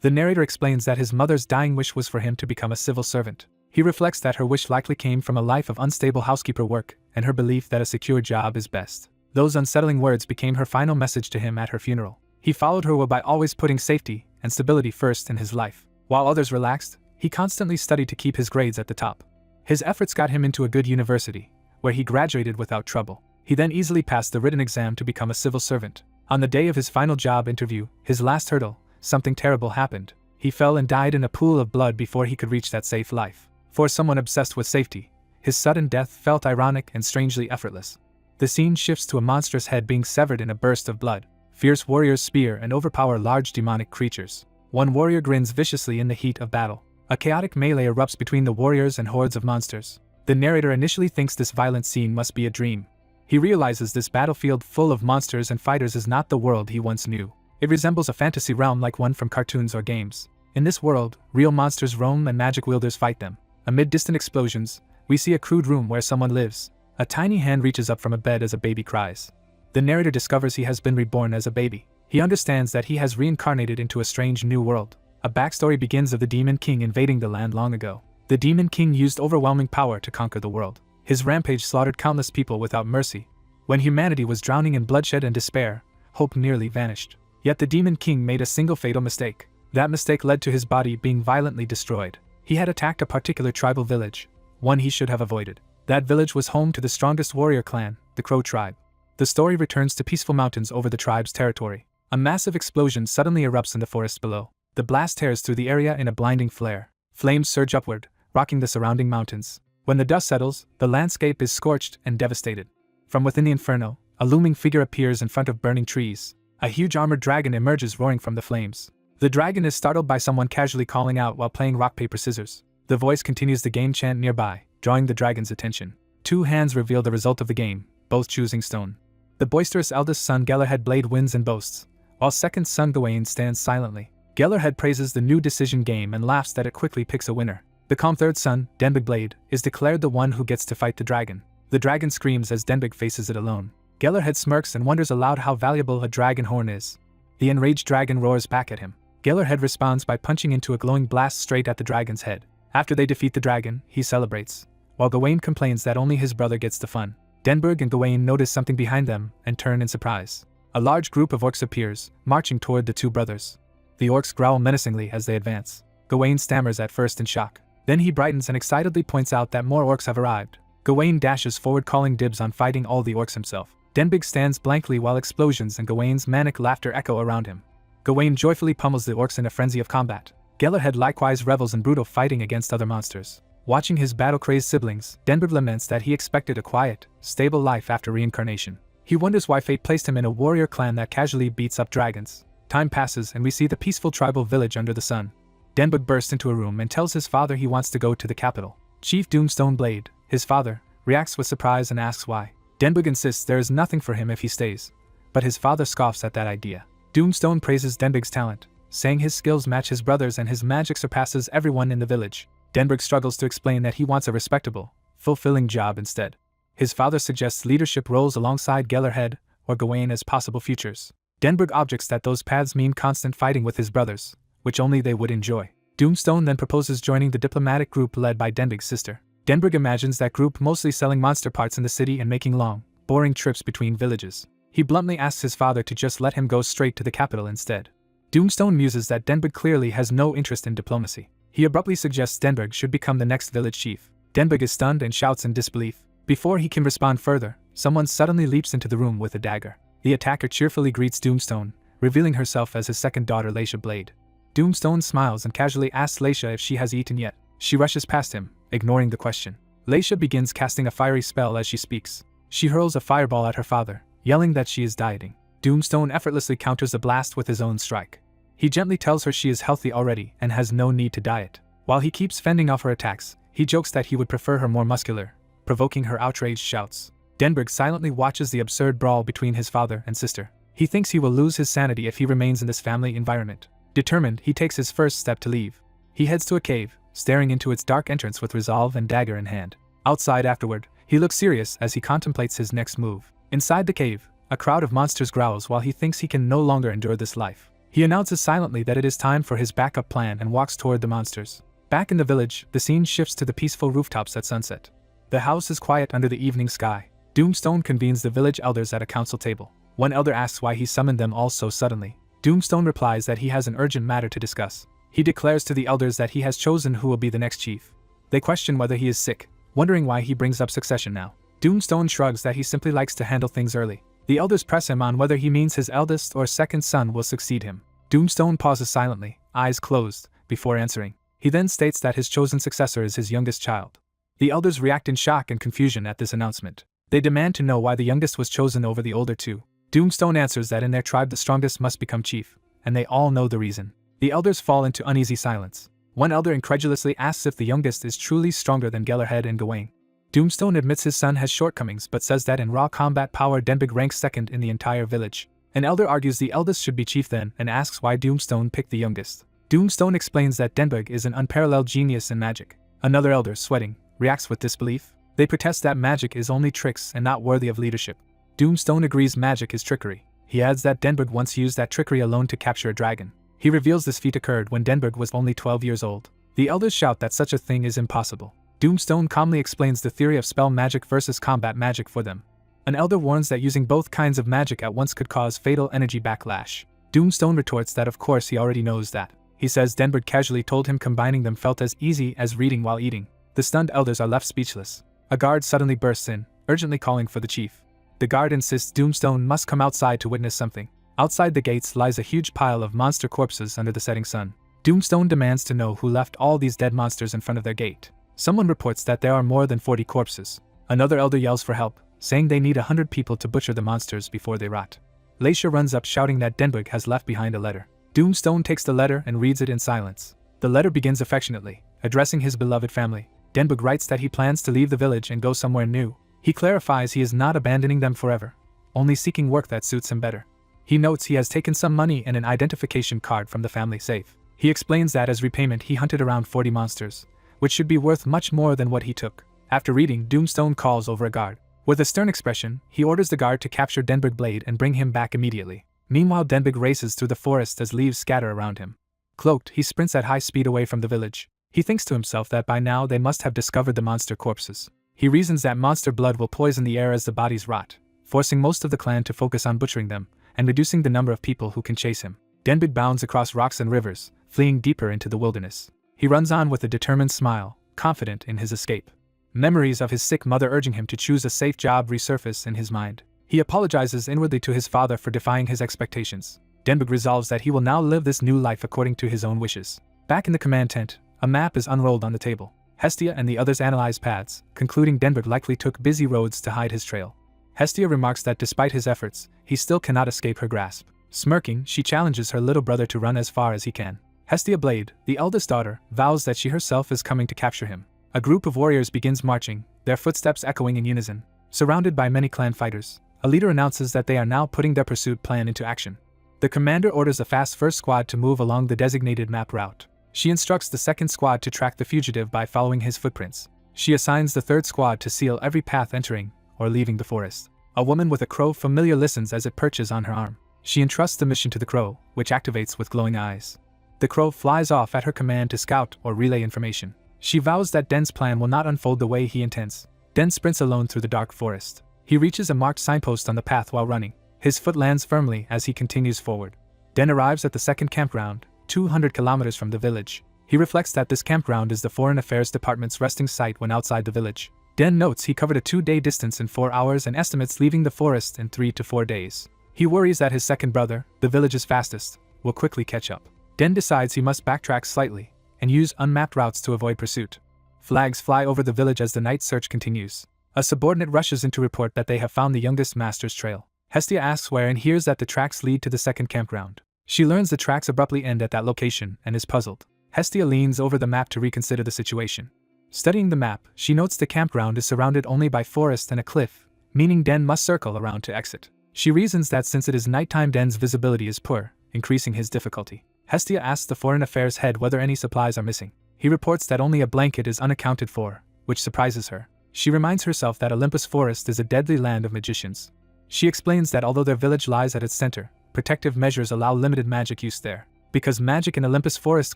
The narrator explains that his mother's dying wish was for him to become a civil servant. He reflects that her wish likely came from a life of unstable housekeeper work and her belief that a secure job is best. Those unsettling words became her final message to him at her funeral. He followed her will by always putting safety and stability first in his life. While others relaxed, he constantly studied to keep his grades at the top. His efforts got him into a good university, where he graduated without trouble. He then easily passed the written exam to become a civil servant. On the day of his final job interview, his last hurdle, something terrible happened. He fell and died in a pool of blood before he could reach that safe life. For someone obsessed with safety, his sudden death felt ironic and strangely effortless. The scene shifts to a monster's head being severed in a burst of blood. Fierce warriors spear and overpower large demonic creatures. One warrior grins viciously in the heat of battle. A chaotic melee erupts between the warriors and hordes of monsters. The narrator initially thinks this violent scene must be a dream. He realizes this battlefield full of monsters and fighters is not the world he once knew. It resembles a fantasy realm like one from cartoons or games. In this world, real monsters roam and magic wielders fight them. Amid distant explosions, we see a crude room where someone lives. A tiny hand reaches up from a bed as a baby cries. The narrator discovers he has been reborn as a baby. He understands that he has reincarnated into a strange new world. A backstory begins of the Demon King invading the land long ago. The Demon King used overwhelming power to conquer the world. His rampage slaughtered countless people without mercy. When humanity was drowning in bloodshed and despair, hope nearly vanished. Yet the Demon King made a single fatal mistake. That mistake led to his body being violently destroyed. He had attacked a particular tribal village, one he should have avoided. That village was home to the strongest warrior clan, the Crow tribe. The story returns to peaceful mountains over the tribe's territory. A massive explosion suddenly erupts in the forest below. The blast tears through the area in a blinding flare. Flames surge upward, rocking the surrounding mountains. When the dust settles, the landscape is scorched and devastated. From within the inferno, a looming figure appears in front of burning trees. A huge armored dragon emerges roaring from the flames. The dragon is startled by someone casually calling out while playing rock paper scissors. The voice continues the game chant nearby, drawing the dragon's attention. Two hands reveal the result of the game, both choosing stone. The boisterous eldest son Gellerhead Blade wins and boasts, while second son Gawain stands silently. Gellerhead praises the new decision game and laughs that it quickly picks a winner. The calm third son, Denbig Blade, is declared the one who gets to fight the dragon. The dragon screams as Denbig faces it alone. Gellerhead smirks and wonders aloud how valuable a dragon horn is. The enraged dragon roars back at him. Gellerhead responds by punching into a glowing blast straight at the dragon's head. After they defeat the dragon, he celebrates, while Gawain complains that only his brother gets the fun. Denbig and Gawain notice something behind them and turn in surprise. A large group of orcs appears, marching toward the two brothers. The orcs growl menacingly as they advance. Gawain stammers at first in shock. Then he brightens and excitedly points out that more orcs have arrived. Gawain dashes forward calling dibs on fighting all the orcs himself. Denbig stands blankly while explosions and Gawain's manic laughter echo around him. Gawain joyfully pummels the orcs in a frenzy of combat. Gellerhead likewise revels in brutal fighting against other monsters. Watching his battle-crazed siblings, Denbig laments that he expected a quiet, stable life after reincarnation. He wonders why fate placed him in a warrior clan that casually beats up dragons. Time passes and we see the peaceful tribal village under the sun. Denbig bursts into a room and tells his father he wants to go to the capital. Chief Doomstone Blade, his father, reacts with surprise and asks why. Denbig insists there is nothing for him if he stays, but his father scoffs at that idea. Doomstone praises Denbig's talent, saying his skills match his brother's and his magic surpasses everyone in the village. Denbig struggles to explain that he wants a respectable, fulfilling job instead. His father suggests leadership roles alongside Gellerhead or Gawain as possible futures. Denbig objects that those paths mean constant fighting with his brothers, which only they would enjoy. Doomstone then proposes joining the diplomatic group led by Denbig's sister. Denbig imagines that group mostly selling monster parts in the city and making long, boring trips between villages. He bluntly asks his father to just let him go straight to the capital instead. Doomstone muses that Denbig clearly has no interest in diplomacy. He abruptly suggests Denbig should become the next village chief. Denbig is stunned and shouts in disbelief. Before he can respond further, someone suddenly leaps into the room with a dagger. The attacker cheerfully greets Doomstone, revealing herself as his second daughter Leisha Blade. Doomstone smiles and casually asks Leisha if she has eaten yet. She rushes past him, ignoring the question. Leisha begins casting a fiery spell as she speaks. She hurls a fireball at her father, yelling that she is dieting. Doomstone effortlessly counters the blast with his own strike. He gently tells her she is healthy already and has no need to diet. While he keeps fending off her attacks, he jokes that he would prefer her more muscular, provoking her outraged shouts. Denbig silently watches the absurd brawl between his father and sister. He thinks he will lose his sanity if he remains in this family environment. Determined, he takes his first step to leave. He heads to a cave, staring into its dark entrance with resolve and dagger in hand. Outside afterward, he looks serious as he contemplates his next move. Inside the cave, a crowd of monsters growls while he thinks he can no longer endure this life. He announces silently that it is time for his backup plan and walks toward the monsters. Back in the village, the scene shifts to the peaceful rooftops at sunset. The house is quiet under the evening sky. Doomstone convenes the village elders at a council table. One elder asks why he summoned them all so suddenly. Doomstone replies that he has an urgent matter to discuss. He declares to the elders that he has chosen who will be the next chief. They question whether he is sick, wondering why he brings up succession now. Doomstone shrugs that he simply likes to handle things early. The elders press him on whether he means his eldest or second son will succeed him. Doomstone pauses silently, eyes closed, before answering. He then states that his chosen successor is his youngest child. The elders react in shock and confusion at this announcement. They demand to know why the youngest was chosen over the older two. Doomstone answers that in their tribe the strongest must become chief, and they all know the reason. The elders fall into uneasy silence. One elder incredulously asks if the youngest is truly stronger than Gellerhead and Gawain. Doomstone admits his son has shortcomings but says that in raw combat power Denbig ranks second in the entire village. An elder argues the eldest should be chief then and asks why Doomstone picked the youngest. Doomstone explains that Denbig is an unparalleled genius in magic. Another elder, sweating, reacts with disbelief. They protest that magic is only tricks and not worthy of leadership. Doomstone agrees magic is trickery. He adds that Denbig once used that trickery alone to capture a dragon. He reveals this feat occurred when Denbig was only 12 years old. The elders shout that such a thing is impossible. Doomstone calmly explains the theory of spell magic versus combat magic for them. An elder warns that using both kinds of magic at once could cause fatal energy backlash. Doomstone retorts that of course he already knows that. He says Denbig casually told him combining them felt as easy as reading while eating. The stunned elders are left speechless. A guard suddenly bursts in, urgently calling for the chief. The guard insists Doomstone must come outside to witness something. Outside the gates lies a huge pile of monster corpses under the setting sun. Doomstone demands to know who left all these dead monsters in front of their gate. Someone reports that there are more than 40 corpses. Another elder yells for help, saying they need 100 people to butcher the monsters before they rot. Leisha runs up shouting that Denbig has left behind a letter. Doomstone takes the letter and reads it in silence. The letter begins affectionately, addressing his beloved family. Denbig writes that he plans to leave the village and go somewhere new. He clarifies he is not abandoning them forever, only seeking work that suits him better. He notes he has taken some money and an identification card from the family safe. He explains that as repayment he hunted around 40 monsters, which should be worth much more than what he took. After reading, Doomstone calls over a guard. With a stern expression, he orders the guard to capture Denbig Blade and bring him back immediately. Meanwhile, Denbig races through the forest as leaves scatter around him. Cloaked, he sprints at high speed away from the village. He thinks to himself that by now they must have discovered the monster corpses. He reasons that monster blood will poison the air as the bodies rot, forcing most of the clan to focus on butchering them and reducing the number of people who can chase him. Denbig bounds across rocks and rivers, fleeing deeper into the wilderness. He runs on with a determined smile, confident in his escape. Memories of his sick mother urging him to choose a safe job resurface in his mind. He apologizes inwardly to his father for defying his expectations. Denbig resolves that he will now live this new life according to his own wishes. Back in the command tent, a map is unrolled on the table. Hestia and the others analyze paths, concluding Denbig likely took busy roads to hide his trail. Hestia remarks that despite his efforts, he still cannot escape her grasp. Smirking, she challenges her little brother to run as far as he can. Hestia Blade, the eldest daughter, vows that she herself is coming to capture him. A group of warriors begins marching, their footsteps echoing in unison. Surrounded by many clan fighters, a leader announces that they are now putting their pursuit plan into action. The commander orders a fast first squad to move along the designated map route. She instructs the second squad to track the fugitive by following his footprints. She assigns the third squad to seal every path entering or leaving the forest. A woman with a crow familiar listens as it perches on her arm. She entrusts the mission to the crow, which activates with glowing eyes. The crow flies off at her command to scout or relay information. She vows that Den's plan will not unfold the way he intends. Den sprints alone through the dark forest. He reaches a marked signpost on the path while running. His foot lands firmly as he continues forward. Den arrives at the second campground, 200 kilometers from the village. He reflects that this campground is the Foreign Affairs Department's resting site when outside the village. Den notes he covered a 2-day distance in 4 hours and estimates leaving the forest in 3 to 4 days. He worries that his second brother, the village's fastest, will quickly catch up. Den decides he must backtrack slightly and use unmapped routes to avoid pursuit. Flags fly over the village as the night search continues. A subordinate rushes in to report that they have found the youngest master's trail. Hestia asks where and hears that the tracks lead to the second campground. She learns the tracks abruptly end at that location and is puzzled. Hestia leans over the map to reconsider the situation. Studying the map, she notes the campground is surrounded only by forest and a cliff, meaning Den must circle around to exit. She reasons that since it is nighttime Den's visibility is poor, increasing his difficulty. Hestia asks the Foreign Affairs head whether any supplies are missing. He reports that only a blanket is unaccounted for, which surprises her. She reminds herself that Olympus Forest is a deadly land of magicians. She explains that although their village lies at its center, protective measures allow limited magic use there. Because magic in Olympus Forest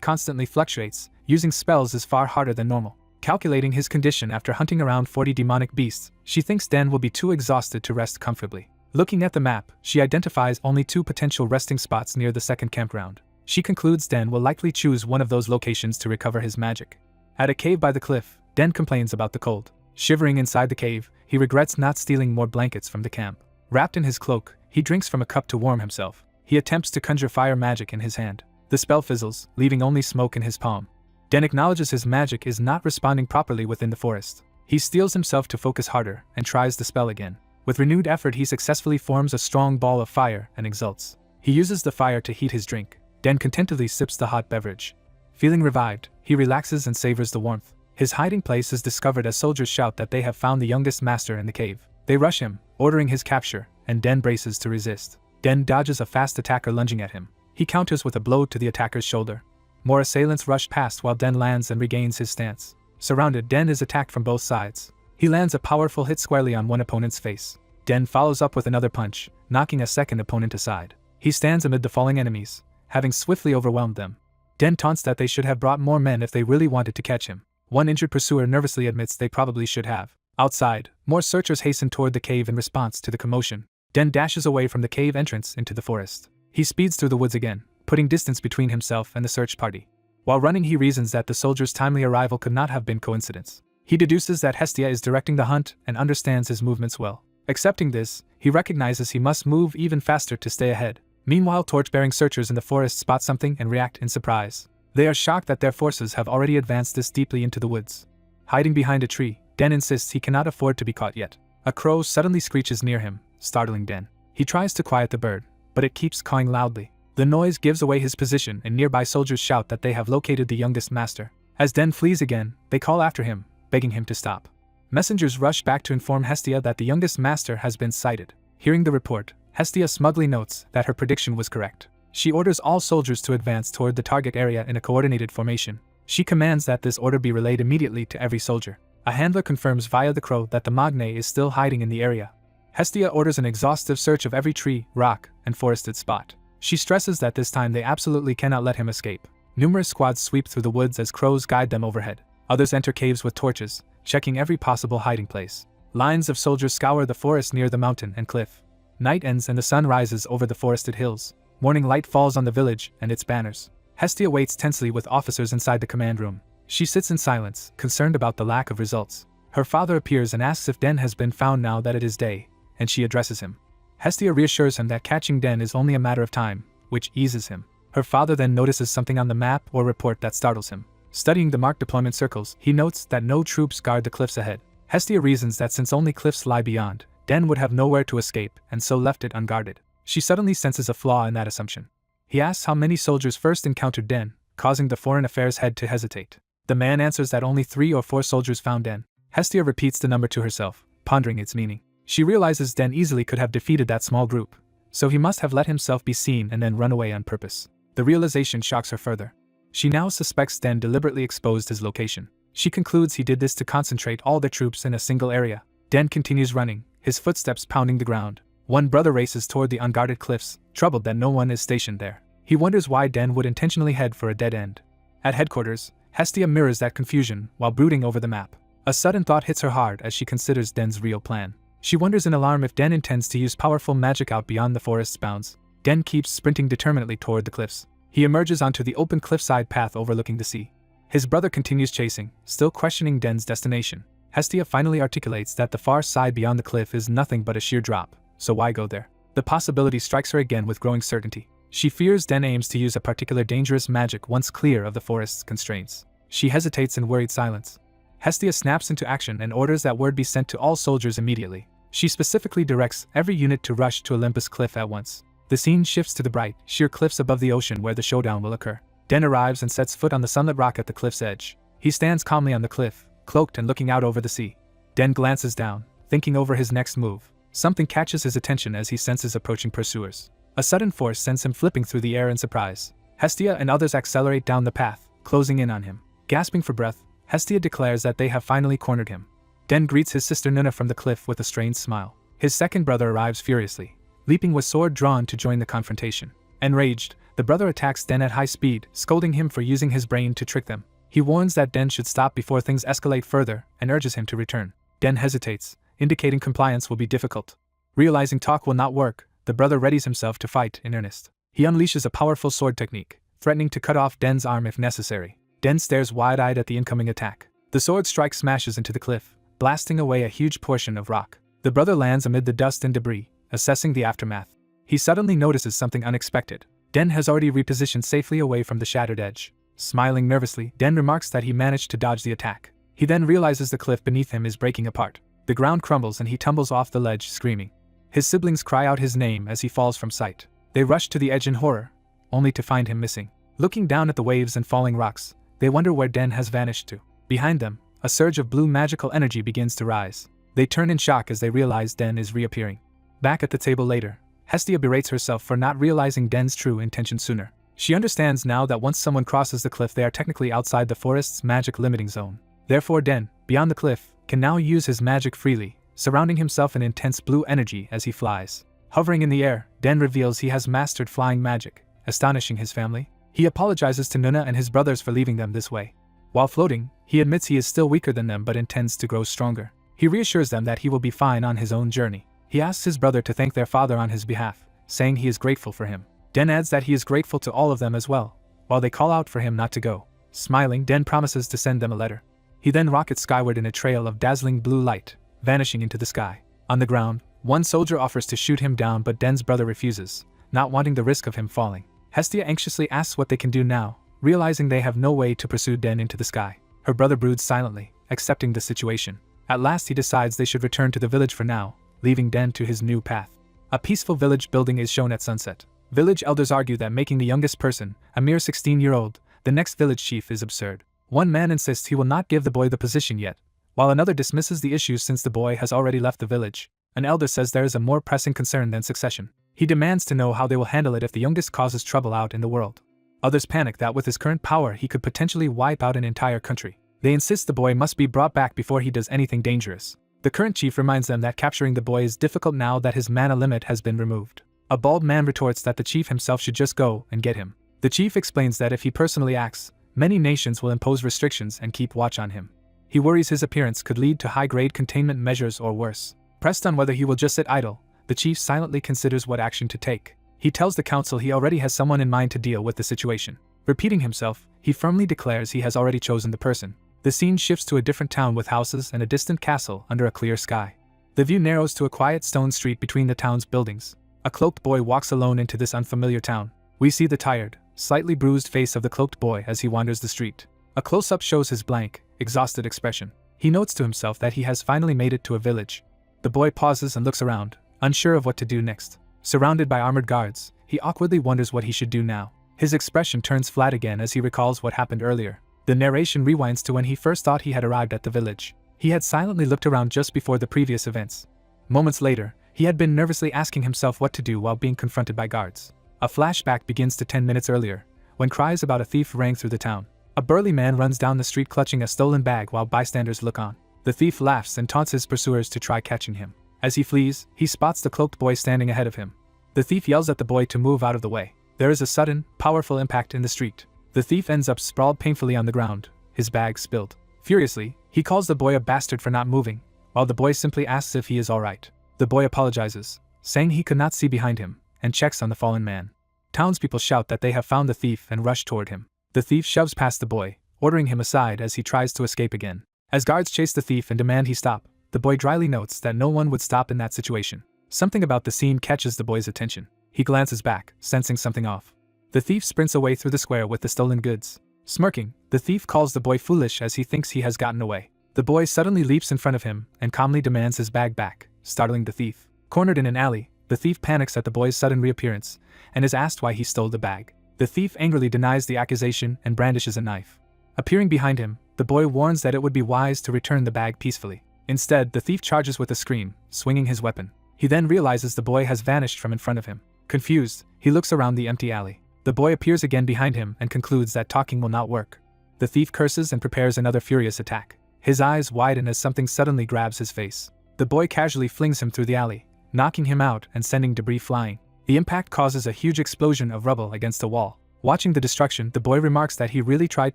constantly fluctuates, using spells is far harder than normal. Calculating his condition after hunting around 40 demonic beasts, she thinks Den will be too exhausted to rest comfortably. Looking at the map, she identifies only 2 potential resting spots near the second campground. She concludes Den will likely choose one of those locations to recover his magic. At a cave by the cliff, Den complains about the cold. Shivering inside the cave, he regrets not stealing more blankets from the camp. Wrapped in his cloak, he drinks from a cup to warm himself. He attempts to conjure fire magic in his hand. The spell fizzles, leaving only smoke in his palm. Den acknowledges his magic is not responding properly within the forest. He steels himself to focus harder and tries the spell again. With renewed effort, he successfully forms a strong ball of fire and exults. He uses the fire to heat his drink. Den contentedly sips the hot beverage. Feeling revived, he relaxes and savors the warmth. His hiding place is discovered as soldiers shout that they have found the youngest master in the cave. They rush him, ordering his capture, and Den braces to resist. Den dodges a fast attacker lunging at him. He counters with a blow to the attacker's shoulder. More assailants rush past while Den lands and regains his stance. Surrounded, Den is attacked from both sides. He lands a powerful hit squarely on one opponent's face. Den follows up with another punch, knocking a second opponent aside. He stands amid the falling enemies, having swiftly overwhelmed them. Den taunts that they should have brought more men if they really wanted to catch him. One injured pursuer nervously admits they probably should have. Outside, more searchers hasten toward the cave in response to the commotion. Den dashes away from the cave entrance into the forest. He speeds through the woods again, putting distance between himself and the search party. While running, he reasons that the soldiers' timely arrival could not have been coincidence. He deduces that Hestia is directing the hunt and understands his movements well. Accepting this, he recognizes he must move even faster to stay ahead. Meanwhile, torch-bearing searchers in the forest spot something and react in surprise. They are shocked that their forces have already advanced this deeply into the woods. Hiding behind a tree, Den insists he cannot afford to be caught yet. A crow suddenly screeches near him, startling Den. He tries to quiet the bird, but it keeps cawing loudly. The noise gives away his position and nearby soldiers shout that they have located the youngest master. As Den flees again, they call after him, begging him to stop. Messengers rush back to inform Hestia that the youngest master has been sighted. Hearing the report, Hestia smugly notes that her prediction was correct. She orders all soldiers to advance toward the target area in a coordinated formation. She commands that this order be relayed immediately to every soldier. A handler confirms via the crow that the Magne is still hiding in the area. Hestia orders an exhaustive search of every tree, rock, and forested spot. She stresses that this time they absolutely cannot let him escape. Numerous squads sweep through the woods as crows guide them overhead. Others enter caves with torches, checking every possible hiding place. Lines of soldiers scour the forest near the mountain and cliff. Night ends and the sun rises over the forested hills. Morning light falls on the village and its banners. Hestia waits tensely with officers inside the command room. She sits in silence, concerned about the lack of results. Her father appears and asks if Den has been found now that it is day, and she addresses him. Hestia reassures him that catching Den is only a matter of time, which eases him. Her father then notices something on the map or report that startles him. Studying the marked deployment circles, he notes that no troops guard the cliffs ahead. Hestia reasons that since only cliffs lie beyond, Den would have nowhere to escape and so left it unguarded. She suddenly senses a flaw in that assumption. He asks how many soldiers first encountered Den, causing the foreign affairs head to hesitate. The man answers that only 3 or 4 soldiers found Den. Hestia repeats the number to herself, pondering its meaning. She realizes Den easily could have defeated that small group, so he must have let himself be seen and then run away on purpose. The realization shocks her further. She now suspects Den deliberately exposed his location. She concludes he did this to concentrate all the troops in a single area. Den continues running, his footsteps pounding the ground. One brother races toward the unguarded cliffs, troubled that no one is stationed there. He wonders why Den would intentionally head for a dead end. At headquarters, Hestia mirrors that confusion while brooding over the map. A sudden thought hits her hard as she considers Den's real plan. She wonders in alarm if Den intends to use powerful magic out beyond the forest's bounds. Den keeps sprinting determinedly toward the cliffs. He emerges onto the open cliffside path overlooking the sea. His brother continues chasing, still questioning Den's destination. Hestia finally articulates that the far side beyond the cliff is nothing but a sheer drop, so why go there? The possibility strikes her again with growing certainty. She fears Den aims to use a particular dangerous magic once clear of the forest's constraints. She hesitates in worried silence. Hestia snaps into action and orders that word be sent to all soldiers immediately. She specifically directs every unit to rush to Olympus Cliff at once. The scene shifts to the bright, sheer cliffs above the ocean where the showdown will occur. Den arrives and sets foot on the sunlit rock at the cliff's edge. He stands calmly on the cliff, cloaked and looking out over the sea. Den glances down, thinking over his next move. Something catches his attention as he senses approaching pursuers. A sudden force sends him flipping through the air in surprise. Hestia and others accelerate down the path, closing in on him. Gasping for breath, Hestia declares that they have finally cornered him. Den greets his sister Nuna from the cliff with a strained smile. His second brother arrives furiously, leaping with sword drawn to join the confrontation. Enraged, the brother attacks Den at high speed, scolding him for using his brain to trick them. He warns that Den should stop before things escalate further and urges him to return. Den hesitates, indicating compliance will be difficult. Realizing talk will not work, the brother readies himself to fight in earnest. He unleashes a powerful sword technique, threatening to cut off Den's arm if necessary. Den stares wide-eyed at the incoming attack. The sword strike smashes into the cliff, blasting away a huge portion of rock. The brother lands amid the dust and debris, assessing the aftermath. He suddenly notices something unexpected. Den has already repositioned safely away from the shattered edge. Smiling nervously, Den remarks that he managed to dodge the attack. He then realizes the cliff beneath him is breaking apart. The ground crumbles and he tumbles off the ledge, screaming. His siblings cry out his name as he falls from sight. They rush to the edge in horror, only to find him missing. Looking down at the waves and falling rocks, they wonder where Den has vanished to. Behind them, a surge of blue magical energy begins to rise. They turn in shock as they realize Den is reappearing. Back at the table later, Hestia berates herself for not realizing Den's true intention sooner. She understands now that once someone crosses the cliff they are technically outside the forest's magic limiting zone. Therefore Den, beyond the cliff, can now use his magic freely, surrounding himself in intense blue energy as he flies. Hovering in the air, Den reveals he has mastered flying magic, astonishing his family. He apologizes to Nuna and his brothers for leaving them this way. While floating, he admits he is still weaker than them but intends to grow stronger. He reassures them that he will be fine on his own journey. He asks his brother to thank their father on his behalf, saying he is grateful for him. Den adds that he is grateful to all of them as well, while they call out for him not to go. Smiling, Den promises to send them a letter. He then rockets skyward in a trail of dazzling blue light, vanishing into the sky. On the ground, one soldier offers to shoot him down but Den's brother refuses, not wanting the risk of him falling. Hestia anxiously asks what they can do now, realizing they have no way to pursue Den into the sky. Her brother broods silently, accepting the situation. At last he decides they should return to the village for now, leaving Den to his new path. A peaceful village building is shown at sunset. Village elders argue that making the youngest person, a mere 16-year-old, the next village chief is absurd. One man insists he will not give the boy the position yet, while another dismisses the issue since the boy has already left the village. An elder says there is a more pressing concern than succession. He demands to know how they will handle it if the youngest causes trouble out in the world. Others panic that with his current power he could potentially wipe out an entire country. They insist the boy must be brought back before he does anything dangerous. The current chief reminds them that capturing the boy is difficult now that his mana limit has been removed. A bald man retorts that the chief himself should just go and get him. The chief explains that if he personally acts, many nations will impose restrictions and keep watch on him. He worries his appearance could lead to high-grade containment measures or worse. Pressed on whether he will just sit idle, the chief silently considers what action to take. He tells the council he already has someone in mind to deal with the situation. Repeating himself, he firmly declares he has already chosen the person. The scene shifts to a different town with houses and a distant castle under a clear sky. The view narrows to a quiet stone street between the town's buildings. A cloaked boy walks alone into this unfamiliar town. We see the tired, slightly bruised face of the cloaked boy as he wanders the street. A close-up shows his blank, exhausted expression. He notes to himself that he has finally made it to a village. The boy pauses and looks around, unsure of what to do next. Surrounded by armored guards, he awkwardly wonders what he should do now. His expression turns flat again as he recalls what happened earlier. The narration rewinds to when he first thought he had arrived at the village. He had silently looked around just before the previous events. Moments later, he had been nervously asking himself what to do while being confronted by guards. A flashback begins to 10 minutes earlier, when cries about a thief rang through the town. A burly man runs down the street clutching a stolen bag while bystanders look on. The thief laughs and taunts his pursuers to try catching him. As he flees, he spots the cloaked boy standing ahead of him. The thief yells at the boy to move out of the way. There is a sudden, powerful impact in the street. The thief ends up sprawled painfully on the ground, his bag spilled. Furiously, he calls the boy a bastard for not moving, while the boy simply asks if he is alright. The boy apologizes, saying he could not see behind him, and checks on the fallen man. Townspeople shout that they have found the thief and rush toward him. The thief shoves past the boy, ordering him aside as he tries to escape again. As guards chase the thief and demand he stop, the boy dryly notes that no one would stop in that situation. Something about the scene catches the boy's attention. He glances back, sensing something off. The thief sprints away through the square with the stolen goods. Smirking, the thief calls the boy foolish as he thinks he has gotten away. The boy suddenly leaps in front of him and calmly demands his bag back, startling the thief. Cornered in an alley, the thief panics at the boy's sudden reappearance and is asked why he stole the bag. The thief angrily denies the accusation and brandishes a knife. Appearing behind him, the boy warns that it would be wise to return the bag peacefully. Instead, the thief charges with a scream, swinging his weapon. He then realizes the boy has vanished from in front of him. Confused, he looks around the empty alley. The boy appears again behind him and concludes that talking will not work. The thief curses and prepares another furious attack. His eyes widen as something suddenly grabs his face. The boy casually flings him through the alley, knocking him out and sending debris flying. The impact causes a huge explosion of rubble against a wall. Watching the destruction, the boy remarks that he really tried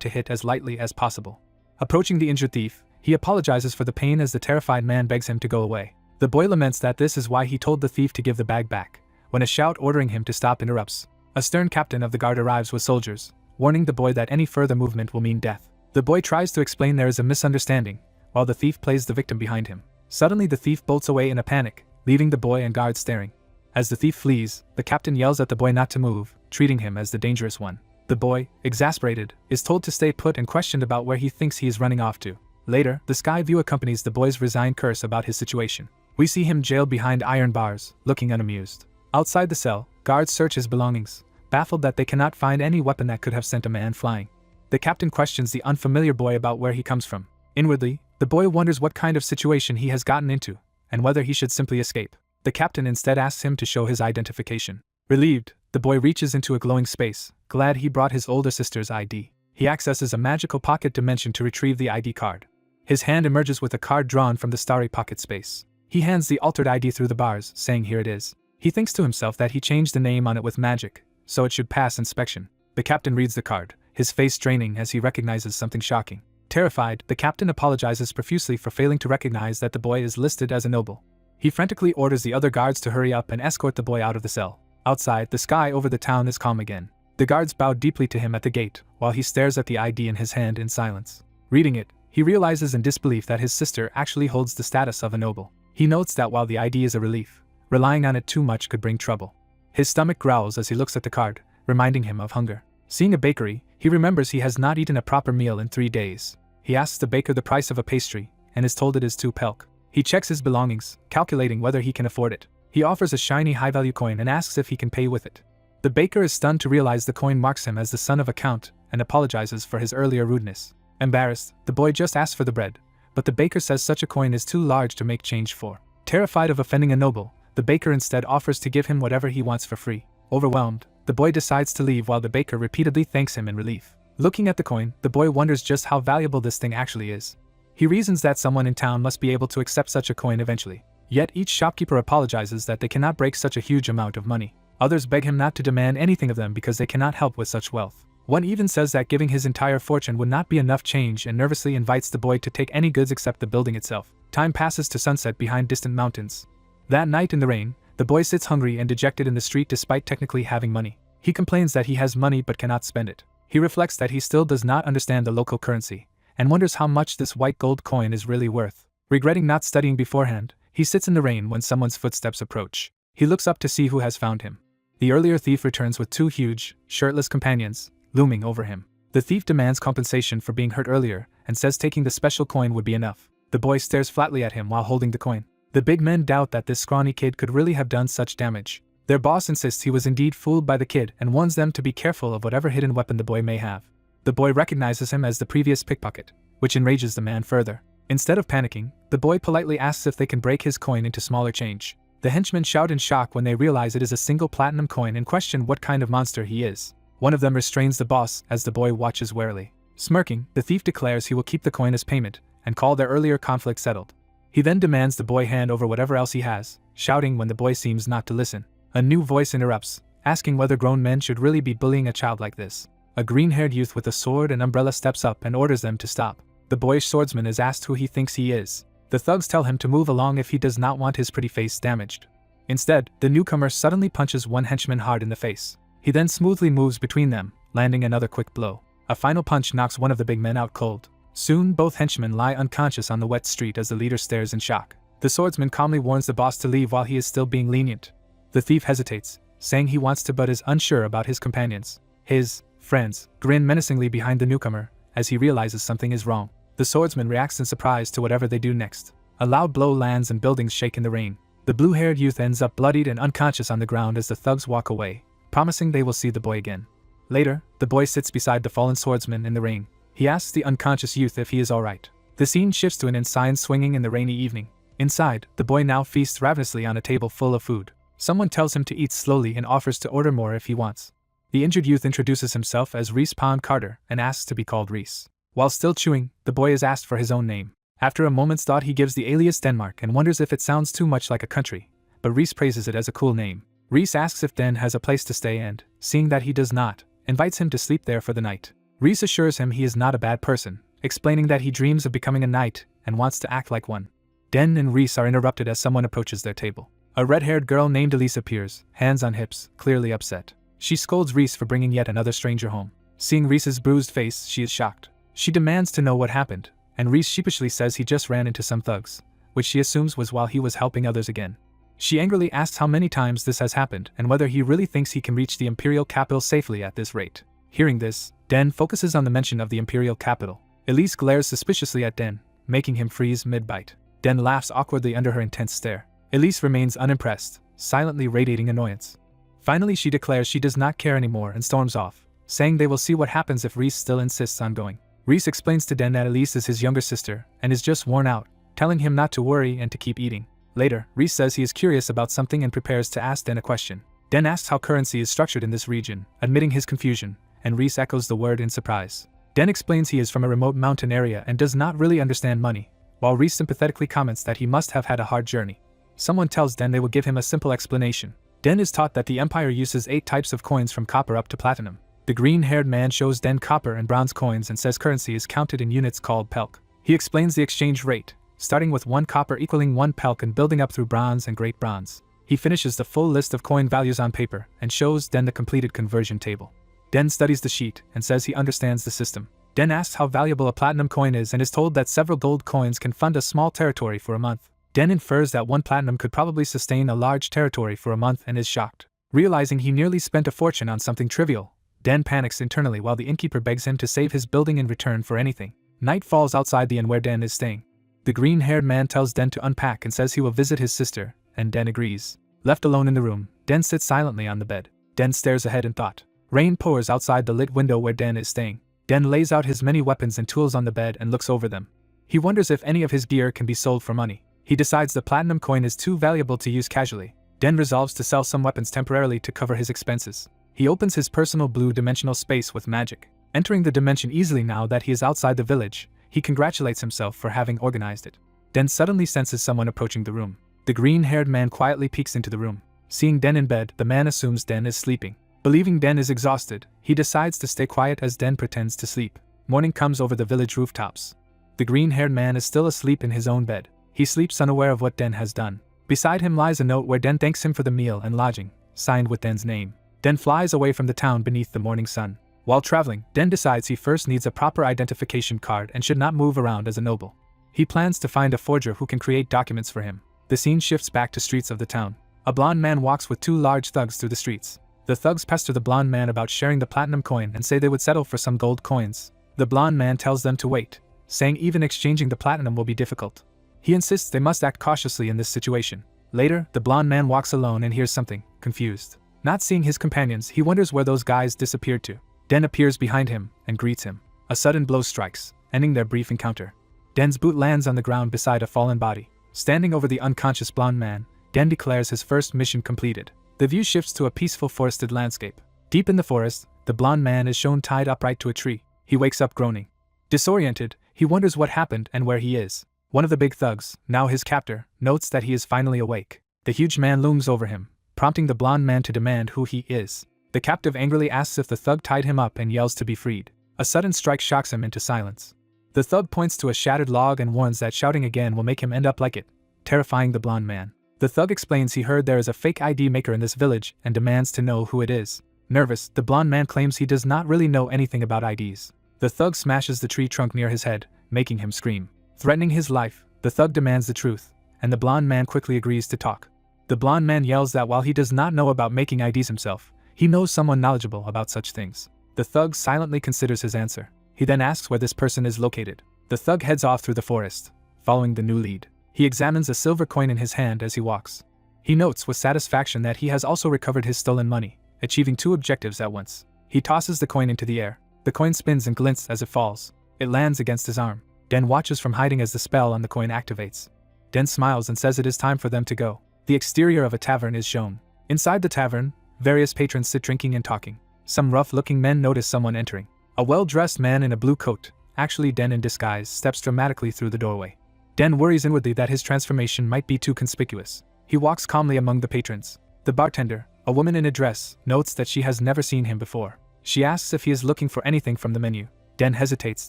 to hit as lightly as possible. Approaching the injured thief, he apologizes for the pain as the terrified man begs him to go away. The boy laments that this is why he told the thief to give the bag back, when a shout ordering him to stop interrupts. A stern captain of the guard arrives with soldiers, warning the boy that any further movement will mean death. The boy tries to explain there is a misunderstanding, while the thief plays the victim behind him. Suddenly the thief bolts away in a panic, leaving the boy and guards staring. As the thief flees, the captain yells at the boy not to move, treating him as the dangerous one. The boy, exasperated, is told to stay put and questioned about where he thinks he is running off to. Later, the sky view accompanies the boy's resigned curse about his situation. We see him jailed behind iron bars, looking unamused. Outside the cell, guards search his belongings, baffled that they cannot find any weapon that could have sent a man flying. The captain questions the unfamiliar boy about where he comes from. Inwardly, the boy wonders what kind of situation he has gotten into, and whether he should simply escape. The captain instead asks him to show his identification. Relieved, the boy reaches into a glowing space, glad he brought his older sister's ID. He accesses a magical pocket dimension to retrieve the ID card. His hand emerges with a card drawn from the starry pocket space. He hands the altered ID through the bars, saying here it is. He thinks to himself that he changed the name on it with magic, so it should pass inspection. The captain reads the card, his face straining as he recognizes something shocking. Terrified, the captain apologizes profusely for failing to recognize that the boy is listed as a noble. He frantically orders the other guards to hurry up and escort the boy out of the cell. Outside, the sky over the town is calm again. The guards bow deeply to him at the gate, while he stares at the ID in his hand in silence. Reading it, he realizes in disbelief that his sister actually holds the status of a noble. He notes that while the ID is a relief, relying on it too much could bring trouble. His stomach growls as he looks at the card, reminding him of hunger. Seeing a bakery, he remembers he has not eaten a proper meal in 3 days. He asks the baker the price of a pastry, and is told it is 2 pelk. He checks his belongings, calculating whether he can afford it. He offers a shiny high-value coin and asks if he can pay with it. The baker is stunned to realize the coin marks him as the son of a count, and apologizes for his earlier rudeness. Embarrassed, the boy just asks for the bread, but the baker says such a coin is too large to make change for. Terrified of offending a noble, the baker instead offers to give him whatever he wants for free. Overwhelmed, the boy decides to leave while the baker repeatedly thanks him in relief. Looking at the coin, the boy wonders just how valuable this thing actually is. He reasons that someone in town must be able to accept such a coin eventually. Yet each shopkeeper apologizes that they cannot break such a huge amount of money. Others beg him not to demand anything of them because they cannot help with such wealth. One even says that giving his entire fortune would not be enough change and nervously invites the boy to take any goods except the building itself. Time passes to sunset behind distant mountains. That night in the rain, the boy sits hungry and dejected in the street despite technically having money. He complains that he has money but cannot spend it. He reflects that he still does not understand the local currency, and wonders how much this white gold coin is really worth. Regretting not studying beforehand, he sits in the rain when someone's footsteps approach. He looks up to see who has found him. The earlier thief returns with 2 huge, shirtless companions, looming over him. The thief demands compensation for being hurt earlier, and says taking the special coin would be enough. The boy stares flatly at him while holding the coin. The big men doubt that this scrawny kid could really have done such damage. Their boss insists he was indeed fooled by the kid and warns them to be careful of whatever hidden weapon the boy may have. The boy recognizes him as the previous pickpocket, which enrages the man further. Instead of panicking, the boy politely asks if they can break his coin into smaller change. The henchmen shout in shock when they realize it is a single platinum coin and question what kind of monster he is. One of them restrains the boss as the boy watches warily. Smirking, the thief declares he will keep the coin as payment and call their earlier conflict settled. He then demands the boy hand over whatever else he has, shouting when the boy seems not to listen. A new voice interrupts, asking whether grown men should really be bullying a child like this. A green-haired youth with a sword and umbrella steps up and orders them to stop. The boyish swordsman is asked who he thinks he is. The thugs tell him to move along if he does not want his pretty face damaged. Instead, the newcomer suddenly punches one henchman hard in the face. He then smoothly moves between them, landing another quick blow. A final punch knocks one of the big men out cold. Soon, both henchmen lie unconscious on the wet street as the leader stares in shock. The swordsman calmly warns the boss to leave while he is still being lenient. The thief hesitates, saying he wants to but is unsure about his companions. His friends grin menacingly behind the newcomer as he realizes something is wrong. The swordsman reacts in surprise to whatever they do next. A loud blow lands and buildings shake in the rain. The blue-haired youth ends up bloodied and unconscious on the ground as the thugs walk away, promising they will see the boy again. Later, the boy sits beside the fallen swordsman in the rain. He asks the unconscious youth if he is alright. The scene shifts to an ensign swinging in the rainy evening. Inside, the boy now feasts ravenously on a table full of food. Someone tells him to eat slowly and offers to order more if he wants. The injured youth introduces himself as Reese Pond Carter and asks to be called Reese. While still chewing, the boy is asked for his own name. After a moment's thought, he gives the alias Denmark and wonders if it sounds too much like a country, but Reese praises it as a cool name. Reese asks if Den has a place to stay and, seeing that he does not, invites him to sleep there for the night. Reese assures him he is not a bad person, explaining that he dreams of becoming a knight and wants to act like one. Den and Reese are interrupted as someone approaches their table. A red-haired girl named Elise appears, hands on hips, clearly upset. She scolds Reese for bringing yet another stranger home. Seeing Reese's bruised face, she is shocked. She demands to know what happened, and Reese sheepishly says he just ran into some thugs, which she assumes was while he was helping others again. She angrily asks how many times this has happened and whether he really thinks he can reach the imperial capital safely at this rate. Hearing this, Den focuses on the mention of the imperial capital. Elise glares suspiciously at Den, making him freeze mid-bite. Den laughs awkwardly under her intense stare. Elise remains unimpressed, silently radiating annoyance. Finally, she declares she does not care anymore and storms off, saying they will see what happens if Reese still insists on going. Reese explains to Den that Elise is his younger sister and is just worn out, telling him not to worry and to keep eating. Later, Reese says he is curious about something and prepares to ask Den a question. Den asks how currency is structured in this region, admitting his confusion, and Reese echoes the word in surprise. Den explains he is from a remote mountain area and does not really understand money, while Reese sympathetically comments that he must have had a hard journey. Someone tells Den they will give him a simple explanation. Den is taught that the Empire uses 8 types of coins from copper up to platinum. The green-haired man shows Den copper and bronze coins and says currency is counted in units called pelk. He explains the exchange rate, starting with 1 copper equaling 1 pelk and building up through bronze and great bronze. He finishes the full list of coin values on paper and shows Den the completed conversion table. Den studies the sheet and says he understands the system. Den asks how valuable a platinum coin is and is told that several gold coins can fund a small territory for a month. Den infers that 1 platinum could probably sustain a large territory for a month and is shocked. Realizing he nearly spent a fortune on something trivial, Den panics internally while the innkeeper begs him to save his building in return for anything. Night falls outside the inn where Den is staying. The green-haired man tells Den to unpack and says he will visit his sister, and Den agrees. Left alone in the room, Den sits silently on the bed. Den stares ahead in thought. Rain pours outside the lit window where Den is staying. Den lays out his many weapons and tools on the bed and looks over them. He wonders if any of his gear can be sold for money. He decides the platinum coin is too valuable to use casually. Den resolves to sell some weapons temporarily to cover his expenses. He opens his personal blue dimensional space with magic. Entering the dimension easily now that he is outside the village, he congratulates himself for having organized it. Den suddenly senses someone approaching the room. The green-haired man quietly peeks into the room. Seeing Den in bed, the man assumes Den is sleeping. Believing Den is exhausted, he decides to stay quiet as Den pretends to sleep. Morning comes over the village rooftops. The green-haired man is still asleep in his own bed. He sleeps unaware of what Den has done. Beside him lies a note where Den thanks him for the meal and lodging, signed with Den's name. Den flies away from the town beneath the morning sun. While traveling, Den decides he first needs a proper identification card and should not move around as a noble. He plans to find a forger who can create documents for him. The scene shifts back to streets of the town. A blonde man walks with 2 large thugs through the streets. The thugs pester the blonde man about sharing the platinum coin and say they would settle for some gold coins. The blonde man tells them to wait, saying even exchanging the platinum will be difficult. He insists they must act cautiously in this situation. Later, the blonde man walks alone and hears something, confused. Not seeing his companions, he wonders where those guys disappeared to. Den appears behind him and greets him. A sudden blow strikes, ending their brief encounter. Den's boot lands on the ground beside a fallen body. Standing over the unconscious blonde man, Den declares his first mission completed. The view shifts to a peaceful forested landscape. Deep in the forest, the blonde man is shown tied upright to a tree. He wakes up groaning. Disoriented, he wonders what happened and where he is. One of the big thugs, now his captor, notes that he is finally awake. The huge man looms over him, prompting the blonde man to demand who he is. The captive angrily asks if the thug tied him up and yells to be freed. A sudden strike shocks him into silence. The thug points to a shattered log and warns that shouting again will make him end up like it, terrifying the blonde man. The thug explains he heard there is a fake ID maker in this village and demands to know who it is. Nervous, the blonde man claims he does not really know anything about IDs. The thug smashes the tree trunk near his head, making him scream. Threatening his life, the thug demands the truth, and the blonde man quickly agrees to talk. The blonde man yells that while he does not know about making IDs himself, he knows someone knowledgeable about such things. The thug silently considers his answer. He then asks where this person is located. The thug heads off through the forest, following the new lead. He examines a silver coin in his hand as he walks. He notes with satisfaction that he has also recovered his stolen money, achieving 2 objectives at once. He tosses the coin into the air. The coin spins and glints as it falls. It lands against his arm. Den watches from hiding as the spell on the coin activates. Den smiles and says it is time for them to go. The exterior of a tavern is shown. Inside the tavern, various patrons sit drinking and talking. Some rough-looking men notice someone entering. A well-dressed man in a blue coat, actually Den in disguise, steps dramatically through the doorway. Den worries inwardly that his transformation might be too conspicuous. He walks calmly among the patrons. The bartender, a woman in a dress, notes that she has never seen him before. She asks if he is looking for anything from the menu. Den hesitates,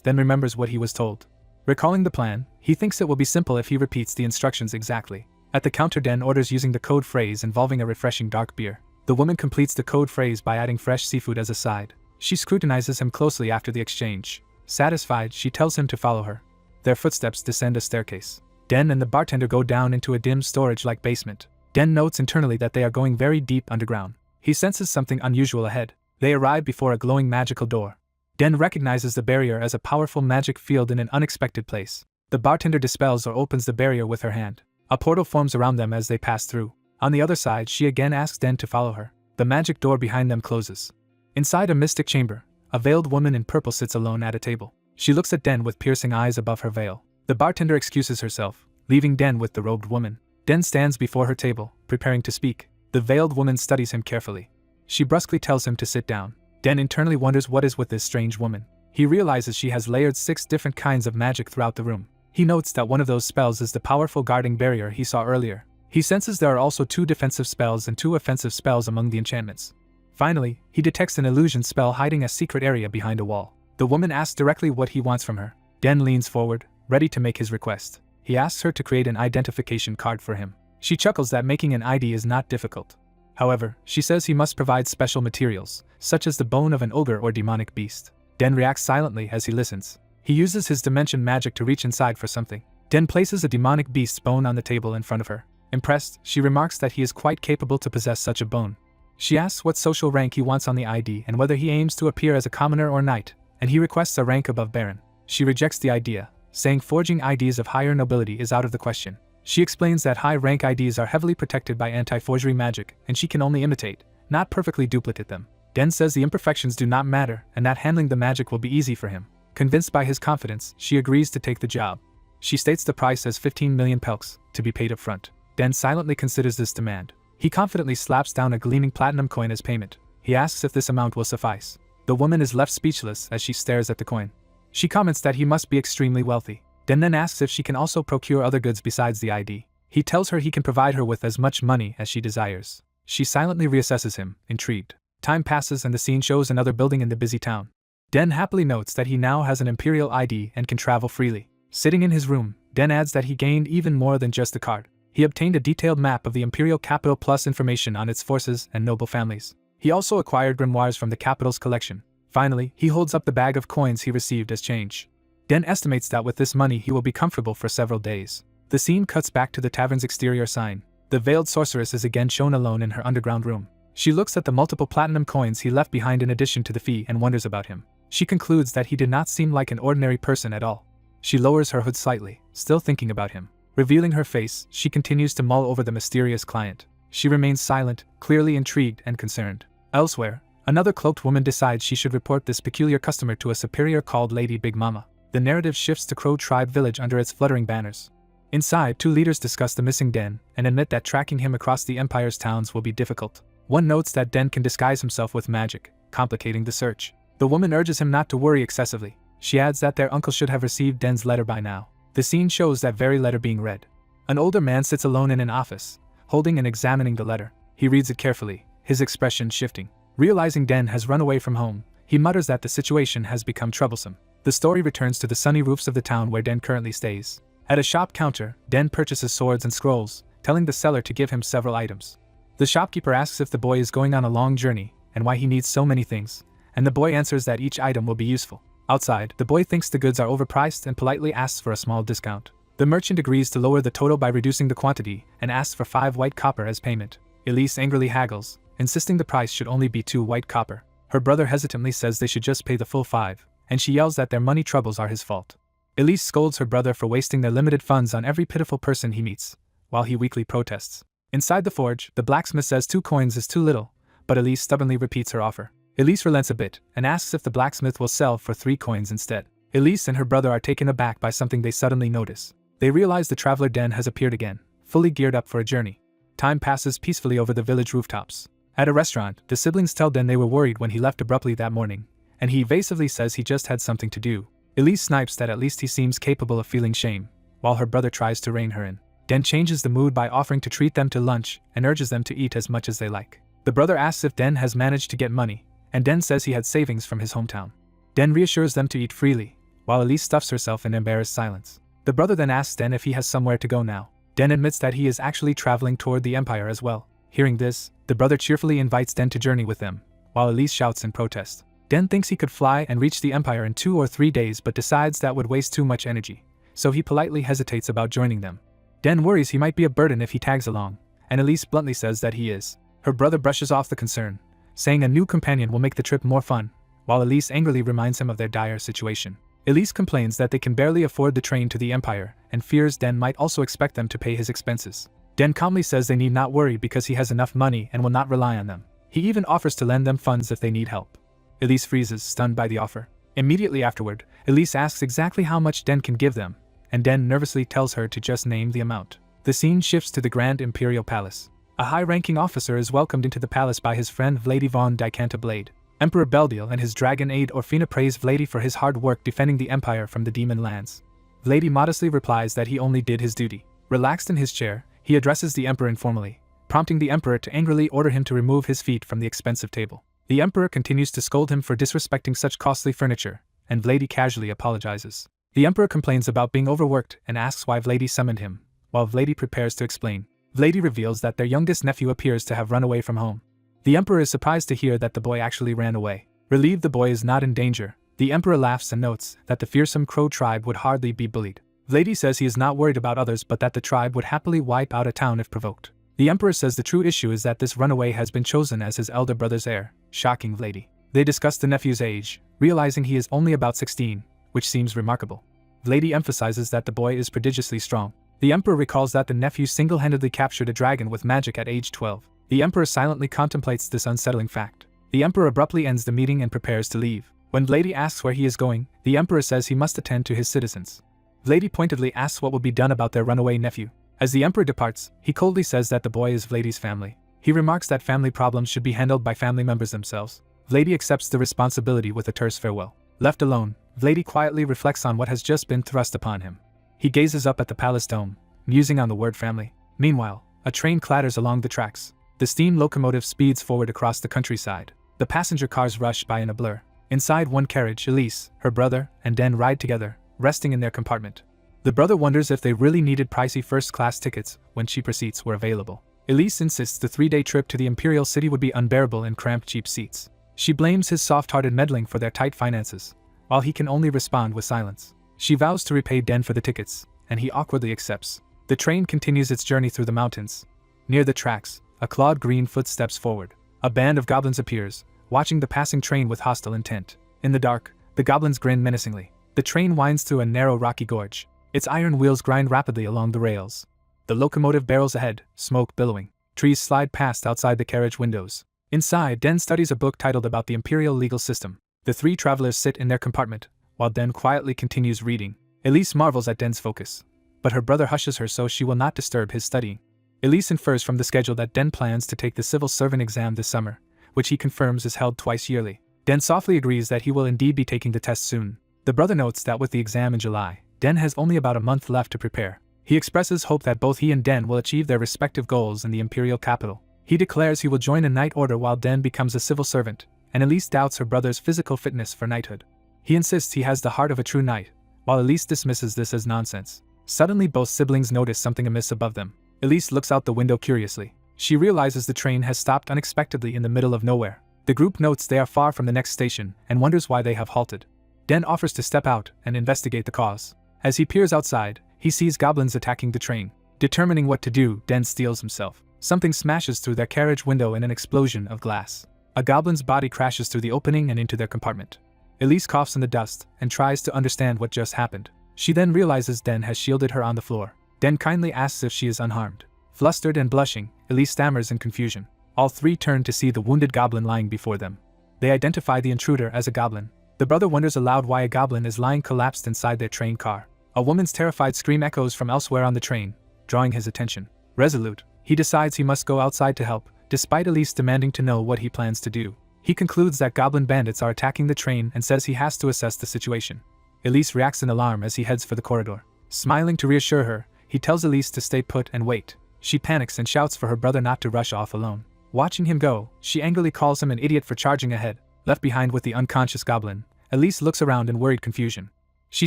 then remembers what he was told. Recalling the plan, he thinks it will be simple if he repeats the instructions exactly. At the counter, Den orders using the code phrase involving a refreshing dark beer. The woman completes the code phrase by adding fresh seafood as a side. She scrutinizes him closely after the exchange. Satisfied, she tells him to follow her. Their footsteps descend a staircase. Den and the bartender go down into a dim storage-like basement. Den notes internally that they are going very deep underground. He senses something unusual ahead. They arrive before a glowing magical door. Den recognizes the barrier as a powerful magic field in an unexpected place. The bartender dispels or opens the barrier with her hand. A portal forms around them as they pass through. On the other side, she again asks Den to follow her. The magic door behind them closes. Inside a mystic chamber, a veiled woman in purple sits alone at a table. She looks at Den with piercing eyes above her veil. The bartender excuses herself, leaving Den with the robed woman. Den stands before her table, preparing to speak. The veiled woman studies him carefully. She brusquely tells him to sit down. Den internally wonders what is with this strange woman. He realizes she has layered 6 different kinds of magic throughout the room. He notes that one of those spells is the powerful guarding barrier he saw earlier. He senses there are also 2 defensive spells and 2 offensive spells among the enchantments. Finally, he detects an illusion spell hiding a secret area behind a wall. The woman asks directly what he wants from her. Den leans forward, ready to make his request. He asks her to create an identification card for him. She chuckles that making an ID is not difficult. However, she says he must provide special materials, such as the bone of an ogre or demonic beast. Den reacts silently as he listens. He uses his dimension magic to reach inside for something. Den places a demonic beast's bone on the table in front of her. Impressed, she remarks that he is quite capable to possess such a bone. She asks what social rank he wants on the ID and whether he aims to appear as a commoner or knight, and he requests a rank above baron. She rejects the idea, saying forging IDs of higher nobility is out of the question. She explains that high-rank IDs are heavily protected by anti-forgery magic, and she can only imitate, not perfectly duplicate them. Den says the imperfections do not matter, and that handling the magic will be easy for him. Convinced by his confidence, she agrees to take the job. She states the price as 15 million pelks, to be paid up front. Den silently considers this demand. He confidently slaps down a gleaming platinum coin as payment. He asks if this amount will suffice. The woman is left speechless as she stares at the coin. She comments that he must be extremely wealthy. Den then asks if she can also procure other goods besides the ID. He tells her he can provide her with as much money as she desires. She silently reassesses him, intrigued. Time passes and the scene shows another building in the busy town. Den happily notes that he now has an imperial ID and can travel freely. Sitting in his room, Den adds that he gained even more than just a card. He obtained a detailed map of the imperial capital plus information on its forces and noble families. He also acquired grimoires from the capital's collection. Finally, he holds up the bag of coins he received as change. Den estimates that with this money he will be comfortable for several days. The scene cuts back to the tavern's exterior sign. The veiled sorceress is again shown alone in her underground room. She looks at the multiple platinum coins he left behind in addition to the fee and wonders about him. She concludes that he did not seem like an ordinary person at all. She lowers her hood slightly, still thinking about him. Revealing her face, she continues to mull over the mysterious client. She remains silent, clearly intrigued and concerned. Elsewhere, another cloaked woman decides she should report this peculiar customer to a superior called Lady Big Mama. The narrative shifts to Crow Tribe Village under its fluttering banners. Inside, 2 leaders discuss the missing Den and admit that tracking him across the Empire's towns will be difficult. One notes that Den can disguise himself with magic, complicating the search. The woman urges him not to worry excessively. She adds that their uncle should have received Den's letter by now. The scene shows that very letter being read. An older man sits alone in an office, holding and examining the letter. He reads it carefully, his expression shifting. Realizing Den has run away from home, he mutters that the situation has become troublesome. The story returns to the sunny roofs of the town where Den currently stays. At a shop counter, Den purchases swords and scrolls, telling the seller to give him several items. The shopkeeper asks if the boy is going on a long journey, and why he needs so many things, and the boy answers that each item will be useful. Outside, the boy thinks the goods are overpriced and politely asks for a small discount. The merchant agrees to lower the total by reducing the quantity, and asks for 5 white copper as payment. Elise angrily haggles, insisting the price should only be 2 white copper. Her brother hesitantly says they should just pay the full 5, and she yells that their money troubles are his fault. Elise scolds her brother for wasting their limited funds on every pitiful person he meets, while he weakly protests. Inside the forge, the blacksmith says 2 coins is too little, but Elise stubbornly repeats her offer. Elise relents a bit, and asks if the blacksmith will sell for 3 coins instead. Elise and her brother are taken aback by something they suddenly notice. They realize the traveler Den has appeared again, fully geared up for a journey. Time passes peacefully over the village rooftops. At a restaurant, the siblings tell Den they were worried when he left abruptly that morning, and he evasively says he just had something to do. Elise snipes that at least he seems capable of feeling shame, while her brother tries to rein her in. Den changes the mood by offering to treat them to lunch and urges them to eat as much as they like. The brother asks if Den has managed to get money, and Den says he had savings from his hometown. Den reassures them to eat freely, while Elise stuffs herself in embarrassed silence. The brother then asks Den if he has somewhere to go now. Den admits that he is actually traveling toward the Empire as well. Hearing this, the brother cheerfully invites Den to journey with them, while Elise shouts in protest. Den thinks he could fly and reach the Empire in 2 or 3 days but decides that would waste too much energy, so he politely hesitates about joining them. Den worries he might be a burden if he tags along, and Elise bluntly says that he is. Her brother brushes off the concern, saying a new companion will make the trip more fun, while Elise angrily reminds him of their dire situation. Elise complains that they can barely afford the train to the Empire and fears Den might also expect them to pay his expenses. Den calmly says they need not worry because he has enough money and will not rely on them. He even offers to lend them funds if they need help. Elise freezes, stunned by the offer. Immediately afterward, Elise asks exactly how much Den can give them, and Den nervously tells her to just name the amount. The scene shifts to the Grand Imperial Palace. A high-ranking officer is welcomed into the palace by his friend Vladi von Blade. Emperor Beldiel and his dragon aide Orfina praise Vladi for his hard work defending the Empire from the demon lands. Vladi modestly replies that he only did his duty. Relaxed in his chair, he addresses the Emperor informally, prompting the Emperor to angrily order him to remove his feet from the expensive table. The Emperor continues to scold him for disrespecting such costly furniture, and Vladi casually apologizes. The Emperor complains about being overworked and asks why Vladi summoned him, while Vladi prepares to explain. Vladi reveals that their youngest nephew appears to have run away from home. The Emperor is surprised to hear that the boy actually ran away. Relieved the boy is not in danger, the Emperor laughs and notes that the fearsome Crow tribe would hardly be bullied. Vladi says he is not worried about others but that the tribe would happily wipe out a town if provoked. The Emperor says the true issue is that this runaway has been chosen as his elder brother's heir, shocking Vladi. They discuss the nephew's age, realizing he is only about 16, which seems remarkable. Vladi emphasizes that the boy is prodigiously strong. The Emperor recalls that the nephew single-handedly captured a dragon with magic at age 12. The Emperor silently contemplates this unsettling fact. The Emperor abruptly ends the meeting and prepares to leave. When Vladi asks where he is going, the Emperor says he must attend to his citizens. Vladi pointedly asks what will be done about their runaway nephew. As the Emperor departs, he coldly says that the boy is Vladi's family. He remarks that family problems should be handled by family members themselves. Vladi accepts the responsibility with a terse farewell. Left alone, Vladi quietly reflects on what has just been thrust upon him. He gazes up at the palace dome, musing on the word family. Meanwhile, a train clatters along the tracks. The steam locomotive speeds forward across the countryside. The passenger cars rush by in a blur. Inside one carriage, Elise, her brother, and Den ride together, resting in their compartment. The brother wonders if they really needed pricey first-class tickets when cheaper seats were available. Elise insists the 3-day trip to the Imperial City would be unbearable in cramped cheap seats. She blames his soft-hearted meddling for their tight finances, while he can only respond with silence. She vows to repay Den for the tickets, and he awkwardly accepts. The train continues its journey through the mountains. Near the tracks, a clawed green foot steps forward. A band of goblins appears, watching the passing train with hostile intent. In the dark, the goblins grin menacingly. The train winds through a narrow rocky gorge. Its iron wheels grind rapidly along the rails. The locomotive barrels ahead, smoke billowing. Trees slide past outside the carriage windows. Inside, Den studies a book titled about the imperial legal system. The 3 travelers sit in their compartment, while Den quietly continues reading. Elise marvels at Den's focus, but her brother hushes her so she will not disturb his studying. Elise infers from the schedule that Den plans to take the civil servant exam this summer, which he confirms is held twice yearly. Den softly agrees that he will indeed be taking the test soon. The brother notes that with the exam in July, Den has only about a month left to prepare. He expresses hope that both he and Den will achieve their respective goals in the imperial capital. He declares he will join a knight order while Den becomes a civil servant, and Elise doubts her brother's physical fitness for knighthood. He insists he has the heart of a true knight, while Elise dismisses this as nonsense. Suddenly both siblings notice something amiss above them. Elise looks out the window curiously. She realizes the train has stopped unexpectedly in the middle of nowhere. The group notes they are far from the next station and wonders why they have halted. Den offers to step out and investigate the cause. As he peers outside, he sees goblins attacking the train. Determining what to do, Den steels himself. Something smashes through their carriage window in an explosion of glass. A goblin's body crashes through the opening and into their compartment. Elise coughs in the dust and tries to understand what just happened. She then realizes Den has shielded her on the floor. Den kindly asks if she is unharmed. Flustered and blushing, Elise stammers in confusion. All 3 turn to see the wounded goblin lying before them. They identify the intruder as a goblin. The brother wonders aloud why a goblin is lying collapsed inside their train car. A woman's terrified scream echoes from elsewhere on the train, drawing his attention. Resolute, he decides he must go outside to help, despite Elise demanding to know what he plans to do. He concludes that goblin bandits are attacking the train and says he has to assess the situation. Elise reacts in alarm as he heads for the corridor. Smiling to reassure her, he tells Elise to stay put and wait. She panics and shouts for her brother not to rush off alone. Watching him go, she angrily calls him an idiot for charging ahead. Left behind with the unconscious goblin, Elise looks around in worried confusion. She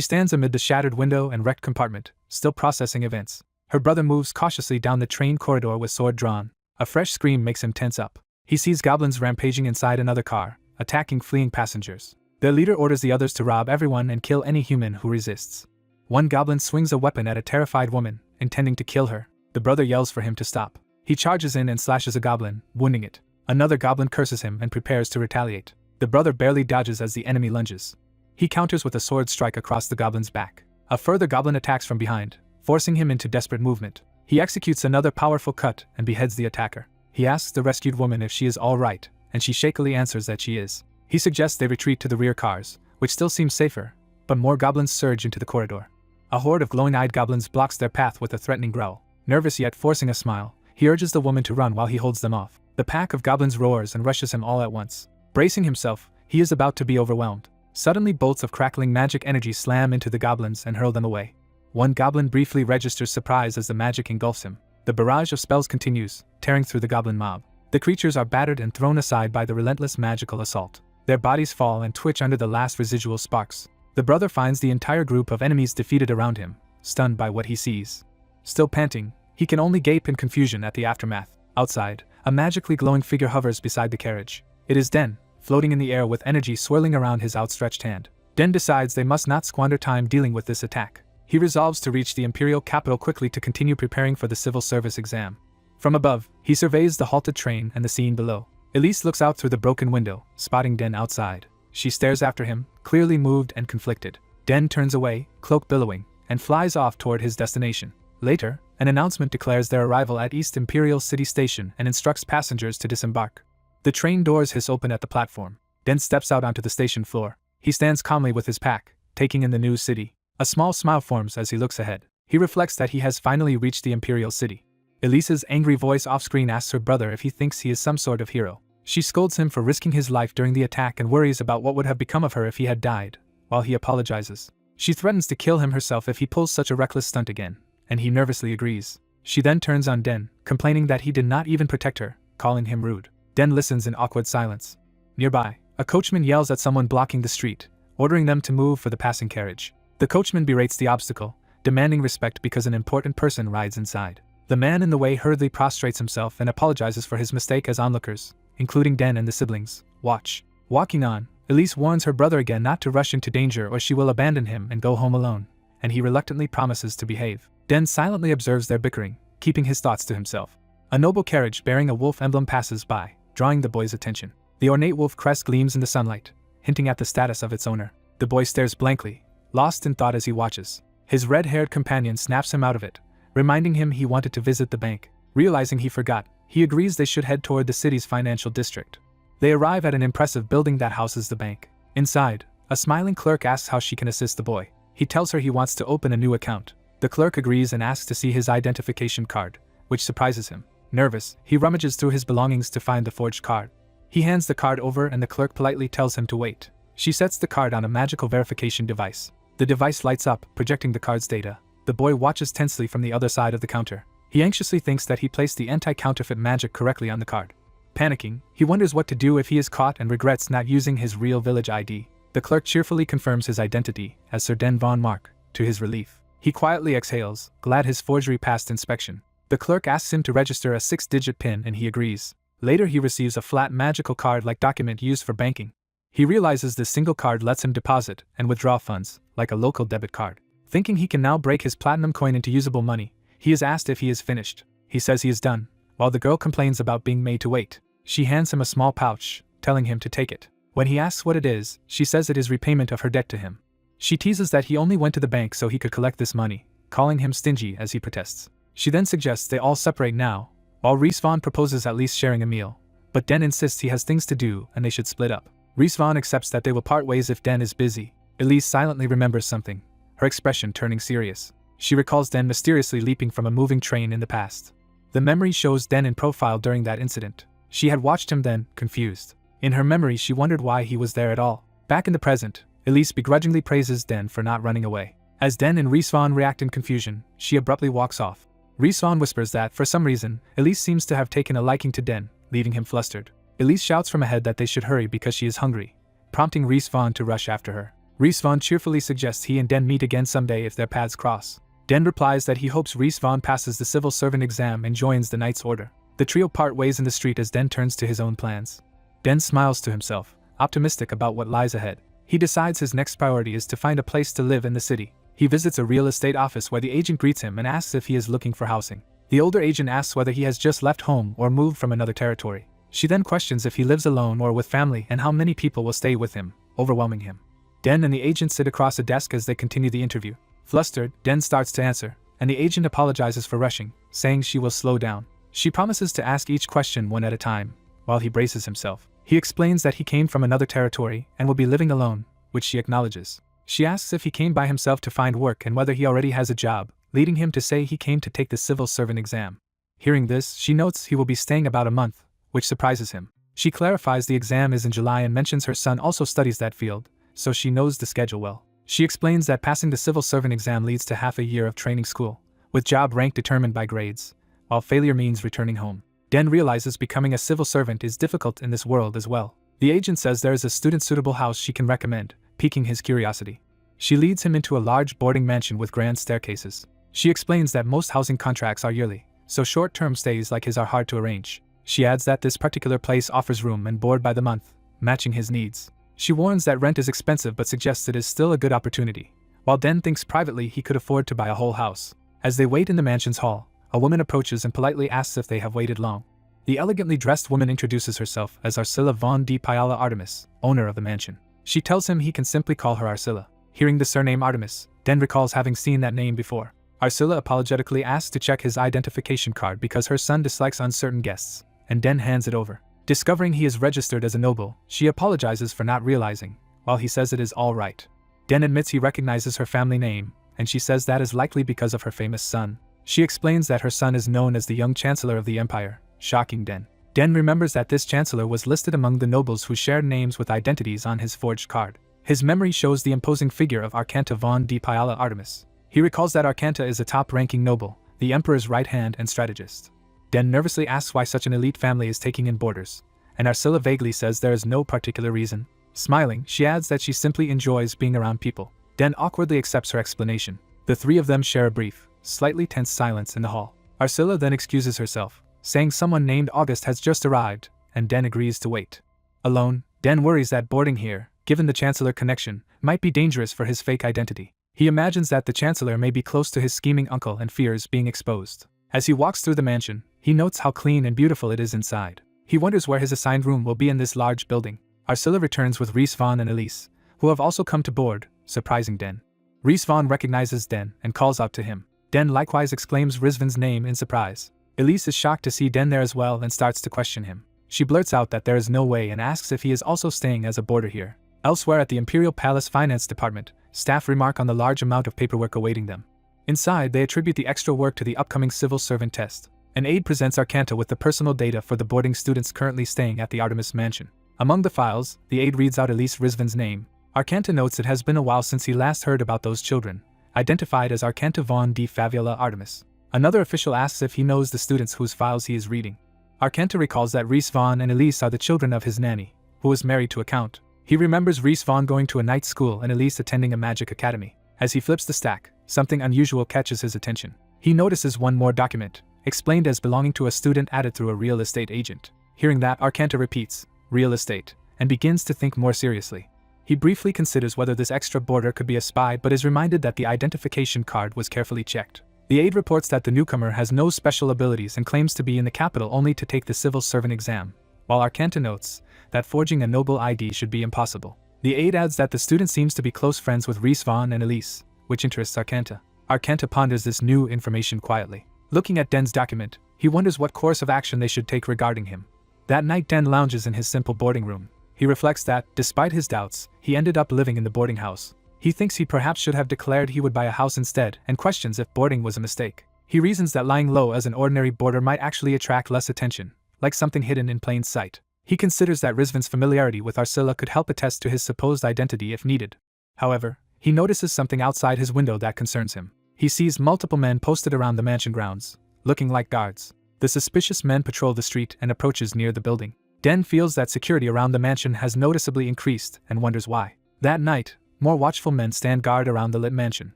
stands amid the shattered window and wrecked compartment, still processing events. Her brother moves cautiously down the train corridor with sword drawn. A fresh scream makes him tense up. He sees goblins rampaging inside another car, attacking fleeing passengers. Their leader orders the others to rob everyone and kill any human who resists. One goblin swings a weapon at a terrified woman, intending to kill her. The brother yells for him to stop. He charges in and slashes a goblin, wounding it. Another goblin curses him and prepares to retaliate. The brother barely dodges as the enemy lunges. He counters with a sword strike across the goblin's back. A further goblin attacks from behind, forcing him into desperate movement. He executes another powerful cut and beheads the attacker. He asks the rescued woman if she is all right, and she shakily answers that she is. He suggests they retreat to the rear cars, which still seems safer, but more goblins surge into the corridor. A horde of glowing-eyed goblins blocks their path with a threatening growl. Nervous yet forcing a smile, he urges the woman to run while he holds them off. The pack of goblins roars and rushes him all at once. Bracing himself, he is about to be overwhelmed. Suddenly bolts of crackling magic energy slam into the goblins and hurl them away. One goblin briefly registers surprise as the magic engulfs him. The barrage of spells continues, tearing through the goblin mob. The creatures are battered and thrown aside by the relentless magical assault. Their bodies fall and twitch under the last residual sparks. The brother finds the entire group of enemies defeated around him, stunned by what he sees. Still panting, he can only gape in confusion at the aftermath. Outside, a magically glowing figure hovers beside the carriage. It is Den, floating in the air with energy swirling around his outstretched hand. Den decides they must not squander time dealing with this attack. He resolves to reach the imperial capital quickly to continue preparing for the civil service exam. From above, he surveys the halted train and the scene below. Elise looks out through the broken window, spotting Den outside. She stares after him, clearly moved and conflicted. Den turns away, cloak billowing, and flies off toward his destination. Later, an announcement declares their arrival at East Imperial City Station and instructs passengers to disembark. The train doors hiss open at the platform. Den steps out onto the station floor. He stands calmly with his pack, taking in the new city. A small smile forms as he looks ahead. He reflects that he has finally reached the Imperial City. Elise's angry voice off-screen asks her brother if he thinks he is some sort of hero. She scolds him for risking his life during the attack and worries about what would have become of her if he had died, while he apologizes. She threatens to kill him herself if he pulls such a reckless stunt again, and he nervously agrees. She then turns on Den, complaining that he did not even protect her, calling him rude. Den listens in awkward silence. Nearby, a coachman yells at someone blocking the street, ordering them to move for the passing carriage. The coachman berates the obstacle, demanding respect because an important person rides inside. The man in the way hurriedly prostrates himself and apologizes for his mistake as onlookers, including Den and the siblings. Watch. Walking on, Elise warns her brother again not to rush into danger or she will abandon him and go home alone, and he reluctantly promises to behave. Den silently observes their bickering, keeping his thoughts to himself. A noble carriage bearing a wolf emblem passes by, drawing the boy's attention. The ornate wolf crest gleams in the sunlight, hinting at the status of its owner. The boy stares blankly, lost in thought as he watches. His red-haired companion snaps him out of it, reminding him he wanted to visit the bank. Realizing he forgot, he agrees they should head toward the city's financial district. They arrive at an impressive building that houses the bank. Inside, a smiling clerk asks how she can assist the boy. He tells her he wants to open a new account. The clerk agrees and asks to see his identification card, which surprises him. Nervous, he rummages through his belongings to find the forged card. He hands the card over and the clerk politely tells him to wait. She sets the card on a magical verification device. The device lights up, projecting the card's data. The boy watches tensely from the other side of the counter. He anxiously thinks that he placed the anti-counterfeit magic correctly on the card. Panicking, he wonders what to do if he is caught and regrets not using his real village ID. The clerk cheerfully confirms his identity as Sir Den von Mark. To his relief, he quietly exhales, glad his forgery passed inspection. The clerk asks him to register a 6-digit PIN and he agrees. Later he receives a flat magical card-like document used for banking. He realizes this single card lets him deposit and withdraw funds, like a local debit card. Thinking he can now break his platinum coin into usable money, he is asked if he is finished. He says he is done, while the girl complains about being made to wait. She hands him a small pouch, telling him to take it. When he asks what it is, she says it is repayment of her debt to him. She teases that he only went to the bank so he could collect this money, calling him stingy as he protests. She then suggests they all separate now, while Rhys Vaughn proposes at least sharing a meal, but Den insists he has things to do and they should split up. Rhys Vaughn accepts that they will part ways if Den is busy. Elise silently remembers something, her expression turning serious. She recalls Den mysteriously leaping from a moving train in the past. The memory shows Den in profile during that incident. She had watched him then, confused. In her memory she wondered why he was there at all. Back in the present, Elise begrudgingly praises Den for not running away. As Den and Resvon react in confusion, she abruptly walks off. Resvon whispers that, for some reason, Elise seems to have taken a liking to Den, leaving him flustered. Elise shouts from ahead that they should hurry because she is hungry, prompting Resvon to rush after her. Resvon cheerfully suggests he and Den meet again someday if their paths cross. Den replies that he hopes Resvon passes the civil servant exam and joins the Knight's Order. The trio part ways in the street as Den turns to his own plans. Den smiles to himself, optimistic about what lies ahead. He decides his next priority is to find a place to live in the city. He visits a real estate office where the agent greets him and asks if he is looking for housing. The older agent asks whether he has just left home or moved from another territory. She then questions if he lives alone or with family and how many people will stay with him, overwhelming him. Den and the agent sit across a desk as they continue the interview. Flustered, Den starts to answer, and the agent apologizes for rushing, saying she will slow down. She promises to ask each question one at a time, while he braces himself. He explains that he came from another territory and will be living alone, which she acknowledges. She asks if he came by himself to find work and whether he already has a job, leading him to say he came to take the civil servant exam. Hearing this, she notes he will be staying about a month, which surprises him. She clarifies the exam is in July and mentions her son also studies that field, so she knows the schedule well. She explains that passing the civil servant exam leads to half a year of training school, with job rank determined by grades, while failure means returning home. Den realizes becoming a civil servant is difficult in this world as well. The agent says there is a student-suitable house she can recommend, piquing his curiosity. She leads him into a large boarding mansion with grand staircases. She explains that most housing contracts are yearly, so short-term stays like his are hard to arrange. She adds that this particular place offers room and board by the month, matching his needs. She warns that rent is expensive but suggests it is still a good opportunity, while Den thinks privately he could afford to buy a whole house. As they wait in the mansion's hall, a woman approaches and politely asks if they have waited long. The elegantly dressed woman introduces herself as Arsila von D. Pyala Artemis, owner of the mansion. She tells him he can simply call her Arsila. Hearing the surname Artemis, Den recalls having seen that name before. Arsila apologetically asks to check his identification card because her son dislikes uncertain guests, and Den hands it over. Discovering he is registered as a noble, she apologizes for not realizing, while he says it is all right. Den admits he recognizes her family name, and she says that is likely because of her famous son. She explains that her son is known as the young chancellor of the empire, shocking Den. Den remembers that this chancellor was listed among the nobles who shared names with identities on his forged card. His memory shows the imposing figure of Arcanta von D. Pyala Artemis. He recalls that Arcanta is a top-ranking noble, the emperor's right hand and strategist. Den nervously asks why such an elite family is taking in boarders, and Arsila vaguely says there is no particular reason. Smiling, she adds that she simply enjoys being around people. Den awkwardly accepts her explanation. The three of them share a brief, slightly tense silence in the hall. Arsila then excuses herself, saying someone named August has just arrived, and Den agrees to wait. Alone, Den worries that boarding here, given the Chancellor connection, might be dangerous for his fake identity. He imagines that the Chancellor may be close to his scheming uncle and fears being exposed. As he walks through the mansion, he notes how clean and beautiful it is inside. He wonders where his assigned room will be in this large building. Arsila returns with Resvon and Elise, who have also come to board, surprising Den. Resvon recognizes Den and calls out to him. Den likewise exclaims Rizvan's name in surprise. Elise is shocked to see Den there as well and starts to question him. She blurts out that there is no way and asks if he is also staying as a boarder here. Elsewhere at the Imperial Palace Finance Department, staff remark on the large amount of paperwork awaiting them. Inside, they attribute the extra work to the upcoming civil servant test. An aide presents Arcanta with the personal data for the boarding students currently staying at the Artemis Mansion. Among the files, the aide reads out Elise Rizvan's name. Arcanta notes it has been a while since he last heard about those children, identified as Arcanta von D. Favula Artemis. Another official asks if he knows the students whose files he is reading. Arcanta recalls that Resvon and Elise are the children of his nanny, who was married to a count. He remembers Resvon going to a night school and Elise attending a magic academy. As he flips the stack, something unusual catches his attention. He notices one more document, explained as belonging to a student added through a real estate agent. Hearing that, Arcanta repeats, real estate, and begins to think more seriously. He briefly considers whether this extra boarder could be a spy but is reminded that the identification card was carefully checked. The aide reports that the newcomer has no special abilities and claims to be in the capital only to take the civil servant exam, while Arcanta notes that forging a noble ID should be impossible. The aide adds that the student seems to be close friends with Resvon and Elise, which interests Arcanta. Arcanta ponders this new information quietly. Looking at Den's document, he wonders what course of action they should take regarding him. That night Den lounges in his simple boarding room. He reflects that, despite his doubts, he ended up living in the boarding house. He thinks he perhaps should have declared he would buy a house instead and questions if boarding was a mistake. He reasons that lying low as an ordinary boarder might actually attract less attention, like something hidden in plain sight. He considers that Rizvan's familiarity with Arsila could help attest to his supposed identity if needed. However, He notices something outside his window that concerns him. He sees multiple men posted around the mansion grounds, looking like guards. The suspicious men patrol the street and approaches near the building. Den feels that security around the mansion has noticeably increased and wonders why. That night, more watchful men stand guard around the lit mansion.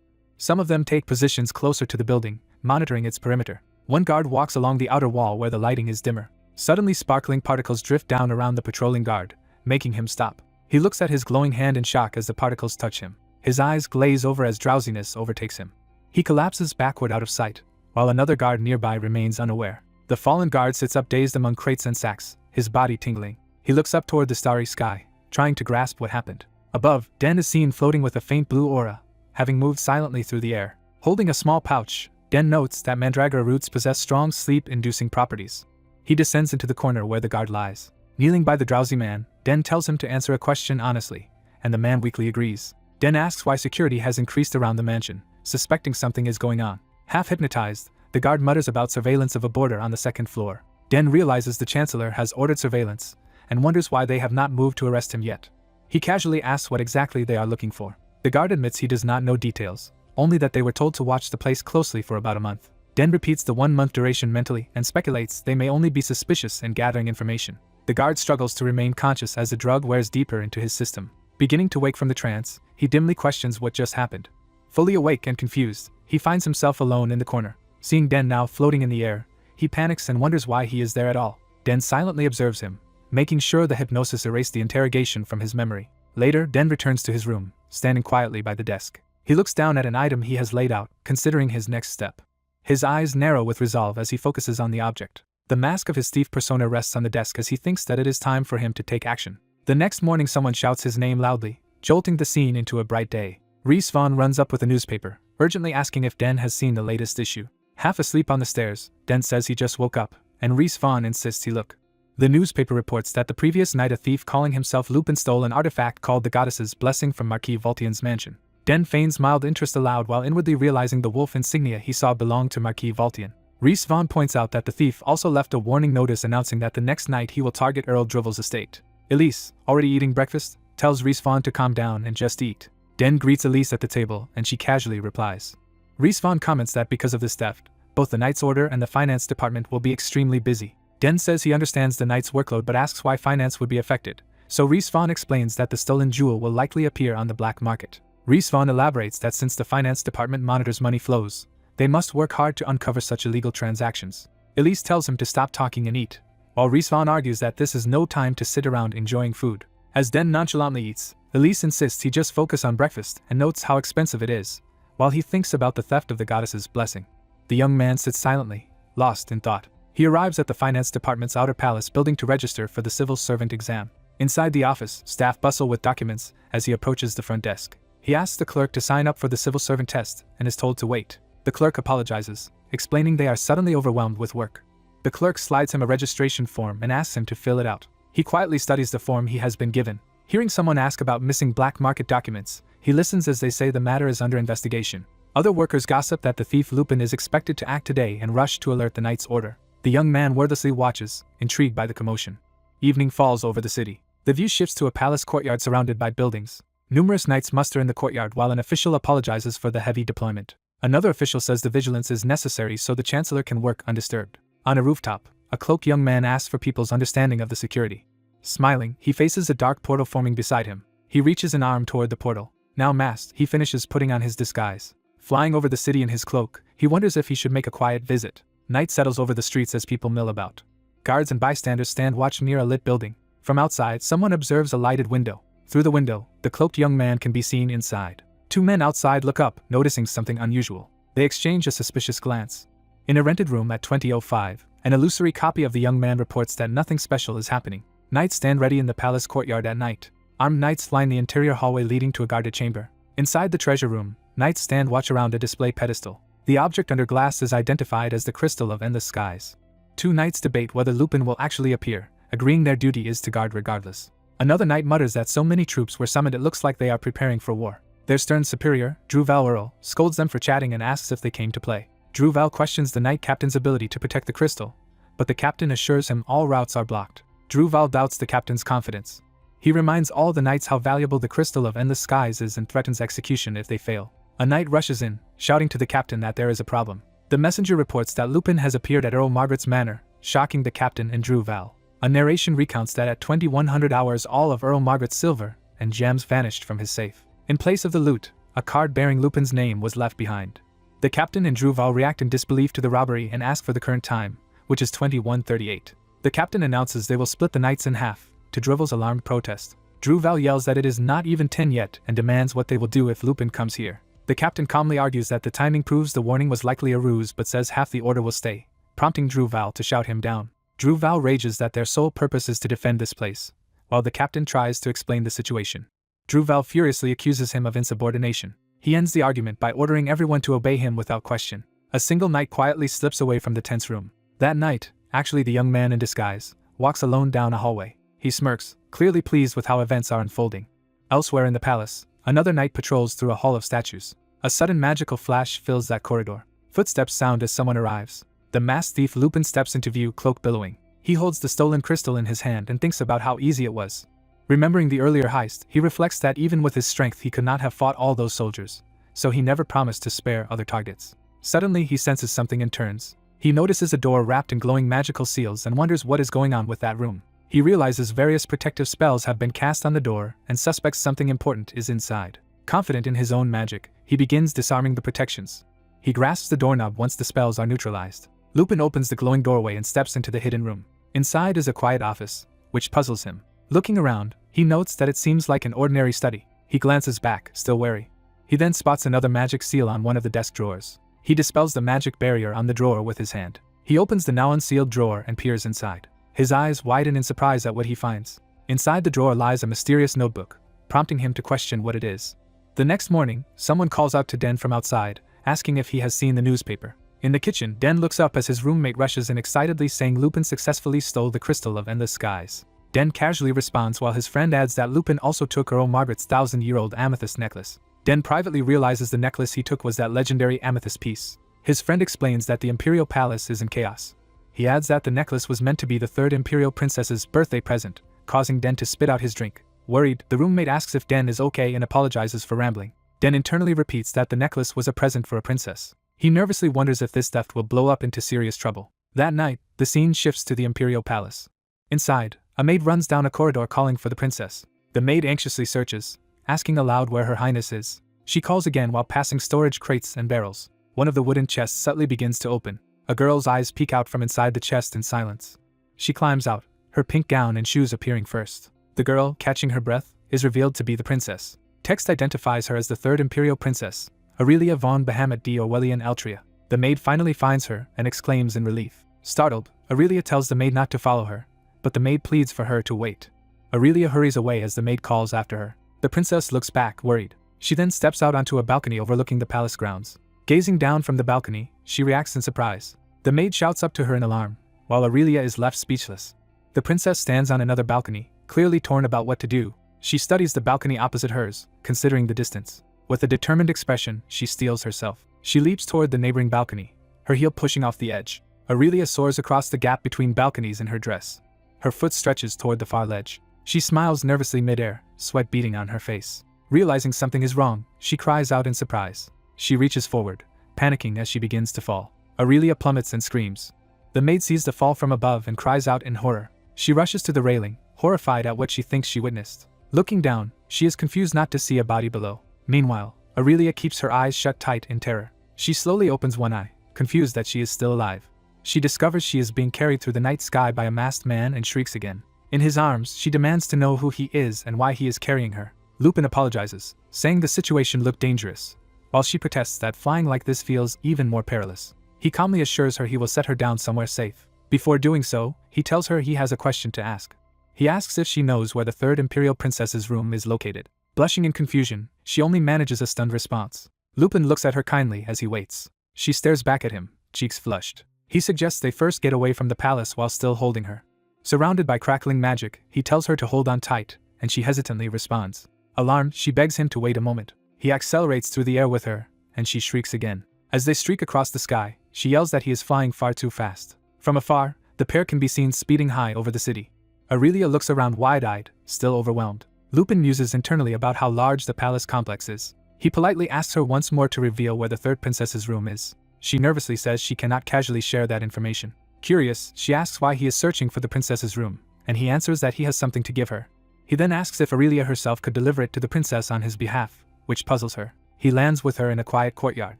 Some of them take positions closer to the building, monitoring its perimeter. One guard walks along the outer wall where the lighting is dimmer. Suddenly sparkling particles drift down around the patrolling guard, making him stop. He looks at his glowing hand in shock as the particles touch him. His eyes glaze over as drowsiness overtakes him. He collapses backward out of sight, while another guard nearby remains unaware. The fallen guard sits up dazed among crates and sacks, his body tingling. He looks up toward the starry sky, trying to grasp what happened. Above, Den is seen floating with a faint blue aura, having moved silently through the air. Holding a small pouch, Den notes that mandragora roots possess strong sleep-inducing properties. He descends into the corner where the guard lies. Kneeling by the drowsy man, Den tells him to answer a question honestly, and the man weakly agrees. Den asks why security has increased around the mansion, suspecting something is going on. Half hypnotized, the guard mutters about surveillance of a boarder on the second floor. Den realizes the Chancellor has ordered surveillance, and wonders why they have not moved to arrest him yet. He casually asks what exactly they are looking for. The guard admits he does not know details, only that they were told to watch the place closely for about a month. Den repeats the 1-month duration mentally and speculates they may only be suspicious and gathering information. The guard struggles to remain conscious as the drug wears deeper into his system. Beginning to wake from the trance, he dimly questions what just happened. Fully awake and confused, he finds himself alone in the corner. Seeing Den now floating in the air, he panics and wonders why he is there at all. Den silently observes him, making sure the hypnosis erased the interrogation from his memory. Later, Den returns to his room, standing quietly by the desk. He looks down at an item he has laid out, considering his next step. His eyes narrow with resolve as he focuses on the object. The mask of his thief persona rests on the desk as he thinks that it is time for him to take action. The next morning someone shouts his name loudly, jolting the scene into a bright day. Rhys Vaughn runs up with a newspaper, urgently asking if Den has seen the latest issue. Half asleep on the stairs, Den says he just woke up, and Rhys Vaughn insists he look. The newspaper reports that the previous night a thief calling himself Lupin stole an artifact called the Goddess's Blessing from Marquis Voltian's mansion. Den feigns mild interest aloud while inwardly realizing the wolf insignia he saw belonged to Marquis Voltian. Rhys Vaughn points out that the thief also left a warning notice announcing that the next night he will target Earl Drivel's estate. Elise, already eating breakfast, tells Rhys Vaughn to calm down and just eat. Den greets Elise at the table and she casually replies. Rhys Vaughn comments that because of this theft, both the Knight's Order and the finance department will be extremely busy. Den says he understands the Knight's workload but asks why finance would be affected, so Rhys Vaughn explains that the stolen jewel will likely appear on the black market. Rhys Vaughn elaborates that since the finance department monitors money flows, they must work hard to uncover such illegal transactions. Elise tells him to stop talking and eat, while Rhys Vaughn argues that this is no time to sit around enjoying food. As Den nonchalantly eats, Elise insists he just focus on breakfast and notes how expensive it is, while he thinks about the theft of the Goddess's blessing. The young man sits silently, lost in thought. He arrives at the finance department's outer palace building to register for the civil servant exam. Inside the office, staff bustle with documents as he approaches the front desk. He asks the clerk to sign up for the civil servant test and is told to wait. The clerk apologizes, explaining they are suddenly overwhelmed with work. The clerk slides him a registration form and asks him to fill it out. He quietly studies the form he has been given. Hearing someone ask about missing black market documents, he listens as they say the matter is under investigation. Other workers gossip that the thief Lupin is expected to act today and rush to alert the Knight's Order. The young man wordlessly watches, intrigued by the commotion. Evening falls over the city. The view shifts to a palace courtyard surrounded by buildings. Numerous knights muster in the courtyard while an official apologizes for the heavy deployment. Another official says the vigilance is necessary so the Chancellor can work undisturbed. On a rooftop, a cloaked young man asks for people's understanding of the security. Smiling, he faces a dark portal forming beside him. He reaches an arm toward the portal. Now masked, he finishes putting on his disguise. Flying over the city in his cloak, he wonders if he should make a quiet visit. Night settles over the streets as people mill about. Guards and bystanders stand watch near a lit building. From outside, someone observes a lighted window. Through the window, the cloaked young man can be seen inside. Two men outside look up, noticing something unusual. They exchange a suspicious glance. In a rented room at 2005, an illusory copy of the young man reports that nothing special is happening. Knights stand ready in the palace courtyard at night. Armed knights line the interior hallway leading to a guarded chamber. Inside the treasure room, knights stand watch around a display pedestal. The object under glass is identified as the Crystal of Endless Skies. Two knights debate whether Lupin will actually appear, agreeing their duty is to guard regardless. Another knight mutters that so many troops were summoned it looks like they are preparing for war. Their stern superior, Druval Earl, scolds them for chatting and asks if they came to play. Druval questions the knight captain's ability to protect the crystal, but the captain assures him all routes are blocked. Druval doubts the captain's confidence. He reminds all the knights how valuable the Crystal of Endless Skies is and threatens execution if they fail. A knight rushes in, shouting to the captain that there is a problem. The messenger reports that Lupin has appeared at Earl Margaret's manor, shocking the captain and Drew Val. A narration recounts that at 2100 hours all of Earl Margaret's silver and gems vanished from his safe. In place of the loot, a card bearing Lupin's name was left behind. The captain and Drew Val react in disbelief to the robbery and ask for the current time, which is 21:38. The captain announces they will split the knights in half, to Drew's alarmed protest. Drew Val yells that it is not even 10 yet and demands what they will do if Lupin comes here. The captain calmly argues that the timing proves the warning was likely a ruse but says half the order will stay, prompting Drew Val to shout him down. Drew Val rages that their sole purpose is to defend this place, while the captain tries to explain the situation. Drew Val furiously accuses him of insubordination. He ends the argument by ordering everyone to obey him without question. A single knight quietly slips away from the tense room. That knight, actually the young man in disguise, walks alone down a hallway. He smirks, clearly pleased with how events are unfolding. Elsewhere in the palace, another knight patrols through a hall of statues. A sudden magical flash fills that corridor. Footsteps sound as someone arrives. The masked thief Lupin steps into view, cloak billowing. He holds the stolen crystal in his hand and thinks about how easy it was. Remembering the earlier heist, he reflects that even with his strength he could not have fought all those soldiers, so he never promised to spare other targets. Suddenly he senses something and turns. He notices a door wrapped in glowing magical seals and wonders what is going on with that room. He realizes various protective spells have been cast on the door and suspects something important is inside. Confident in his own magic, he begins disarming the protections. He grasps the doorknob once the spells are neutralized. Lupin opens the glowing doorway and steps into the hidden room. Inside is a quiet office, which puzzles him. Looking around, he notes that it seems like an ordinary study. He glances back, still wary. He then spots another magic seal on one of the desk drawers. He dispels the magic barrier on the drawer with his hand. He opens the now unsealed drawer and peers inside. His eyes widen in surprise at what he finds. Inside the drawer lies a mysterious notebook, prompting him to question what it is. The next morning, someone calls out to Den from outside, asking if he has seen the newspaper. In the kitchen, Den looks up as his roommate rushes in excitedly saying Lupin successfully stole the Crystal of Endless Skies. Den casually responds while his friend adds that Lupin also took Earl Margaret's 1,000-year-old amethyst necklace. Den privately realizes the necklace he took was that legendary amethyst piece. His friend explains that the Imperial Palace is in chaos. He adds that the necklace was meant to be the third Imperial Princess's birthday present, causing Den to spit out his drink. Worried, the roommate asks if Den is okay and apologizes for rambling. Den internally repeats that the necklace was a present for a princess. He nervously wonders if this theft will blow up into serious trouble. That night, the scene shifts to the Imperial Palace. Inside, a maid runs down a corridor calling for the princess. The maid anxiously searches, asking aloud where Her Highness is. She calls again while passing storage crates and barrels. One of the wooden chests subtly begins to open. A girl's eyes peek out from inside the chest in silence. She climbs out, her pink gown and shoes appearing first. The girl, catching her breath, is revealed to be the princess. Text identifies her as the third Imperial Princess, Aurelia von Bahamut de Orwellian Altria. The maid finally finds her and exclaims in relief. Startled, Aurelia tells the maid not to follow her, but the maid pleads for her to wait. Aurelia hurries away as the maid calls after her. The princess looks back, worried. She then steps out onto a balcony overlooking the palace grounds. Gazing down from the balcony, she reacts in surprise. The maid shouts up to her in alarm, while Aurelia is left speechless. The princess stands on another balcony, clearly torn about what to do. She studies the balcony opposite hers, considering the distance. With a determined expression, she steels herself. She leaps toward the neighboring balcony, her heel pushing off the edge. Aurelia soars across the gap between balconies in her dress. Her foot stretches toward the far ledge. She smiles nervously midair, sweat beading on her face. Realizing something is wrong, she cries out in surprise. She reaches forward, panicking as she begins to fall. Aurelia plummets and screams. The maid sees the fall from above and cries out in horror. She rushes to the railing, horrified at what she thinks she witnessed. Looking down, she is confused not to see a body below. Meanwhile, Aurelia keeps her eyes shut tight in terror. She slowly opens one eye, confused that she is still alive. She discovers she is being carried through the night sky by a masked man and shrieks again. In his arms, she demands to know who he is and why he is carrying her. Lupin apologizes, saying the situation looked dangerous, while she protests that flying like this feels even more perilous. He calmly assures her he will set her down somewhere safe. Before doing so, he tells her he has a question to ask. He asks if she knows where the third Imperial Princess's room is located. Blushing in confusion, she only manages a stunned response. Lupin looks at her kindly as he waits. She stares back at him, cheeks flushed. He suggests they first get away from the palace while still holding her. Surrounded by crackling magic, he tells her to hold on tight, and she hesitantly responds. Alarmed, she begs him to wait a moment. He accelerates through the air with her, and she shrieks again. As they streak across the sky, she yells that he is flying far too fast. From afar, the pair can be seen speeding high over the city. Aurelia looks around wide-eyed, still overwhelmed. Lupin muses internally about how large the palace complex is. He politely asks her once more to reveal where the third princess's room is. She nervously says she cannot casually share that information. Curious, she asks why he is searching for the princess's room, and he answers that he has something to give her. He then asks if Aurelia herself could deliver it to the princess on his behalf, which puzzles her. He lands with her in a quiet courtyard.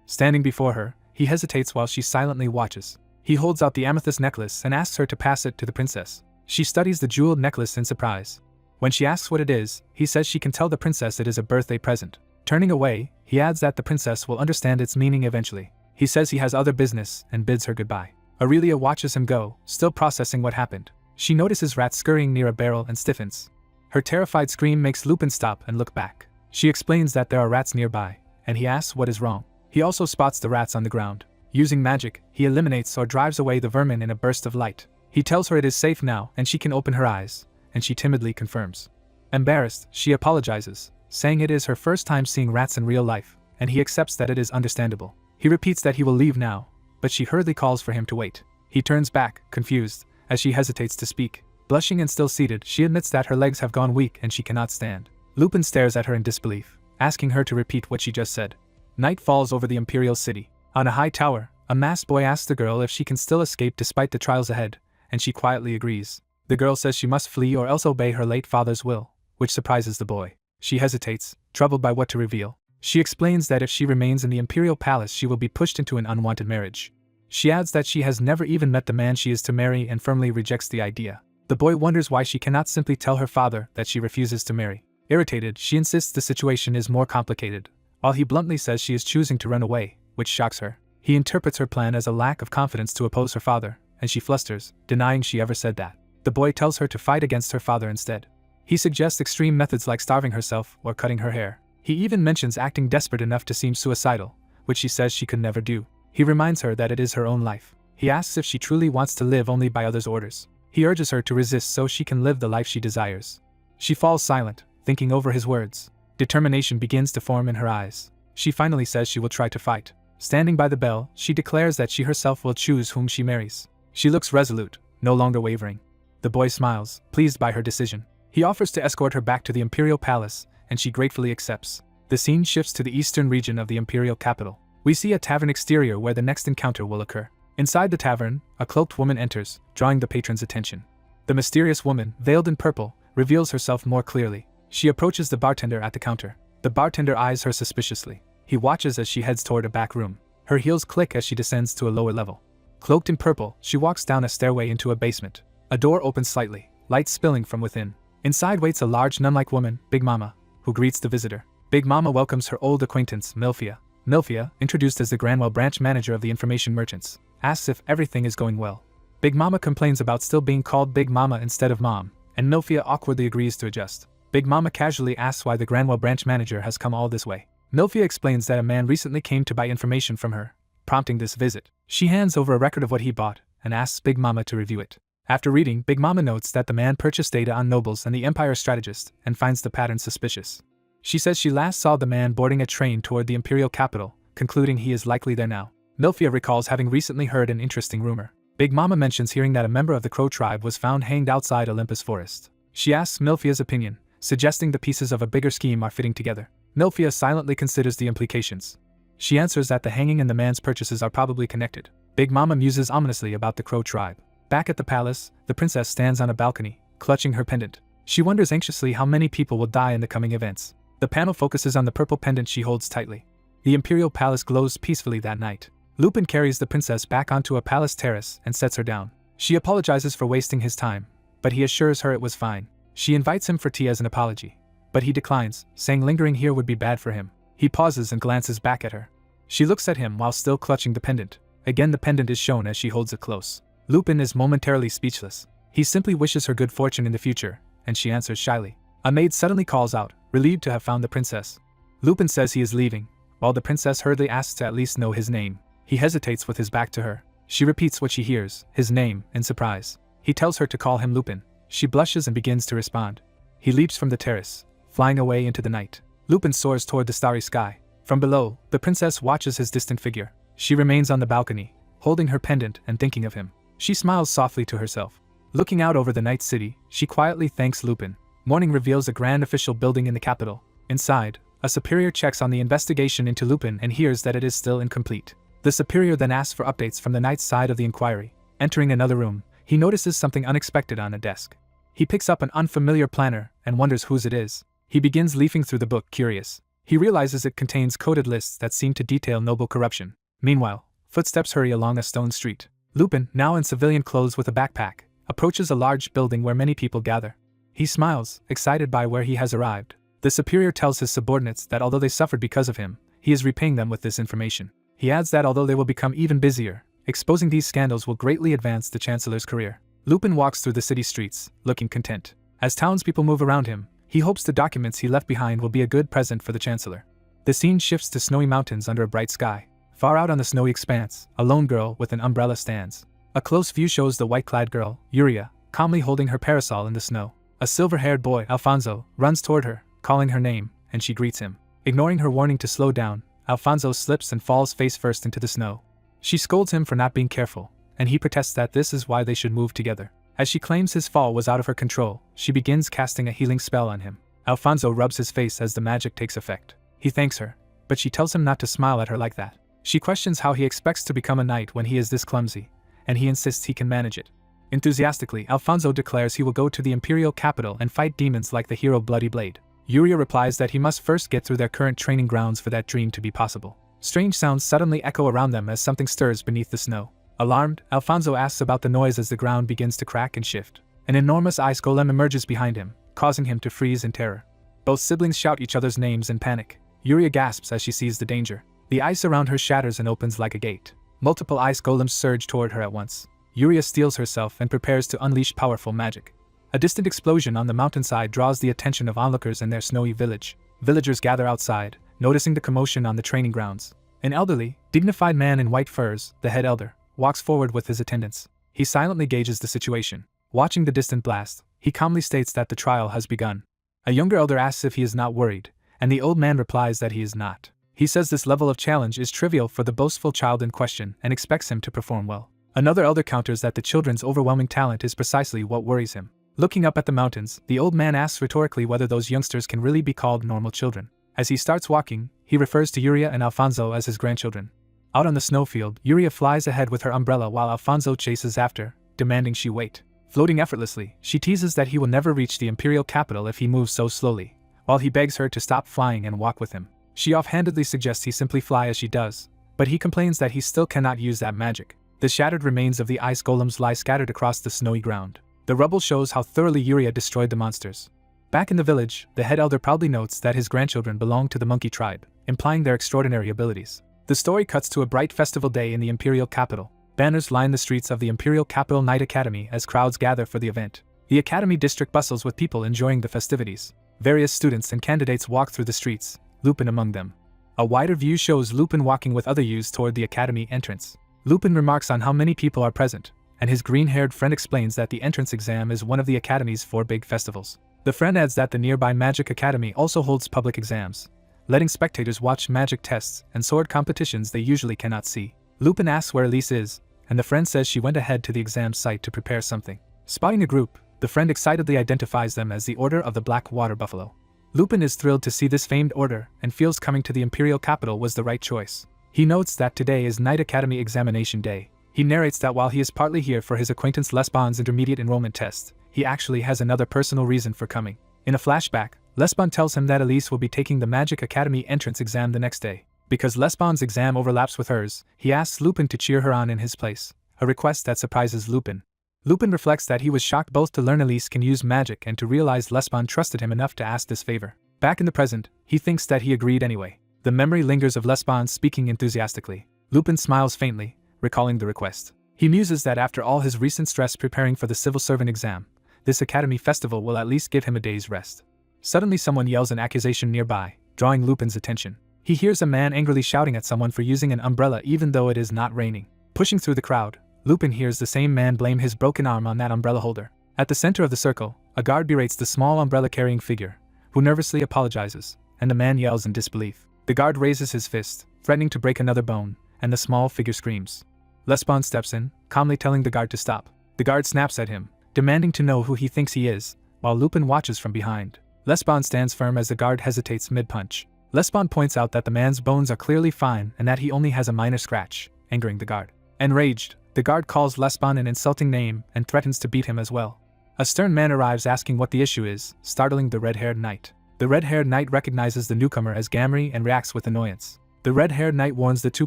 Standing before her, he hesitates while she silently watches. He holds out the amethyst necklace and asks her to pass it to the princess. She studies the jeweled necklace in surprise. When she asks what it is, he says she can tell the princess it is a birthday present. Turning away, he adds that the princess will understand its meaning eventually. He says he has other business and bids her goodbye. Aurelia watches him go, still processing what happened. She notices rats scurrying near a barrel and stiffens. Her terrified scream makes Lupin stop and look back. She explains that there are rats nearby, and he asks what is wrong. He also spots the rats on the ground. Using magic, he eliminates or drives away the vermin in a burst of light. He tells her it is safe now and she can open her eyes, and she timidly confirms. Embarrassed, she apologizes, saying it is her first time seeing rats in real life, and he accepts that it is understandable. He repeats that he will leave now, but she hurriedly calls for him to wait. He turns back, confused, as she hesitates to speak. Blushing and still seated, she admits that her legs have gone weak and she cannot stand. Lupin stares at her in disbelief, asking her to repeat what she just said. Night falls over the imperial city. On a high tower, a masked boy asks the girl if she can still escape despite the trials ahead, and she quietly agrees. The girl says she must flee or else obey her late father's will, which surprises the boy. She hesitates, troubled by what to reveal. She explains that if she remains in the imperial palace she will be pushed into an unwanted marriage. She adds that she has never even met the man she is to marry and firmly rejects the idea. The boy wonders why she cannot simply tell her father that she refuses to marry. Irritated, she insists the situation is more complicated, while he bluntly says she is choosing to run away, which shocks her. He interprets her plan as a lack of confidence to oppose her father, and she flusters, denying she ever said that. The boy tells her to fight against her father instead. He suggests extreme methods like starving herself or cutting her hair. He even mentions acting desperate enough to seem suicidal, which she says she could never do. He reminds her that it is her own life. He asks if she truly wants to live only by others' orders. He urges her to resist so she can live the life she desires. She falls silent, thinking over his words. Determination begins to form in her eyes. She finally says she will try to fight. Standing by the bell, she declares that she herself will choose whom she marries. She looks resolute, no longer wavering. The boy smiles, pleased by her decision. He offers to escort her back to the imperial palace, and she gratefully accepts. The scene shifts to the eastern region of the imperial capital. We see a tavern exterior where the next encounter will occur. Inside the tavern, a cloaked woman enters, drawing the patron's attention. The mysterious woman, veiled in purple, reveals herself more clearly. She approaches the bartender at the counter. The bartender eyes her suspiciously. He watches as she heads toward a back room. Her heels click as she descends to a lower level. Cloaked in purple, she walks down a stairway into a basement. A door opens slightly, light spilling from within. Inside waits a large nun-like woman, Big Mama, who greets the visitor. Big Mama welcomes her old acquaintance, Milphia. Milphia, introduced as the Granwell branch manager of the information merchants, asks if everything is going well. Big Mama complains about still being called Big Mama instead of Mom, and Milphia awkwardly agrees to adjust. Big Mama casually asks why the Granwell branch manager has come all this way. Milphia explains that a man recently came to buy information from her, prompting this visit. She hands over a record of what he bought, and asks Big Mama to review it. After reading, Big Mama notes that the man purchased data on nobles and the Empire strategist, and finds the pattern suspicious. She says she last saw the man boarding a train toward the imperial capital, concluding he is likely there now. Milphia recalls having recently heard an interesting rumor. Big Mama mentions hearing that a member of the Crow tribe was found hanged outside Olympus Forest. She asks Milphia's opinion, suggesting the pieces of a bigger scheme are fitting together. Milphia silently considers the implications. She answers that the hanging and the man's purchases are probably connected. Big Mama muses ominously about the Crow tribe. Back at the palace, the princess stands on a balcony, clutching her pendant. She wonders anxiously how many people will die in the coming events. The panel focuses on the purple pendant she holds tightly. The imperial palace glows peacefully that night. Lupin carries the princess back onto a palace terrace and sets her down. She apologizes for wasting his time, but he assures her it was fine. She invites him for tea as an apology, but he declines, saying lingering here would be bad for him. He pauses and glances back at her. She looks at him while still clutching the pendant. Again the pendant is shown as she holds it close. Lupin is momentarily speechless. He simply wishes her good fortune in the future, and she answers shyly. A maid suddenly calls out, relieved to have found the princess. Lupin says he is leaving, while the princess hurriedly asks to at least know his name. He hesitates with his back to her. She repeats what she hears, his name, in surprise. He tells her to call him Lupin. She blushes and begins to respond. He leaps from the terrace, flying away into the night. Lupin soars toward the starry sky. From below, the princess watches his distant figure. She remains on the balcony, holding her pendant and thinking of him. She smiles softly to herself. Looking out over the night city, she quietly thanks Lupin. Morning reveals a grand official building in the capital. Inside, a superior checks on the investigation into Lupin and hears that it is still incomplete. The superior then asks for updates from the knight's side of the inquiry. Entering another room, he notices something unexpected on a desk. He picks up an unfamiliar planner and wonders whose it is. He begins leafing through the book, curious. He realizes it contains coded lists that seem to detail noble corruption. Meanwhile, footsteps hurry along a stone street. Lupin, now in civilian clothes with a backpack, approaches a large building where many people gather. He smiles, excited by where he has arrived. The superior tells his subordinates that although they suffered because of him, he is repaying them with this information. He adds that although they will become even busier, exposing these scandals will greatly advance the Chancellor's career. Lupin walks through the city streets, looking content. As townspeople move around him, he hopes the documents he left behind will be a good present for the Chancellor. The scene shifts to snowy mountains under a bright sky. Far out on the snowy expanse, a lone girl with an umbrella stands. A close view shows the white-clad girl, Yuria, calmly holding her parasol in the snow. A silver-haired boy, Alfonso, runs toward her, calling her name, and she greets him. Ignoring her warning to slow down, Alfonso slips and falls face first into the snow. She scolds him for not being careful, and he protests that this is why they should move together. As she claims his fall was out of her control, she begins casting a healing spell on him. Alfonso rubs his face as the magic takes effect. He thanks her, but she tells him not to smile at her like that. She questions how he expects to become a knight when he is this clumsy, and he insists he can manage it. Enthusiastically, Alfonso declares he will go to the imperial capital and fight demons like the hero Bloody Blade. Yuria replies that he must first get through their current training grounds for that dream to be possible. Strange sounds suddenly echo around them as something stirs beneath the snow. Alarmed, Alfonso asks about the noise as the ground begins to crack and shift. An enormous ice golem emerges behind him, causing him to freeze in terror. Both siblings shout each other's names in panic. Yuria gasps as she sees the danger. The ice around her shatters and opens like a gate. Multiple ice golems surge toward her at once. Yuria steels herself and prepares to unleash powerful magic. A distant explosion on the mountainside draws the attention of onlookers in their snowy village. Villagers gather outside, noticing the commotion on the training grounds. An elderly, dignified man in white furs, the head elder, walks forward with his attendants. He silently gauges the situation. Watching the distant blast, he calmly states that the trial has begun. A younger elder asks if he is not worried, and the old man replies that he is not. He says this level of challenge is trivial for the boastful child in question and expects him to perform well. Another elder counters that the children's overwhelming talent is precisely what worries him. Looking up at the mountains, the old man asks rhetorically whether those youngsters can really be called normal children. As he starts walking, he refers to Yuria and Alfonso as his grandchildren. Out on the snowfield, Yuria flies ahead with her umbrella while Alfonso chases after, demanding she wait. Floating effortlessly, she teases that he will never reach the imperial capital if he moves so slowly, while he begs her to stop flying and walk with him. She offhandedly suggests he simply fly as she does, but he complains that he still cannot use that magic. The shattered remains of the ice golems lie scattered across the snowy ground. The rubble shows how thoroughly Yuria destroyed the monsters. Back in the village, the head elder proudly notes that his grandchildren belong to the monkey tribe, implying their extraordinary abilities. The story cuts to a bright festival day in the imperial capital. Banners line the streets of the imperial capital Knight Academy as crowds gather for the event. The academy district bustles with people enjoying the festivities. Various students and candidates walk through the streets, Lupin among them. A wider view shows Lupin walking with other youths toward the academy entrance. Lupin remarks on how many people are present, and his green-haired friend explains that the entrance exam is one of the academy's 4 big festivals. The friend adds that the nearby Magic Academy also holds public exams, letting spectators watch magic tests and sword competitions they usually cannot see. Lupin asks where Elise is, and the friend says she went ahead to the exam site to prepare something. Spotting a group, the friend excitedly identifies them as the Order of the Black Water Buffalo. Lupin is thrilled to see this famed order and feels coming to the imperial capital was the right choice. He notes that today is Knight Academy examination day. He narrates that while he is partly here for his acquaintance Lesbon's intermediate enrollment test, he actually has another personal reason for coming. In a flashback, Lesbon tells him that Elise will be taking the Magic Academy entrance exam the next day. Because Lesbon's exam overlaps with hers, he asks Lupin to cheer her on in his place, a request that surprises Lupin. Lupin reflects that he was shocked both to learn Elise can use magic and to realize Lesbon trusted him enough to ask this favor. Back in the present, he thinks that he agreed anyway. The memory lingers of Lesbon speaking enthusiastically. Lupin smiles faintly, recalling the request. He muses that after all his recent stress preparing for the civil servant exam, this academy festival will at least give him a day's rest. Suddenly someone yells an accusation nearby, drawing Lupin's attention. He hears a man angrily shouting at someone for using an umbrella even though it is not raining. Pushing through the crowd, Lupin hears the same man blame his broken arm on that umbrella holder. At the center of the circle, a guard berates the small umbrella-carrying figure, who nervously apologizes, and the man yells in disbelief. The guard raises his fist, threatening to break another bone, and the small figure screams. Lesbon steps in, calmly telling the guard to stop. The guard snaps at him, demanding to know who he thinks he is, while Lupin watches from behind. Lesbon stands firm as the guard hesitates mid-punch. Lesbon points out that the man's bones are clearly fine and that he only has a minor scratch, angering the guard. Enraged, the guard calls Lesbon an insulting name and threatens to beat him as well. A stern man arrives asking what the issue is, startling the red-haired knight. The red-haired knight recognizes the newcomer as Gamri and reacts with annoyance. The red-haired knight warns the two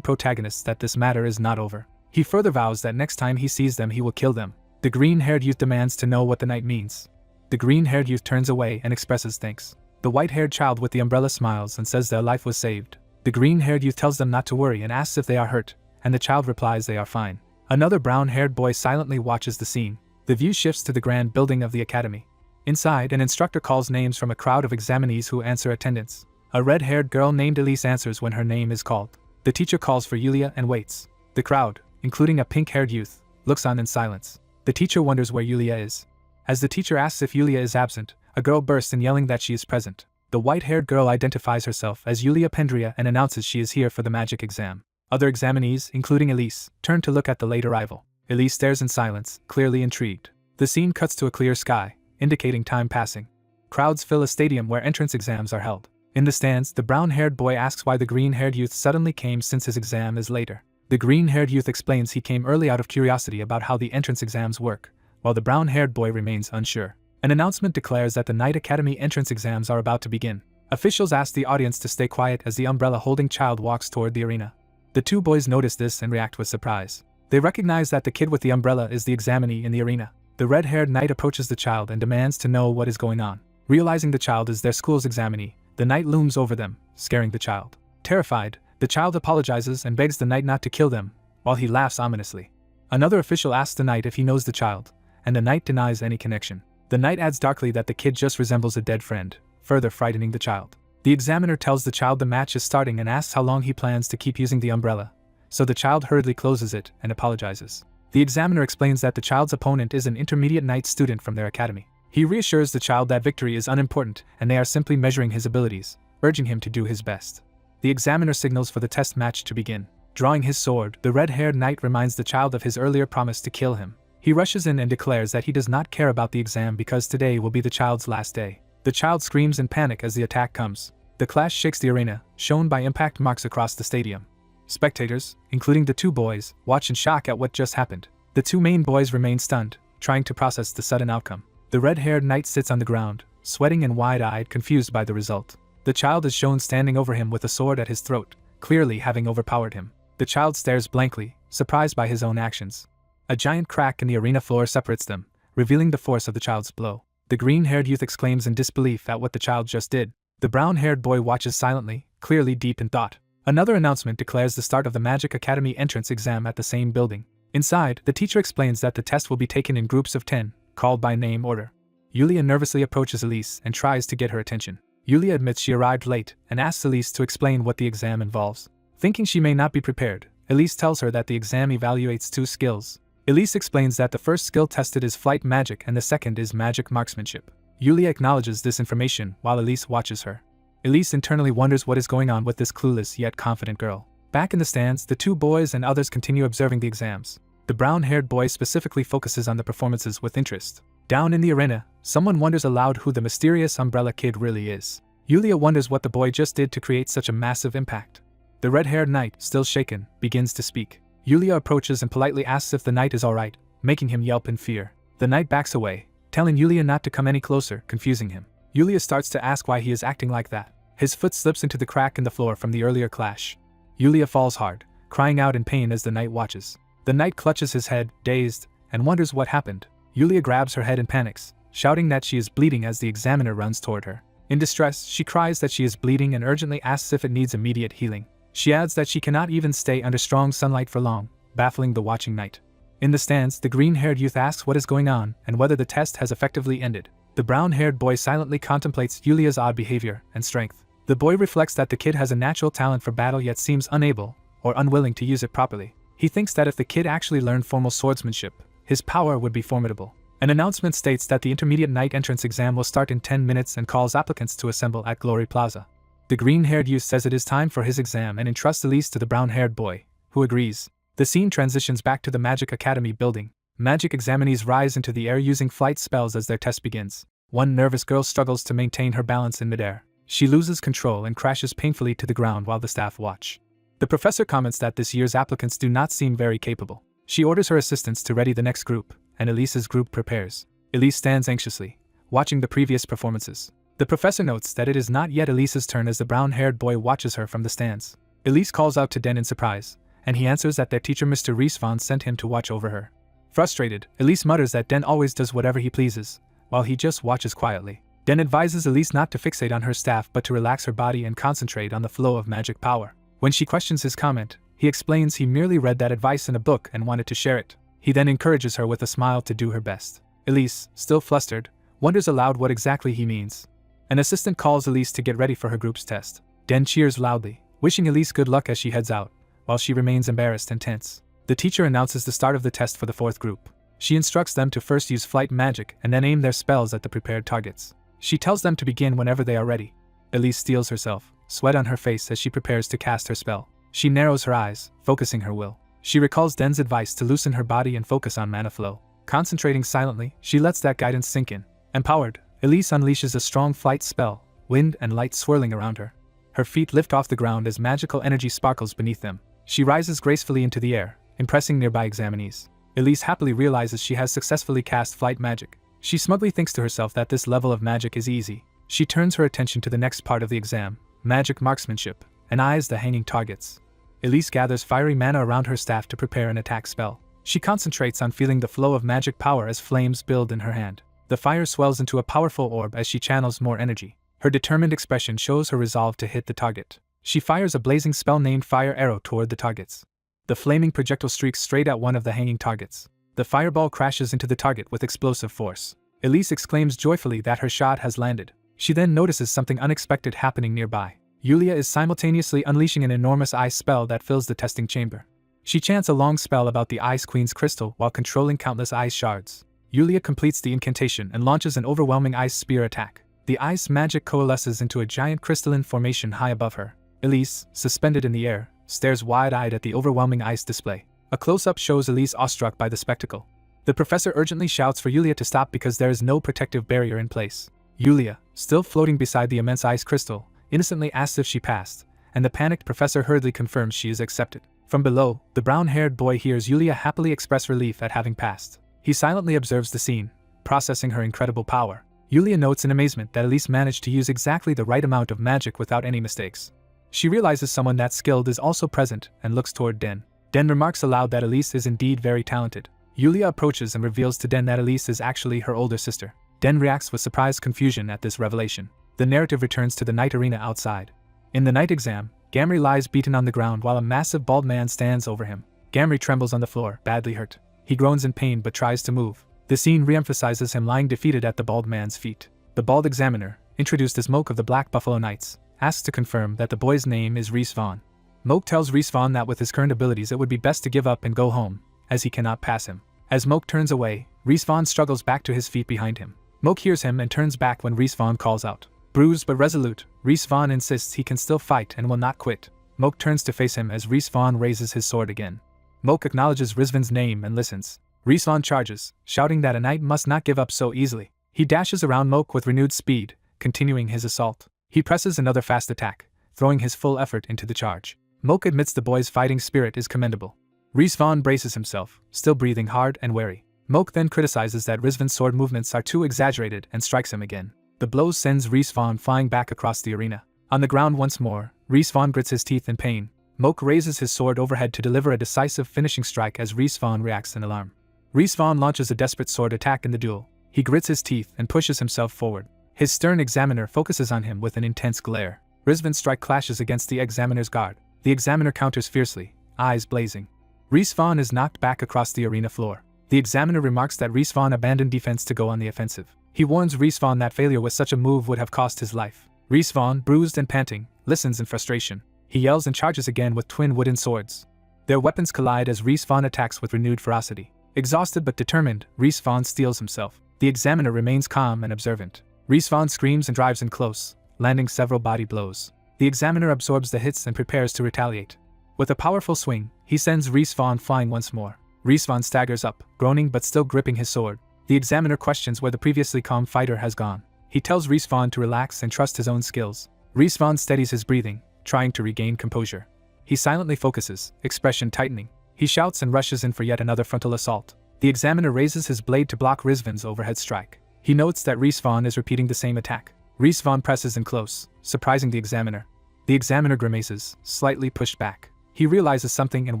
protagonists that this matter is not over. He further vows that next time he sees them he will kill them. The green-haired youth demands to know what the knight means. The green-haired youth turns away and expresses thanks. The white-haired child with the umbrella smiles and says their life was saved. The green-haired youth tells them not to worry and asks if they are hurt, and the child replies they are fine. Another brown-haired boy silently watches the scene. The view shifts to the grand building of the academy. Inside, an instructor calls names from a crowd of examinees who answer attendance. A red-haired girl named Elise answers when her name is called. The teacher calls for Yulia and waits. The crowd, including a pink-haired youth, looks on in silence. The teacher wonders where Yulia is. As the teacher asks if Yulia is absent, a girl bursts in yelling that she is present. The white-haired girl identifies herself as Yulia Pendria and announces she is here for the magic exam. Other examinees, including Elise, turn to look at the late arrival. Elise stares in silence, clearly intrigued. The scene cuts to a clear sky, indicating time passing. Crowds fill a stadium where entrance exams are held. In the stands, the brown-haired boy asks why the green-haired youth suddenly came since his exam is later. The green-haired youth explains he came early out of curiosity about how the entrance exams work, while the brown-haired boy remains unsure. An announcement declares that the Night Academy entrance exams are about to begin. Officials ask the audience to stay quiet as the umbrella-holding child walks toward the arena. The two boys notice this and react with surprise. They recognize that the kid with the umbrella is the examinee in the arena. The red-haired knight approaches the child and demands to know what is going on. Realizing the child is their school's examinee, the knight looms over them, scaring the child. Terrified, the child apologizes and begs the knight not to kill them, while he laughs ominously. Another official asks the knight if he knows the child, and the knight denies any connection. The knight adds darkly that the kid just resembles a dead friend, further frightening the child. The examiner tells the child the match is starting and asks how long he plans to keep using the umbrella, so the child hurriedly closes it and apologizes. The examiner explains that the child's opponent is an intermediate knight student from their academy. He reassures the child that victory is unimportant and they are simply measuring his abilities, urging him to do his best. The examiner signals for the test match to begin. Drawing his sword, the red-haired knight reminds the child of his earlier promise to kill him. He rushes in and declares that he does not care about the exam because today will be the child's last day. The child screams in panic as the attack comes. The clash shakes the arena, shown by impact marks across the stadium. Spectators, including the two boys, watch in shock at what just happened. The two main boys remain stunned, trying to process the sudden outcome. The red-haired knight sits on the ground, sweating and wide-eyed, confused by the result. The child is shown standing over him with a sword at his throat, clearly having overpowered him. The child stares blankly, surprised by his own actions. A giant crack in the arena floor separates them, revealing the force of the child's blow. The green-haired youth exclaims in disbelief at what the child just did. The brown-haired boy watches silently, clearly deep in thought. Another announcement declares the start of the Magic Academy entrance exam at the same building. Inside, the teacher explains that the test will be taken in groups of 10, called by name order. Yulia nervously approaches Elise and tries to get her attention. Yulia admits she arrived late and asks Elise to explain what the exam involves. Thinking she may not be prepared, Elise tells her that the exam evaluates 2 skills. Elise explains that the first skill tested is flight magic and the second is magic marksmanship. Yulia acknowledges this information while Elise watches her. Elise internally wonders what is going on with this clueless yet confident girl. Back in the stands, the two boys and others continue observing the exams. The brown-haired boy specifically focuses on the performances with interest. Down in the arena, someone wonders aloud who the mysterious umbrella kid really is. Yulia wonders what the boy just did to create such a massive impact. The red-haired knight, still shaken, begins to speak. Yulia approaches and politely asks if the knight is alright, making him yelp in fear. The knight backs away, telling Yulia not to come any closer, confusing him. Yulia starts to ask why he is acting like that. His foot slips into the crack in the floor from the earlier clash. Yulia falls hard, crying out in pain as the knight watches. The knight clutches his head, dazed, and wonders what happened. Yulia grabs her head and panics, shouting that she is bleeding as the examiner runs toward her. In distress, she cries that she is bleeding and urgently asks if it needs immediate healing. She adds that she cannot even stay under strong sunlight for long, baffling the watching knight. In the stands, the green-haired youth asks what is going on and whether the test has effectively ended. The brown-haired boy silently contemplates Yulia's odd behavior and strength. The boy reflects that the kid has a natural talent for battle yet seems unable or unwilling to use it properly. He thinks that if the kid actually learned formal swordsmanship, his power would be formidable. An announcement states that the intermediate night entrance exam will start in 10 minutes and calls applicants to assemble at Glory Plaza. The green-haired youth says it is time for his exam and entrusts Elise to the brown-haired boy, who agrees. The scene transitions back to the Magic Academy building. Magic examinees rise into the air using flight spells as their test begins. One nervous girl struggles to maintain her balance in midair. She loses control and crashes painfully to the ground while the staff watch. The professor comments that this year's applicants do not seem very capable. She orders her assistants to ready the next group, and Elise's group prepares. Elise stands anxiously, watching the previous performances. The professor notes that it is not yet Elise's turn as the brown-haired boy watches her from the stands. Elise calls out to Den in surprise, and he answers that their teacher Mr. Reesvon sent him to watch over her. Frustrated, Elise mutters that Den always does whatever he pleases, while he just watches quietly. Den advises Elise not to fixate on her staff but to relax her body and concentrate on the flow of magic power. When she questions his comment, he explains he merely read that advice in a book and wanted to share it. He then encourages her with a smile to do her best. Elise, still flustered, wonders aloud what exactly he means. An assistant calls Elise to get ready for her group's test. Den cheers loudly, wishing Elise good luck as she heads out, while she remains embarrassed and tense. The teacher announces the start of the test for the fourth group. She instructs them to first use flight magic and then aim their spells at the prepared targets. She tells them to begin whenever they are ready. Elise steels herself, sweat on her face as she prepares to cast her spell. She narrows her eyes, focusing her will. She recalls Den's advice to loosen her body and focus on mana flow. Concentrating silently, she lets that guidance sink in. Empowered, Elise unleashes a strong flight spell, wind and light swirling around her. Her feet lift off the ground as magical energy sparkles beneath them. She rises gracefully into the air, impressing nearby examinees. Elise happily realizes she has successfully cast flight magic. She smugly thinks to herself that this level of magic is easy. She turns her attention to the next part of the exam, magic marksmanship, and eyes the hanging targets. Elise gathers fiery mana around her staff to prepare an attack spell. She concentrates on feeling the flow of magic power as flames build in her hand. The fire swells into a powerful orb as she channels more energy. Her determined expression shows her resolve to hit the target. She fires a blazing spell named Fire Arrow toward the targets. The flaming projectile streaks straight at one of the hanging targets. The fireball crashes into the target with explosive force. Elise exclaims joyfully that her shot has landed. She then notices something unexpected happening nearby. Yulia is simultaneously unleashing an enormous ice spell that fills the testing chamber. She chants a long spell about the Ice Queen's crystal while controlling countless ice shards. Yulia completes the incantation and launches an overwhelming ice spear attack. The ice magic coalesces into a giant crystalline formation high above her. Elise, suspended in the air, stares wide-eyed at the overwhelming ice display. A close-up shows Elise awestruck by the spectacle. The professor urgently shouts for Yulia to stop because there is no protective barrier in place. Yulia, still floating beside the immense ice crystal, innocently asks if she passed, and the panicked professor hurriedly confirms she is accepted. From below, the brown-haired boy hears Yulia happily express relief at having passed. He silently observes the scene, processing her incredible power. Yulia notes in amazement that Elise managed to use exactly the right amount of magic without any mistakes. She realizes someone that skilled is also present and looks toward Den. Den remarks aloud that Elise is indeed very talented. Yulia approaches and reveals to Den that Elise is actually her older sister. Den reacts with surprised confusion at this revelation. The narrative returns to the night arena outside. In the night exam, Gamri lies beaten on the ground while a massive bald man stands over him. Gamri trembles on the floor, badly hurt. He groans in pain but tries to move. The scene re-emphasizes him lying defeated at the bald man's feet. The bald examiner, introduced as Moke of the Black Buffalo Knights, asks to confirm that the boy's name is Reese Vaughn. Moke tells Reese Vaughn that with his current abilities it would be best to give up and go home, as he cannot pass him. As Moke turns away, Reese Vaughn struggles back to his feet behind him. Moke hears him and turns back when Reese Vaughn calls out. Bruised but resolute, Reese Vaughn insists he can still fight and will not quit. Moke turns to face him as Reese Vaughn raises his sword again. Moke acknowledges Rizvan's name and listens. Reese Vaughn charges, shouting that a knight must not give up so easily. He dashes around Moke with renewed speed, continuing his assault. He presses another fast attack, throwing his full effort into the charge. Moke admits the boy's fighting spirit is commendable. Reese Vaughn braces himself, still breathing hard and wary. Moke then criticizes that Rizvan's sword movements are too exaggerated and strikes him again. The blow sends Reese Vaughn flying back across the arena. On the ground once more, Reese Vaughn grits his teeth in pain. Moke raises his sword overhead to deliver a decisive finishing strike as Reese Vaughn reacts in alarm. Reese Vaughn launches a desperate sword attack in the duel. He grits his teeth and pushes himself forward. His stern examiner focuses on him with an intense glare. Rizvan's strike clashes against the examiner's guard. The examiner counters fiercely, eyes blazing. Reese Vaughn is knocked back across the arena floor. The examiner remarks that Reese Vaughn abandoned defense to go on the offensive. He warns Reese Vaughn that failure with such a move would have cost his life. Reese Vaughn, bruised and panting, listens in frustration. He yells and charges again with twin wooden swords. Their weapons collide as Reese Vaughn attacks with renewed ferocity. Exhausted but determined, Reese Vaughn steels himself. The examiner remains calm and observant. Reese Vaughn screams and drives in close, landing several body blows. The examiner absorbs the hits and prepares to retaliate. With a powerful swing, he sends Reese Vaughn flying once more. Reesvan staggers up, groaning but still gripping his sword. The examiner questions where the previously calm fighter has gone. He tells Reesvan to relax and trust his own skills. Reesvan steadies his breathing, trying to regain composure. He silently focuses, expression tightening. He shouts and rushes in for yet another frontal assault. The examiner raises his blade to block Reesvan's overhead strike. He notes that Reesvan is repeating the same attack. Reesvan presses in close, surprising the examiner. The examiner grimaces, slightly pushed back. He realizes something and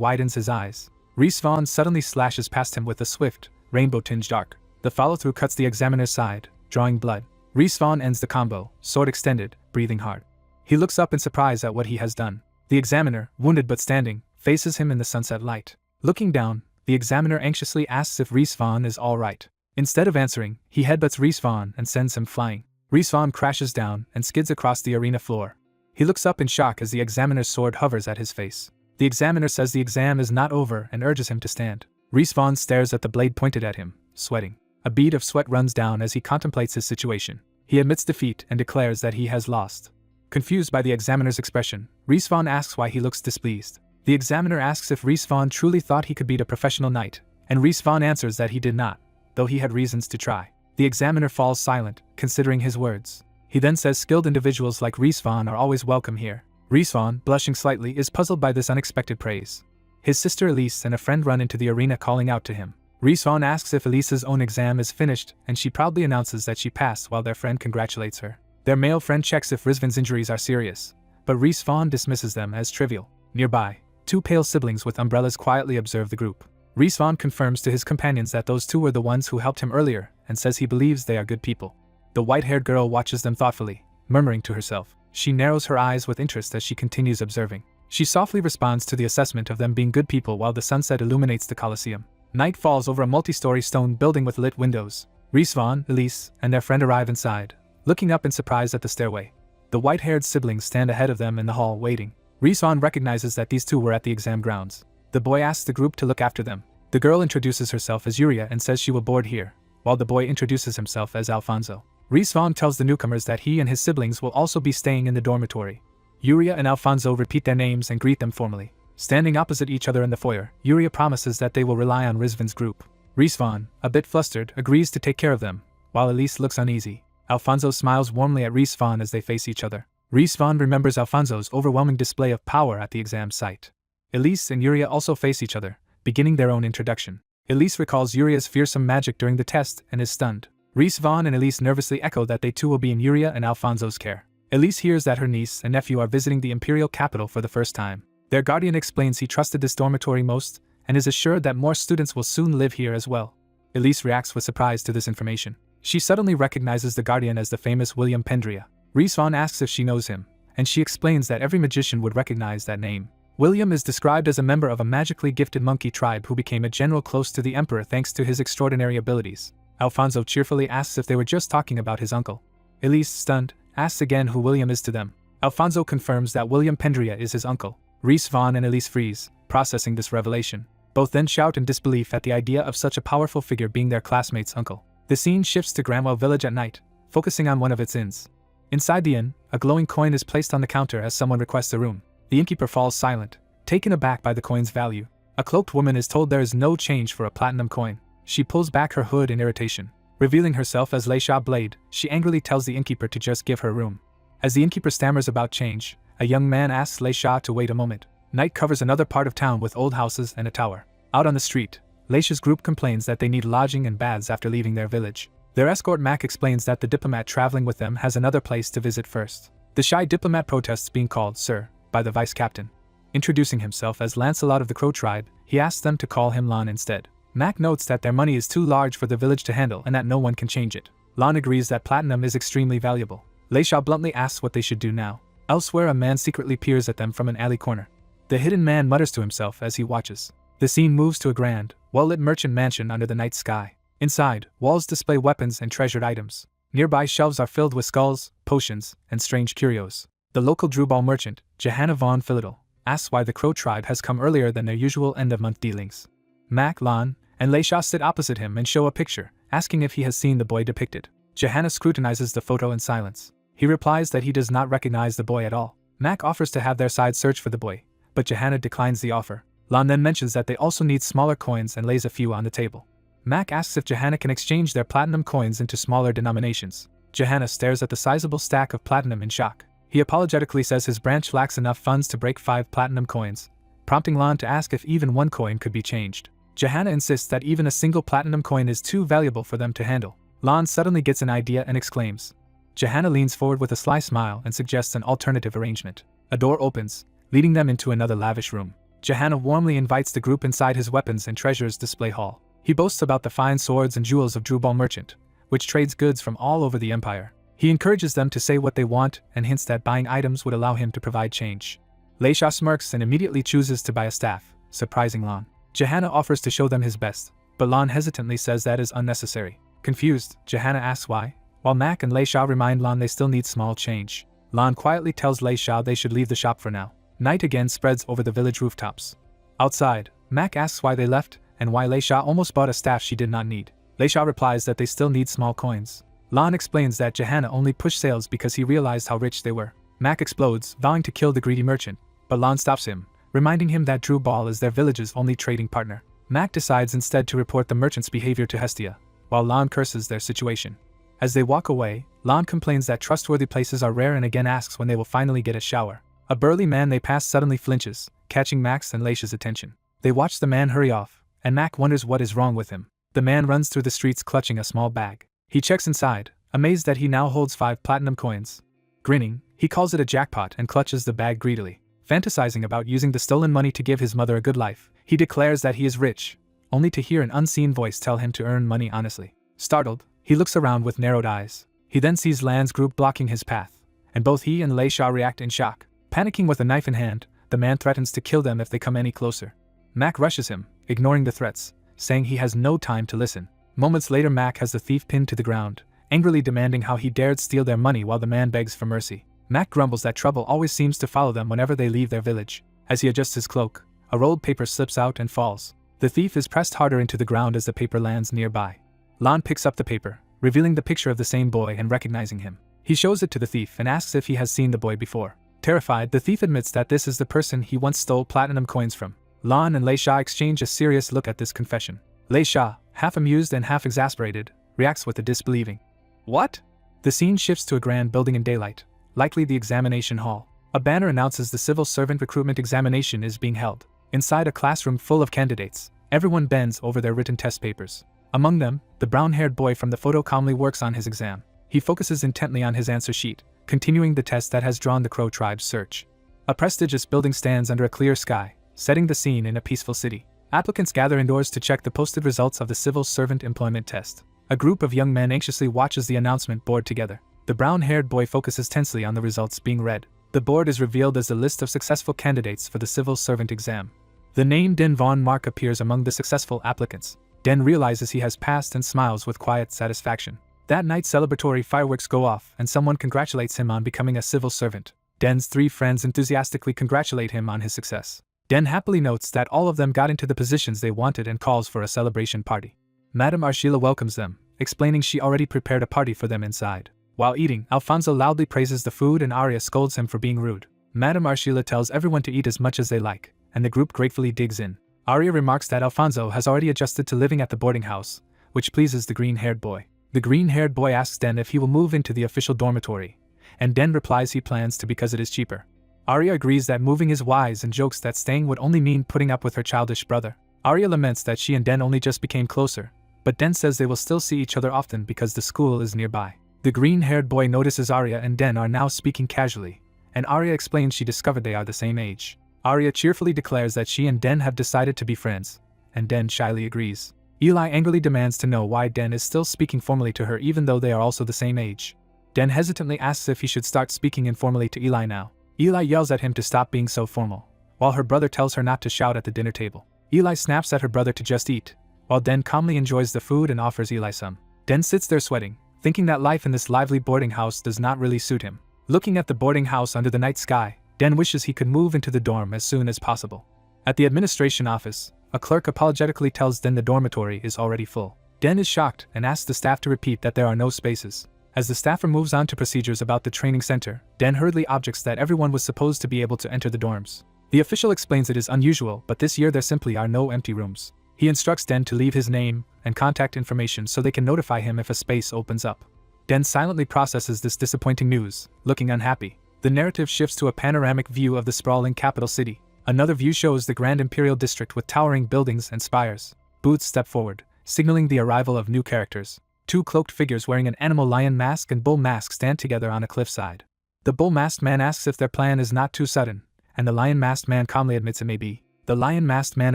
widens his eyes. Reesvan suddenly slashes past him with a swift, rainbow-tinged arc. The follow-through cuts the examiner's side, drawing blood. Reesvan ends the combo, sword extended, breathing hard. He looks up in surprise at what he has done. The examiner, wounded but standing, faces him in the sunset light. Looking down, the examiner anxiously asks if Reesvan is all right. Instead of answering, he headbutts Reesvan and sends him flying. Reesvan crashes down and skids across the arena floor. He looks up in shock as the examiner's sword hovers at his face. The examiner says the exam is not over and urges him to stand. Reesvan stares at the blade pointed at him, sweating. A bead of sweat runs down as he contemplates his situation. He admits defeat and declares that he has lost. Confused by the examiner's expression, Reesvan asks why he looks displeased. The examiner asks if Reesvan truly thought he could beat a professional knight, and Reesvan answers that he did not, though he had reasons to try. The examiner falls silent, considering his words. He then says skilled individuals like Reesvan are always welcome here. Reesvan, blushing slightly, is puzzled by this unexpected praise. His sister Elise and a friend run into the arena calling out to him. Reesvan asks if Elise's own exam is finished, and she proudly announces that she passed while their friend congratulates her. Their male friend checks if Reesvan's injuries are serious, but Reesvan dismisses them as trivial. Nearby, two pale siblings with umbrellas quietly observe the group. Reesvan confirms to his companions that those two were the ones who helped him earlier, and says he believes they are good people. The white-haired girl watches them thoughtfully, murmuring to herself. She narrows her eyes with interest as she continues observing. She softly responds to the assessment of them being good people while the sunset illuminates the Colosseum. Night falls over a multi-story stone building with lit windows. Reesvan, Elise, and their friend arrive inside, looking up in surprise at the stairway. The white-haired siblings stand ahead of them in the hall waiting. Reesvan recognizes that these two were at the exam grounds. The boy asks the group to look after them. The girl introduces herself as Yuria and says she will board here, while the boy introduces himself as Alfonso. Reesvan tells the newcomers that he and his siblings will also be staying in the dormitory. Yuria and Alfonso repeat their names and greet them formally. Standing opposite each other in the foyer, Yuria promises that they will rely on Reesvan's group. Reesvan, a bit flustered, agrees to take care of them, while Elise looks uneasy. Alfonso smiles warmly at Reesvan as they face each other. Reesvan remembers Alfonso's overwhelming display of power at the exam site. Elise and Yuria also face each other, beginning their own introduction. Elise recalls Yuria's fearsome magic during the test and is stunned. Reesvan and Elise nervously echo that they too will be in Yuria and Alfonso's care. Elise hears that her niece and nephew are visiting the imperial capital for the first time. Their guardian explains he trusted this dormitory most, and is assured that more students will soon live here as well. Elise reacts with surprise to this information. She suddenly recognizes the guardian as the famous William Pendria. Reesvan asks if she knows him, and she explains that every magician would recognize that name. William is described as a member of a magically gifted monkey tribe who became a general close to the emperor thanks to his extraordinary abilities. Alfonso cheerfully asks if they were just talking about his uncle. Elise, stunned, asks again who William is to them. Alfonso confirms that William Pendria is his uncle. Reesvan and Elise freeze, processing this revelation. Both then shout in disbelief at the idea of such a powerful figure being their classmate's uncle. The scene shifts to Granwell Village at night, focusing on one of its inns. Inside the inn, a glowing coin is placed on the counter as someone requests a room. The innkeeper falls silent, taken aback by the coin's value. A cloaked woman is told there is no change for a platinum coin. She pulls back her hood in irritation. Revealing herself as Leisha Blade, she angrily tells the innkeeper to just give her room. As the innkeeper stammers about change, a young man asks Leisha to wait a moment. Night covers another part of town with old houses and a tower. Out on the street, Leisha's group complains that they need lodging and baths after leaving their village. Their escort Mac explains that the diplomat traveling with them has another place to visit first. The shy diplomat protests being called Sir by the vice captain. Introducing himself as Lancelot of the Crow tribe, he asks them to call him Lon instead. Mac notes that their money is too large for the village to handle and that no one can change it. Lon agrees that platinum is extremely valuable. Leisha bluntly asks what they should do now. Elsewhere, a man secretly peers at them from an alley corner. The hidden man mutters to himself as he watches. The scene moves to a grand, well-lit merchant mansion under the night sky. Inside, walls display weapons and treasured items. Nearby shelves are filled with skulls, potions, and strange curios. The local Drewball merchant, Johanna von Philidal, asks why the Crow tribe has come earlier than their usual end-of-month dealings. Mac, Lon, and Leisha sit opposite him and show a picture, asking if he has seen the boy depicted. Johanna scrutinizes the photo in silence. He replies that he does not recognize the boy at all. Mac offers to have their side search for the boy, but Johanna declines the offer. Lan then mentions that they also need smaller coins and lays a few on the table. Mac asks if Johanna can exchange their platinum coins into smaller denominations. Johanna stares at the sizable stack of platinum in shock. He apologetically says his branch lacks enough funds to break 5 platinum coins, prompting Lan to ask if even 1 coin could be changed. Johanna insists that even a single platinum coin is too valuable for them to handle. Lan suddenly gets an idea and exclaims. Johanna leans forward with a sly smile and suggests an alternative arrangement. A door opens, leading them into another lavish room. Johanna warmly invites the group inside his weapons and treasures display hall. He boasts about the fine swords and jewels of Drubal Merchant, which trades goods from all over the empire. He encourages them to say what they want and hints that buying items would allow him to provide change. Leisha smirks and immediately chooses to buy a staff, surprising Lan. Johanna offers to show them his best, but Lan hesitantly says that is unnecessary. Confused, Johanna asks why, while Mac and Leisha remind Lan they still need small change. Lan quietly tells Leisha they should leave the shop for now. Night again spreads over the village rooftops. Outside, Mac asks why they left and why Leisha almost bought a staff she did not need. Leisha replies that they still need small coins. Lan explains that Johanna only pushed sales because he realized how rich they were. Mac explodes, vowing to kill the greedy merchant, but Lan stops him, reminding him that Drubal is their village's only trading partner. Mac decides instead to report the merchant's behavior to Hestia, while Lan curses their situation. As they walk away, Lan complains that trustworthy places are rare and again asks when they will finally get a shower. A burly man they pass suddenly flinches, catching Mac's and Leisha's attention. They watch the man hurry off, and Mac wonders what is wrong with him. The man runs through the streets clutching a small bag. He checks inside, amazed that he now holds 5 platinum coins. Grinning, he calls it a jackpot and clutches the bag greedily. Fantasizing about using the stolen money to give his mother a good life, he declares that he is rich, only to hear an unseen voice tell him to earn money honestly. Startled, he looks around with narrowed eyes. He then sees Lan's group blocking his path, and both he and Leisha react in shock. Panicking with a knife in hand, the man threatens to kill them if they come any closer. Mac rushes him, ignoring the threats, saying he has no time to listen. Moments later, Mac has the thief pinned to the ground, angrily demanding how he dared steal their money while the man begs for mercy. Mac grumbles that trouble always seems to follow them whenever they leave their village. As he adjusts his cloak, a rolled paper slips out and falls. The thief is pressed harder into the ground as the paper lands nearby. Lan picks up the paper, revealing the picture of the same boy and recognizing him. He shows it to the thief and asks if he has seen the boy before. Terrified, the thief admits that this is the person he once stole platinum coins from. Lan and Leisha exchange a serious look at this confession. Leisha, half amused and half exasperated, reacts with a disbelieving. What? The scene shifts to a grand building in daylight, likely the examination hall. A banner announces the civil servant recruitment examination is being held. Inside a classroom full of candidates, everyone bends over their written test papers. Among them, the brown-haired boy from the photo calmly works on his exam. He focuses intently on his answer sheet, continuing the test that has drawn the Crow tribe's search. A prestigious building stands under a clear sky, setting the scene in a peaceful city. Applicants gather indoors to check the posted results of the civil servant employment test. A group of young men anxiously watches the announcement board together. The brown-haired boy focuses tensely on the results being read. The board is revealed as the list of successful candidates for the civil servant exam. The name Den von Mark appears among the successful applicants. Den realizes he has passed and smiles with quiet satisfaction. That night, celebratory fireworks go off and someone congratulates him on becoming a civil servant. Den's 3 friends enthusiastically congratulate him on his success. Den happily notes that all of them got into the positions they wanted and calls for a celebration party. Madame Arshila welcomes them, explaining she already prepared a party for them inside. While eating, Alfonso loudly praises the food and Arya scolds him for being rude. Madame Arshila tells everyone to eat as much as they like, and the group gratefully digs in. Arya remarks that Alfonso has already adjusted to living at the boarding house, which pleases the green-haired boy. The green-haired boy asks Den if he will move into the official dormitory, and Den replies he plans to because it is cheaper. Arya agrees that moving is wise and jokes that staying would only mean putting up with her childish brother. Arya laments that she and Den only just became closer, but Den says they will still see each other often because the school is nearby. The green-haired boy notices Arya and Den are now speaking casually, and Arya explains she discovered they are the same age. Arya cheerfully declares that she and Den have decided to be friends, and Den shyly agrees. Eli angrily demands to know why Den is still speaking formally to her even though they are also the same age. Den hesitantly asks if he should start speaking informally to Eli now. Eli yells at him to stop being so formal, while her brother tells her not to shout at the dinner table. Eli snaps at her brother to just eat, while Den calmly enjoys the food and offers Eli some. Den sits there sweating, thinking that life in this lively boarding house does not really suit him. Looking at the boarding house under the night sky, Den wishes he could move into the dorm as soon as possible. At the administration office, a clerk apologetically tells Den the dormitory is already full. Den is shocked and asks the staff to repeat that there are no spaces. As the staffer moves on to procedures about the training center, Den hurriedly objects that everyone was supposed to be able to enter the dorms. The official explains it is unusual, but this year there simply are no empty rooms. He instructs Den to leave his name and contact information so they can notify him if a space opens up. Den silently processes this disappointing news, looking unhappy. The narrative shifts to a panoramic view of the sprawling capital city. Another view shows the grand imperial district with towering buildings and spires. Booths step forward, signaling the arrival of new characters. Two cloaked figures wearing an animal lion mask and bull mask stand together on a cliffside. The bull-masked man asks if their plan is not too sudden, and the lion-masked man calmly admits it may be. The lion-masked man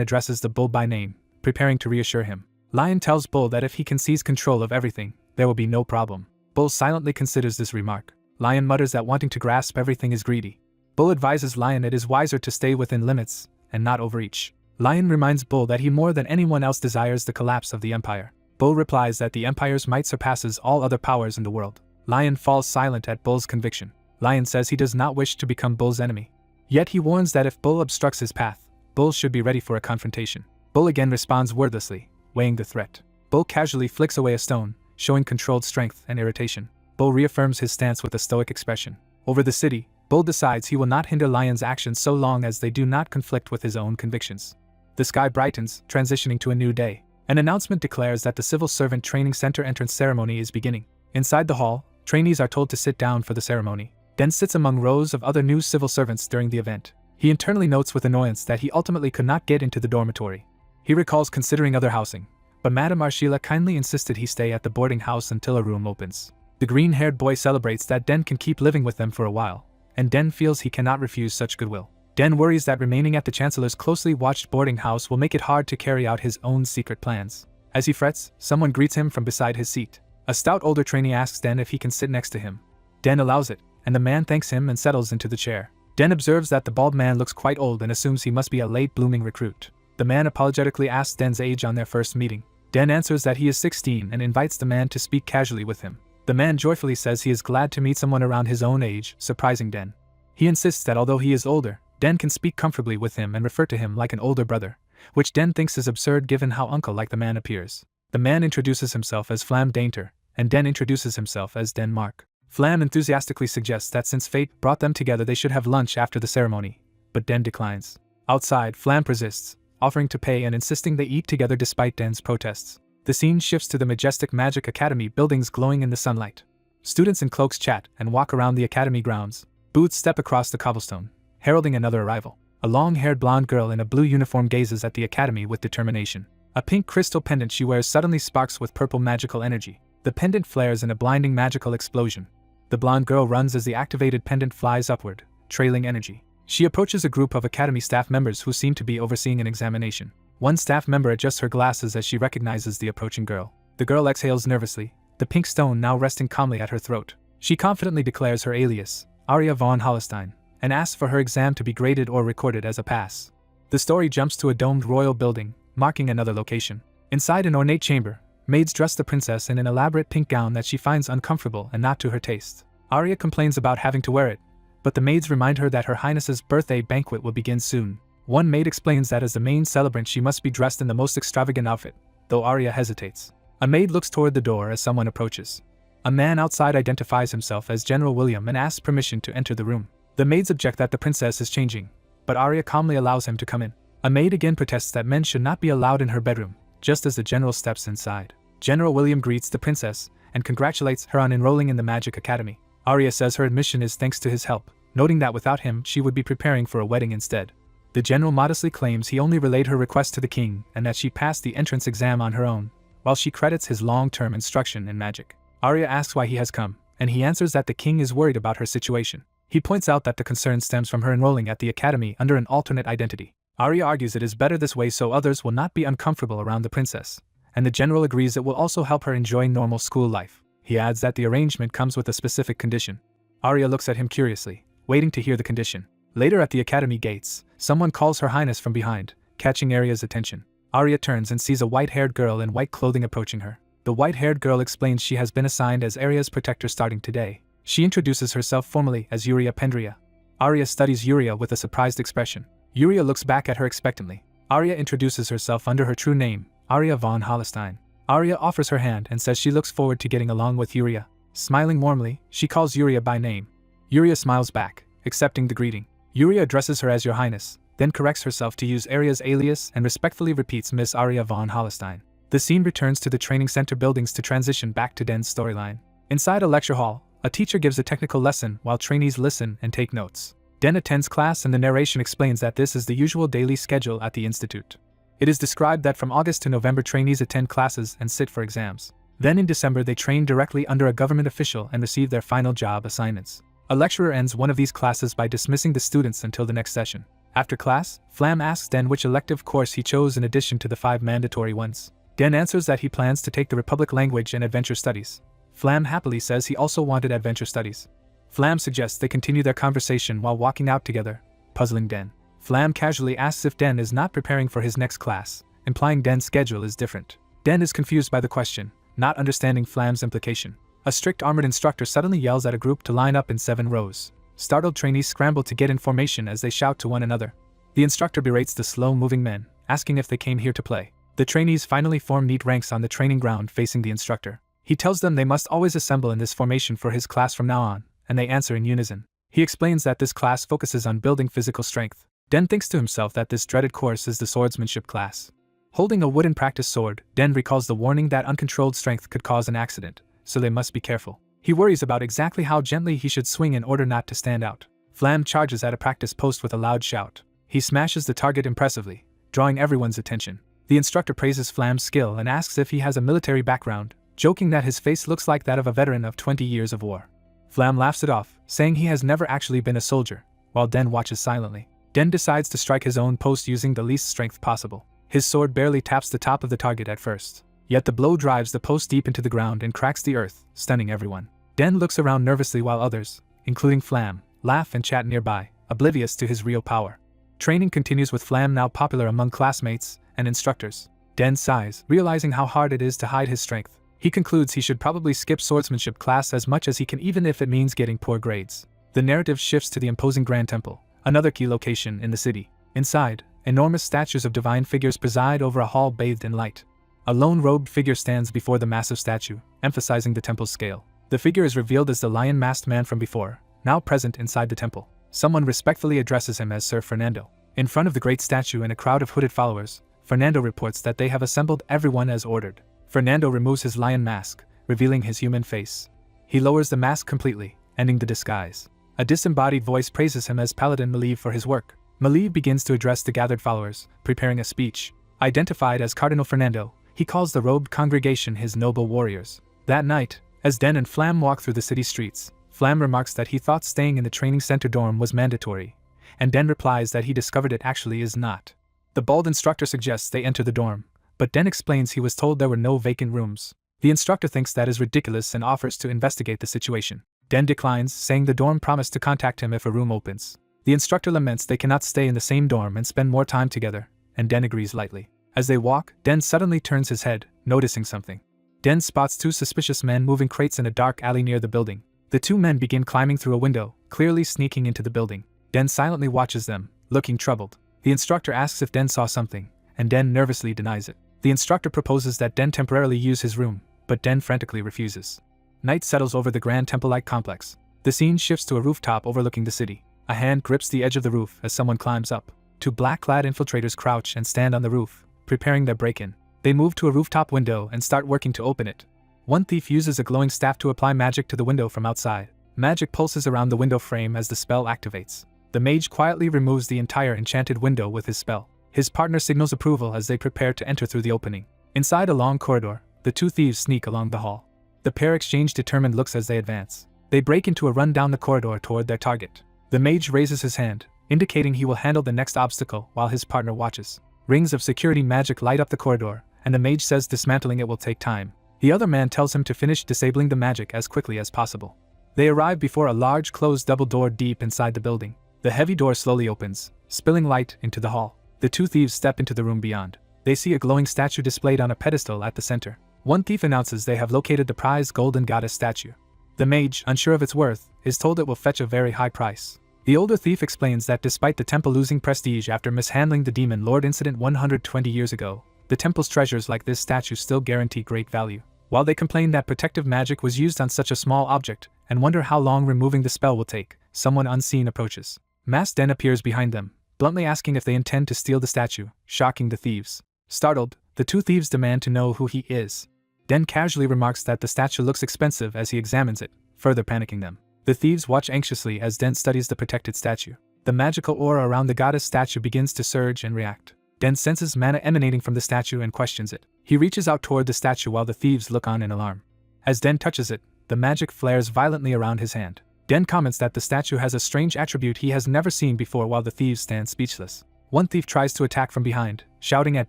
addresses the bull by name, preparing to reassure him. Lion tells Bull that if he can seize control of everything, there will be no problem. Bull silently considers this remark. Lion mutters that wanting to grasp everything is greedy. Bull advises Lion it is wiser to stay within limits and not overreach. Lion reminds Bull that he more than anyone else desires the collapse of the empire. Bull replies that the empire's might surpasses all other powers in the world. Lion falls silent at Bull's conviction. Lion says he does not wish to become Bull's enemy. Yet he warns that if Bull obstructs his path, Bull should be ready for a confrontation. Bull again responds wordlessly, weighing the threat. Bull casually flicks away a stone, showing controlled strength and irritation. Bull reaffirms his stance with a stoic expression. Over the city, Bull decides he will not hinder Lion's actions so long as they do not conflict with his own convictions. The sky brightens, transitioning to a new day. An announcement declares that the Civil Servant Training Center entrance ceremony is beginning. Inside the hall, trainees are told to sit down for the ceremony. Den sits among rows of other new civil servants during the event. He internally notes with annoyance that he ultimately could not get into the dormitory. He recalls considering other housing, but Madame Arshila kindly insisted he stay at the boarding house until a room opens. The green-haired boy celebrates that Den can keep living with them for a while, and Den feels he cannot refuse such goodwill. Den worries that remaining at the Chancellor's closely watched boarding house will make it hard to carry out his own secret plans. As he frets, someone greets him from beside his seat. A stout older trainee asks Den if he can sit next to him. Den allows it, and the man thanks him and settles into the chair. Den observes that the bald man looks quite old and assumes he must be a late-blooming recruit. The man apologetically asks Den's age on their first meeting. Den answers that he is 16 and invites the man to speak casually with him. The man joyfully says he is glad to meet someone around his own age, surprising Den. He insists that although he is older, Den can speak comfortably with him and refer to him like an older brother, which Den thinks is absurd given how uncle-like the man appears. The man introduces himself as Flam Dainter, and Den introduces himself as Denmark. Flam enthusiastically suggests that since fate brought them together they should have lunch after the ceremony, but Den declines. Outside, Flam persists, offering to pay and insisting they eat together despite Den's protests. The scene shifts to the majestic Magic Academy buildings glowing in the sunlight. Students in cloaks chat and walk around the academy grounds. Booths step across the cobblestone, heralding another arrival. A long-haired blonde girl in a blue uniform gazes at the academy with determination. A pink crystal pendant she wears suddenly sparks with purple magical energy. The pendant flares in a blinding magical explosion. The blonde girl runs as the activated pendant flies upward, trailing energy. She approaches a group of academy staff members who seem to be overseeing an examination. One staff member adjusts her glasses as she recognizes the approaching girl. The girl exhales nervously, the pink stone now resting calmly at her throat. She confidently declares her alias, Aria von Hollestein, and asks for her exam to be graded or recorded as a pass. The story jumps to a domed royal building, marking another location. Inside an ornate chamber, maids dress the princess in an elaborate pink gown that she finds uncomfortable and not to her taste. Aria complains about having to wear it, but the maids remind her that Her Highness's birthday banquet will begin soon. One maid explains that as the main celebrant she must be dressed in the most extravagant outfit, though Aria hesitates. A maid looks toward the door as someone approaches. A man outside identifies himself as General William and asks permission to enter the room. The maids object that the princess is changing, but Aria calmly allows him to come in. A maid again protests that men should not be allowed in her bedroom, just as the general steps inside. General William greets the princess and congratulates her on enrolling in the Magic Academy. Aria says her admission is thanks to his help, noting that without him she would be preparing for a wedding instead. The general modestly claims he only relayed her request to the king and that she passed the entrance exam on her own, while she credits his long-term instruction in magic. Aria asks why he has come, and he answers that the king is worried about her situation. He points out that the concern stems from her enrolling at the academy under an alternate identity. Aria argues it is better this way so others will not be uncomfortable around the princess, and the general agrees it will also help her enjoy normal school life. He adds that the arrangement comes with a specific condition. Aria looks at him curiously, waiting to hear the condition. Later at the academy gates, someone calls Her Highness from behind, catching Aria's attention. Aria turns and sees a white-haired girl in white clothing approaching her. The white-haired girl explains she has been assigned as Aria's protector starting today. She introduces herself formally as Yuria Pendria. Aria studies Yuria with a surprised expression. Yuria looks back at her expectantly. Aria introduces herself under her true name, Aria von Hollestein. Aria offers her hand and says she looks forward to getting along with Yuria. Smiling warmly, she calls Yuria by name. Yuria smiles back, accepting the greeting. Yuria addresses her as Your Highness, then corrects herself to use Aria's alias and respectfully repeats Miss Aria von Holstein. The scene returns to the training center buildings to transition back to Den's storyline. Inside a lecture hall, a teacher gives a technical lesson while trainees listen and take notes. Den attends class and the narration explains that this is the usual daily schedule at the institute. It is described that from August to November trainees attend classes and sit for exams. Then in December they train directly under a government official and receive their final job assignments. A lecturer ends one of these classes by dismissing the students until the next session. After class, Flam asks Den which elective course he chose in addition to the 5 mandatory ones. Den answers that he plans to take the Republic Language and Adventure Studies. Flam happily says he also wanted Adventure Studies. Flam suggests they continue their conversation while walking out together, puzzling Den. Flam casually asks if Den is not preparing for his next class, implying Den's schedule is different. Den is confused by the question, not understanding Flam's implication. A strict armored instructor suddenly yells at a group to line up in 7 rows. Startled trainees scramble to get in formation as they shout to one another. The instructor berates the slow-moving men, asking if they came here to play. The trainees finally form neat ranks on the training ground facing the instructor. He tells them they must always assemble in this formation for his class from now on, and they answer in unison. He explains that this class focuses on building physical strength. Den thinks to himself that this dreaded course is the swordsmanship class. Holding a wooden practice sword, Den recalls the warning that uncontrolled strength could cause an accident, so they must be careful. He worries about exactly how gently he should swing in order not to stand out. Flam charges at a practice post with a loud shout. He smashes the target impressively, drawing everyone's attention. The instructor praises Flam's skill and asks if he has a military background, joking that his face looks like that of a veteran of 20 years of war. Flam laughs it off, saying he has never actually been a soldier, while Den watches silently. Den decides to strike his own post using the least strength possible. His sword barely taps the top of the target at first. Yet the blow drives the post deep into the ground and cracks the earth, stunning everyone. Den looks around nervously while others, including Flam, laugh and chat nearby, oblivious to his real power. Training continues with Flam now popular among classmates and instructors. Den sighs, realizing how hard it is to hide his strength. He concludes he should probably skip swordsmanship class as much as he can, even if it means getting poor grades. The narrative shifts to the imposing Grand Temple, another key location in the city. Inside, enormous statues of divine figures preside over a hall bathed in light. A lone robed figure stands before the massive statue, emphasizing the temple's scale. The figure is revealed as the lion-masked man from before, now present inside the temple. Someone respectfully addresses him as Sir Fernando. In front of the great statue and a crowd of hooded followers, Fernando reports that they have assembled everyone as ordered. Fernando removes his lion mask, revealing his human face. He lowers the mask completely, ending the disguise. A disembodied voice praises him as Paladin Maliv for his work. Maliv begins to address the gathered followers, preparing a speech. Identified as Cardinal Fernando, he calls the robed congregation his noble warriors. That night, as Den and Flam walk through the city streets, Flam remarks that he thought staying in the training center dorm was mandatory, and Den replies that he discovered it actually is not. The bald instructor suggests they enter the dorm, but Den explains he was told there were no vacant rooms. The instructor thinks that is ridiculous and offers to investigate the situation. Den declines, saying the dorm promised to contact him if a room opens. The instructor laments they cannot stay in the same dorm and spend more time together, and Den agrees lightly. As they walk, Den suddenly turns his head, noticing something. Den spots 2 suspicious men moving crates in a dark alley near the building. The 2 men begin climbing through a window, clearly sneaking into the building. Den silently watches them, looking troubled. The instructor asks if Den saw something, and Den nervously denies it. The instructor proposes that Den temporarily use his room, but Den frantically refuses. Night settles over the Grand Temple-like complex. The scene shifts to a rooftop overlooking the city. A hand grips the edge of the roof as someone climbs up. 2 black-clad infiltrators crouch and stand on the roof, preparing their break-in. They move to a rooftop window and start working to open it. One thief uses a glowing staff to apply magic to the window from outside. Magic pulses around the window frame as the spell activates. The mage quietly removes the entire enchanted window with his spell. His partner signals approval as they prepare to enter through the opening. Inside a long corridor, the 2 thieves sneak along the hall. The pair exchange determined looks as they advance. They break into a run down the corridor toward their target. The mage raises his hand, indicating he will handle the next obstacle while his partner watches. Rings of security magic light up the corridor, and the mage says dismantling it will take time. The other man tells him to finish disabling the magic as quickly as possible. They arrive before a large closed double door deep inside the building. The heavy door slowly opens, spilling light into the hall. The 2 thieves step into the room beyond. They see a glowing statue displayed on a pedestal at the center. One thief announces they have located the prized golden goddess statue. The mage, unsure of its worth, is told it will fetch a very high price. The older thief explains that despite the temple losing prestige after mishandling the demon lord incident 120 years ago, the temple's treasures like this statue still guarantee great value. While they complain that protective magic was used on such a small object, and wonder how long removing the spell will take, someone unseen approaches. Masked Den appears behind them, bluntly asking if they intend to steal the statue, shocking the thieves. Startled, the two thieves demand to know who he is. Den casually remarks that the statue looks expensive as he examines it, further panicking them. The thieves watch anxiously as Den studies the protected statue. The magical aura around the goddess statue begins to surge and react. Den senses mana emanating from the statue and questions it. He reaches out toward the statue while the thieves look on in alarm. As Den touches it, the magic flares violently around his hand. Den comments that the statue has a strange attribute he has never seen before while the thieves stand speechless. One thief tries to attack from behind, shouting at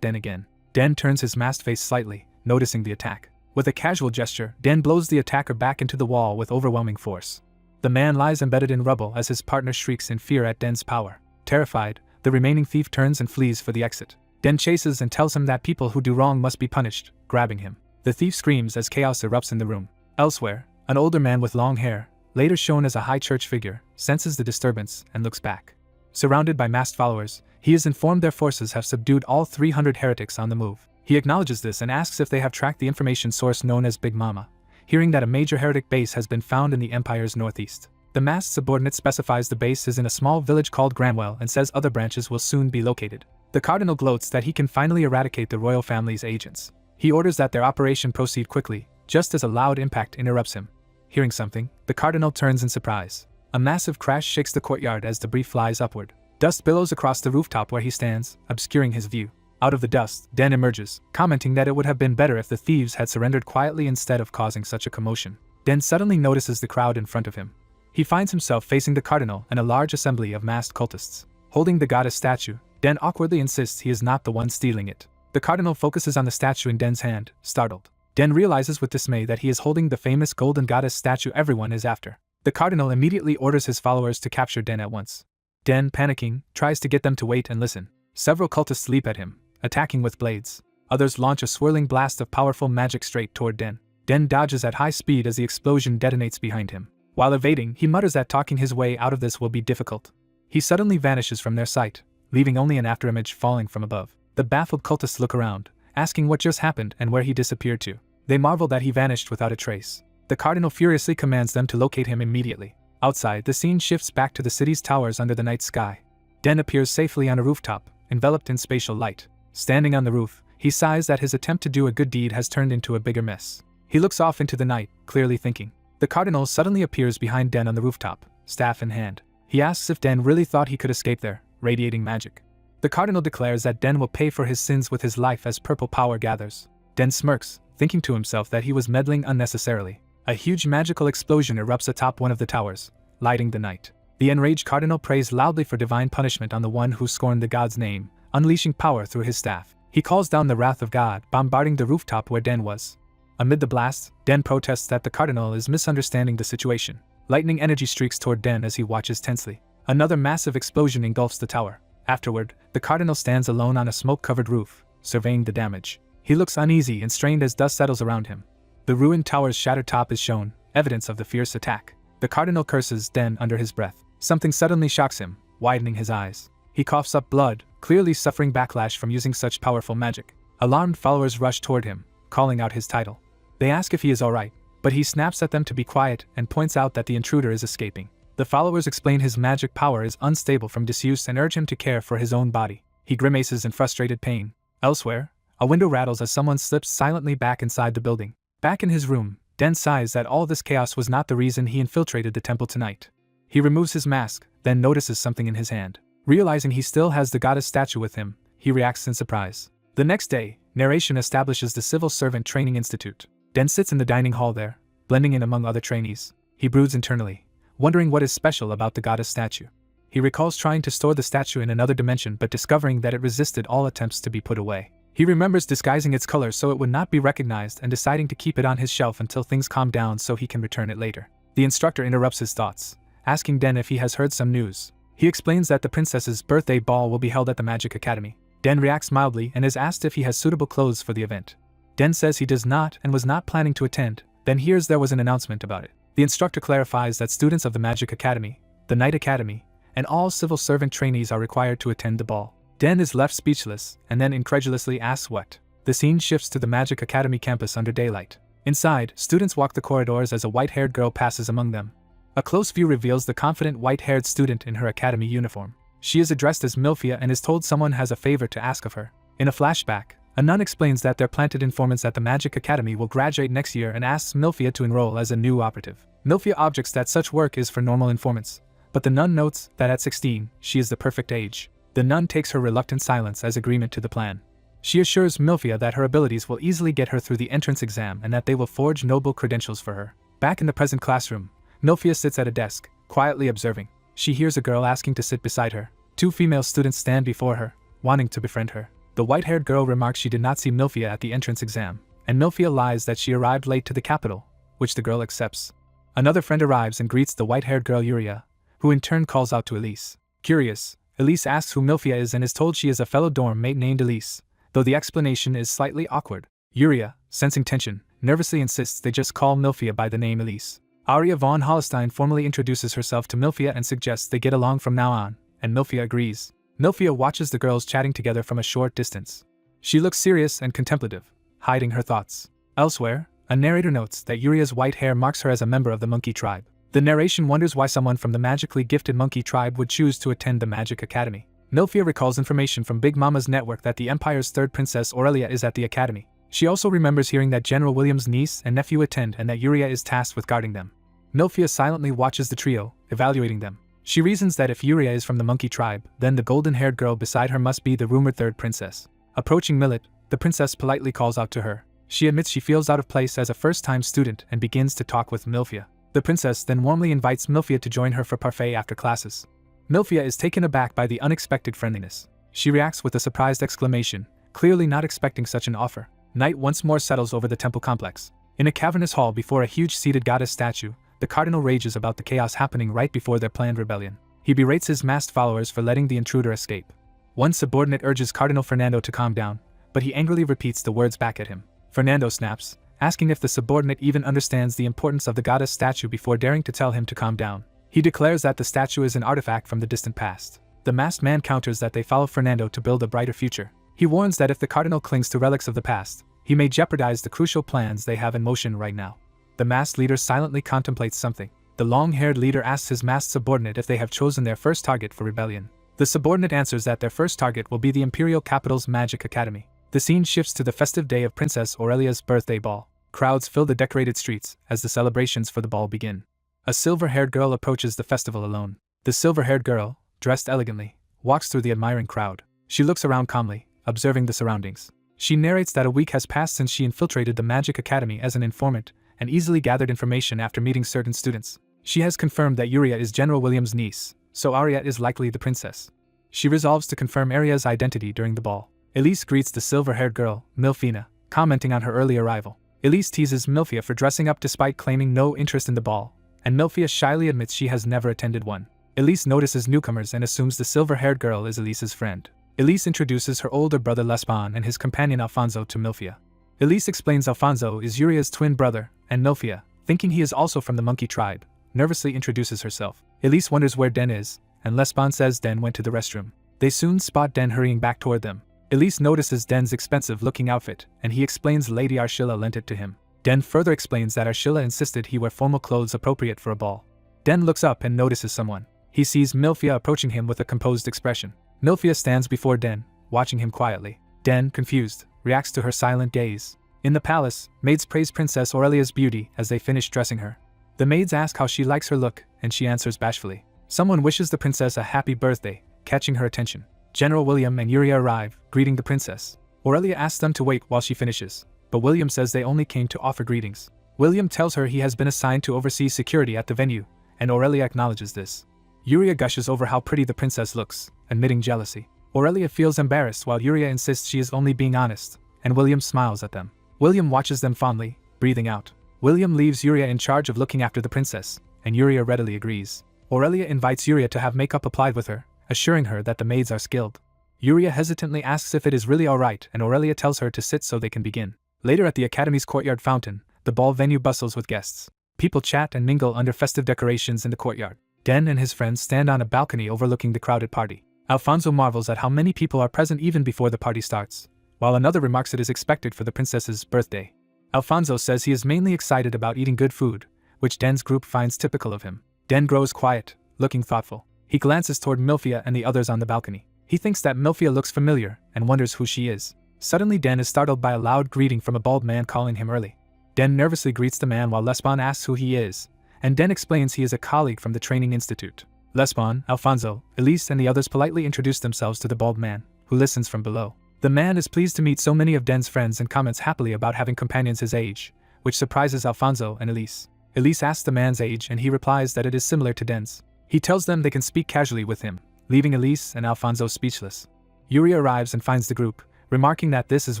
Den again. Den turns his masked face slightly, noticing the attack. With a casual gesture, Den blows the attacker back into the wall with overwhelming force. The man lies embedded in rubble as his partner shrieks in fear at Den's power. Terrified, the remaining thief turns and flees for the exit. Den chases and tells him that people who do wrong must be punished, grabbing him. The thief screams as chaos erupts in the room. Elsewhere, an older man with long hair, later shown as a high church figure, senses the disturbance and looks back. Surrounded by masked followers, he is informed their forces have subdued all 300 heretics on the move. He acknowledges this and asks if they have tracked the information source known as Big Mama, hearing that a major heretic base has been found in the Empire's northeast. The masked subordinate specifies the base is in a small village called Granwell and says other branches will soon be located. The cardinal gloats that he can finally eradicate the royal family's agents. He orders that their operation proceed quickly, just as a loud impact interrupts him. Hearing something, the cardinal turns in surprise. A massive crash shakes the courtyard as debris flies upward. Dust billows across the rooftop where he stands, obscuring his view. Out of the dust, Den emerges, commenting that it would have been better if the thieves had surrendered quietly instead of causing such a commotion. Den suddenly notices the crowd in front of him. He finds himself facing the cardinal and a large assembly of masked cultists. Holding the goddess statue, Den awkwardly insists he is not the one stealing it. The cardinal focuses on the statue in Den's hand, startled. Den realizes with dismay that he is holding the famous golden goddess statue everyone is after. The cardinal immediately orders his followers to capture Den at once. Den, panicking, tries to get them to wait and listen. Several cultists leap at him, attacking with blades. Others launch a swirling blast of powerful magic straight toward Den. Den dodges at high speed as the explosion detonates behind him. While evading, he mutters that talking his way out of this will be difficult. He suddenly vanishes from their sight, leaving only an afterimage falling from above. The baffled cultists look around, asking what just happened and where he disappeared to. They marvel that he vanished without a trace. The cardinal furiously commands them to locate him immediately. Outside, the scene shifts back to the city's towers under the night sky. Den appears safely on a rooftop, enveloped in spatial light. Standing on the roof, he sighs that his attempt to do a good deed has turned into a bigger mess. He looks off into the night, clearly thinking. The cardinal suddenly appears behind Den on the rooftop, staff in hand. He asks if Den really thought he could escape there, radiating magic. The cardinal declares that Den will pay for his sins with his life as purple power gathers. Den smirks, thinking to himself that he was meddling unnecessarily. A huge magical explosion erupts atop one of the towers, lighting the night. The enraged cardinal prays loudly for divine punishment on the one who scorned the god's name, unleashing power through his staff. He calls down the wrath of God, bombarding the rooftop where Den was. Amid the blast, Den protests that the cardinal is misunderstanding the situation. Lightning energy streaks toward Den as he watches tensely. Another massive explosion engulfs the tower. Afterward, the cardinal stands alone on a smoke-covered roof, surveying the damage. He looks uneasy and strained as dust settles around him. The ruined tower's shattered top is shown, evidence of the fierce attack. The cardinal curses Den under his breath. Something suddenly shocks him, widening his eyes. He coughs up blood, clearly suffering backlash from using such powerful magic. Alarmed followers rush toward him, calling out his title. They ask if he is alright, but he snaps at them to be quiet and points out that the intruder is escaping. The followers explain his magic power is unstable from disuse and urge him to care for his own body. He grimaces in frustrated pain. Elsewhere, a window rattles as someone slips silently back inside the building. Back in his room, Den sighs that all this chaos was not the reason he infiltrated the temple tonight. He removes his mask, then notices something in his hand. Realizing he still has the goddess statue with him, he reacts in surprise. The next day, narration establishes the Civil Servant Training Institute. Den sits in the dining hall there, blending in among other trainees. He broods internally, wondering what is special about the goddess statue. He recalls trying to store the statue in another dimension but discovering that it resisted all attempts to be put away. He remembers disguising its color so it would not be recognized and deciding to keep it on his shelf until things calm down so he can return it later. The instructor interrupts his thoughts, asking Den if he has heard some news. He explains that the princess's birthday ball will be held at the Magic Academy. Den reacts mildly and is asked if he has suitable clothes for the event. Den says he does not and was not planning to attend, then hears there was an announcement about it. The instructor clarifies that students of the Magic Academy, the Knight Academy, and all civil servant trainees are required to attend the ball. Den is left speechless and then incredulously asks what. The scene shifts to the Magic Academy campus under daylight. Inside, students walk the corridors as a white-haired girl passes among them. A close view reveals the confident white-haired student in her academy uniform. She is addressed as Milphia and is told someone has a favor to ask of her. In a flashback, a nun explains that their planted informants at the Magic Academy will graduate next year and asks Milphia to enroll as a new operative. Milphia objects that such work is for normal informants, but the nun notes that at 16, she is the perfect age. The nun takes her reluctant silence as agreement to the plan. She assures Milphia that her abilities will easily get her through the entrance exam and that they will forge noble credentials for her. Back in the present classroom, Milphia sits at a desk, quietly observing. She hears a girl asking to sit beside her. 2 female students stand before her, wanting to befriend her. The white-haired girl remarks she did not see Milphia at the entrance exam, and Milphia lies that she arrived late to the capital, which the girl accepts. Another friend arrives and greets the white-haired girl Yuria, who in turn calls out to Elise. Curious, Elise asks who Milphia is and is told she is a fellow dorm mate named Elise, though the explanation is slightly awkward. Yuria, sensing tension, nervously insists they just call Milphia by the name Elise. Aria von Holstein formally introduces herself to Milphia and suggests they get along from now on, and Milphia agrees. Milphia watches the girls chatting together from a short distance. She looks serious and contemplative, hiding her thoughts. Elsewhere, a narrator notes that Yuria's white hair marks her as a member of the monkey tribe. The narration wonders why someone from the magically gifted monkey tribe would choose to attend the Magic Academy. Milphia recalls information from Big Mama's network that the Empire's third princess Aurelia is at the academy. She also remembers hearing that General William's niece and nephew attend and that Yuria is tasked with guarding them. Milphia silently watches the trio, evaluating them. She reasons that if Yuria is from the monkey tribe, then the golden-haired girl beside her must be the rumored third princess. Approaching Millet, the princess politely calls out to her. She admits she feels out of place as a first-time student and begins to talk with Milphia. The princess then warmly invites Milphia to join her for parfait after classes. Milphia is taken aback by the unexpected friendliness. She reacts with a surprised exclamation, clearly not expecting such an offer. Night once more settles over the temple complex. In a cavernous hall before a huge seated goddess statue, the cardinal rages about the chaos happening right before their planned rebellion. He berates his masked followers for letting the intruder escape. One subordinate urges Cardinal Fernando to calm down, but he angrily repeats the words back at him. Fernando snaps, asking if the subordinate even understands the importance of the goddess statue before daring to tell him to calm down. He declares that the statue is an artifact from the distant past. The masked man counters that they follow Fernando to build a brighter future. He warns that if the cardinal clings to relics of the past, he may jeopardize the crucial plans they have in motion right now. The masked leader silently contemplates something. The long-haired leader asks his masked subordinate if they have chosen their first target for rebellion. The subordinate answers that their first target will be the imperial capital's Magic Academy. The scene shifts to the festive day of Princess Aurelia's birthday ball. Crowds fill the decorated streets as the celebrations for the ball begin. A silver-haired girl approaches the festival alone. The silver-haired girl, dressed elegantly, walks through the admiring crowd. She looks around calmly, observing the surroundings. She narrates that a week has passed since she infiltrated the Magic Academy as an informant, and easily gathered information after meeting certain students. She has confirmed that Yuria is General William's niece, so Aria is likely the princess. She resolves to confirm Aria's identity during the ball. Elise greets the silver-haired girl, Milphina, commenting on her early arrival. Elise teases Milphia for dressing up despite claiming no interest in the ball, and Milphia shyly admits she has never attended one. Elise notices newcomers and assumes the silver-haired girl is Elise's friend. Elise introduces her older brother Lesbon and his companion Alfonso to Milphia. Elise explains Alfonso is Yuria's twin brother, and Milphia, thinking he is also from the monkey tribe, nervously introduces herself. Elise wonders where Den is, and Lesbon says Den went to the restroom. They soon spot Den hurrying back toward them. Elise notices Den's expensive-looking outfit, and he explains Lady Arshilla lent it to him. Den further explains that Arshilla insisted he wear formal clothes appropriate for a ball. Den looks up and notices someone. He sees Milphia approaching him with a composed expression. Milphia stands before Den, watching him quietly. Den, confused, reacts to her silent gaze. In the palace, maids praise Princess Aurelia's beauty as they finish dressing her. The maids ask how she likes her look, and she answers bashfully. Someone wishes the princess a happy birthday, catching her attention. General William and Yuria arrive, greeting the princess. Aurelia asks them to wait while she finishes, but William says they only came to offer greetings. William tells her he has been assigned to oversee security at the venue, and Aurelia acknowledges this. Yuria gushes over how pretty the princess looks, admitting jealousy. Aurelia feels embarrassed while Yuria insists she is only being honest, and William smiles at them. William watches them fondly, breathing out. William leaves Yuria in charge of looking after the princess, and Yuria readily agrees. Aurelia invites Yuria to have makeup applied with her, assuring her that the maids are skilled. Yuria hesitantly asks if it is really alright, and Aurelia tells her to sit so they can begin. Later at the academy's courtyard fountain, the ball venue bustles with guests. People chat and mingle under festive decorations in the courtyard. Den and his friends stand on a balcony overlooking the crowded party. Alfonso marvels at how many people are present even before the party starts, while another remarks it is expected for the princess's birthday. Alfonso says he is mainly excited about eating good food, which Den's group finds typical of him. Den grows quiet, looking thoughtful. He glances toward Milphia and the others on the balcony. He thinks that Milphia looks familiar and wonders who she is. Suddenly Den is startled by a loud greeting from a bald man calling him early. Den nervously greets the man while Lesbon asks who he is, and Den explains he is a colleague from the training institute. Lesbon, Alfonso, Elise and the others politely introduce themselves to the bald man, who listens from below. The man is pleased to meet so many of Den's friends and comments happily about having companions his age, which surprises Alfonso and Elise. Elise asks the man's age and he replies that it is similar to Den's. He tells them they can speak casually with him, leaving Elise and Alfonso speechless. Yuria arrives and finds the group, remarking that this is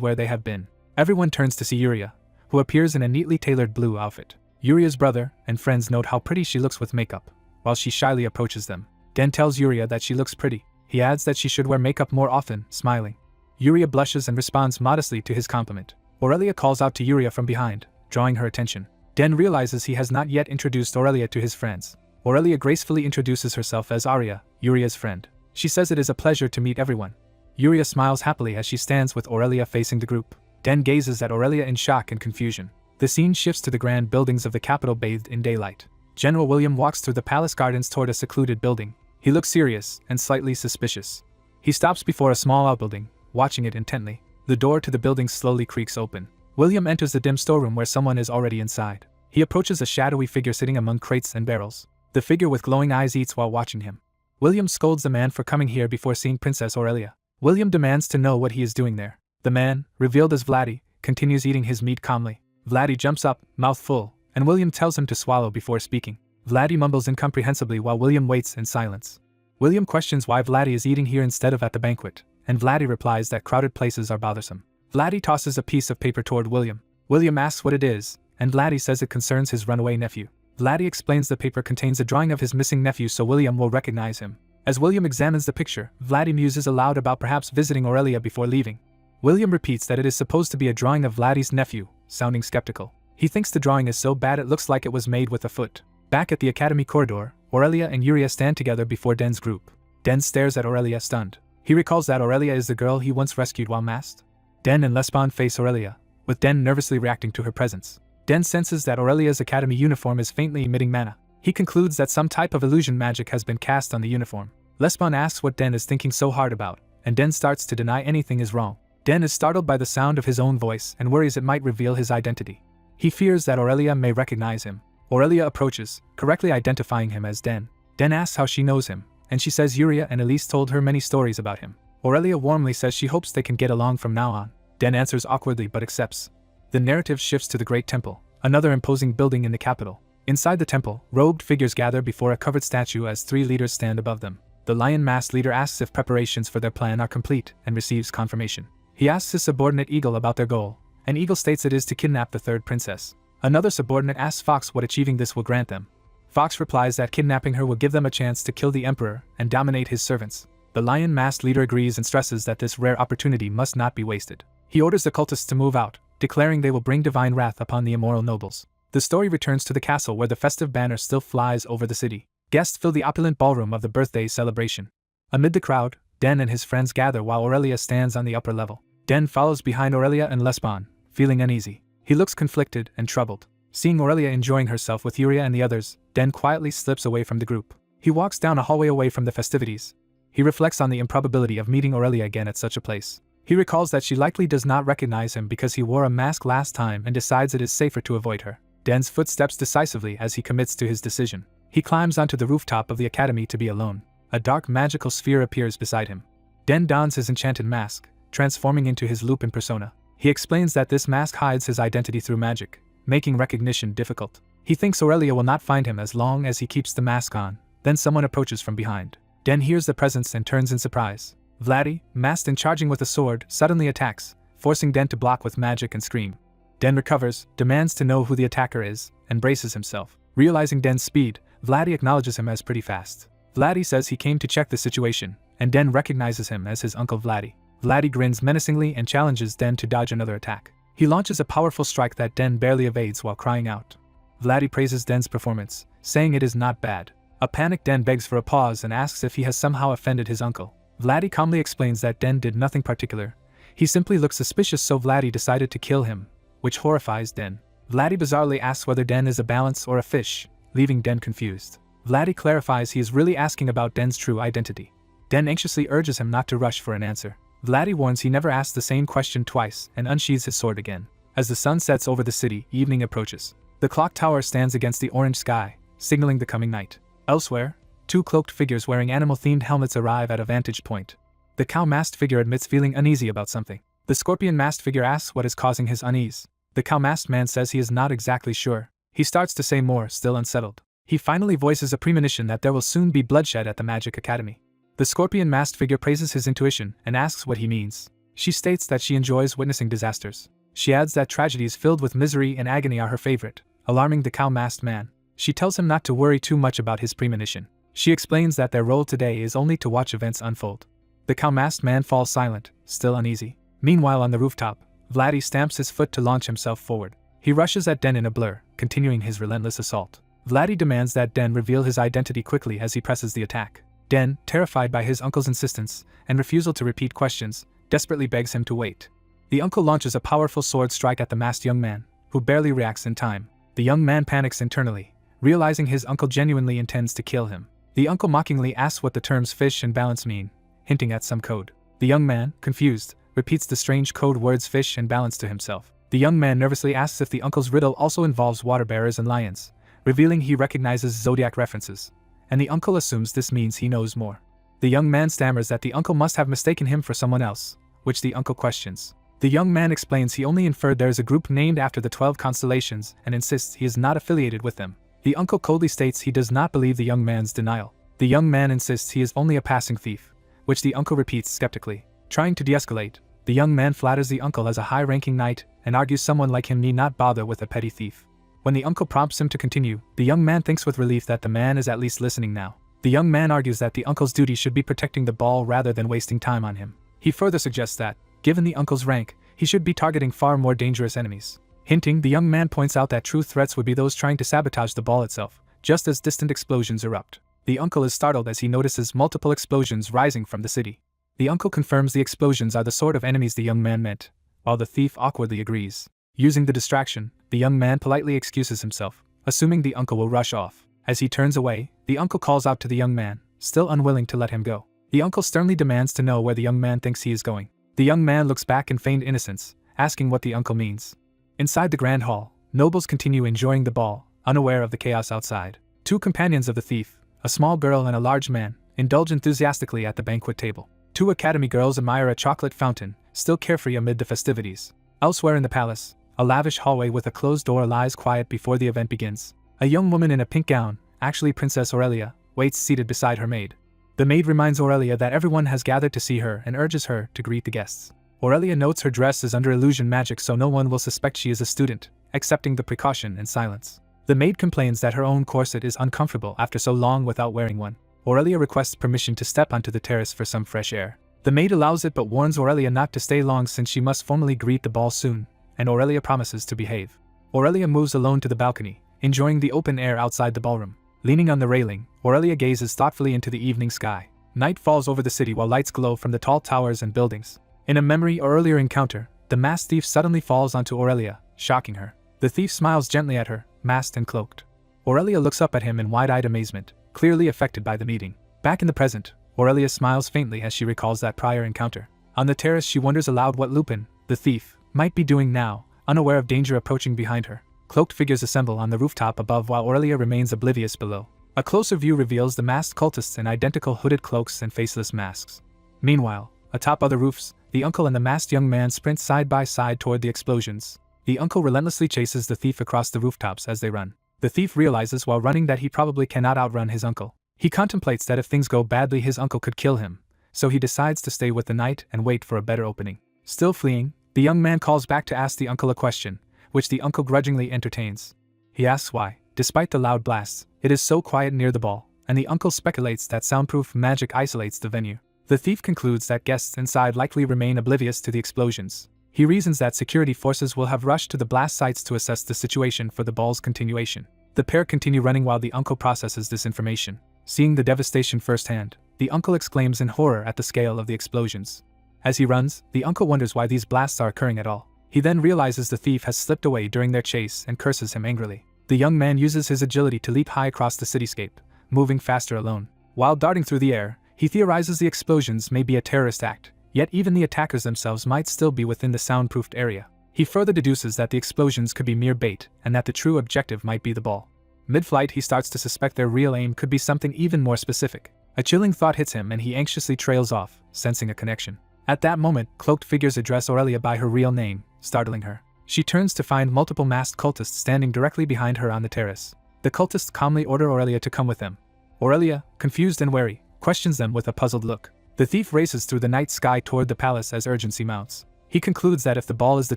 where they have been. Everyone turns to see Yuria, who appears in a neatly tailored blue outfit. Yuria's brother and friends note how pretty she looks with makeup, while she shyly approaches them. Den tells Yuria that she looks pretty. He adds that she should wear makeup more often, smiling. Yuria blushes and responds modestly to his compliment. Aurelia calls out to Yuria from behind, drawing her attention. Den realizes he has not yet introduced Aurelia to his friends. Aurelia gracefully introduces herself as Aria, Yuria's friend. She says it is a pleasure to meet everyone. Yuria smiles happily as she stands with Aurelia facing the group. Den gazes at Aurelia in shock and confusion. The scene shifts to the grand buildings of the capital bathed in daylight. General William walks through the palace gardens toward a secluded building. He looks serious and slightly suspicious. He stops before a small outbuilding, watching it intently. The door to the building slowly creaks open. William enters the dim storeroom where someone is already inside. He approaches a shadowy figure sitting among crates and barrels. The figure with glowing eyes eats while watching him. William scolds the man for coming here before seeing Princess Aurelia. William demands to know what he is doing there. The man, revealed as Vladdy, continues eating his meat calmly. Vladdy jumps up, mouth full, and William tells him to swallow before speaking. Vladdy mumbles incomprehensibly while William waits in silence. William questions why Vladdy is eating here instead of at the banquet, and Vladdy replies that crowded places are bothersome. Vladdy tosses a piece of paper toward William. William asks what it is, and Vladdy says it concerns his runaway nephew. Vladdy explains the paper contains a drawing of his missing nephew so William will recognize him. As William examines the picture, Vladdy muses aloud about perhaps visiting Aurelia before leaving. William repeats that it is supposed to be a drawing of Vladdy's nephew, sounding skeptical. He thinks the drawing is so bad it looks like it was made with a foot. Back at the academy corridor, Aurelia and Yuria stand together before Den's group. Den stares at Aurelia stunned. He recalls that Aurelia is the girl he once rescued while masked. Den and Lesbon face Aurelia, with Den nervously reacting to her presence. Den senses that Aurelia's academy uniform is faintly emitting mana. He concludes that some type of illusion magic has been cast on the uniform. Lesbon asks what Den is thinking so hard about, and Den starts to deny anything is wrong. Den is startled by the sound of his own voice and worries it might reveal his identity. He fears that Aurelia may recognize him. Aurelia approaches, correctly identifying him as Den. Den asks how she knows him, and she says Yuria and Elise told her many stories about him. Aurelia warmly says she hopes they can get along from now on. Den answers awkwardly but accepts. The narrative shifts to the Great Temple, another imposing building in the capital. Inside the temple, robed figures gather before a covered statue as 3 leaders stand above them. The lion masked leader asks if preparations for their plan are complete and receives confirmation. He asks his subordinate Eagle about their goal, and Eagle states it is to kidnap the 3rd princess. Another subordinate asks Fox what achieving this will grant them. Fox replies that kidnapping her will give them a chance to kill the emperor and dominate his servants. The lion masked leader agrees and stresses that this rare opportunity must not be wasted. He orders the cultists to move out, declaring they will bring divine wrath upon the immoral nobles. The story returns to the castle where the festive banner still flies over the city. Guests fill the opulent ballroom of the birthday celebration. Amid the crowd, Den and his friends gather while Aurelia stands on the upper level. Den follows behind Aurelia and Lesbon, feeling uneasy. He looks conflicted and troubled. Seeing Aurelia enjoying herself with Yuria and the others, Den quietly slips away from the group. He walks down a hallway away from the festivities. He reflects on the improbability of meeting Aurelia again at such a place. He recalls that she likely does not recognize him because he wore a mask last time and decides it is safer to avoid her. Den's foot steps decisively as he commits to his decision. He climbs onto the rooftop of the academy to be alone. A dark magical sphere appears beside him. Den dons his enchanted mask, transforming into his Lupin persona. He explains that this mask hides his identity through magic, making recognition difficult. He thinks Aurelia will not find him as long as he keeps the mask on. Then someone approaches from behind. Den hears the presence and turns in surprise. Vladdy, masked and charging with a sword, suddenly attacks, forcing Den to block with magic and scream. Den recovers, demands to know who the attacker is, and braces himself. Realizing Den's speed, Vladdy acknowledges him as pretty fast. Vladdy says he came to check the situation, and Den recognizes him as his uncle Vladdy. Vladdy grins menacingly and challenges Den to dodge another attack. He launches a powerful strike that Den barely evades while crying out. Vladdy praises Den's performance, saying it is not bad. A panicked Den begs for a pause and asks if he has somehow offended his uncle. Vladdy calmly explains that Den did nothing particular. He simply looked suspicious so Vladdy decided to kill him, which horrifies Den. Vladdy bizarrely asks whether Den is a balance or a fish, leaving Den confused. Vladdy clarifies he is really asking about Den's true identity. Den anxiously urges him not to rush for an answer. Vladdy warns he never asks the same question twice and unsheathes his sword again. As the sun sets over the city, evening approaches. The clock tower stands against the orange sky, signaling the coming night. Elsewhere, two cloaked figures wearing animal-themed helmets arrive at a vantage point. The cow-masked figure admits feeling uneasy about something. The scorpion-masked figure asks what is causing his unease. The cow-masked man says he is not exactly sure. He starts to say more, still unsettled. He finally voices a premonition that there will soon be bloodshed at the Magic Academy. The scorpion-masked figure praises his intuition and asks what he means. She states that she enjoys witnessing disasters. She adds that tragedies filled with misery and agony are her favorite, alarming the cow-masked man. She tells him not to worry too much about his premonition. She explains that their role today is only to watch events unfold. The cow-masked man falls silent, still uneasy. Meanwhile on the rooftop, Vladdy stamps his foot to launch himself forward. He rushes at Den in a blur, continuing his relentless assault. Vladdy demands that Den reveal his identity quickly as he presses the attack. Den, terrified by his uncle's insistence and refusal to repeat questions, desperately begs him to wait. The uncle launches a powerful sword strike at the masked young man, who barely reacts in time. The young man panics internally, realizing his uncle genuinely intends to kill him. The uncle mockingly asks what the terms fish and balance mean, hinting at some code. The young man, confused, repeats the strange code words fish and balance to himself. The young man nervously asks if the uncle's riddle also involves water bearers and lions, revealing he recognizes zodiac references, and the uncle assumes this means he knows more. The young man stammers that the uncle must have mistaken him for someone else, which the uncle questions. The young man explains he only inferred there is a group named after the 12 constellations and insists he is not affiliated with them. The uncle coldly states he does not believe the young man's denial. The young man insists he is only a passing thief, which the uncle repeats skeptically. Trying to de-escalate, the young man flatters the uncle as a high-ranking knight and argues someone like him need not bother with a petty thief. When the uncle prompts him to continue, the young man thinks with relief that the man is at least listening now. The young man argues that the uncle's duty should be protecting the ball rather than wasting time on him. He further suggests that, given the uncle's rank, he should be targeting far more dangerous enemies. Hinting, the young man points out that true threats would be those trying to sabotage the ball itself, just as distant explosions erupt. The uncle is startled as he notices multiple explosions rising from the city. The uncle confirms the explosions are the sort of enemies the young man meant, while the thief awkwardly agrees. Using the distraction, the young man politely excuses himself, assuming the uncle will rush off. As he turns away, the uncle calls out to the young man, still unwilling to let him go. The uncle sternly demands to know where the young man thinks he is going. The young man looks back in feigned innocence, asking what the uncle means. Inside the grand hall, nobles continue enjoying the ball, unaware of the chaos outside. Two companions of the thief, a small girl and a large man, indulge enthusiastically at the banquet table. Two academy girls admire a chocolate fountain, still carefree amid the festivities. Elsewhere in the palace, a lavish hallway with a closed door lies quiet before the event begins. A young woman in a pink gown, actually Princess Aurelia, waits seated beside her maid. The maid reminds Aurelia that everyone has gathered to see her and urges her to greet the guests. Aurelia notes her dress is under illusion magic so no one will suspect she is a student, accepting the precaution in silence. The maid complains that her own corset is uncomfortable after so long without wearing one. Aurelia requests permission to step onto the terrace for some fresh air. The maid allows it but warns Aurelia not to stay long since she must formally greet the ball soon, and Aurelia promises to behave. Aurelia moves alone to the balcony, enjoying the open air outside the ballroom. Leaning on the railing, Aurelia gazes thoughtfully into the evening sky. Night falls over the city while lights glow from the tall towers and buildings. In a memory or earlier encounter, the masked thief suddenly falls onto Aurelia, shocking her. The thief smiles gently at her, masked and cloaked. Aurelia looks up at him in wide-eyed amazement, clearly affected by the meeting. Back in the present, Aurelia smiles faintly as she recalls that prior encounter. On the terrace she wonders aloud what Lupin, the thief, might be doing now, unaware of danger approaching behind her. Cloaked figures assemble on the rooftop above while Aurelia remains oblivious below. A closer view reveals the masked cultists in identical hooded cloaks and faceless masks. Meanwhile, atop other roofs, the uncle and the masked young man sprint side by side toward the explosions. The uncle relentlessly chases the thief across the rooftops as they run. The thief realizes while running that he probably cannot outrun his uncle. He contemplates that if things go badly his uncle could kill him, so he decides to stay with the knight and wait for a better opening. Still fleeing, the young man calls back to ask the uncle a question, which the uncle grudgingly entertains. He asks why, despite the loud blasts, it is so quiet near the ball, and the uncle speculates that soundproof magic isolates the venue. The thief concludes that guests inside likely remain oblivious to the explosions. He reasons that security forces will have rushed to the blast sites to assess the situation for the ball's continuation. The pair continue running while the uncle processes this information. Seeing the devastation firsthand, the uncle exclaims in horror at the scale of the explosions. As he runs, the uncle wonders why these blasts are occurring at all. He then realizes the thief has slipped away during their chase and curses him angrily. The young man uses his agility to leap high across the cityscape, moving faster alone. While darting through the air, he theorizes the explosions may be a terrorist act, yet even the attackers themselves might still be within the soundproofed area. He further deduces that the explosions could be mere bait and that the true objective might be the ball. Mid-flight, he starts to suspect their real aim could be something even more specific. A chilling thought hits him and he anxiously trails off, sensing a connection. At that moment, cloaked figures address Aurelia by her real name, startling her. She turns to find multiple masked cultists standing directly behind her on the terrace. The cultists calmly order Aurelia to come with them. Aurelia, confused and wary, questions them with a puzzled look. The thief races through the night sky toward the palace as urgency mounts. He concludes that if the ball is the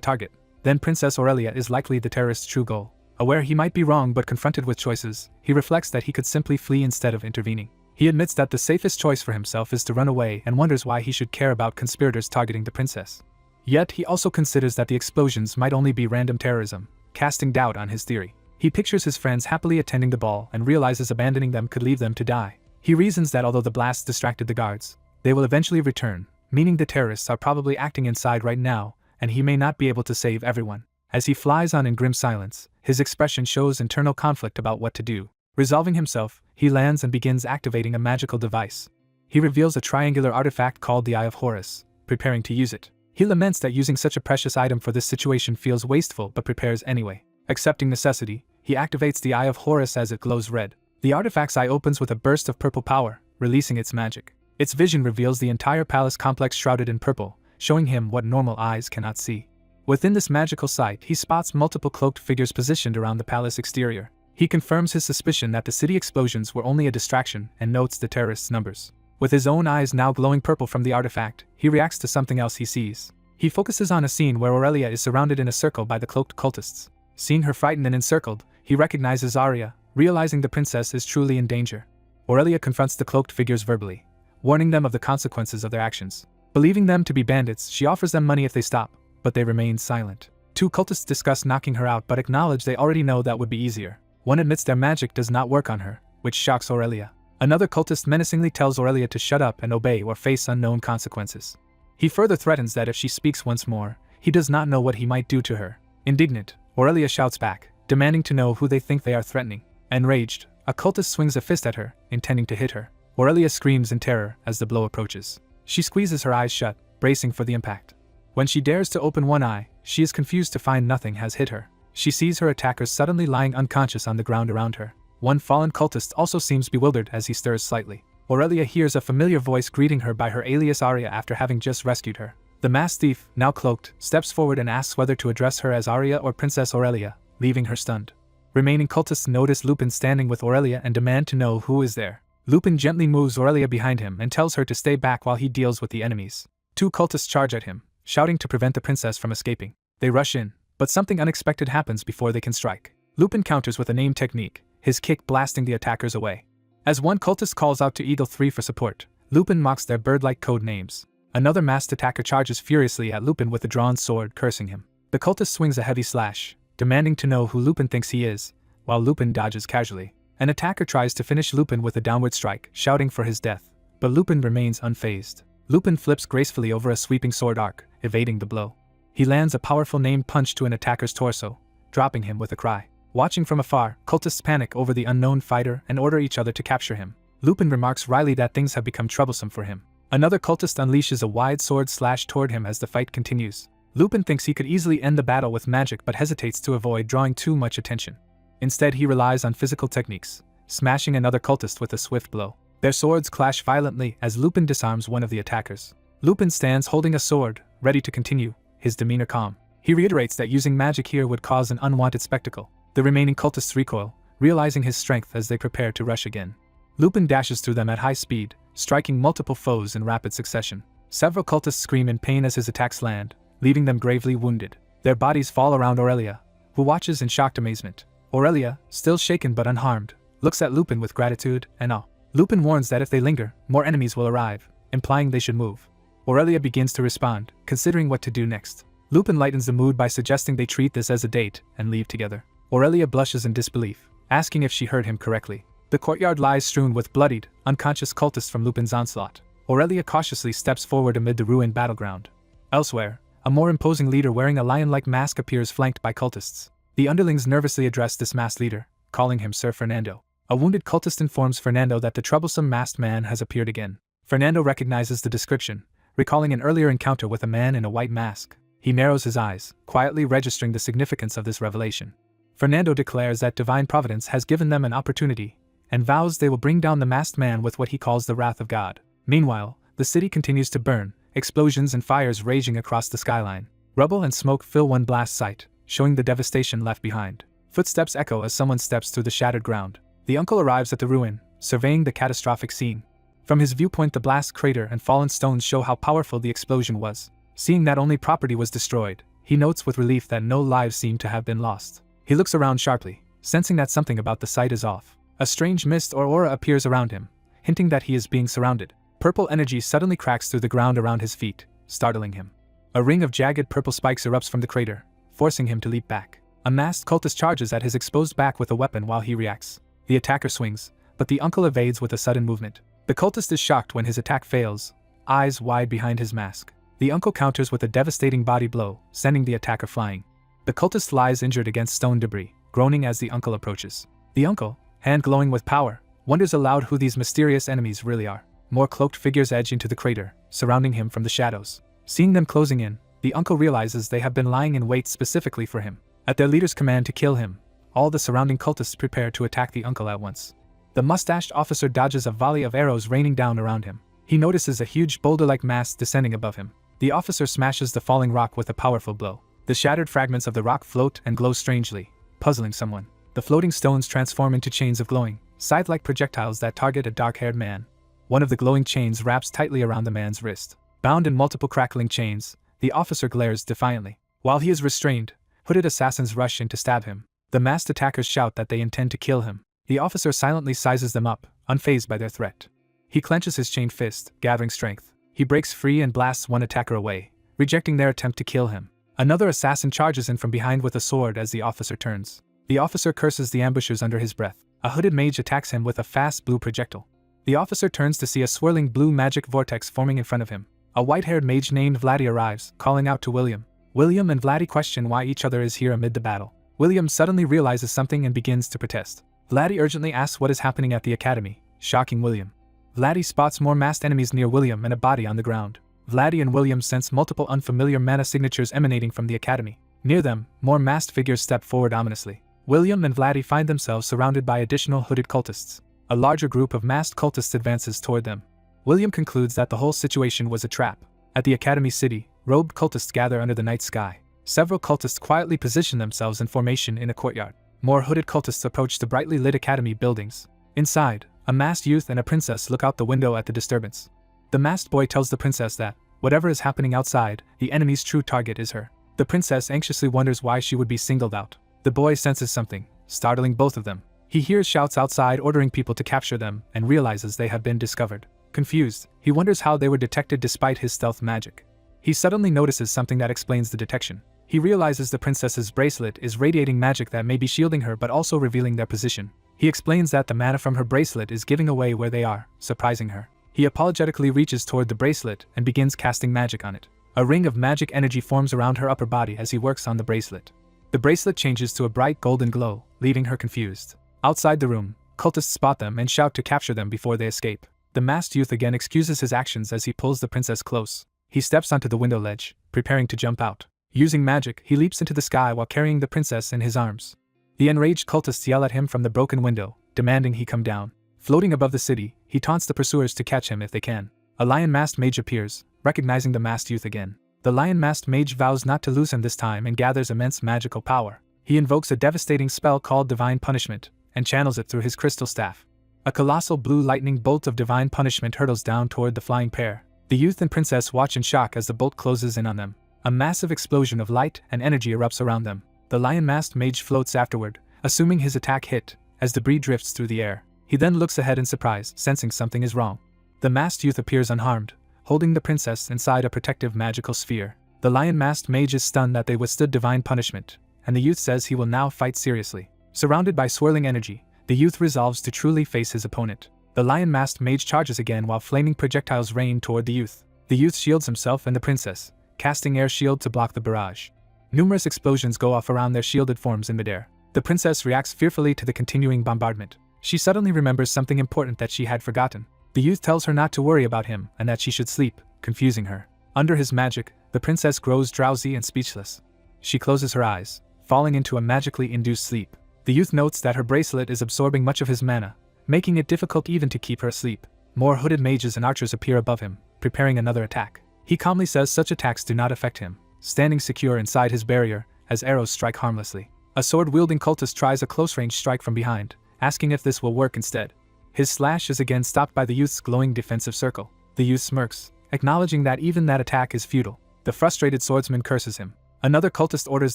target, then Princess Aurelia is likely the terrorist's true goal. Aware he might be wrong but confronted with choices, he reflects that he could simply flee instead of intervening. He admits that the safest choice for himself is to run away and wonders why he should care about conspirators targeting the princess. Yet he also considers that the explosions might only be random terrorism, casting doubt on his theory. He pictures his friends happily attending the ball and realizes abandoning them could leave them to die. He reasons that although the blasts distracted the guards, they will eventually return, meaning the terrorists are probably acting inside right now, and he may not be able to save everyone. As he flies on in grim silence, his expression shows internal conflict about what to do. Resolving himself, he lands and begins activating a magical device. He reveals a triangular artifact called the Eye of Horus, preparing to use it. He laments that using such a precious item for this situation feels wasteful but prepares anyway. Accepting necessity, he activates the Eye of Horus as it glows red. The artifact's eye opens with a burst of purple power, releasing its magic. Its vision reveals the entire palace complex shrouded in purple, showing him what normal eyes cannot see. Within this magical sight, he spots multiple cloaked figures positioned around the palace exterior. He confirms his suspicion that the city explosions were only a distraction and notes the terrorists' numbers. With his own eyes now glowing purple from the artifact, he reacts to something else he sees. He focuses on a scene where Aurelia is surrounded in a circle by the cloaked cultists. Seeing her frightened and encircled, he recognizes Arya, realizing the princess is truly in danger. Aurelia confronts the cloaked figures verbally, warning them of the consequences of their actions. Believing them to be bandits, she offers them money if they stop, but they remain silent. Two cultists discuss knocking her out but acknowledge they already know that would be easier. One admits their magic does not work on her, which shocks Aurelia. Another cultist menacingly tells Aurelia to shut up and obey or face unknown consequences. He further threatens that if she speaks once more, he does not know what he might do to her. Indignant, Aurelia shouts back, demanding to know who they think they are threatening. Enraged, a cultist swings a fist at her, intending to hit her. Aurelia screams in terror as the blow approaches. She squeezes her eyes shut, bracing for the impact. When she dares to open one eye, she is confused to find nothing has hit her. She sees her attackers suddenly lying unconscious on the ground around her. One fallen cultist also seems bewildered as he stirs slightly. Aurelia hears a familiar voice greeting her by her alias Arya after having just rescued her. The masked thief, now cloaked, steps forward and asks whether to address her as Arya or Princess Aurelia, leaving her stunned. Remaining cultists notice Lupin standing with Aurelia and demand to know who is there. Lupin gently moves Aurelia behind him and tells her to stay back while he deals with the enemies. Two cultists charge at him, shouting to prevent the princess from escaping. They rush in, but something unexpected happens before they can strike. Lupin counters with a name technique, his kick blasting the attackers away. As one cultist calls out to Eagle 3 for support, Lupin mocks their bird-like code names. Another masked attacker charges furiously at Lupin with a drawn sword, cursing him. The cultist swings a heavy slash, demanding to know who Lupin thinks he is, while Lupin dodges casually. An attacker tries to finish Lupin with a downward strike, shouting for his death, but Lupin remains unfazed. Lupin flips gracefully over a sweeping sword arc, evading the blow. He lands a powerful named punch to an attacker's torso, dropping him with a cry. Watching from afar, cultists panic over the unknown fighter and order each other to capture him. Lupin remarks wryly that things have become troublesome for him. Another cultist unleashes a wide sword slash toward him as the fight continues. Lupin thinks he could easily end the battle with magic but hesitates to avoid drawing too much attention. Instead, he relies on physical techniques, smashing another cultist with a swift blow. Their swords clash violently as Lupin disarms one of the attackers. Lupin stands holding a sword, ready to continue, his demeanor calm. He reiterates that using magic here would cause an unwanted spectacle. The remaining cultists recoil, realizing his strength as they prepare to rush again. Lupin dashes through them at high speed, striking multiple foes in rapid succession. Several cultists scream in pain as his attacks land, leaving them gravely wounded. Their bodies fall around Aurelia, who watches in shocked amazement. Aurelia, still shaken but unharmed, looks at Lupin with gratitude and awe. Lupin warns that if they linger, more enemies will arrive, implying they should move. Aurelia begins to respond, considering what to do next. Lupin lightens the mood by suggesting they treat this as a date and leave together. Aurelia blushes in disbelief, asking if she heard him correctly. The courtyard lies strewn with bloodied, unconscious cultists from Lupin's onslaught. Aurelia cautiously steps forward amid the ruined battleground. Elsewhere, a more imposing leader wearing a lion-like mask appears flanked by cultists. The underlings nervously address this masked leader, calling him Sir Fernando. A wounded cultist informs Fernando that the troublesome masked man has appeared again. Fernando recognizes the description, recalling an earlier encounter with a man in a white mask. He narrows his eyes, quietly registering the significance of this revelation. Fernando declares that divine providence has given them an opportunity, and vows they will bring down the masked man with what he calls the wrath of God. Meanwhile, the city continues to burn, explosions and fires raging across the skyline. Rubble and smoke fill one blast site, showing the devastation left behind. Footsteps echo as someone steps through the shattered ground. The uncle arrives at the ruin, surveying the catastrophic scene. From his viewpoint, the blast crater and fallen stones show how powerful the explosion was. Seeing that only property was destroyed, he notes with relief that no lives seem to have been lost. He looks around sharply, sensing that something about the site is off. A strange mist or aura appears around him, hinting that he is being surrounded. Purple energy suddenly cracks through the ground around his feet, startling him. A ring of jagged purple spikes erupts from the crater, forcing him to leap back. A masked cultist charges at his exposed back with a weapon while he reacts. The attacker swings, but the uncle evades with a sudden movement. The cultist is shocked when his attack fails, eyes wide behind his mask. The uncle counters with a devastating body blow, sending the attacker flying. The cultist lies injured against stone debris, groaning as the uncle approaches. The uncle, hand glowing with power, wonders aloud who these mysterious enemies really are. More cloaked figures edge into the crater, surrounding him from the shadows. Seeing them closing in, the uncle realizes they have been lying in wait specifically for him. At their leader's command to kill him, all the surrounding cultists prepare to attack the uncle at once. The mustached officer dodges a volley of arrows raining down around him. He notices a huge boulder-like mass descending above him. The officer smashes the falling rock with a powerful blow. The shattered fragments of the rock float and glow strangely, puzzling someone. The floating stones transform into chains of glowing, scythe-like projectiles that target a dark-haired man. One of the glowing chains wraps tightly around the man's wrist. Bound in multiple crackling chains, the officer glares defiantly. While he is restrained, hooded assassins rush in to stab him. The masked attackers shout that they intend to kill him. The officer silently sizes them up, unfazed by their threat. He clenches his chained fist, gathering strength. He breaks free and blasts one attacker away, rejecting their attempt to kill him. Another assassin charges in from behind with a sword as the officer turns. The officer curses the ambushers under his breath. A hooded mage attacks him with a fast blue projectile. The officer turns to see a swirling blue magic vortex forming in front of him. A white-haired mage named Vladdy arrives, calling out to William. William and Vladdy question why each other is here amid the battle. William suddenly realizes something and begins to protest. Vladdy urgently asks what is happening at the academy, shocking William. Vladdy spots more masked enemies near William and a body on the ground. Vladdy and William sense multiple unfamiliar mana signatures emanating from the academy. Near them, more masked figures step forward ominously. William and Vladdy find themselves surrounded by additional hooded cultists. A larger group of masked cultists advances toward them. William concludes that the whole situation was a trap. At the academy city, robed cultists gather under the night sky. Several cultists quietly position themselves in formation in a courtyard. More hooded cultists approach the brightly lit academy buildings. Inside, a masked youth and a princess look out the window at the disturbance. The masked boy tells the princess that, whatever is happening outside, the enemy's true target is her. The princess anxiously wonders why she would be singled out. The boy senses something, startling both of them. He hears shouts outside ordering people to capture them and realizes they have been discovered. Confused, he wonders how they were detected despite his stealth magic. He suddenly notices something that explains the detection. He realizes the princess's bracelet is radiating magic that may be shielding her but also revealing their position. He explains that the mana from her bracelet is giving away where they are, surprising her. He apologetically reaches toward the bracelet and begins casting magic on it. A ring of magic energy forms around her upper body as he works on the bracelet. The bracelet changes to a bright golden glow, leaving her confused. Outside the room, cultists spot them and shout to capture them before they escape. The masked youth again excuses his actions as he pulls the princess close. He steps onto the window ledge, preparing to jump out. Using magic, he leaps into the sky while carrying the princess in his arms. The enraged cultists yell at him from the broken window, demanding he come down. Floating above the city, he taunts the pursuers to catch him if they can. A lion-masked mage appears, recognizing the masked youth again. The lion-masked mage vows not to lose him this time and gathers immense magical power. He invokes a devastating spell called Divine Punishment, and channels it through his crystal staff. A colossal blue lightning bolt of divine punishment hurtles down toward the flying pair. The youth and princess watch in shock as the bolt closes in on them. A massive explosion of light and energy erupts around them. The lion-masked mage floats afterward, assuming his attack hit, as debris drifts through the air. He then looks ahead in surprise, sensing something is wrong. The masked youth appears unharmed, holding the princess inside a protective magical sphere. The lion-masked mage is stunned that they withstood divine punishment, and the youth says he will now fight seriously. Surrounded by swirling energy, the youth resolves to truly face his opponent. The lion-masked mage charges again while flaming projectiles rain toward the youth. The youth shields himself and the princess, casting air shield to block the barrage. Numerous explosions go off around their shielded forms in midair. The princess reacts fearfully to the continuing bombardment. She suddenly remembers something important that she had forgotten. The youth tells her not to worry about him and that she should sleep, confusing her. Under his magic, the princess grows drowsy and speechless. She closes her eyes, falling into a magically induced sleep. The youth notes that her bracelet is absorbing much of his mana, making it difficult even to keep her asleep. More hooded mages and archers appear above him, preparing another attack. He calmly says such attacks do not affect him, standing secure inside his barrier as arrows strike harmlessly. A sword-wielding cultist tries a close-range strike from behind, asking if this will work instead. His slash is again stopped by the youth's glowing defensive circle. The youth smirks, acknowledging that even that attack is futile. The frustrated swordsman curses him. Another cultist orders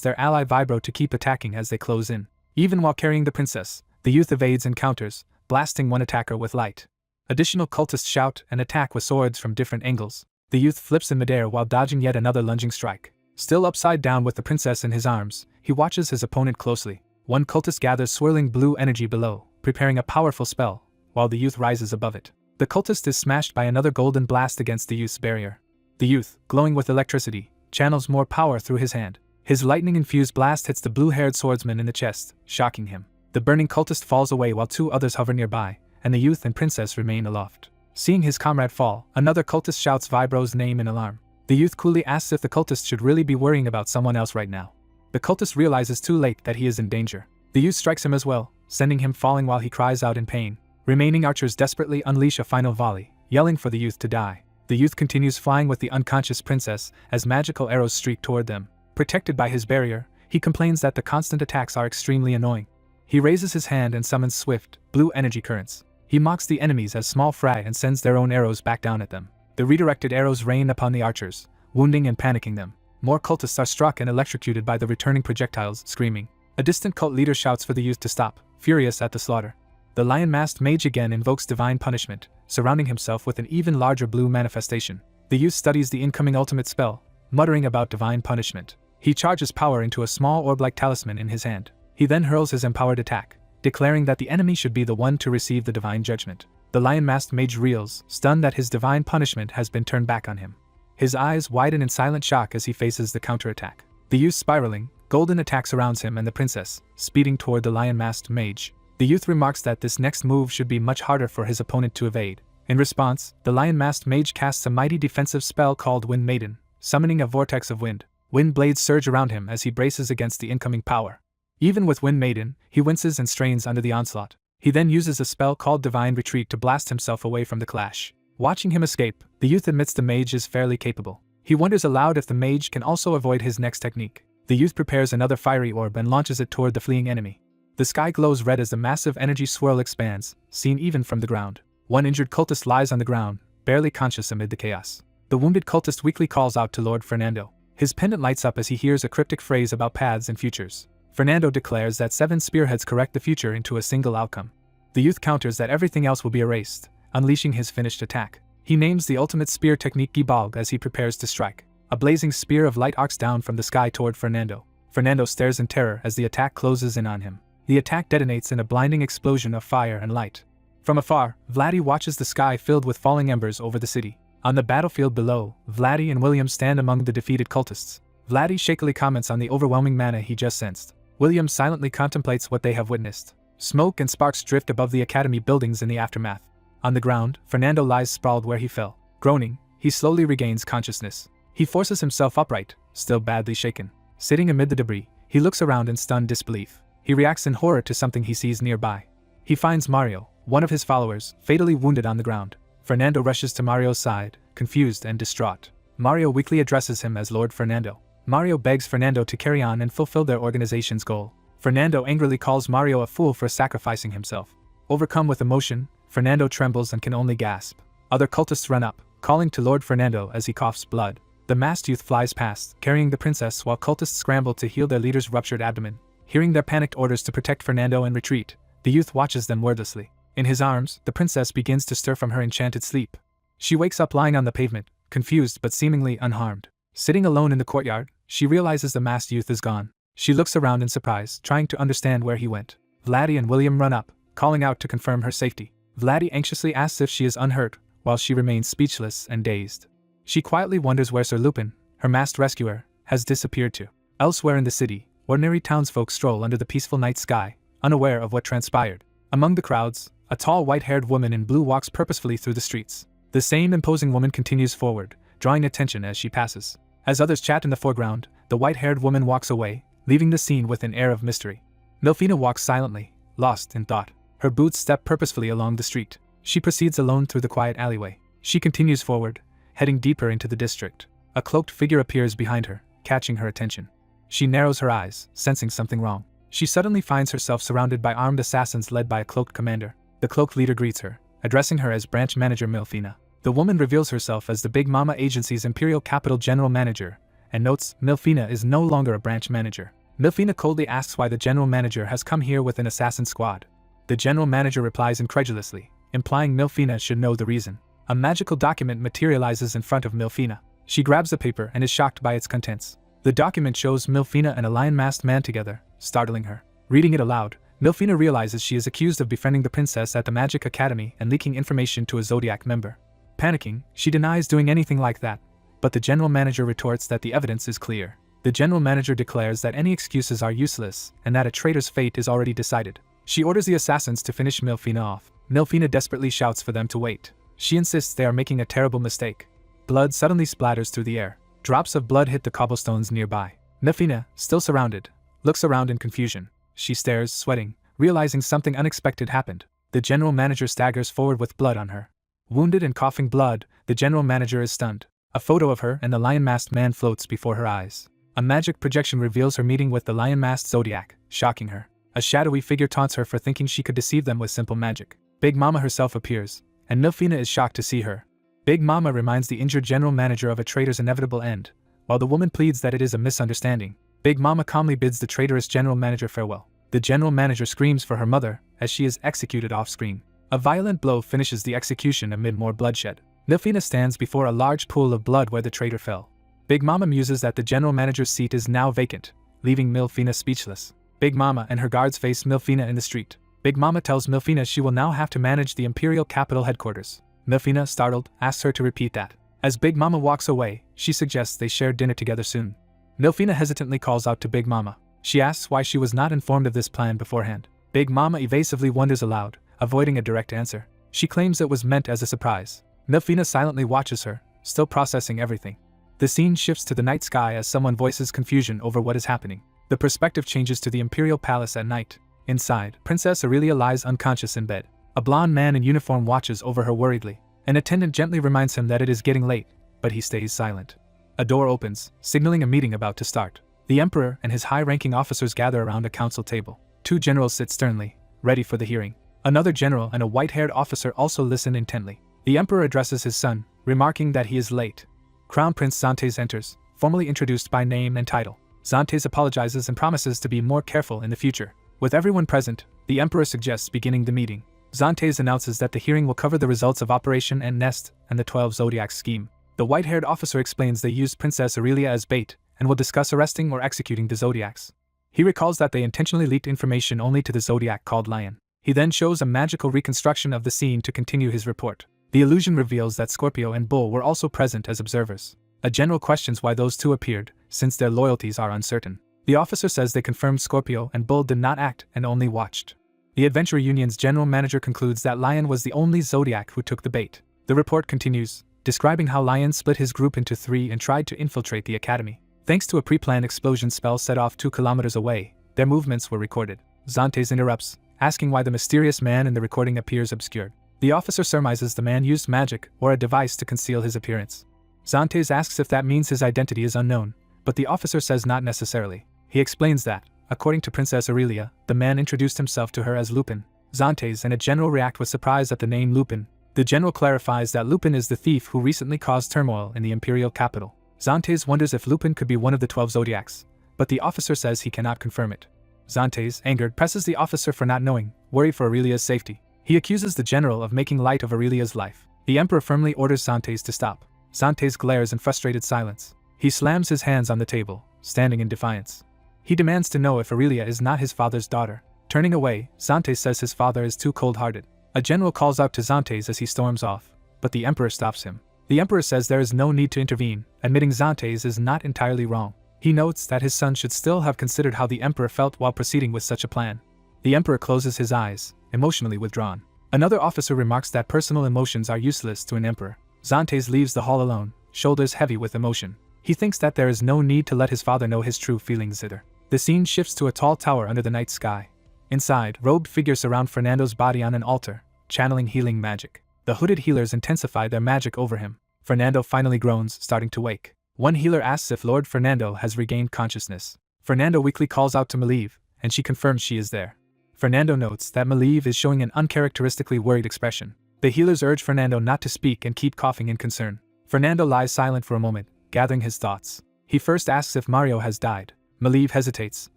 their ally Vibro to keep attacking as they close in. Even while carrying the princess, the youth evades and counters, blasting one attacker with light. Additional cultists shout and attack with swords from different angles. The youth flips in midair while dodging yet another lunging strike. Still upside down with the princess in his arms, he watches his opponent closely. One cultist gathers swirling blue energy below, preparing a powerful spell, while the youth rises above it. The cultist is smashed by another golden blast against the youth's barrier. The youth, glowing with electricity, channels more power through his hand. His lightning-infused blast hits the blue-haired swordsman in the chest, shocking him. The burning cultist falls away while two others hover nearby, and the youth and princess remain aloft. Seeing his comrade fall, another cultist shouts Vibro's name in alarm. The youth coolly asks if the cultist should really be worrying about someone else right now. The cultist realizes too late that he is in danger. The youth strikes him as well, sending him falling while he cries out in pain. Remaining archers desperately unleash a final volley, yelling for the youth to die. The youth continues flying with the unconscious princess as magical arrows streak toward them. Protected by his barrier, he complains that the constant attacks are extremely annoying. He raises his hand and summons swift, blue energy currents. He mocks the enemies as small fry and sends their own arrows back down at them. The redirected arrows rain upon the archers, wounding and panicking them. More cultists are struck and electrocuted by the returning projectiles, screaming. A distant cult leader shouts for the youth to stop, furious at the slaughter. The lion-masked mage again invokes divine punishment, surrounding himself with an even larger blue manifestation. The youth studies the incoming ultimate spell, muttering about divine punishment. He charges power into a small orb-like talisman in his hand. He then hurls his empowered attack, declaring that the enemy should be the one to receive the divine judgment. The lion-masked mage reels, stunned that his divine punishment has been turned back on him. His eyes widen in silent shock as he faces the counterattack. The youth spiraling, golden attack surrounds him and the princess, speeding toward the lion-masked mage. The youth remarks that this next move should be much harder for his opponent to evade. In response, the lion-masked mage casts a mighty defensive spell called Wind Maiden, summoning a vortex of wind. Wind blades surge around him as he braces against the incoming power. Even with Wind Maiden, he winces and strains under the onslaught. He then uses a spell called Divine Retreat to blast himself away from the clash. Watching him escape, the youth admits the mage is fairly capable. He wonders aloud if the mage can also avoid his next technique. The youth prepares another fiery orb and launches it toward the fleeing enemy. The sky glows red as the massive energy swirl expands, seen even from the ground. One injured cultist lies on the ground, barely conscious amid the chaos. The wounded cultist weakly calls out to Lord Fernando. His pendant lights up as he hears a cryptic phrase about paths and futures. Fernando declares that 7 spearheads correct the future into a single outcome. The youth counters that everything else will be erased, unleashing his finished attack. He names the ultimate spear technique Gibalg as he prepares to strike. A blazing spear of light arcs down from the sky toward Fernando. Fernando stares in terror as the attack closes in on him. The attack detonates in a blinding explosion of fire and light. From afar, Vladdy watches the sky filled with falling embers over the city. On the battlefield below, Vladdy and William stand among the defeated cultists. Vladdy shakily comments on the overwhelming mana he just sensed. William silently contemplates what they have witnessed. Smoke and sparks drift above the academy buildings in the aftermath. On the ground, Fernando lies sprawled where he fell. Groaning, he slowly regains consciousness. He forces himself upright, still badly shaken. Sitting amid the debris, he looks around in stunned disbelief. He reacts in horror to something he sees nearby. He finds Mario, one of his followers, fatally wounded on the ground. Fernando rushes to Mario's side, confused and distraught. Mario weakly addresses him as Lord Fernando. Mario begs Fernando to carry on and fulfill their organization's goal. Fernando angrily calls Mario a fool for sacrificing himself. Overcome with emotion, Fernando trembles and can only gasp. Other cultists run up, calling to Lord Fernando as he coughs blood. The masked youth flies past, carrying the princess while cultists scramble to heal their leader's ruptured abdomen. Hearing their panicked orders to protect Fernando and retreat, the youth watches them wordlessly. In his arms, the princess begins to stir from her enchanted sleep. She wakes up lying on the pavement, confused but seemingly unharmed. Sitting alone in the courtyard, she realizes the masked youth is gone. She looks around in surprise, trying to understand where he went. Vladdy and William run up, calling out to confirm her safety. Vladdy anxiously asks if she is unhurt, while she remains speechless and dazed. She quietly wonders where Sir Lupin, her masked rescuer, has disappeared to. Elsewhere in the city, ordinary townsfolk stroll under the peaceful night sky, unaware of what transpired. Among the crowds, a tall white-haired woman in blue walks purposefully through the streets. The same imposing woman continues forward, drawing attention as she passes. As others chat in the foreground, the white-haired woman walks away, leaving the scene with an air of mystery. Milfina walks silently, lost in thought. Her boots step purposefully along the street. She proceeds alone through the quiet alleyway. She continues forward, heading deeper into the district. A cloaked figure appears behind her, catching her attention. She narrows her eyes, sensing something wrong. She suddenly finds herself surrounded by armed assassins led by a cloaked commander. The cloaked leader greets her, addressing her as branch manager Milfina. The woman reveals herself as the Big Mama Agency's Imperial Capital General Manager, and notes Milfina is no longer a branch manager. Milfina coldly asks why the general manager has come here with an assassin squad. The general manager replies incredulously, implying Milfina should know the reason. A magical document materializes in front of Milfina. She grabs the paper and is shocked by its contents. The document shows Milfina and a lion-masked man together, startling her. Reading it aloud, Milfina realizes she is accused of befriending the princess at the Magic Academy and leaking information to a Zodiac member. Panicking, she denies doing anything like that, but the general manager retorts that the evidence is clear. The general manager declares that any excuses are useless and that a traitor's fate is already decided. She orders the assassins to finish Milfina off. Milfina desperately shouts for them to wait. She insists they are making a terrible mistake. Blood suddenly splatters through the air. Drops of blood hit the cobblestones nearby. Milfina, still surrounded, looks around in confusion. She stares, sweating, realizing something unexpected happened. The general manager staggers forward with blood on her. Wounded and coughing blood, the general manager is stunned. A photo of her and the lion-masked man floats before her eyes. A magic projection reveals her meeting with the lion-masked Zodiac, shocking her. A shadowy figure taunts her for thinking she could deceive them with simple magic. Big Mama herself appears, and Milfina is shocked to see her. Big Mama reminds the injured general manager of a traitor's inevitable end, while the woman pleads that it is a misunderstanding. Big Mama calmly bids the traitorous general manager farewell. The general manager screams for her mother as she is executed off-screen. A violent blow finishes the execution amid more bloodshed. Milfina stands before a large pool of blood where the traitor fell. Big Mama muses that the general manager's seat is now vacant, leaving Milfina speechless. Big Mama and her guards face Milfina in the street. Big Mama tells Milfina she will now have to manage the Imperial Capital headquarters. Milfina, startled, asks her to repeat that. As Big Mama walks away, she suggests they share dinner together soon. Milfina hesitantly calls out to Big Mama. She asks why she was not informed of this plan beforehand. Big Mama evasively wonders aloud, avoiding a direct answer. She claims it was meant as a surprise. Milfina silently watches her, still processing everything. The scene shifts to the night sky as someone voices confusion over what is happening. The perspective changes to the Imperial Palace at night. Inside, Princess Aurelia lies unconscious in bed. A blonde man in uniform watches over her worriedly. An attendant gently reminds him that it is getting late, but he stays silent. A door opens, signaling a meeting about to start. The Emperor and his high-ranking officers gather around a council table. Two generals sit sternly, ready for the hearing. Another general and a white-haired officer also listen intently. The Emperor addresses his son, remarking that he is late. Crown Prince Zantes enters, formally introduced by name and title. Zantes apologizes and promises to be more careful in the future. With everyone present, the Emperor suggests beginning the meeting. Zantes announces that the hearing will cover the results of Operation and Nest and the 12 Zodiacs scheme. The white-haired officer explains they used Princess Aurelia as bait and will discuss arresting or executing the Zodiacs. He recalls that they intentionally leaked information only to the Zodiac called Lion. He then shows a magical reconstruction of the scene to continue his report. The illusion reveals that Scorpio and Bull were also present as observers. A general questions why those two appeared, since their loyalties are uncertain. The officer says they confirmed Scorpio and Bull did not act and only watched. The Adventure Union's general manager concludes that Lion was the only Zodiac who took the bait. The report continues, describing how Lion split his group into 3 and tried to infiltrate the academy. Thanks to a pre-planned explosion spell set off 2 kilometers away, their movements were recorded. Zantes interrupts, asking why the mysterious man in the recording appears obscured. The officer surmises the man used magic or a device to conceal his appearance. Zantes asks if that means his identity is unknown, but the officer says not necessarily. He explains that, according to Princess Aurelia, the man introduced himself to her as Lupin. Zantes and a general react with surprise at the name Lupin. The general clarifies that Lupin is the thief who recently caused turmoil in the Imperial capital. Zantes wonders if Lupin could be one of the 12 Zodiacs, but the officer says he cannot confirm it. Zantes, angered, presses the officer for not knowing, worried for Aurelia's safety. He accuses the general of making light of Aurelia's life. The Emperor firmly orders Zantes to stop. Zantes glares in frustrated silence. He slams his hands on the table, standing in defiance. He demands to know if Aurelia is not his father's daughter. Turning away, Zantes says his father is too cold-hearted. A general calls out to Zantes as he storms off, but the Emperor stops him. The Emperor says there is no need to intervene, admitting Zantes is not entirely wrong. He notes that his son should still have considered how the Emperor felt while proceeding with such a plan. The emperor closes his eyes, emotionally withdrawn. Another officer remarks that personal emotions are useless to an emperor. Xantes leaves the hall alone, shoulders heavy with emotion. He thinks that there is no need to let his father know his true feelings either. The scene shifts to a tall tower under the night sky. Inside, robed figures surround Fernando's body on an altar, channeling healing magic. The hooded healers intensify their magic over him. Fernando finally groans, starting to wake. One healer asks if Lord Fernando has regained consciousness. Fernando weakly calls out to Malieve, and she confirms she is there. Fernando notes that Malieve is showing an uncharacteristically worried expression. The healers urge Fernando not to speak and keep coughing in concern. Fernando lies silent for a moment, gathering his thoughts. He first asks if Mario has died. Malieve hesitates,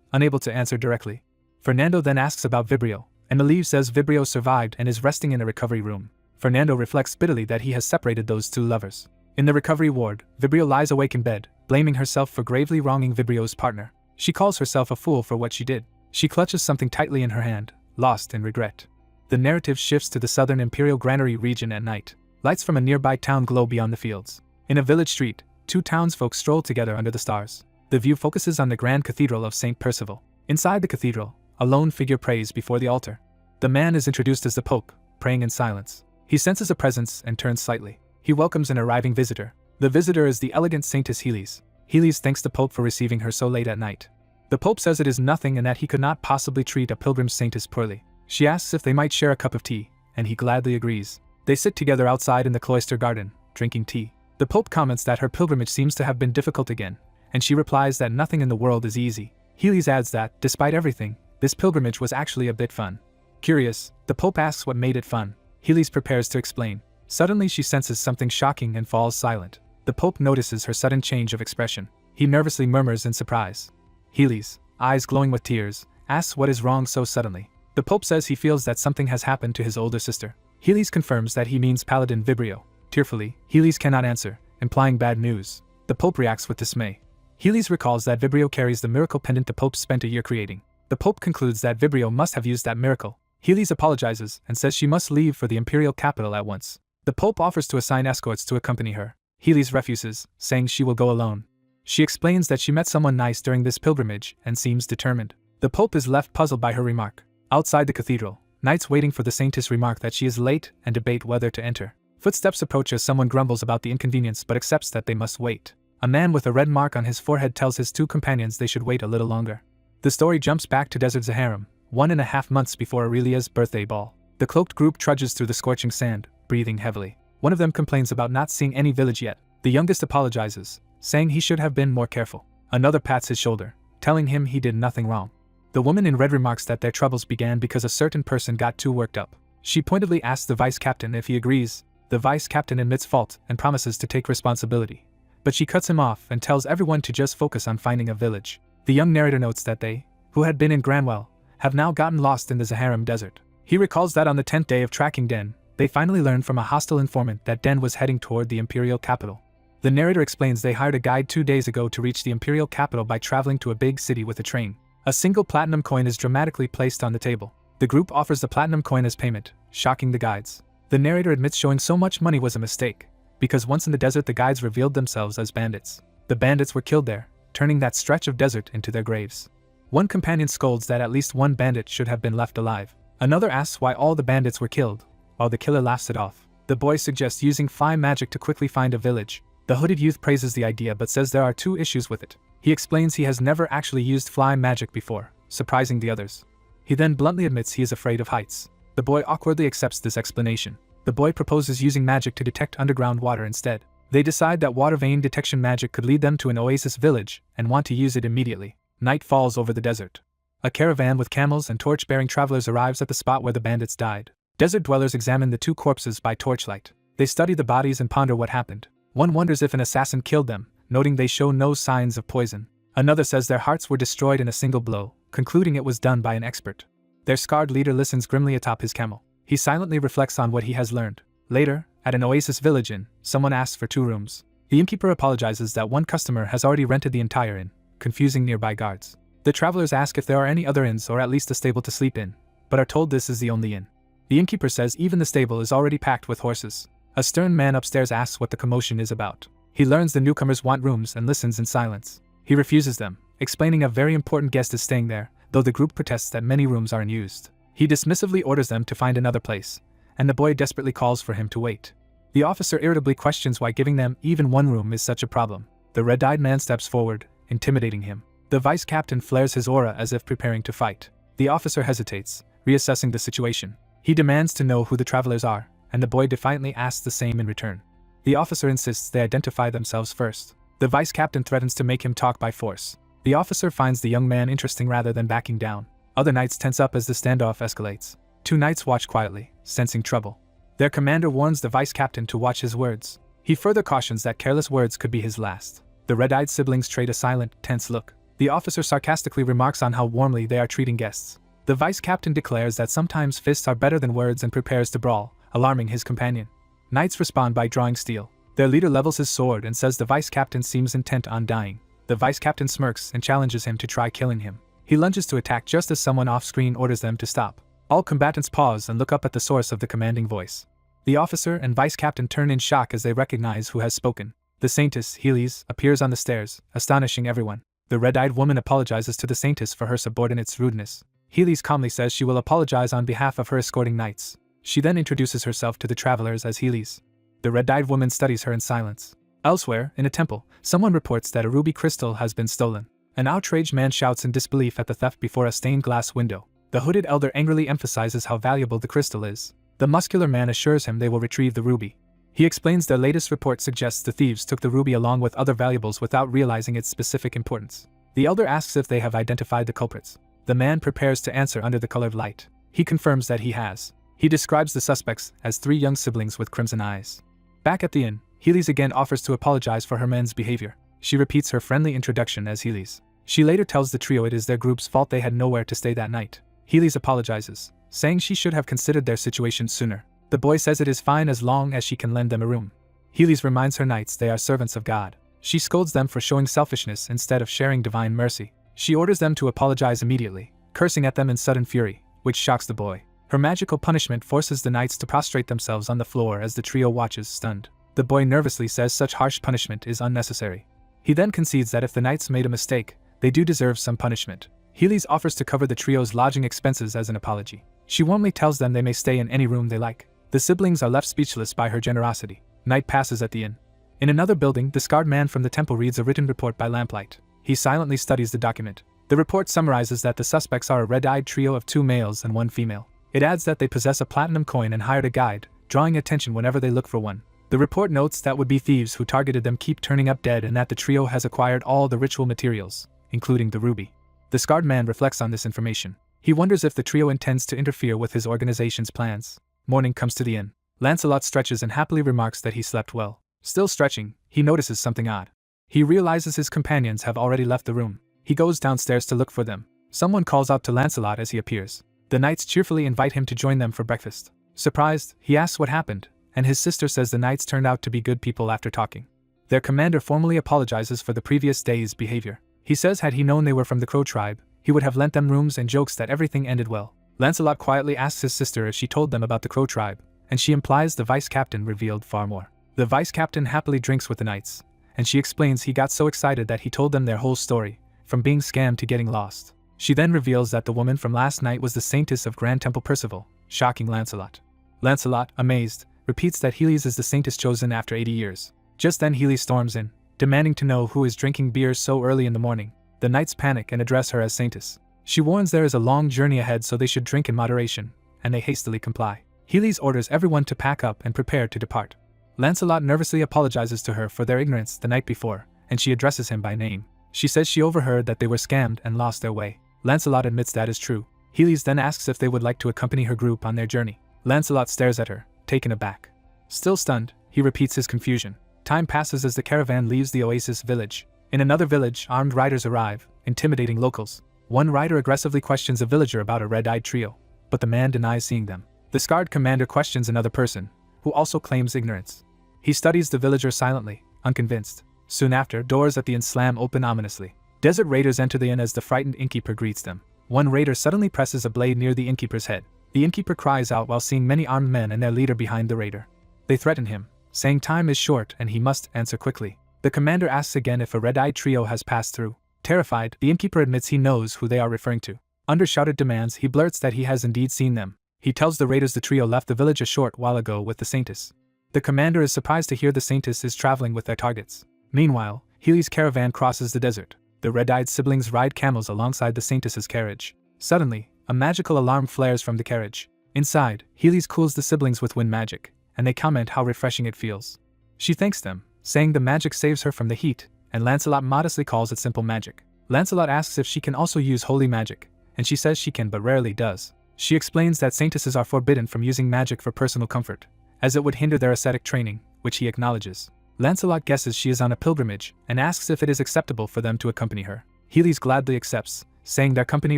unable to answer directly. Fernando then asks about Vibrio, and Malieve says Vibrio survived and is resting in a recovery room. Fernando reflects bitterly that he has separated those two lovers. In the recovery ward, Vibrio lies awake in bed, blaming herself for gravely wronging Vibrio's partner. She calls herself a fool for what she did. She clutches something tightly in her hand, lost in regret. The narrative shifts to the southern Imperial Granary region at night. Lights from a nearby town glow beyond the fields. In a village street, two townsfolk stroll together under the stars. The view focuses on the Grand Cathedral of St. Percival. Inside the cathedral, a lone figure prays before the altar. The man is introduced as the Pope, praying in silence. He senses a presence and turns slightly. He welcomes an arriving visitor. The visitor is the elegant Saintess Helis. Helis thanks the Pope for receiving her so late at night. The Pope says it is nothing and that he could not possibly treat a pilgrim saintess poorly. She asks if they might share a cup of tea, and he gladly agrees. They sit together outside in the cloister garden, drinking tea. The Pope comments that her pilgrimage seems to have been difficult again, and she replies that nothing in the world is easy. Helis adds that, despite everything, this pilgrimage was actually a bit fun. Curious, the Pope asks what made it fun. Helis prepares to explain. Suddenly she senses something shocking and falls silent. The Pope notices her sudden change of expression. He nervously murmurs in surprise. Helis, eyes glowing with tears, asks what is wrong so suddenly. The Pope says he feels that something has happened to his older sister. Helis confirms that he means Paladin Vibrio. Tearfully, Helis cannot answer, implying bad news. The Pope reacts with dismay. Helis recalls that Vibrio carries the miracle pendant the Pope spent a year creating. The Pope concludes that Vibrio must have used that miracle. Helis apologizes and says she must leave for the imperial capital at once. The Pope offers to assign escorts to accompany her. Helis refuses, saying she will go alone. She explains that she met someone nice during this pilgrimage and seems determined. The Pope is left puzzled by her remark. Outside the cathedral, knights waiting for the saintess remark that she is late and debate whether to enter. Footsteps approach as someone grumbles about the inconvenience but accepts that they must wait. A man with a red mark on his forehead tells his two companions they should wait a little longer. The story jumps back to Desert Zaharam, 1.5 months before Aurelia's birthday ball. The cloaked group trudges through the scorching sand, breathing heavily. One of them complains about not seeing any village yet. The youngest apologizes, saying he should have been more careful. Another pats his shoulder, telling him he did nothing wrong. The woman in red remarks that their troubles began because a certain person got too worked up. She pointedly asks the vice captain if he agrees. The vice captain admits fault and promises to take responsibility. But she cuts him off and tells everyone to just focus on finding a village. The young narrator notes that they, who had been in Granwell, have now gotten lost in the Zaharam desert. He recalls that on the 10th day of tracking Den, they finally learned from a hostile informant that Den was heading toward the imperial capital. The narrator explains they hired a guide 2 days ago to reach the imperial capital by traveling to a big city with a train. A single platinum coin is dramatically placed on the table. The group offers the platinum coin as payment, shocking the guides. The narrator admits showing so much money was a mistake, because once in the desert the guides revealed themselves as bandits. The bandits were killed there, turning that stretch of desert into their graves. One companion scolds that at least one bandit should have been left alive. Another asks why all the bandits were killed, while the killer laughs it off. The boy suggests using fly magic to quickly find a village. The hooded youth praises the idea but says there are 2 issues with it. He explains he has never actually used fly magic before, surprising the others. He then bluntly admits he is afraid of heights. The boy awkwardly accepts this explanation. The boy proposes using magic to detect underground water instead. They decide that water vein detection magic could lead them to an oasis village and want to use it immediately. Night falls over the desert. A caravan with camels and torch-bearing travelers arrives at the spot where the bandits died. Desert dwellers examine the 2 corpses by torchlight. They study the bodies and ponder what happened. One wonders if an assassin killed them, noting they show no signs of poison. Another says their hearts were destroyed in a single blow, concluding it was done by an expert. Their scarred leader listens grimly atop his camel. He silently reflects on what he has learned. Later, at an oasis village inn, someone asks for 2 rooms. The innkeeper apologizes that one customer has already rented the entire inn, confusing nearby guards. The travelers ask if there are any other inns or at least a stable to sleep in, but are told this is the only inn. The innkeeper says even the stable is already packed with horses. A stern man upstairs asks what the commotion is about. He learns the newcomers want rooms and listens in silence. He refuses them, explaining a very important guest is staying there, though the group protests that many rooms aren't used. He dismissively orders them to find another place, and the boy desperately calls for him to wait. The officer irritably questions why giving them even one room is such a problem. The red-eyed man steps forward, intimidating him. The vice captain flares his aura as if preparing to fight. The officer hesitates, reassessing the situation. He demands to know who the travelers are, and the boy defiantly asks the same in return. The officer insists they identify themselves first. The vice captain threatens to make him talk by force. The officer finds the young man interesting rather than backing down. Other knights tense up as the standoff escalates. 2 knights watch quietly, sensing trouble. Their commander warns the vice captain to watch his words. He further cautions that careless words could be his last. The red-eyed siblings trade a silent, tense look. The officer sarcastically remarks on how warmly they are treating guests. The vice captain declares that sometimes fists are better than words and prepares to brawl, alarming his companion. Knights respond by drawing steel. Their leader levels his sword and says the vice captain seems intent on dying. The vice captain smirks and challenges him to try killing him. He lunges to attack just as someone off-screen orders them to stop. All combatants pause and look up at the source of the commanding voice. The officer and vice captain turn in shock as they recognize who has spoken. The saintess, Healy's, appears on the stairs, astonishing everyone. The red-eyed woman apologizes to the saintess for her subordinate's rudeness. Healy's calmly says she will apologize on behalf of her escorting knights. She then introduces herself to the travelers as Healy's. The red-eyed woman studies her in silence. Elsewhere, in a temple, someone reports that a ruby crystal has been stolen. An outraged man shouts in disbelief at the theft before a stained glass window. The hooded elder angrily emphasizes how valuable the crystal is. The muscular man assures him they will retrieve the ruby. He explains their latest report suggests the thieves took the ruby along with other valuables without realizing its specific importance. The elder asks if they have identified the culprits. The man prepares to answer under the colored light. He confirms that he has. He describes the suspects as 3 young siblings with crimson eyes. Back at the inn, Healy's again offers to apologize for her men's behavior. She repeats her friendly introduction as Healy's. She later tells the trio it is their group's fault they had nowhere to stay that night. Healy's apologizes, saying she should have considered their situation sooner. The boy says it is fine as long as she can lend them a room. Healy's reminds her knights they are servants of God. She scolds them for showing selfishness instead of sharing divine mercy. She orders them to apologize immediately, cursing at them in sudden fury, which shocks the boy. Her magical punishment forces the knights to prostrate themselves on the floor as the trio watches stunned. The boy nervously says such harsh punishment is unnecessary. He then concedes that if the knights made a mistake, they do deserve some punishment. Healy's offers to cover the trio's lodging expenses as an apology. She warmly tells them they may stay in any room they like. The siblings are left speechless by her generosity. Night passes at the inn. In another building, the scarred man from the temple reads a written report by lamplight. He silently studies the document. The report summarizes that the suspects are a red-eyed trio of 2 males and 1 female. It adds that they possess a platinum coin and hired a guide, drawing attention whenever they look for one. The report notes that would-be thieves who targeted them keep turning up dead and that the trio has acquired all the ritual materials, including the ruby. The scarred man reflects on this information. He wonders if the trio intends to interfere with his organization's plans. Morning comes to the inn. Lancelot stretches and happily remarks that he slept well. Still stretching, he notices something odd. He realizes his companions have already left the room. He goes downstairs to look for them. Someone calls out to Lancelot as he appears. The knights cheerfully invite him to join them for breakfast. Surprised, he asks what happened, and his sister says the knights turned out to be good people after talking. Their commander formally apologizes for the previous day's behavior. He says had he known they were from the Crow tribe, he would have lent them rooms and jokes that everything ended well. Lancelot quietly asks his sister if she told them about the Crow tribe, and she implies the vice captain revealed far more. The vice captain happily drinks with the knights, and she explains he got so excited that he told them their whole story, from being scammed to getting lost. She then reveals that the woman from last night was the saintess of Grand Temple Percival, shocking Lancelot. Lancelot, amazed, repeats that Healy's is the saintess chosen after 80 years. Just then Healy storms in, demanding to know who is drinking beer so early in the morning. The knights panic and address her as saintess. She warns there is a long journey ahead so they should drink in moderation, and they hastily comply. Healy's orders everyone to pack up and prepare to depart. Lancelot nervously apologizes to her for their ignorance the night before, and she addresses him by name. She says she overheard that they were scammed and lost their way. Lancelot admits that is true. Healy's then asks if they would like to accompany her group on their journey. Lancelot stares at her, taken aback. Still stunned, he repeats his confusion. Time passes as the caravan leaves the oasis village. In another village, armed riders arrive, intimidating locals. One rider aggressively questions a villager about a red-eyed trio, but the man denies seeing them. The scarred commander questions another person, who also claims ignorance. He studies the villager silently, unconvinced. Soon after, doors at the inn slam open ominously. Desert raiders enter the inn as the frightened innkeeper greets them. One raider suddenly presses a blade near the innkeeper's head. The innkeeper cries out while seeing many armed men and their leader behind the raider. They threaten him, saying time is short and he must answer quickly. The commander asks again if a red-eyed trio has passed through. Terrified, the innkeeper admits he knows who they are referring to. Under shouted demands, he blurts that he has indeed seen them. He tells the raiders the trio left the village a short while ago with the Saintess. The commander is surprised to hear the Saintess is traveling with their targets. Meanwhile, Healy's caravan crosses the desert. The red-eyed siblings ride camels alongside the Saintess's carriage. Suddenly, a magical alarm flares from the carriage. Inside, Healy's cools the siblings with wind magic, and they comment how refreshing it feels. She thanks them, saying the magic saves her from the heat, and Lancelot modestly calls it simple magic. Lancelot asks if she can also use holy magic, and she says she can but rarely does. She explains that Saintesses are forbidden from using magic for personal comfort, as it would hinder their ascetic training, which he acknowledges. Lancelot guesses she is on a pilgrimage and asks if it is acceptable for them to accompany her. Healy gladly accepts, saying their company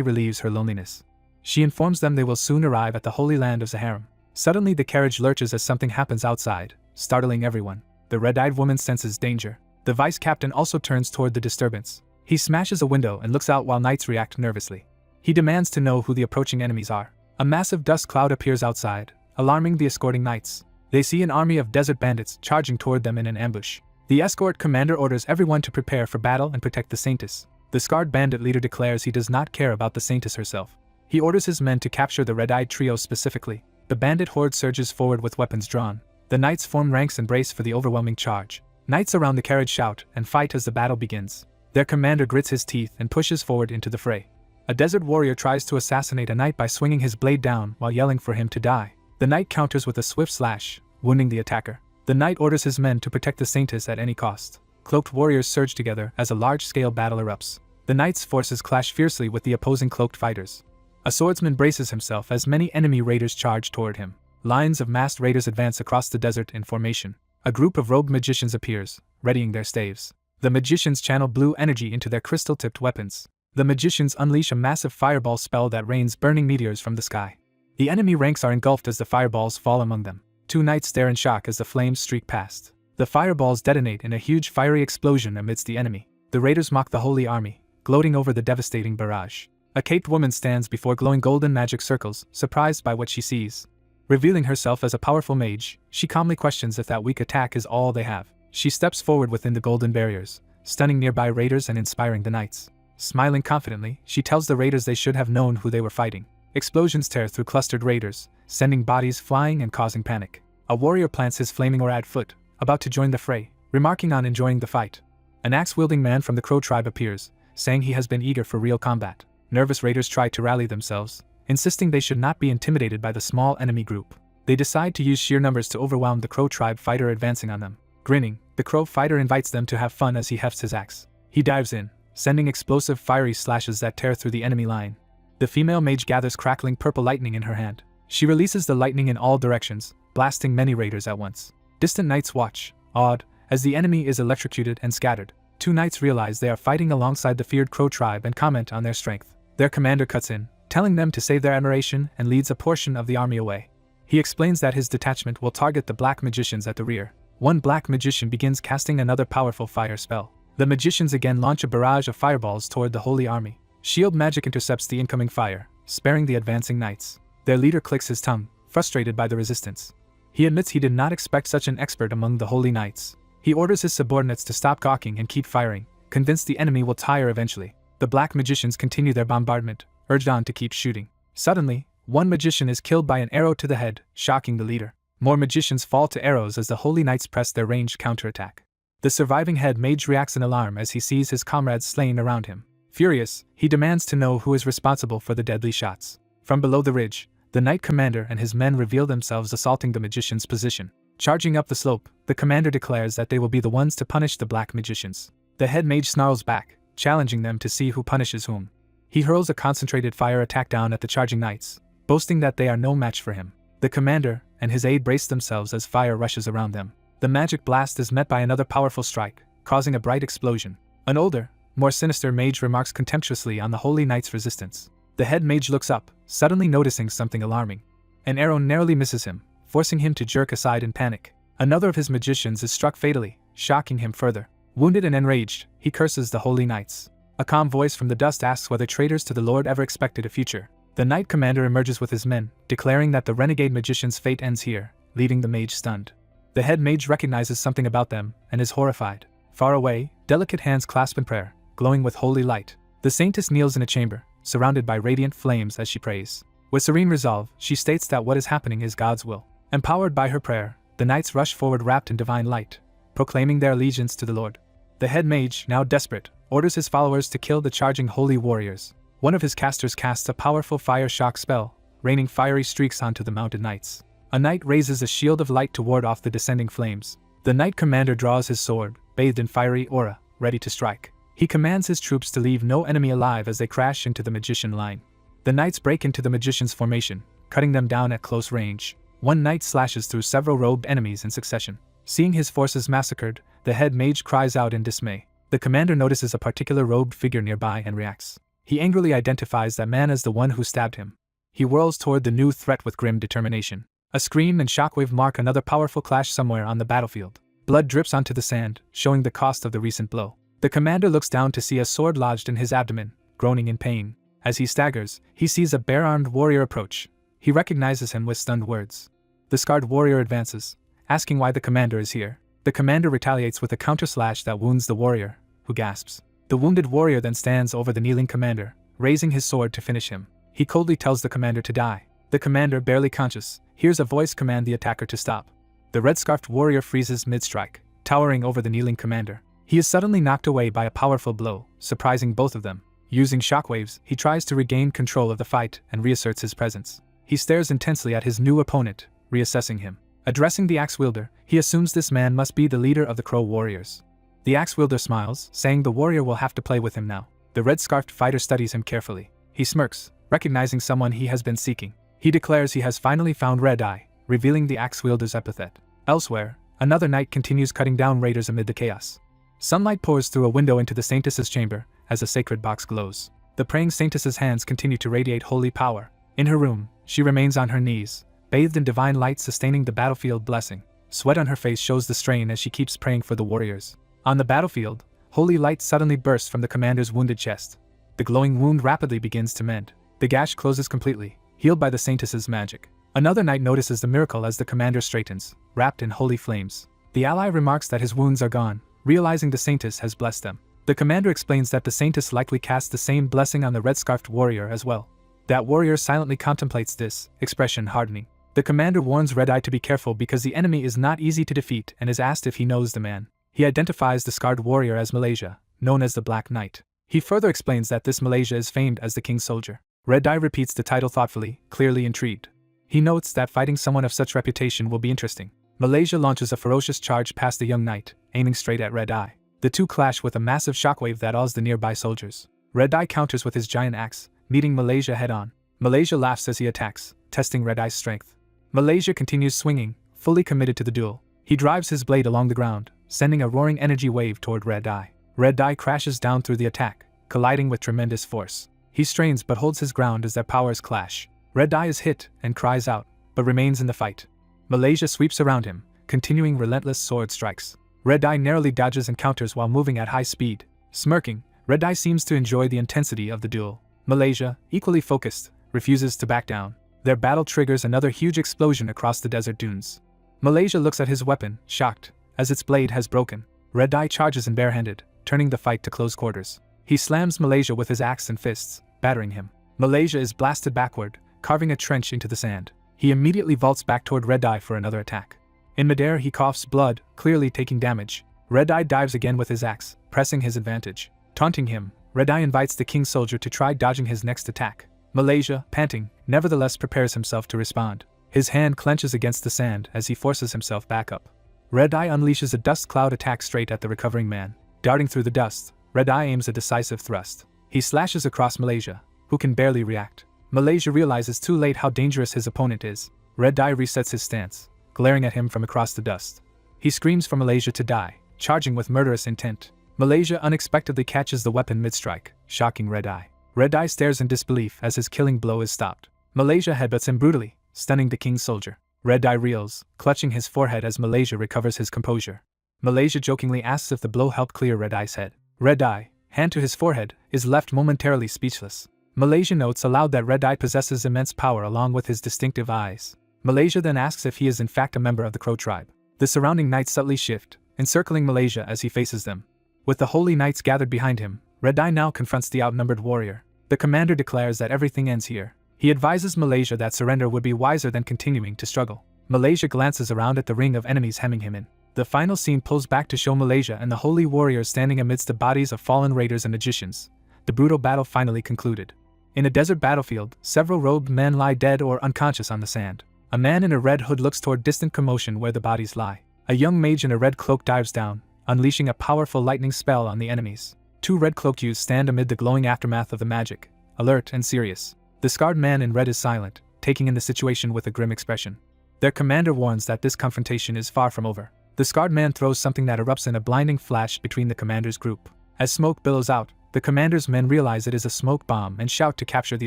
relieves her loneliness. She informs them they will soon arrive at the holy land of Zaharim. Suddenly the carriage lurches as something happens outside, startling everyone. The red-eyed woman senses danger. The vice captain also turns toward the disturbance. He smashes a window and looks out while knights react nervously. He demands to know who the approaching enemies are. A massive dust cloud appears outside, alarming the escorting knights. They see an army of desert bandits charging toward them in an ambush. The escort commander orders everyone to prepare for battle and protect the Saintess. The scarred bandit leader declares he does not care about the Saintess herself. He orders his men to capture the red-eyed trio specifically. The bandit horde surges forward with weapons drawn. The knights form ranks and brace for the overwhelming charge. Knights around the carriage shout and fight as the battle begins. Their commander grits his teeth and pushes forward into the fray. A desert warrior tries to assassinate a knight by swinging his blade down while yelling for him to die. The knight counters with a swift slash, wounding the attacker. The knight orders his men to protect the Saintess at any cost. Cloaked warriors surge together as a large-scale battle erupts. The knight's forces clash fiercely with the opposing cloaked fighters. A swordsman braces himself as many enemy raiders charge toward him. Lines of masked raiders advance across the desert in formation. A group of robed magicians appears, readying their staves. The magicians channel blue energy into their crystal-tipped weapons. The magicians unleash a massive fireball spell that rains burning meteors from the sky. The enemy ranks are engulfed as the fireballs fall among them. Two knights stare in shock as the flames streak past. The fireballs detonate in a huge fiery explosion amidst the enemy. The raiders mock the holy army, gloating over the devastating barrage. A caped woman stands before glowing golden magic circles, surprised by what she sees. Revealing herself as a powerful mage, she calmly questions if that weak attack is all they have. She steps forward within the golden barriers, stunning nearby raiders and inspiring the knights. Smiling confidently, she tells the raiders they should have known who they were fighting. Explosions tear through clustered raiders, sending bodies flying and causing panic. A warrior plants his flaming orad foot, about to join the fray, remarking on enjoying the fight. An axe-wielding man from the Crow tribe appears, saying he has been eager for real combat. Nervous raiders try to rally themselves, insisting they should not be intimidated by the small enemy group. They decide to use sheer numbers to overwhelm the Crow tribe fighter advancing on them. Grinning, the Crow fighter invites them to have fun as he hefts his axe. He dives in, sending explosive fiery slashes that tear through the enemy line. The female mage gathers crackling purple lightning in her hand. She releases the lightning in all directions, blasting many raiders at once. Distant knights watch, awed, as the enemy is electrocuted and scattered. Two knights realize they are fighting alongside the feared Crow tribe and comment on their strength. Their commander cuts in, telling them to save their admiration and leads a portion of the army away. He explains that his detachment will target the black magicians at the rear. One black magician begins casting another powerful fire spell. The magicians again launch a barrage of fireballs toward the holy army. Shield magic intercepts the incoming fire, sparing the advancing knights. Their leader clicks his tongue, frustrated by the resistance. He admits he did not expect such an expert among the holy knights. He orders his subordinates to stop gawking and keep firing, convinced the enemy will tire eventually. The black magicians continue their bombardment, urged on to keep shooting. Suddenly, one magician is killed by an arrow to the head, shocking the leader. More magicians fall to arrows as the holy knights press their ranged counterattack. The surviving head mage reacts in alarm as he sees his comrades slain around him. Furious, he demands to know who is responsible for the deadly shots. From below the ridge, the knight commander and his men reveal themselves assaulting the magician's position. Charging up the slope, the commander declares that they will be the ones to punish the black magicians. The head mage snarls back, challenging them to see who punishes whom. He hurls a concentrated fire attack down at the charging knights, boasting that they are no match for him. The commander and his aide brace themselves as fire rushes around them. The magic blast is met by another powerful strike, causing a bright explosion. An older, more sinister mage remarks contemptuously on the holy knight's resistance. The head mage looks up, suddenly noticing something alarming. An arrow narrowly misses him, forcing him to jerk aside in panic. Another of his magicians is struck fatally, shocking him further. Wounded and enraged, he curses the holy knights. A calm voice from the dust asks whether traitors to the Lord ever expected a future. The knight commander emerges with his men, declaring that the renegade magician's fate ends here, leaving the mage stunned. The head mage recognizes something about them and is horrified. Far away, delicate hands clasp in prayer, glowing with holy light. The saintess kneels in a chamber, surrounded by radiant flames as she prays. With serene resolve, she states that what is happening is God's will. Empowered by her prayer, the knights rush forward wrapped in divine light, proclaiming their allegiance to the Lord. The head mage, now desperate, orders his followers to kill the charging holy warriors. One of his casters casts a powerful fire shock spell, raining fiery streaks onto the mounted knights. A knight raises a shield of light to ward off the descending flames. The knight commander draws his sword, bathed in fiery aura, ready to strike. He commands his troops to leave no enemy alive as they crash into the magician line. The knights break into the magician's formation, cutting them down at close range. One knight slashes through several robed enemies in succession. Seeing his forces massacred, the head mage cries out in dismay. The commander notices a particular robed figure nearby and reacts. He angrily identifies that man as the one who stabbed him. He whirls toward the new threat with grim determination. A scream and shockwave mark another powerful clash somewhere on the battlefield. Blood drips onto the sand, showing the cost of the recent blow. The commander looks down to see a sword lodged in his abdomen, groaning in pain. As he staggers, he sees a bare-armed warrior approach. He recognizes him with stunned words. The scarred warrior advances, asking why the commander is here. The commander retaliates with a counter-slash that wounds the warrior, who gasps. The wounded warrior then stands over the kneeling commander, raising his sword to finish him. He coldly tells the commander to die. The commander, barely conscious, hears a voice command the attacker to stop. The red-scarfed warrior freezes mid-strike, towering over the kneeling commander. He is suddenly knocked away by a powerful blow, surprising both of them. Using shockwaves, he tries to regain control of the fight and reasserts his presence. He stares intensely at his new opponent, reassessing him. Addressing the axe-wielder, he assumes this man must be the leader of the Crow warriors. The axe-wielder smiles, saying the warrior will have to play with him now. The red-scarfed fighter studies him carefully. He smirks, recognizing someone he has been seeking. He declares he has finally found Red Eye, revealing the axe-wielder's epithet. Elsewhere, another knight continues cutting down raiders amid the chaos. Sunlight pours through a window into the saintess's chamber, as a sacred box glows. The praying saintess's hands continue to radiate holy power. In her room, she remains on her knees, bathed in divine light sustaining the battlefield blessing. Sweat on her face shows the strain as she keeps praying for the warriors. On the battlefield, holy light suddenly bursts from the commander's wounded chest. The glowing wound rapidly begins to mend. The gash closes completely, healed by the saintess's magic. Another knight notices the miracle as the commander straightens, wrapped in holy flames. The ally remarks that his wounds are gone, realizing the saintess has blessed them. The commander explains that the saintess likely cast the same blessing on the red-scarfed warrior as well. That warrior silently contemplates this, expression hardening. The commander warns Red Eye to be careful because the enemy is not easy to defeat and is asked if he knows the man. He identifies the scarred warrior as Malaysia, known as the Black Knight. He further explains that this Malaysia is famed as the king's soldier. Red Eye repeats the title thoughtfully, clearly intrigued. He notes that fighting someone of such reputation will be interesting. Malaysia launches a ferocious charge past the young knight, aiming straight at Red Eye. The two clash with a massive shockwave that awes the nearby soldiers. Red Eye counters with his giant axe, meeting Malaysia head-on. Malaysia laughs as he attacks, testing Red Eye's strength. Malaysia continues swinging, fully committed to the duel. He drives his blade along the ground, sending a roaring energy wave toward Red Eye. Red Eye crashes down through the attack, colliding with tremendous force. He strains but holds his ground as their powers clash. Red Eye is hit and cries out, but remains in the fight. Malaysia sweeps around him, continuing relentless sword strikes. Red Eye narrowly dodges and counters while moving at high speed. Smirking, Red Eye seems to enjoy the intensity of the duel. Malaysia, equally focused, refuses to back down. Their battle triggers another huge explosion across the desert dunes. Malaysia looks at his weapon, shocked, as its blade has broken. Red Eye charges in barehanded, turning the fight to close quarters. He slams Malaysia with his axe and fists, battering him. Malaysia is blasted backward, carving a trench into the sand. He immediately vaults back toward Red Eye for another attack. In midair he coughs blood, clearly taking damage. Red Eye dives again with his axe, pressing his advantage. Taunting him, Red Eye invites the king's soldier to try dodging his next attack. Malaysia, panting, nevertheless prepares himself to respond. His hand clenches against the sand as he forces himself back up. Red Eye unleashes a dust cloud attack straight at the recovering man. Darting through the dust, Red Eye aims a decisive thrust. He slashes across Malaysia, who can barely react. Malaysia realizes too late how dangerous his opponent is. Red Eye resets his stance, glaring at him from across the dust. He screams for Malaysia to die, charging with murderous intent. Malaysia unexpectedly catches the weapon mid-strike, shocking Red Eye. Red Eye stares in disbelief as his killing blow is stopped. Malaysia headbutts him brutally, stunning the king's soldier. Red Eye reels, clutching his forehead as Malaysia recovers his composure. Malaysia jokingly asks if the blow helped clear Red Eye's head. Red Eye, hand to his forehead, is left momentarily speechless. Malaysia notes aloud that Red Eye possesses immense power along with his distinctive eyes. Malaysia then asks if he is in fact a member of the Crow tribe. The surrounding knights subtly shift, encircling Malaysia as he faces them. With the holy knights gathered behind him, Red Eye now confronts the outnumbered warrior. The commander declares that everything ends here. He advises Malaysia that surrender would be wiser than continuing to struggle. Malaysia glances around at the ring of enemies hemming him in. The final scene pulls back to show Malaysia and the holy warriors standing amidst the bodies of fallen raiders and magicians. The brutal battle finally concluded. In a desert battlefield, several robed men lie dead or unconscious on the sand. A man in a red hood looks toward distant commotion where the bodies lie. A young mage in a red cloak dives down, unleashing a powerful lightning spell on the enemies. 2 red-cloaked youths stand amid the glowing aftermath of the magic, alert and serious. The scarred man in red is silent, taking in the situation with a grim expression. Their commander warns that this confrontation is far from over. The scarred man throws something that erupts in a blinding flash between the commander's group. As smoke billows out, the commander's men realize it is a smoke bomb and shout to capture the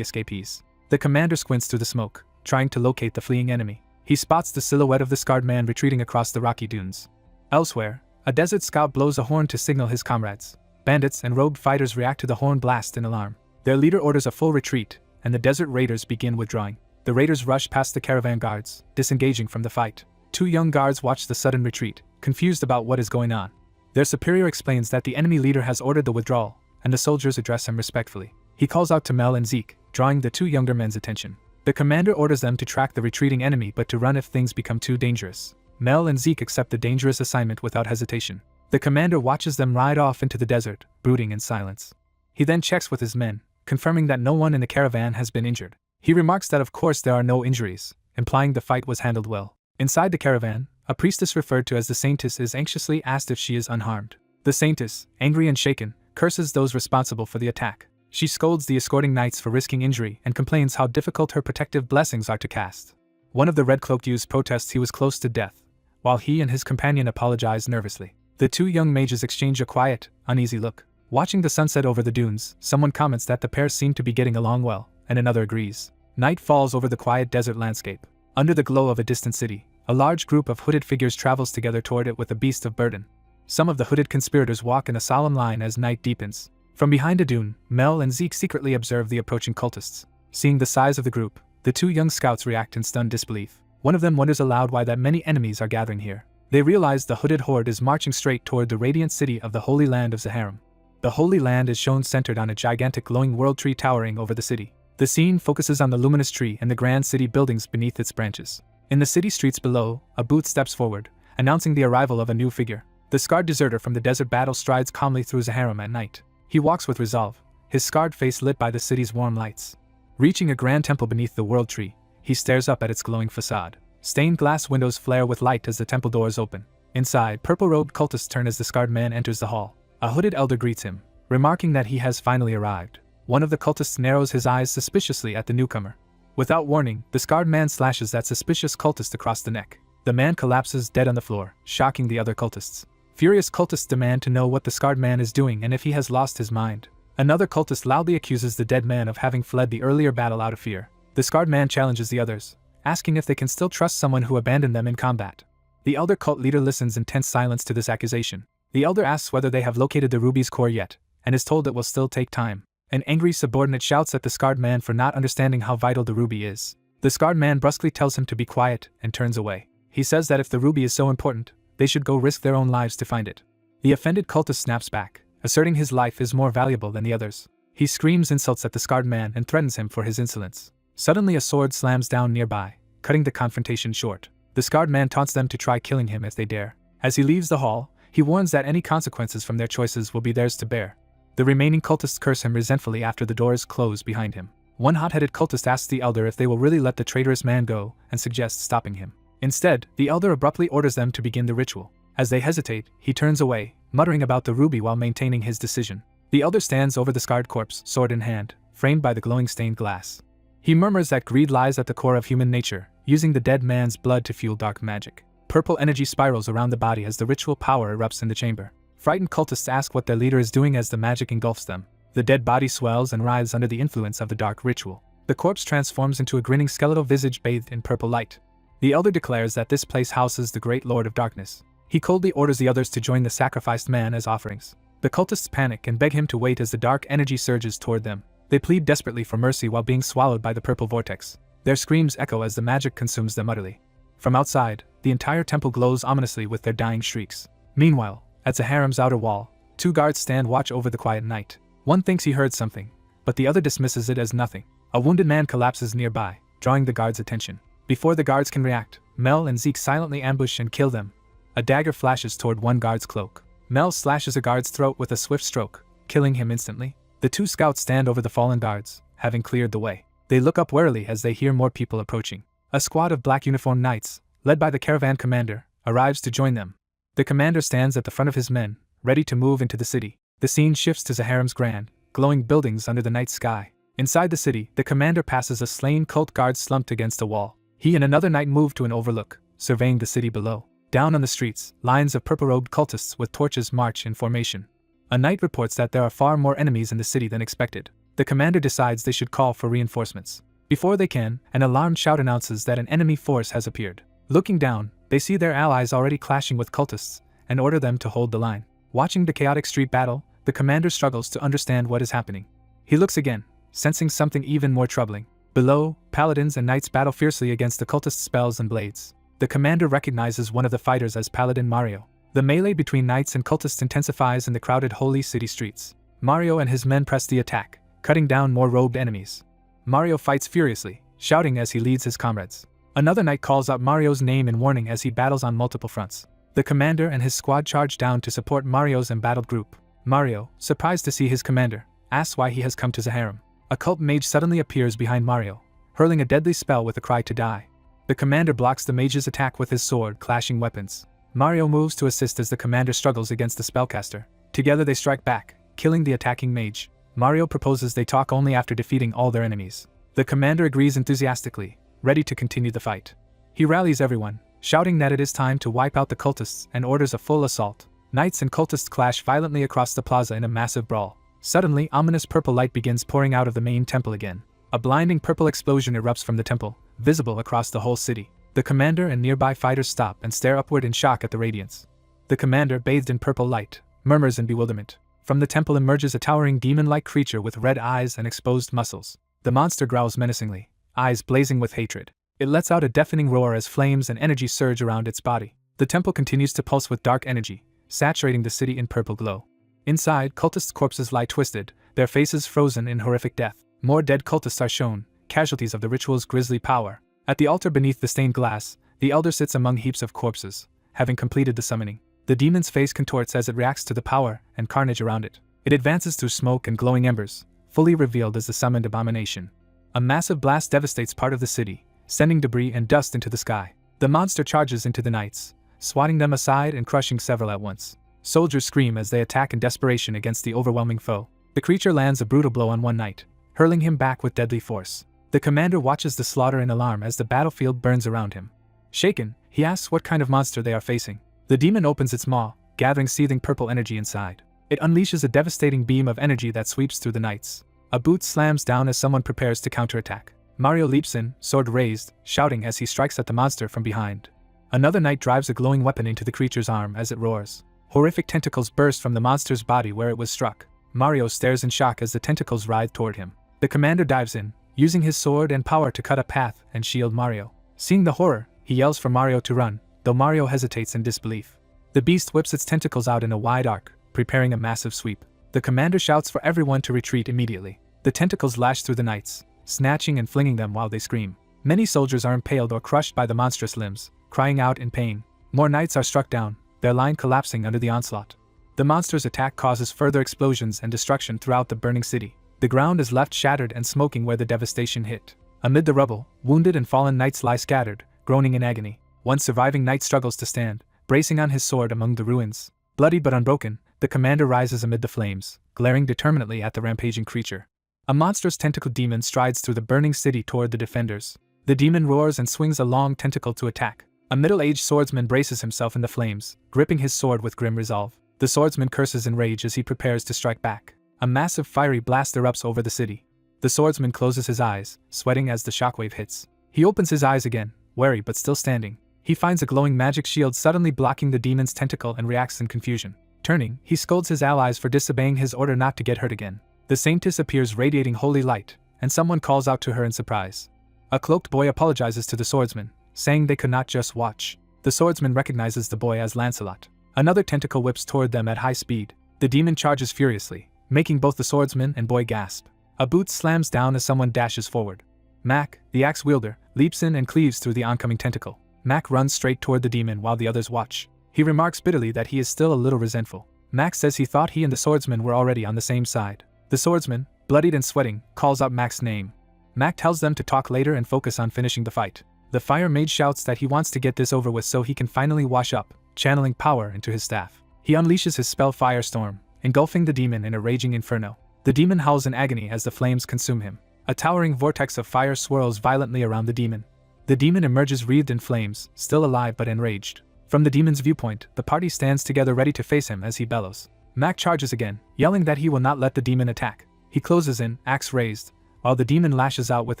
escapees. The commander squints through the smoke, trying to locate the fleeing enemy. He spots the silhouette of the scarred man retreating across the rocky dunes. Elsewhere, a desert scout blows a horn to signal his comrades. Bandits and robed fighters react to the horn blast in alarm. Their leader orders a full retreat, and the desert raiders begin withdrawing. The raiders rush past the caravan guards, disengaging from the fight. 2 young guards watch the sudden retreat, confused about what is going on. Their superior explains that the enemy leader has ordered the withdrawal, and the soldiers address him respectfully. He calls out to Mel and Zeke, drawing the 2 younger men's attention. The commander orders them to track the retreating enemy but to run if things become too dangerous. Mel and Zeke accept the dangerous assignment without hesitation. The commander watches them ride off into the desert, brooding in silence. He then checks with his men, confirming that no one in the caravan has been injured. He remarks that of course there are no injuries, implying the fight was handled well. Inside the caravan, a priestess referred to as the Saintess is anxiously asked if she is unharmed. The Saintess, angry and shaken, curses those responsible for the attack. She scolds the escorting knights for risking injury and complains how difficult her protective blessings are to cast. One of the red-cloaked youths protests he was close to death, while he and his companion apologize nervously. The 2 young mages exchange a quiet, uneasy look. Watching the sunset over the dunes, someone comments that the pair seem to be getting along well, and another agrees. Night falls over the quiet desert landscape. Under the glow of a distant city, a large group of hooded figures travels together toward it with a beast of burden. Some of the hooded conspirators walk in a solemn line as night deepens. From behind a dune, Mel and Zeke secretly observe the approaching cultists. Seeing the size of the group, the 2 young scouts react in stunned disbelief. One of them wonders aloud why that many enemies are gathering here. They realize the hooded horde is marching straight toward the radiant city of the Holy Land of Zaharam. The Holy Land is shown centered on a gigantic glowing world tree towering over the city. The scene focuses on the luminous tree and the grand city buildings beneath its branches. In the city streets below, a booth steps forward, announcing the arrival of a new figure. The scarred deserter from the desert battle strides calmly through Zaharam at night. He walks with resolve, his scarred face lit by the city's warm lights. Reaching a grand temple beneath the world tree, he stares up at its glowing facade. Stained glass windows flare with light as the temple doors open. Inside, purple-robed cultists turn as the scarred man enters the hall. A hooded elder greets him, remarking that he has finally arrived. One of the cultists narrows his eyes suspiciously at the newcomer. Without warning, the scarred man slashes that suspicious cultist across the neck. The man collapses dead on the floor, shocking the other cultists. Furious cultists demand to know what the scarred man is doing and if he has lost his mind. Another cultist loudly accuses the dead man of having fled the earlier battle out of fear. The scarred man challenges the others, asking if they can still trust someone who abandoned them in combat. The elder cult leader listens in tense silence to this accusation. The elder asks whether they have located the ruby's core yet, and is told it will still take time. An angry subordinate shouts at the scarred man for not understanding how vital the ruby is. The scarred man brusquely tells him to be quiet and turns away. He says that if the ruby is so important, they should go risk their own lives to find it. The offended cultist snaps back, asserting his life is more valuable than the others. He screams insults at the scarred man and threatens him for his insolence. Suddenly a sword slams down nearby, cutting the confrontation short. The scarred man taunts them to try killing him if they dare. As he leaves the hall, he warns that any consequences from their choices will be theirs to bear. The remaining cultists curse him resentfully after the doors close behind him. One hot-headed cultist asks the elder if they will really let the traitorous man go and suggests stopping him. Instead, the elder abruptly orders them to begin the ritual. As they hesitate, he turns away, muttering about the ruby while maintaining his decision. The elder stands over the scarred corpse, sword in hand, framed by the glowing stained glass. He murmurs that greed lies at the core of human nature, using the dead man's blood to fuel dark magic. Purple energy spirals around the body as the ritual power erupts in the chamber. Frightened cultists ask what their leader is doing as the magic engulfs them. The dead body swells and writhes under the influence of the dark ritual. The corpse transforms into a grinning skeletal visage bathed in purple light. The elder declares that this place houses the great Lord of Darkness. He coldly orders the others to join the sacrificed man as offerings. The cultists panic and beg him to wait as the dark energy surges toward them. They plead desperately for mercy while being swallowed by the purple vortex. Their screams echo as the magic consumes them utterly. From outside, the entire temple glows ominously with their dying shrieks. Meanwhile, at Zaharam's outer wall, 2 guards stand watch over the quiet night. One thinks he heard something, but the other dismisses it as nothing. A wounded man collapses nearby, drawing the guards' attention. Before the guards can react, Mel and Zeke silently ambush and kill them. A dagger flashes toward one guard's cloak. Mel slashes a guard's throat with a swift stroke, killing him instantly. The two scouts stand over the fallen guards, having cleared the way. They look up warily as they hear more people approaching. A squad of black uniformed knights, led by the caravan commander, arrives to join them. The commander stands at the front of his men, ready to move into the city. The scene shifts to Zaharim's grand, glowing buildings under the night sky. Inside the city, the commander passes a slain cult guard slumped against a wall. He and another knight move to an overlook, surveying the city below. Down on the streets, lines of purple-robed cultists with torches march in formation. A knight reports that there are far more enemies in the city than expected. The commander decides they should call for reinforcements. Before they can, an alarmed shout announces that an enemy force has appeared. Looking down, they see their allies already clashing with cultists, and order them to hold the line. Watching the chaotic street battle, the commander struggles to understand what is happening. He looks again, sensing something even more troubling. Below, paladins and knights battle fiercely against the cultists' spells and blades. The commander recognizes one of the fighters as Paladin Mario. The melee between knights and cultists intensifies in the crowded holy city streets. Mario and his men press the attack, cutting down more robed enemies. Mario fights furiously, shouting as he leads his comrades. Another knight calls out Mario's name in warning as he battles on multiple fronts. The commander and his squad charge down to support Mario's embattled group. Mario, surprised to see his commander, asks why he has come to Zaharim. A cult mage suddenly appears behind Mario, hurling a deadly spell with a cry to die. The commander blocks the mage's attack with his sword, clashing weapons. Mario moves to assist as the commander struggles against the spellcaster. Together they strike back, killing the attacking mage. Mario proposes they talk only after defeating all their enemies. The commander agrees enthusiastically, ready to continue the fight. He rallies everyone, shouting that it is time to wipe out the cultists and orders a full assault. Knights and cultists clash violently across the plaza in a massive brawl. Suddenly, ominous purple light begins pouring out of the main temple again. A blinding purple explosion erupts from the temple, visible across the whole city. The commander and nearby fighters stop and stare upward in shock at the radiance. The commander, bathed in purple light, murmurs in bewilderment. From the temple emerges a towering demon-like creature with red eyes and exposed muscles. The monster growls menacingly, eyes blazing with hatred. It lets out a deafening roar as flames and energy surge around its body. The temple continues to pulse with dark energy, saturating the city in purple glow. Inside, cultists' corpses lie twisted, their faces frozen in horrific death. More dead cultists are shown, casualties of the ritual's grisly power. At the altar beneath the stained glass, the elder sits among heaps of corpses, having completed the summoning. The demon's face contorts as it reacts to the power and carnage around it. It advances through smoke and glowing embers, fully revealed as the summoned abomination. A massive blast devastates part of the city, sending debris and dust into the sky. The monster charges into the knights, swatting them aside and crushing several at once. Soldiers scream as they attack in desperation against the overwhelming foe. The creature lands a brutal blow on one knight, hurling him back with deadly force. The commander watches the slaughter in alarm as the battlefield burns around him. Shaken, he asks what kind of monster they are facing. The demon opens its maw, gathering seething purple energy inside. It unleashes a devastating beam of energy that sweeps through the knights. A boot slams down as someone prepares to counterattack. Mario leaps in, sword raised, shouting as he strikes at the monster from behind. Another knight drives a glowing weapon into the creature's arm as it roars. Horrific tentacles burst from the monster's body where it was struck. Mario stares in shock as the tentacles writhe toward him. The commander dives in, using his sword and power to cut a path and shield Mario. Seeing the horror, he yells for Mario to run, though Mario hesitates in disbelief. The beast whips its tentacles out in a wide arc, preparing a massive sweep. The commander shouts for everyone to retreat immediately. The tentacles lash through the knights, snatching and flinging them while they scream. Many soldiers are impaled or crushed by the monstrous limbs, crying out in pain. More knights are struck down, their line collapsing under the onslaught. The monster's attack causes further explosions and destruction throughout the burning city. The ground is left shattered and smoking where the devastation hit. Amid the rubble, wounded and fallen knights lie scattered, groaning in agony. One surviving knight struggles to stand, bracing on his sword among the ruins. Bloody but unbroken, the commander rises amid the flames, glaring determinedly at the rampaging creature. A monstrous tentacled demon strides through the burning city toward the defenders. The demon roars and swings a long tentacle to attack. A middle-aged swordsman braces himself in the flames, gripping his sword with grim resolve. The swordsman curses in rage as he prepares to strike back. A massive fiery blast erupts over the city. The swordsman closes his eyes, sweating as the shockwave hits. He opens his eyes again, wary but still standing. He finds a glowing magic shield suddenly blocking the demon's tentacle and reacts in confusion. Turning, he scolds his allies for disobeying his order not to get hurt again. The saintess appears radiating holy light, and someone calls out to her in surprise. A cloaked boy apologizes to the swordsman, saying they could not just watch. The swordsman recognizes the boy as Lancelot. Another tentacle whips toward them at high speed. The demon charges furiously, making both the swordsman and boy gasp. A boot slams down as someone dashes forward. Mac, the axe wielder, leaps in and cleaves through the oncoming tentacle. Mac runs straight toward the demon while the others watch. He remarks bitterly that he is still a little resentful. Mac says he thought he and the swordsman were already on the same side. The swordsman, bloodied and sweating, calls out Mac's name. Mac tells them to talk later and focus on finishing the fight. The fire mage shouts that he wants to get this over with so he can finally wash up, channeling power into his staff. He unleashes his spell Firestorm, engulfing the demon in a raging inferno. The demon howls in agony as the flames consume him. A towering vortex of fire swirls violently around the demon. The demon emerges wreathed in flames, still alive but enraged. From the demon's viewpoint, the party stands together ready to face him as he bellows. Mac charges again, yelling that he will not let the demon attack. He closes in, axe raised, while the demon lashes out with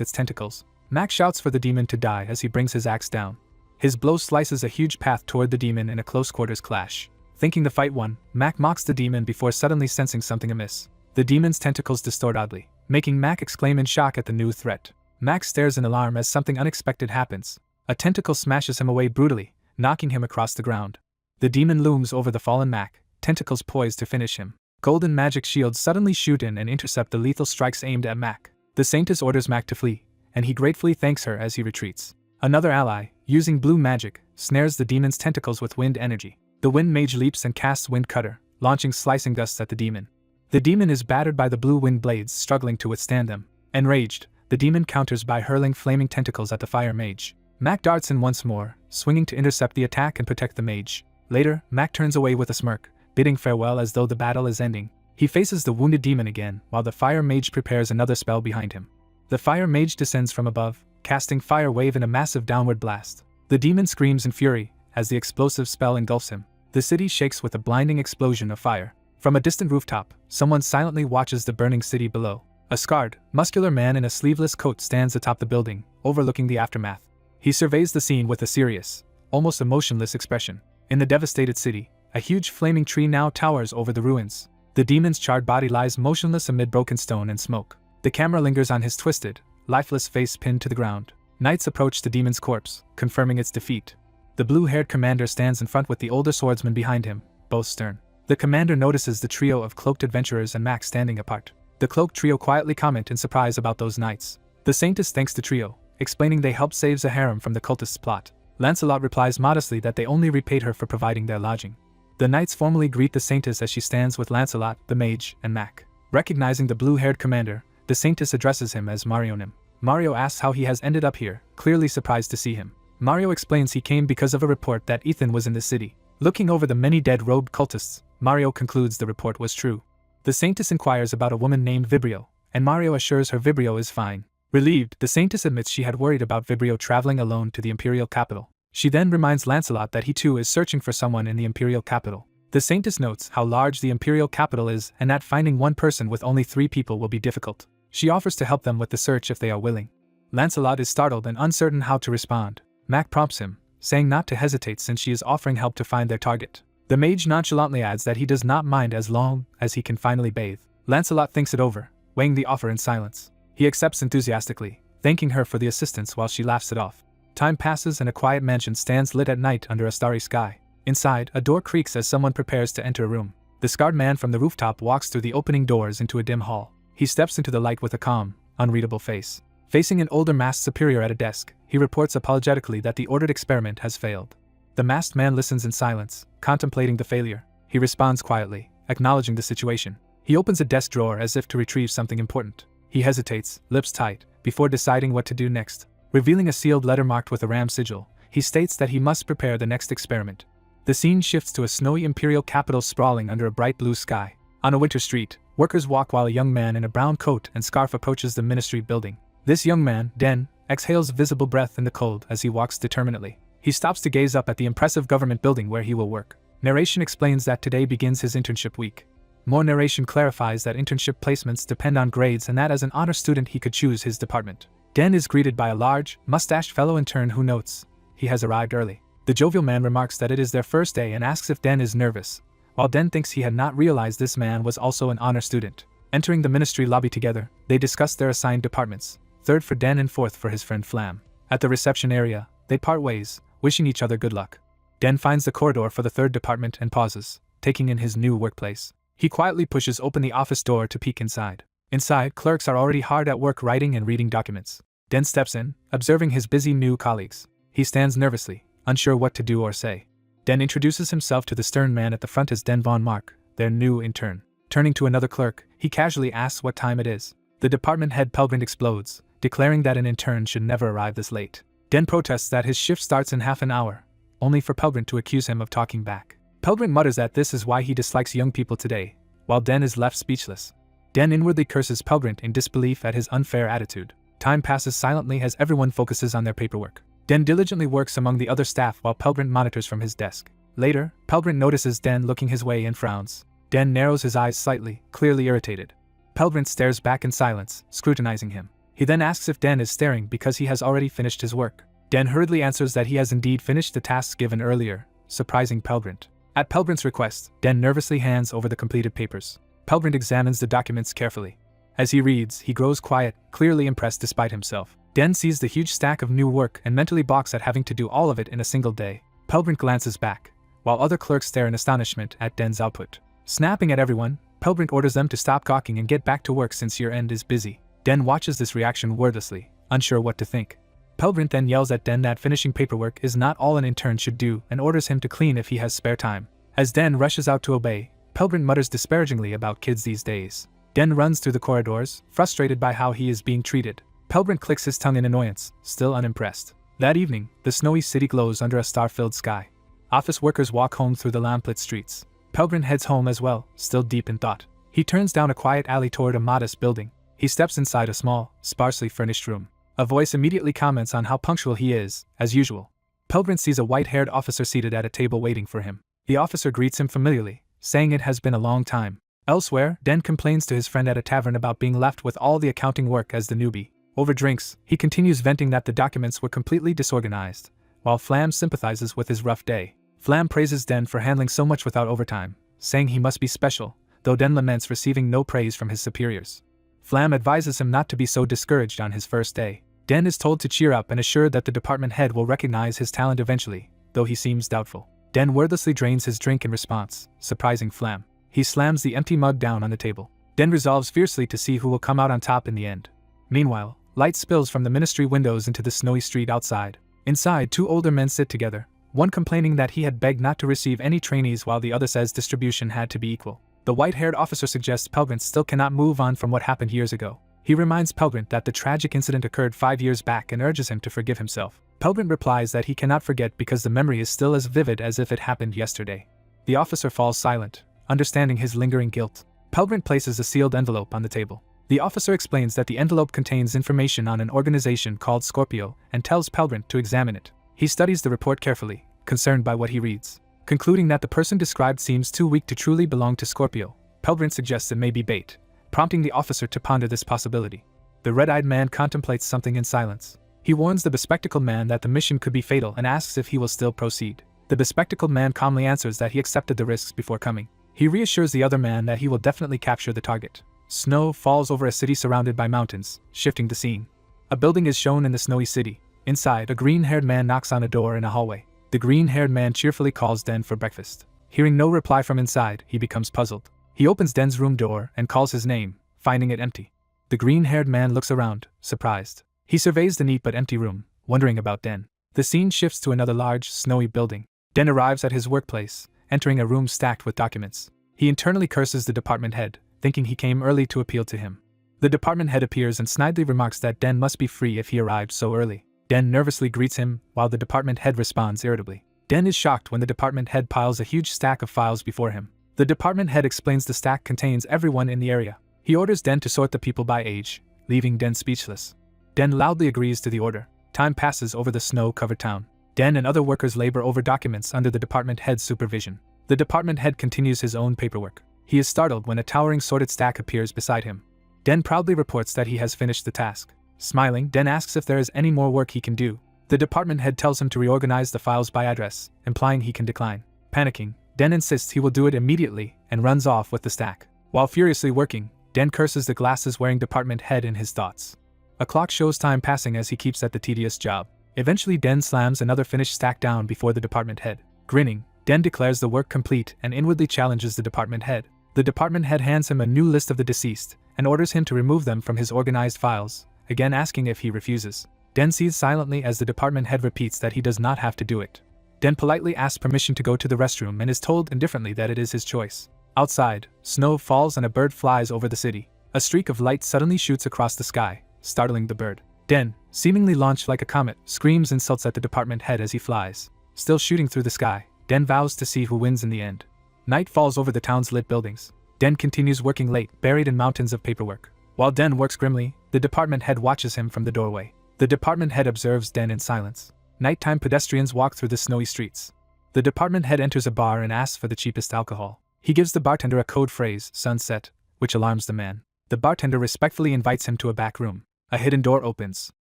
its tentacles. Mac shouts for the demon to die as he brings his axe down. His blow slices a huge path toward the demon in a close quarters clash. Thinking the fight won, Mac mocks the demon before suddenly sensing something amiss. The demon's tentacles distort oddly, making Mac exclaim in shock at the new threat. Mac stares in alarm as something unexpected happens. A tentacle smashes him away brutally, knocking him across the ground. The demon looms over the fallen Mac, tentacles poised to finish him. Golden magic shields suddenly shoot in and intercept the lethal strikes aimed at Mac. The Saintess orders Mac to flee, and he gratefully thanks her as he retreats. Another ally, using blue magic, snares the demon's tentacles with wind energy. The wind mage leaps and casts Wind Cutter, launching slicing gusts at the demon. The demon is battered by the blue wind blades, struggling to withstand them. Enraged, the demon counters by hurling flaming tentacles at the fire mage. Mac darts in once more, swinging to intercept the attack and protect the mage. Later, Mac turns away with a smirk, bidding farewell as though the battle is ending. He faces the wounded demon again, while the fire mage prepares another spell behind him. The fire mage descends from above, casting Fire Wave in a massive downward blast. The demon screams in fury as the explosive spell engulfs him. The city shakes with a blinding explosion of fire. From a distant rooftop, someone silently watches the burning city below. A scarred, muscular man in a sleeveless coat stands atop the building, overlooking the aftermath. He surveys the scene with a serious, almost emotionless expression. In the devastated city, a huge flaming tree now towers over the ruins. The demon's charred body lies motionless amid broken stone and smoke. The camera lingers on his twisted, lifeless face pinned to the ground. Knights approach the demon's corpse, confirming its defeat. The blue-haired commander stands in front with the older swordsman behind him, both stern. The commander notices the trio of cloaked adventurers and Mac standing apart. The cloaked trio quietly comment in surprise about those knights. The Saintess thanks the trio, explaining they helped save Zaharam from the cultists' plot. Lancelot replies modestly that they only repaid her for providing their lodging. The knights formally greet the Saintess as she stands with Lancelot, the mage, and Mac. Recognizing the blue-haired commander, the Saintess addresses him as Marionim. Mario asks how he has ended up here, clearly surprised to see him. Mario explains he came because of a report that Ethan was in the city. Looking over the many dead robed cultists, Mario concludes the report was true. The Saintess inquires about a woman named Vibrio, and Mario assures her Vibrio is fine. Relieved, the Saintess admits she had worried about Vibrio traveling alone to the Imperial capital. She then reminds Lancelot that he too is searching for someone in the Imperial capital. The Saintess notes how large the Imperial capital is and that finding one person with only 3 people will be difficult. She offers to help them with the search if they are willing. Lancelot is startled and uncertain how to respond. Mac prompts him, saying not to hesitate since she is offering help to find their target. The mage nonchalantly adds that he does not mind as long as he can finally bathe. Lancelot thinks it over, weighing the offer in silence. He accepts enthusiastically, thanking her for the assistance while she laughs it off. Time passes and a quiet mansion stands lit at night under a starry sky. Inside, a door creaks as someone prepares to enter a room. The scarred man from the rooftop walks through the opening doors into a dim hall. He steps into the light with a calm, unreadable face. Facing an older masked superior at a desk, he reports apologetically that the ordered experiment has failed. The masked man listens in silence, contemplating the failure. He responds quietly, acknowledging the situation. He opens a desk drawer as if to retrieve something important. He hesitates, lips tight, before deciding what to do next. Revealing a sealed letter marked with a ram sigil, he states that he must prepare the next experiment. The scene shifts to a snowy imperial capital sprawling under a bright blue sky. On a winter street, workers walk while a young man in a brown coat and scarf approaches the ministry building. This young man, Den, exhales visible breath in the cold as he walks determinedly. He stops to gaze up at the impressive government building where he will work. Narration explains that today begins his internship week. More narration clarifies that internship placements depend on grades and that as an honor student he could choose his department. Den is greeted by a large, mustached fellow intern who notes he has arrived early. The jovial man remarks that it is their first day and asks if Den is nervous, while Den thinks he had not realized this man was also an honor student. Entering the ministry lobby together, they discuss their assigned departments, 3rd for Den and 4th for his friend Flam. At the reception area, they part ways, wishing each other good luck. Den finds the corridor for the 3rd department and pauses, taking in his new workplace. He quietly pushes open the office door to peek inside. Inside, clerks are already hard at work writing and reading documents. Den steps in, observing his busy new colleagues. He stands nervously, unsure what to do or say. Den introduces himself to the stern man at the front as Den von Mark, their new intern. Turning to another clerk, he casually asks what time it is. The department head Pelgrind explodes, declaring that an intern should never arrive this late. Den protests that his shift starts in half an hour, only for Pelgrind to accuse him of talking back. Pelgrind mutters that this is why he dislikes young people today, while Den is left speechless. Den inwardly curses Pelgrind in disbelief at his unfair attitude. Time passes silently as everyone focuses on their paperwork. Den diligently works among the other staff while Pelgrind monitors from his desk. Later, Pelgrind notices Den looking his way and frowns. Den narrows his eyes slightly, clearly irritated. Pelgrind stares back in silence, scrutinizing him. He then asks if Den is staring because he has already finished his work. Den hurriedly answers that he has indeed finished the tasks given earlier, surprising Pelgrind. At Pelgrind's request, Den nervously hands over the completed papers. Pelgrind examines the documents carefully. As he reads, he grows quiet, clearly impressed despite himself. Den sees the huge stack of new work and mentally balks at having to do all of it in a single day. Pelgrind glances back, while other clerks stare in astonishment at Den's output. Snapping at everyone, Pelgrind orders them to stop gawking and get back to work since year-end is busy. Den watches this reaction wordlessly, unsure what to think. Pelgrind then yells at Den that finishing paperwork is not all an intern should do and orders him to clean if he has spare time. As Den rushes out to obey, Pelgrind mutters disparagingly about kids these days. Den runs through the corridors, frustrated by how he is being treated. Pelgrind clicks his tongue in annoyance, still unimpressed. That evening, the snowy city glows under a star-filled sky. Office workers walk home through the lamplit streets. Pelgrind heads home as well, still deep in thought. He turns down a quiet alley toward a modest building. He steps inside a small, sparsely furnished room. A voice immediately comments on how punctual he is, as usual. Pelgrind sees a white-haired officer seated at a table waiting for him. The officer greets him familiarly, saying it has been a long time. Elsewhere, Den complains to his friend at a tavern about being left with all the accounting work as the newbie. Over drinks, he continues venting that the documents were completely disorganized, while Flam sympathizes with his rough day. Flam praises Den for handling so much without overtime, saying he must be special, though Den laments receiving no praise from his superiors. Flam advises him not to be so discouraged on his first day. Den is told to cheer up and assured that the department head will recognize his talent eventually, though he seems doubtful. Den wordlessly drains his drink in response, surprising Flam. He slams the empty mug down on the table. Den resolves fiercely to see who will come out on top in the end. Meanwhile, light spills from the ministry windows into the snowy street outside. Inside, two older men sit together, one complaining that he had begged not to receive any trainees while the other says distribution had to be equal. The white-haired officer suggests Pelgrind still cannot move on from what happened years ago. He reminds Pelgrind that the tragic incident occurred 5 years back and urges him to forgive himself. Pelgrind replies that he cannot forget because the memory is still as vivid as if it happened yesterday. The officer falls silent, understanding his lingering guilt. Pelgrind places a sealed envelope on the table. The officer explains that the envelope contains information on an organization called Scorpio and tells Pelgrind to examine it. He studies the report carefully, concerned by what he reads. Concluding that the person described seems too weak to truly belong to Scorpio, Pelgrind suggests it may be bait, prompting the officer to ponder this possibility. The red-eyed man contemplates something in silence. He warns the bespectacled man that the mission could be fatal and asks if he will still proceed. The bespectacled man calmly answers that he accepted the risks before coming. He reassures the other man that he will definitely capture the target. Snow falls over a city surrounded by mountains, shifting the scene. A building is shown in the snowy city. Inside, a green-haired man knocks on a door in a hallway. The green-haired man cheerfully calls Den for breakfast. Hearing no reply from inside, he becomes puzzled. He opens Den's room door and calls his name, finding it empty. The green-haired man looks around, surprised. He surveys the neat but empty room, wondering about Den. The scene shifts to another large, snowy building. Den arrives at his workplace, entering a room stacked with documents. He internally curses the department head, thinking he came early to appeal to him. The department head appears and snidely remarks that Den must be free if he arrived so early. Den nervously greets him, while the department head responds irritably. Den is shocked when the department head piles a huge stack of files before him. The department head explains the stack contains everyone in the area. He orders Den to sort the people by age, leaving Den speechless. Den loudly agrees to the order. Time passes over the snow-covered town. Den and other workers labor over documents under the department head's supervision. The department head continues his own paperwork. He is startled when a towering sorted stack appears beside him. Den proudly reports that he has finished the task. Smiling, Den asks if there is any more work he can do. The department head tells him to reorganize the files by address, implying he can decline. Panicking, Den insists he will do it immediately and runs off with the stack. While furiously working, Den curses the glasses-wearing department head in his thoughts. A clock shows time passing as he keeps at the tedious job. Eventually, Den slams another finished stack down before the department head. Grinning, Den declares the work complete and inwardly challenges the department head. The department head hands him a new list of the deceased and orders him to remove them from his organized files, again asking if he refuses. Den sees silently as the department head repeats that he does not have to do it. Den politely asks permission to go to the restroom and is told indifferently that it is his choice. Outside, snow falls and a bird flies over the city. A streak of light suddenly shoots across the sky, startling the bird. Den, seemingly launched like a comet, screams insults at the department head as he flies. Still shooting through the sky, Den vows to see who wins in the end. Night falls over the town's lit buildings. Den continues working late, buried in mountains of paperwork. While Den works grimly, the department head watches him from the doorway. The department head observes Den in silence. Nighttime pedestrians walk through the snowy streets. The department head enters a bar and asks for the cheapest alcohol. He gives the bartender a code phrase, sunset, which alarms the man. The bartender respectfully invites him to a back room. A hidden door opens.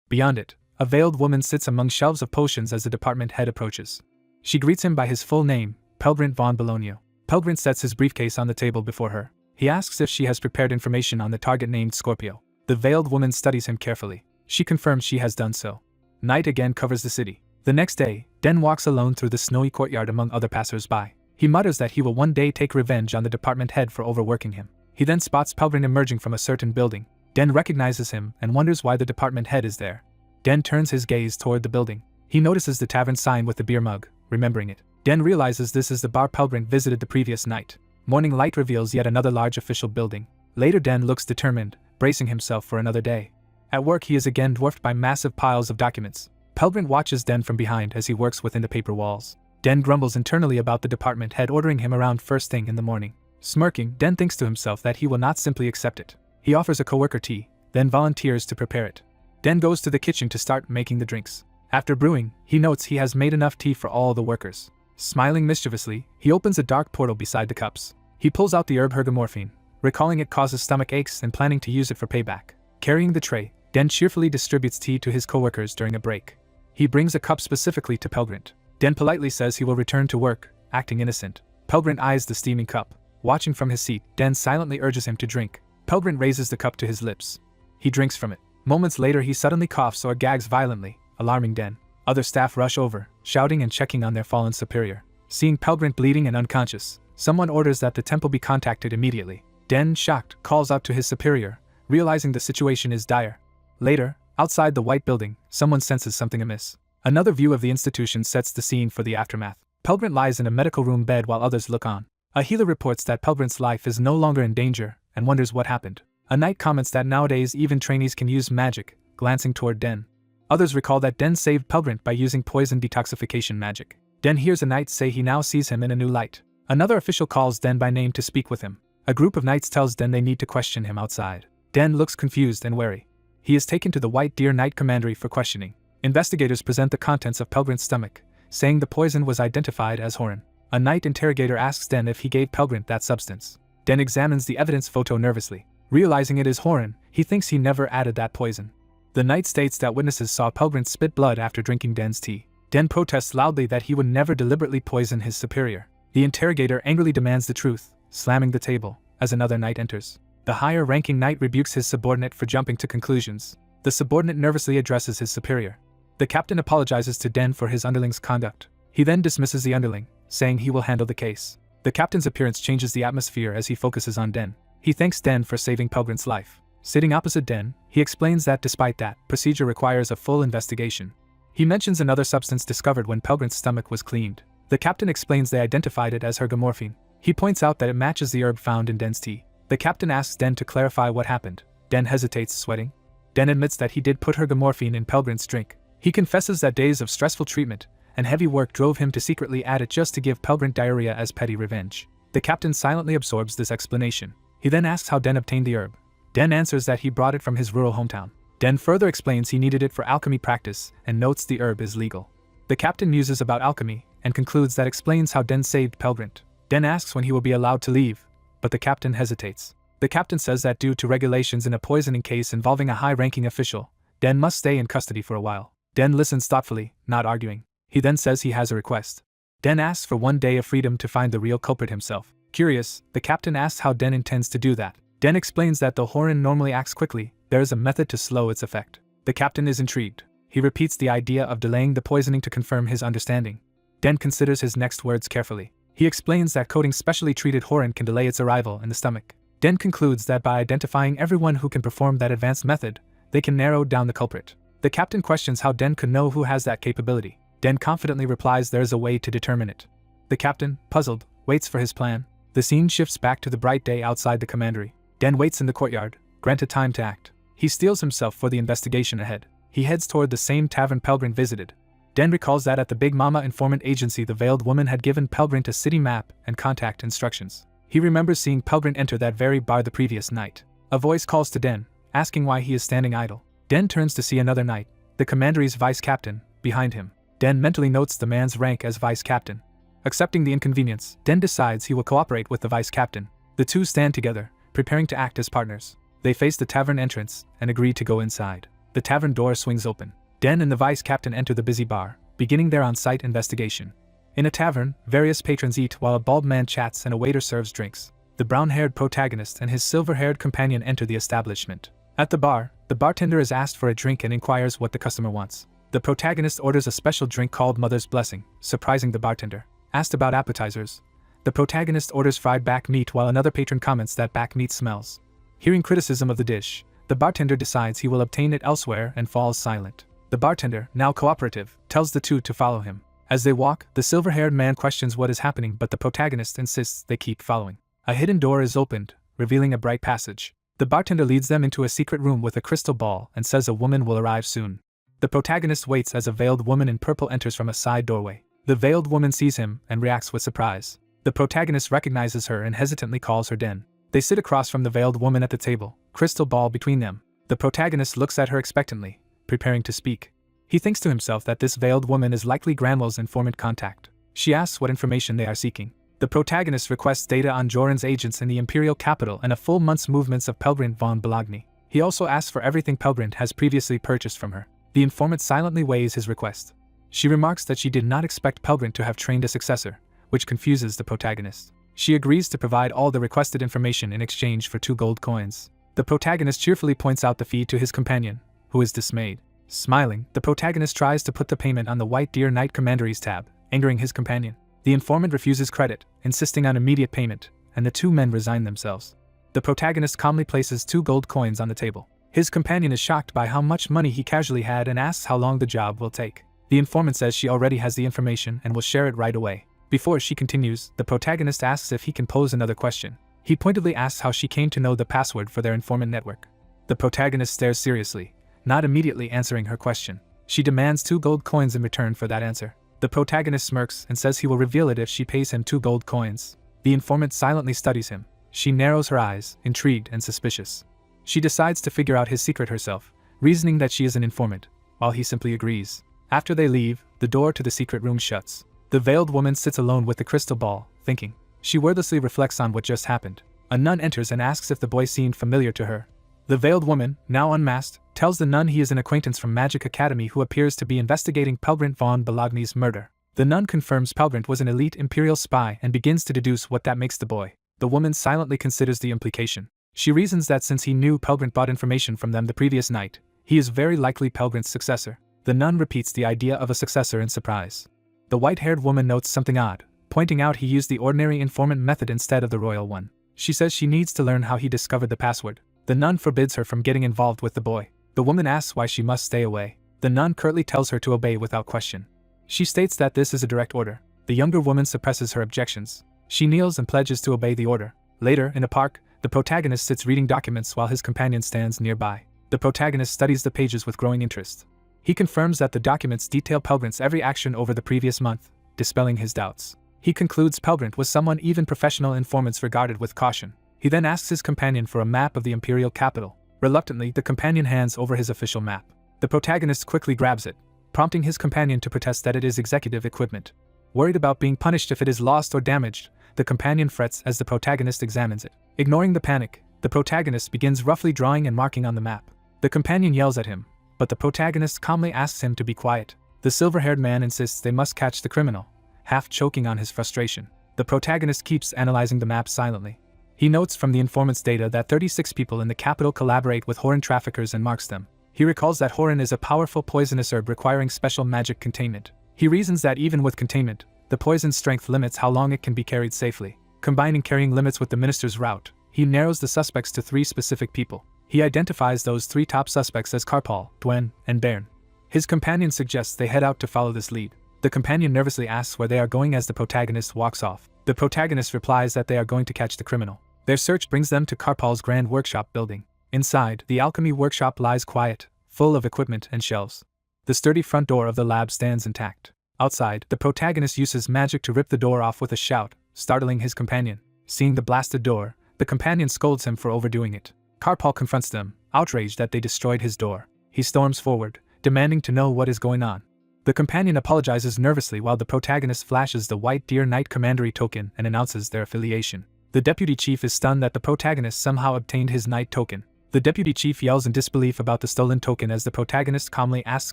Beyond it, a veiled woman sits among shelves of potions as the department head approaches. She greets him by his full name, Pelgrant von Bologna. Pelgrant sets his briefcase on the table before her. He asks if she has prepared information on the target named Scorpio. The veiled woman studies him carefully. She confirms she has done so. Night again covers the city. The next day, Den walks alone through the snowy courtyard among other passers-by. He mutters that he will one day take revenge on the department head for overworking him. He then spots Pelgrant emerging from a certain building. Den recognizes him and wonders why the department head is there. Den turns his gaze toward the building. He notices the tavern sign with the beer mug, remembering it. Den realizes this is the bar Pelgrant visited the previous night. Morning light reveals yet another large official building. Later Den looks determined, bracing himself for another day. At work he is again dwarfed by massive piles of documents. Pelgrant watches Den from behind as he works within the paper walls. Den grumbles internally about the department head ordering him around first thing in the morning. Smirking, Den thinks to himself that he will not simply accept it. He offers a coworker tea, then volunteers to prepare it. Den goes to the kitchen to start making the drinks. After brewing, he notes he has made enough tea for all the workers. Smiling mischievously, he opens a dark portal beside the cups. He pulls out the herb hergamorphine, recalling it causes stomach aches and planning to use it for payback. Carrying the tray, Den cheerfully distributes tea to his coworkers during a break. He brings a cup specifically to Pelgrant. Den politely says he will return to work, acting innocent. Pelgrant eyes the steaming cup. Watching from his seat, Den silently urges him to drink. Pelgrant raises the cup to his lips. He drinks from it. Moments later he suddenly coughs or gags violently, alarming Den. Other staff rush over, shouting and checking on their fallen superior. Seeing Pelgrant bleeding and unconscious, someone orders that the temple be contacted immediately. Den, shocked, calls out to his superior, realizing the situation is dire. Later, outside the white building, someone senses something amiss. Another view of the institution sets the scene for the aftermath. Pelgrant lies in a medical room bed while others look on. A healer reports that Pelgrant's life is no longer in danger and wonders what happened. A knight comments that nowadays even trainees can use magic, glancing toward Den. Others recall that Den saved Pelgrant by using poison detoxification magic. Den hears a knight say he now sees him in a new light. Another official calls Den by name to speak with him. A group of knights tells Den they need to question him outside. Den looks confused and wary. He is taken to the White Deer Knight Commandery for questioning. Investigators present the contents of Pelgrant's stomach, saying the poison was identified as horin. A knight interrogator asks Den if he gave Pelgrant that substance. Den examines the evidence photo nervously. Realizing it is horin, he thinks he never added that poison. The knight states that witnesses saw Pelgrant spit blood after drinking Den's tea. Den protests loudly that he would never deliberately poison his superior. The interrogator angrily demands the truth, slamming the table, as another knight enters. The higher-ranking knight rebukes his subordinate for jumping to conclusions. The subordinate nervously addresses his superior. The captain apologizes to Den for his underling's conduct. He then dismisses the underling, saying he will handle the case. The captain's appearance changes the atmosphere as he focuses on Den. He thanks Den for saving Pelgrant's life. Sitting opposite Den, he explains that despite that, procedure requires a full investigation. He mentions another substance discovered when Pelgrant's stomach was cleaned. The captain explains they identified it as hergamorphine. He points out that it matches the herb found in Den's tea. The captain asks Den to clarify what happened. Den hesitates, sweating. Den admits that he did put hergamorphine in Pelgrant's drink. He confesses that days of stressful treatment and heavy work drove him to secretly add it just to give Pelgrant diarrhea as petty revenge. The captain silently absorbs this explanation. He then asks how Den obtained the herb. Den answers that he brought it from his rural hometown. Den further explains he needed it for alchemy practice and notes the herb is legal. The captain muses about alchemy and concludes that explains how Den saved Pelgrant. Den asks when he will be allowed to leave, but the captain hesitates. The captain says that due to regulations in a poisoning case involving a high-ranking official, Den must stay in custody for a while. Den listens thoughtfully, not arguing. He then says he has a request. Den asks for 1 day of freedom to find the real culprit himself. Curious, the captain asks how Den intends to do that. Den explains that though horin normally acts quickly, there is a method to slow its effect. The captain is intrigued. He repeats the idea of delaying the poisoning to confirm his understanding. Den considers his next words carefully. He explains that coating specially treated Horan can delay its arrival in the stomach. Den concludes that by identifying everyone who can perform that advanced method, they can narrow down the culprit. The captain questions how Den could know who has that capability. Den confidently replies there is a way to determine it. The captain, puzzled, waits for his plan. The scene shifts back to the bright day outside the commandery. Den waits in the courtyard, granted time to act. He steels himself for the investigation ahead. He heads toward the same tavern Pelgrin visited. Den recalls that at the Big Mama informant agency the veiled woman had given Pelgrin a city map and contact instructions. He remembers seeing Pelgrin enter that very bar the previous night. A voice calls to Den, asking why he is standing idle. Den turns to see another knight, the commandery's vice captain, behind him. Den mentally notes the man's rank as vice captain. Accepting the inconvenience, Den decides he will cooperate with the vice captain. The two stand together, preparing to act as partners. They face the tavern entrance and agree to go inside. The tavern door swings open. Den and the vice captain enter the busy bar, beginning their on-site investigation. In a tavern, various patrons eat while a bald man chats and a waiter serves drinks. The brown-haired protagonist and his silver-haired companion enter the establishment. At the bar, the bartender is asked for a drink and inquires what the customer wants. The protagonist orders a special drink called Mother's Blessing, surprising the bartender. Asked about appetizers, the protagonist orders fried back meat while another patron comments that back meat smells. Hearing criticism of the dish, the bartender decides he will obtain it elsewhere and falls silent. The bartender, now cooperative, tells the two to follow him. As they walk, the silver-haired man questions what is happening, but the protagonist insists they keep following. A hidden door is opened, revealing a bright passage. The bartender leads them into a secret room with a crystal ball and says a woman will arrive soon. The protagonist waits as a veiled woman in purple enters from a side doorway. The veiled woman sees him and reacts with surprise. The protagonist recognizes her and hesitantly calls her Den. They sit across from the veiled woman at the table, crystal ball between them. The protagonist looks at her expectantly, preparing to speak. He thinks to himself that this veiled woman is likely Granwell's informant contact. She asks what information they are seeking. The protagonist requests data on Joran's agents in the imperial capital and a full month's movements of Pelgrin von Bologna. He also asks for everything Pelgrin has previously purchased from her. The informant silently weighs his request. She remarks that she did not expect Pelgrin to have trained a successor, which confuses the protagonist. She agrees to provide all the requested information in exchange for 2 gold coins. The protagonist cheerfully points out the fee to his companion, who is dismayed. Smiling, the protagonist tries to put the payment on the White Deer Knight Commandery's tab, angering his companion. The informant refuses credit, insisting on immediate payment, and the 2 men resign themselves. The protagonist calmly places 2 gold coins on the table. His companion is shocked by how much money he casually had and asks how long the job will take. The informant says she already has the information and will share it right away. Before she continues, the protagonist asks if he can pose another question. He pointedly asks how she came to know the password for their informant network. The protagonist stares seriously, not immediately answering her question. She demands 2 gold coins in return for that answer. The protagonist smirks and says he will reveal it if she pays him 2 gold coins. The informant silently studies him. She narrows her eyes, intrigued and suspicious. She decides to figure out his secret herself, reasoning that she is an informant, while he simply agrees. After they leave, the door to the secret room shuts. The veiled woman sits alone with the crystal ball, thinking. She wordlessly reflects on what just happened. A nun enters and asks if the boy seemed familiar to her. The veiled woman, now unmasked, tells the nun he is an acquaintance from Magic Academy who appears to be investigating Pelgrin von Bologna's murder. The nun confirms Pelgrin was an elite imperial spy and begins to deduce what that makes the boy. The woman silently considers the implication. She reasons that since he knew Pelgrin bought information from them the previous night, he is very likely Pelgrin's successor. The nun repeats the idea of a successor in surprise. The white-haired woman notes something odd, pointing out he used the ordinary informant method instead of the royal one. She says she needs to learn how he discovered the password. The nun forbids her from getting involved with the boy. The woman asks why she must stay away. The nun curtly tells her to obey without question. She states that this is a direct order. The younger woman suppresses her objections. She kneels and pledges to obey the order. Later, in a park, the protagonist sits reading documents while his companion stands nearby. The protagonist studies the pages with growing interest. He confirms that the documents detail Pelgrin's every action over the previous month, dispelling his doubts. He concludes Pelgrin was someone even professional informants regarded with caution. He then asks his companion for a map of the imperial capital. Reluctantly, the companion hands over his official map. The protagonist quickly grabs it, prompting his companion to protest that it is executive equipment. Worried about being punished if it is lost or damaged, the companion frets as the protagonist examines it. Ignoring the panic, the protagonist begins roughly drawing and marking on the map. The companion yells at him, but the protagonist calmly asks him to be quiet. The silver-haired man insists they must catch the criminal, half choking on his frustration. The protagonist keeps analyzing the map silently. He notes from the informant's data that 36 people in the capital collaborate with Horan traffickers and marks them. He recalls that Horan is a powerful poisonous herb requiring special magic containment. He reasons that even with containment, the poison's strength limits how long it can be carried safely. Combining carrying limits with the minister's route, he narrows the suspects to 3 specific people. He identifies those 3 top suspects as Karpal, Dwen, and Bairn. His companion suggests they head out to follow this lead. The companion nervously asks where they are going as the protagonist walks off. The protagonist replies that they are going to catch the criminal. Their search brings them to Karpal's grand workshop building. Inside, the alchemy workshop lies quiet, full of equipment and shelves. The sturdy front door of the lab stands intact. Outside, the protagonist uses magic to rip the door off with a shout, startling his companion. Seeing the blasted door, the companion scolds him for overdoing it. Karpal confronts them, outraged that they destroyed his door. He storms forward, demanding to know what is going on. The companion apologizes nervously while the protagonist flashes the White Deer Knight Commandery token and announces their affiliation. The deputy chief is stunned that the protagonist somehow obtained his knight token. The deputy chief yells in disbelief about the stolen token as the protagonist calmly asks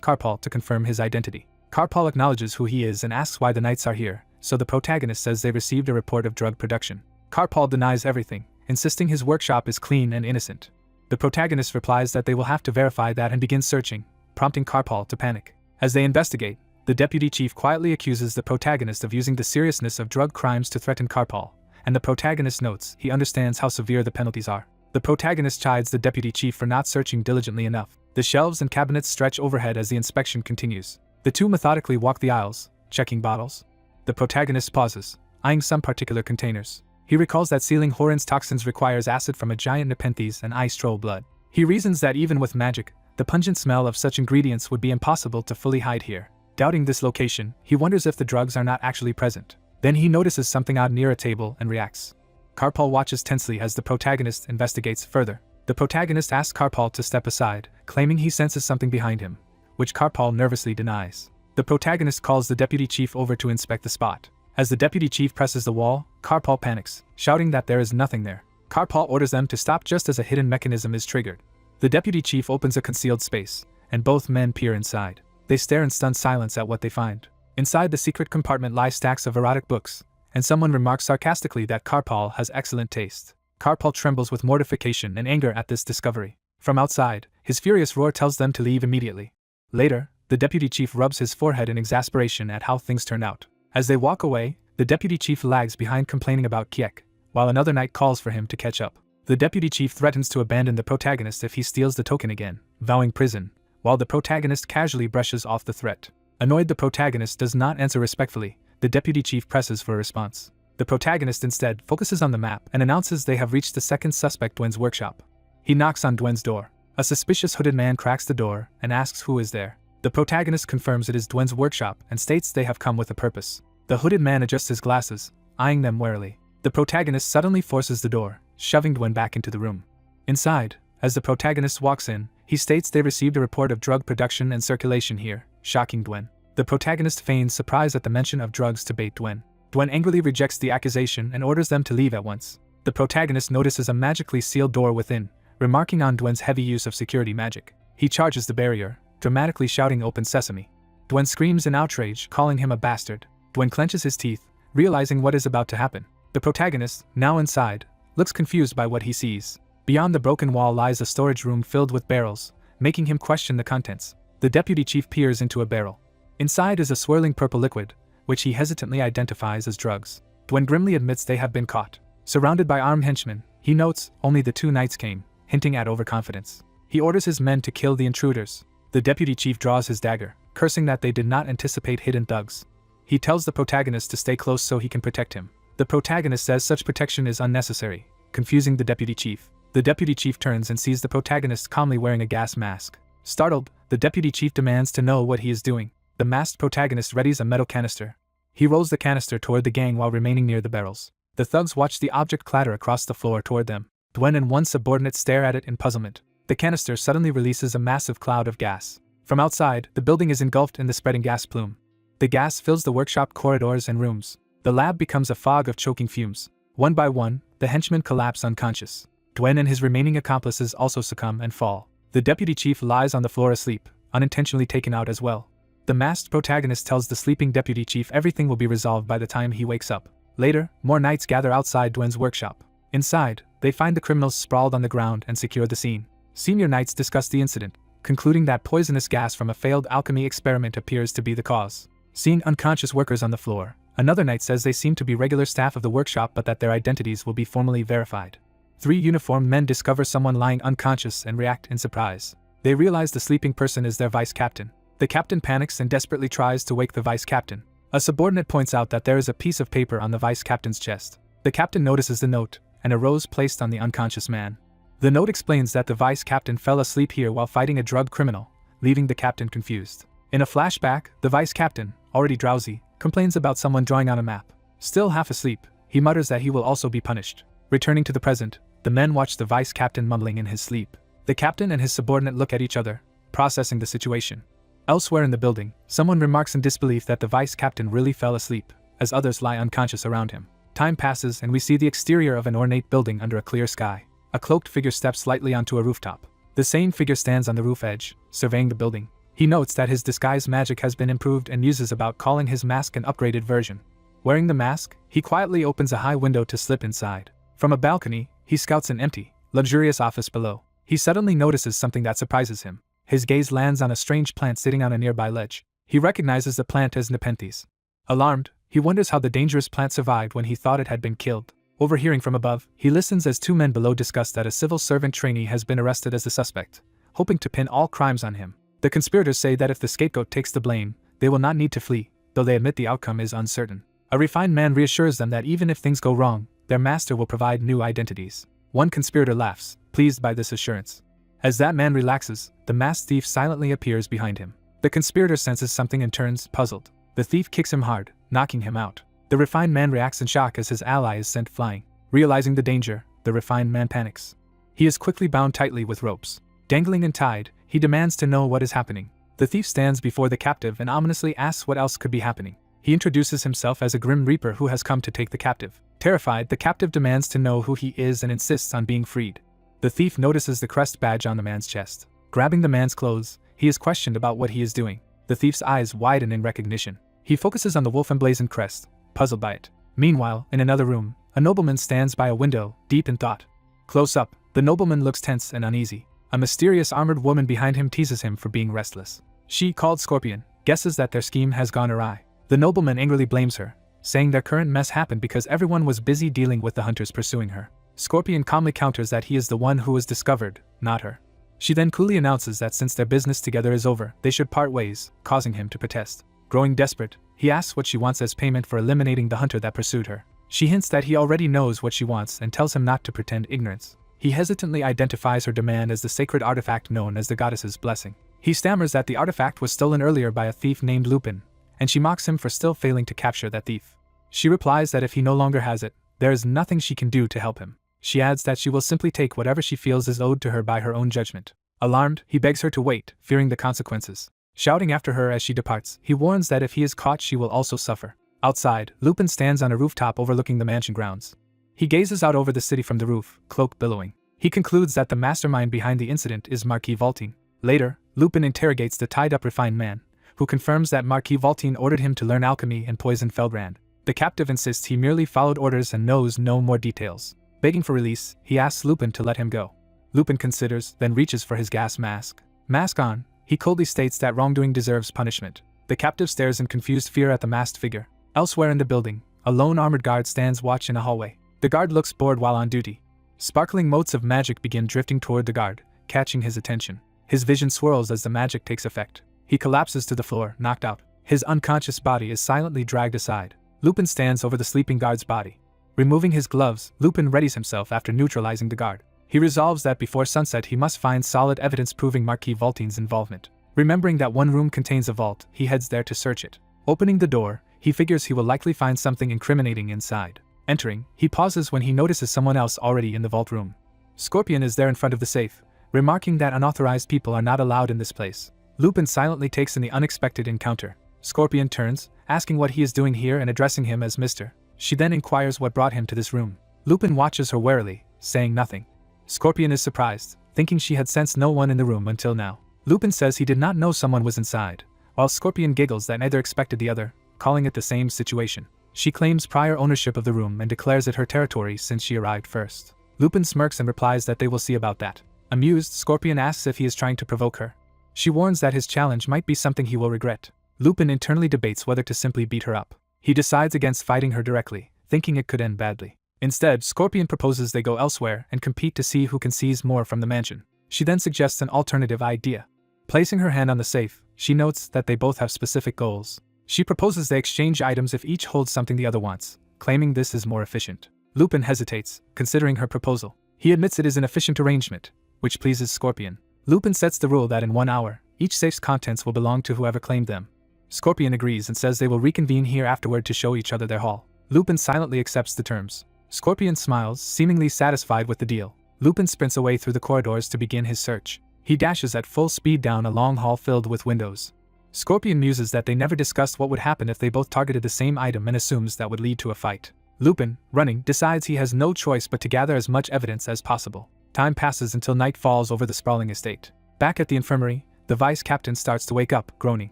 Karpal to confirm his identity. Karpal acknowledges who he is and asks why the knights are here, so the protagonist says they received a report of drug production. Karpal denies everything, insisting his workshop is clean and innocent. The protagonist replies that they will have to verify that and begin searching, prompting Karpal to panic. As they investigate, the deputy chief quietly accuses the protagonist of using the seriousness of drug crimes to threaten Karpal, and the protagonist notes he understands how severe the penalties are. The protagonist chides the deputy chief for not searching diligently enough. The shelves and cabinets stretch overhead as the inspection continues. The two methodically walk the aisles, checking bottles. The protagonist pauses, eyeing some particular containers. He recalls that sealing Horin's toxins requires acid from a giant nepenthes and ice troll blood. He reasons that even with magic, the pungent smell of such ingredients would be impossible to fully hide here. Doubting this location, he wonders if the drugs are not actually present. Then he notices something odd near a table and reacts. Karpal watches tensely as the protagonist investigates further. The protagonist asks Karpal to step aside, claiming he senses something behind him, which Karpal nervously denies. The protagonist calls the deputy chief over to inspect the spot. As the deputy chief presses the wall, Karpal panics, shouting that there is nothing there. Karpal orders them to stop just as a hidden mechanism is triggered. The deputy chief opens a concealed space, and both men peer inside. They stare in stunned silence at what they find. Inside the secret compartment lie stacks of erotic books, and someone remarks sarcastically that Karpal has excellent taste. Karpal trembles with mortification and anger at this discovery. From outside, his furious roar tells them to leave immediately. Later, the deputy chief rubs his forehead in exasperation at how things turn out. As they walk away, the deputy chief lags behind complaining about Kiek, while another knight calls for him to catch up. The deputy chief threatens to abandon the protagonist if he steals the token again, vowing prison, while the protagonist casually brushes off the threat. Annoyed, the protagonist does not answer respectfully. The deputy chief presses for a response. The protagonist instead focuses on the map and announces they have reached the second suspect, Dwen's workshop. He knocks on Dwen's door. A suspicious hooded man cracks the door and asks who is there. The protagonist confirms it is Dwen's workshop and states they have come with a purpose. The hooded man adjusts his glasses, eyeing them warily. The protagonist suddenly forces the door, shoving Dwen back into the room. Inside, as the protagonist walks in, he states they received a report of drug production and circulation here, shocking Dwen. The protagonist feigns surprise at the mention of drugs to bait Dwen. Dwen angrily rejects the accusation and orders them to leave at once. The protagonist notices a magically sealed door within, remarking on Dwen's heavy use of security magic. He charges the barrier, dramatically shouting "Open Sesame." Dwen screams in outrage, calling him a bastard. Dwen clenches his teeth, realizing what is about to happen. The protagonist, now inside, looks confused by what he sees. Beyond the broken wall lies a storage room filled with barrels, making him question the contents. The deputy chief peers into a barrel. Inside is a swirling purple liquid, which he hesitantly identifies as drugs. Dwen grimly admits they have been caught. Surrounded by armed henchmen, he notes only the 2 knights came, hinting at overconfidence. He orders his men to kill the intruders. The deputy chief draws his dagger, cursing that they did not anticipate hidden thugs. He tells the protagonist to stay close so he can protect him. The protagonist says such protection is unnecessary, confusing the deputy chief. The deputy chief turns and sees the protagonist calmly wearing a gas mask. Startled, the deputy chief demands to know what he is doing. The masked protagonist readies a metal canister. He rolls the canister toward the gang while remaining near the barrels. The thugs watch the object clatter across the floor toward them. Dwen and one subordinate stare at it in puzzlement. The canister suddenly releases a massive cloud of gas. From outside, the building is engulfed in the spreading gas plume. The gas fills the workshop corridors and rooms. The lab becomes a fog of choking fumes. One by one, the henchmen collapse unconscious. Dwen and his remaining accomplices also succumb and fall. The deputy chief lies on the floor asleep, unintentionally taken out as well. The masked protagonist tells the sleeping deputy chief everything will be resolved by the time he wakes up. Later, more knights gather outside Dwen's workshop. Inside, they find the criminals sprawled on the ground and secure the scene. Senior knights discuss the incident, concluding that poisonous gas from a failed alchemy experiment appears to be the cause. Seeing unconscious workers on the floor, Another knight says they seem to be regular staff of the workshop but that their identities will be formally verified. 3 uniformed men discover someone lying unconscious and react in surprise. They realize the sleeping person is their vice captain. The captain panics and desperately tries to wake the vice captain. A subordinate points out that there is a piece of paper on the vice captain's chest. The captain notices the note and a rose placed on the unconscious man. The note explains that the vice captain fell asleep here while fighting a drug criminal, leaving the captain confused. In a flashback, the vice captain, already drowsy, complains about someone drawing on a map. Still half asleep, he mutters that he will also be punished. Returning to the present, the men watch the vice captain mumbling in his sleep. The captain and his subordinate look at each other, processing the situation. Elsewhere in the building, someone remarks in disbelief that the vice captain really fell asleep, as others lie unconscious around him. Time passes and we see the exterior of an ornate building under a clear sky. A cloaked figure steps lightly onto a rooftop. The same figure stands on the roof edge, surveying the building. He notes that his disguise magic has been improved and muses about calling his mask an upgraded version. Wearing the mask, he quietly opens a high window to slip inside. From a balcony, he scouts an empty, luxurious office below. He suddenly notices something that surprises him. His gaze lands on a strange plant sitting on a nearby ledge. He recognizes the plant as Nepenthes. Alarmed, he wonders how the dangerous plant survived when he thought it had been killed. Overhearing from above, he listens as 2 men below discuss that a civil servant trainee has been arrested as the suspect, hoping to pin all crimes on him. The conspirators say that if the scapegoat takes the blame, they will not need to flee, though they admit the outcome is uncertain. A refined man reassures them that even if things go wrong, their master will provide new identities. One conspirator laughs, pleased by this assurance. As that man relaxes, the masked thief silently appears behind him. The conspirator senses something and turns, puzzled. The thief kicks him hard, knocking him out. The refined man reacts in shock as his ally is sent flying. Realizing the danger, the refined man panics. He is quickly bound tightly with ropes. Dangling and tied, he demands to know what is happening. The thief stands before the captive and ominously asks what else could be happening. He introduces himself as a grim reaper who has come to take the captive. Terrified, the captive demands to know who he is and insists on being freed. The thief notices the crest badge on the man's chest. Grabbing the man's clothes, he is questioned about what he is doing. The thief's eyes widen in recognition. He focuses on the wolf emblazoned crest, puzzled by it. Meanwhile, in another room, a nobleman stands by a window, deep in thought. Close up, the nobleman looks tense and uneasy. A mysterious armored woman behind him teases him for being restless. She, called Scorpion, guesses that their scheme has gone awry. The nobleman angrily blames her, saying their current mess happened because everyone was busy dealing with the hunters pursuing her. Scorpion calmly counters that he is the one who was discovered, not her. She then coolly announces that since their business together is over, they should part ways, causing him to protest. Growing desperate, he asks what she wants as payment for eliminating the hunter that pursued her. She hints that he already knows what she wants and tells him not to pretend ignorance. He hesitantly identifies her demand as the sacred artifact known as the goddess's blessing. He stammers that the artifact was stolen earlier by a thief named Lupin, and she mocks him for still failing to capture that thief. She replies that if he no longer has it, there is nothing she can do to help him. She adds that she will simply take whatever she feels is owed to her by her own judgment. Alarmed, he begs her to wait, fearing the consequences. Shouting after her as she departs, he warns that if he is caught she will also suffer. Outside, Lupin stands on a rooftop overlooking the mansion grounds. He gazes out over the city from the roof, cloak billowing. He concludes that the mastermind behind the incident is Marquis Valtine. Later, Lupin interrogates the tied-up refined man, who confirms that Marquis Valtine ordered him to learn alchemy and poison Feldrand. The captive insists he merely followed orders and knows no more details. Begging for release, he asks Lupin to let him go. Lupin considers, then reaches for his gas mask. Mask on, he coldly states that wrongdoing deserves punishment. The captive stares in confused fear at the masked figure. Elsewhere in the building, a lone armored guard stands watch in a hallway. The guard looks bored while on duty. Sparkling motes of magic begin drifting toward the guard, catching his attention. His vision swirls as the magic takes effect. He collapses to the floor, knocked out. His unconscious body is silently dragged aside. Lupin stands over the sleeping guard's body. Removing his gloves, Lupin readies himself after neutralizing the guard. He resolves that before sunset he must find solid evidence proving Marquis Valtine's involvement. Remembering that one room contains a vault, he heads there to search it. Opening the door, he figures he will likely find something incriminating inside. Entering, he pauses when he notices someone else already in the vault room. Scorpion is there in front of the safe, remarking that unauthorized people are not allowed in this place. Lupin silently takes in the unexpected encounter. Scorpion turns, asking what he is doing here and addressing him as Mr. She then inquires what brought him to this room. Lupin watches her warily, saying nothing. Scorpion is surprised, thinking she had sensed no one in the room until now. Lupin says he did not know someone was inside, while Scorpion giggles that neither expected the other, calling it the same situation. She claims prior ownership of the room and declares it her territory since she arrived first. Lupin smirks and replies that they will see about that. Amused, Scorpion asks if he is trying to provoke her. She warns that his challenge might be something he will regret. Lupin internally debates whether to simply beat her up. He decides against fighting her directly, thinking it could end badly. Instead, Scorpion proposes they go elsewhere and compete to see who can seize more from the mansion. She then suggests an alternative idea. Placing her hand on the safe, she notes that they both have specific goals. She proposes they exchange items if each holds something the other wants, claiming this is more efficient. Lupin hesitates, considering her proposal. He admits it is an efficient arrangement, which pleases Scorpion. Lupin sets the rule that in 1 hour, each safe's contents will belong to whoever claimed them. Scorpion agrees and says they will reconvene here afterward to show each other their haul. Lupin silently accepts the terms. Scorpion smiles, seemingly satisfied with the deal. Lupin sprints away through the corridors to begin his search. He dashes at full speed down a long hall filled with windows. Scorpion muses that they never discussed what would happen if they both targeted the same item and assumes that would lead to a fight. Lupin, running, decides he has no choice but to gather as much evidence as possible. Time passes until night falls over the sprawling estate. Back at the infirmary, the vice captain starts to wake up, groaning.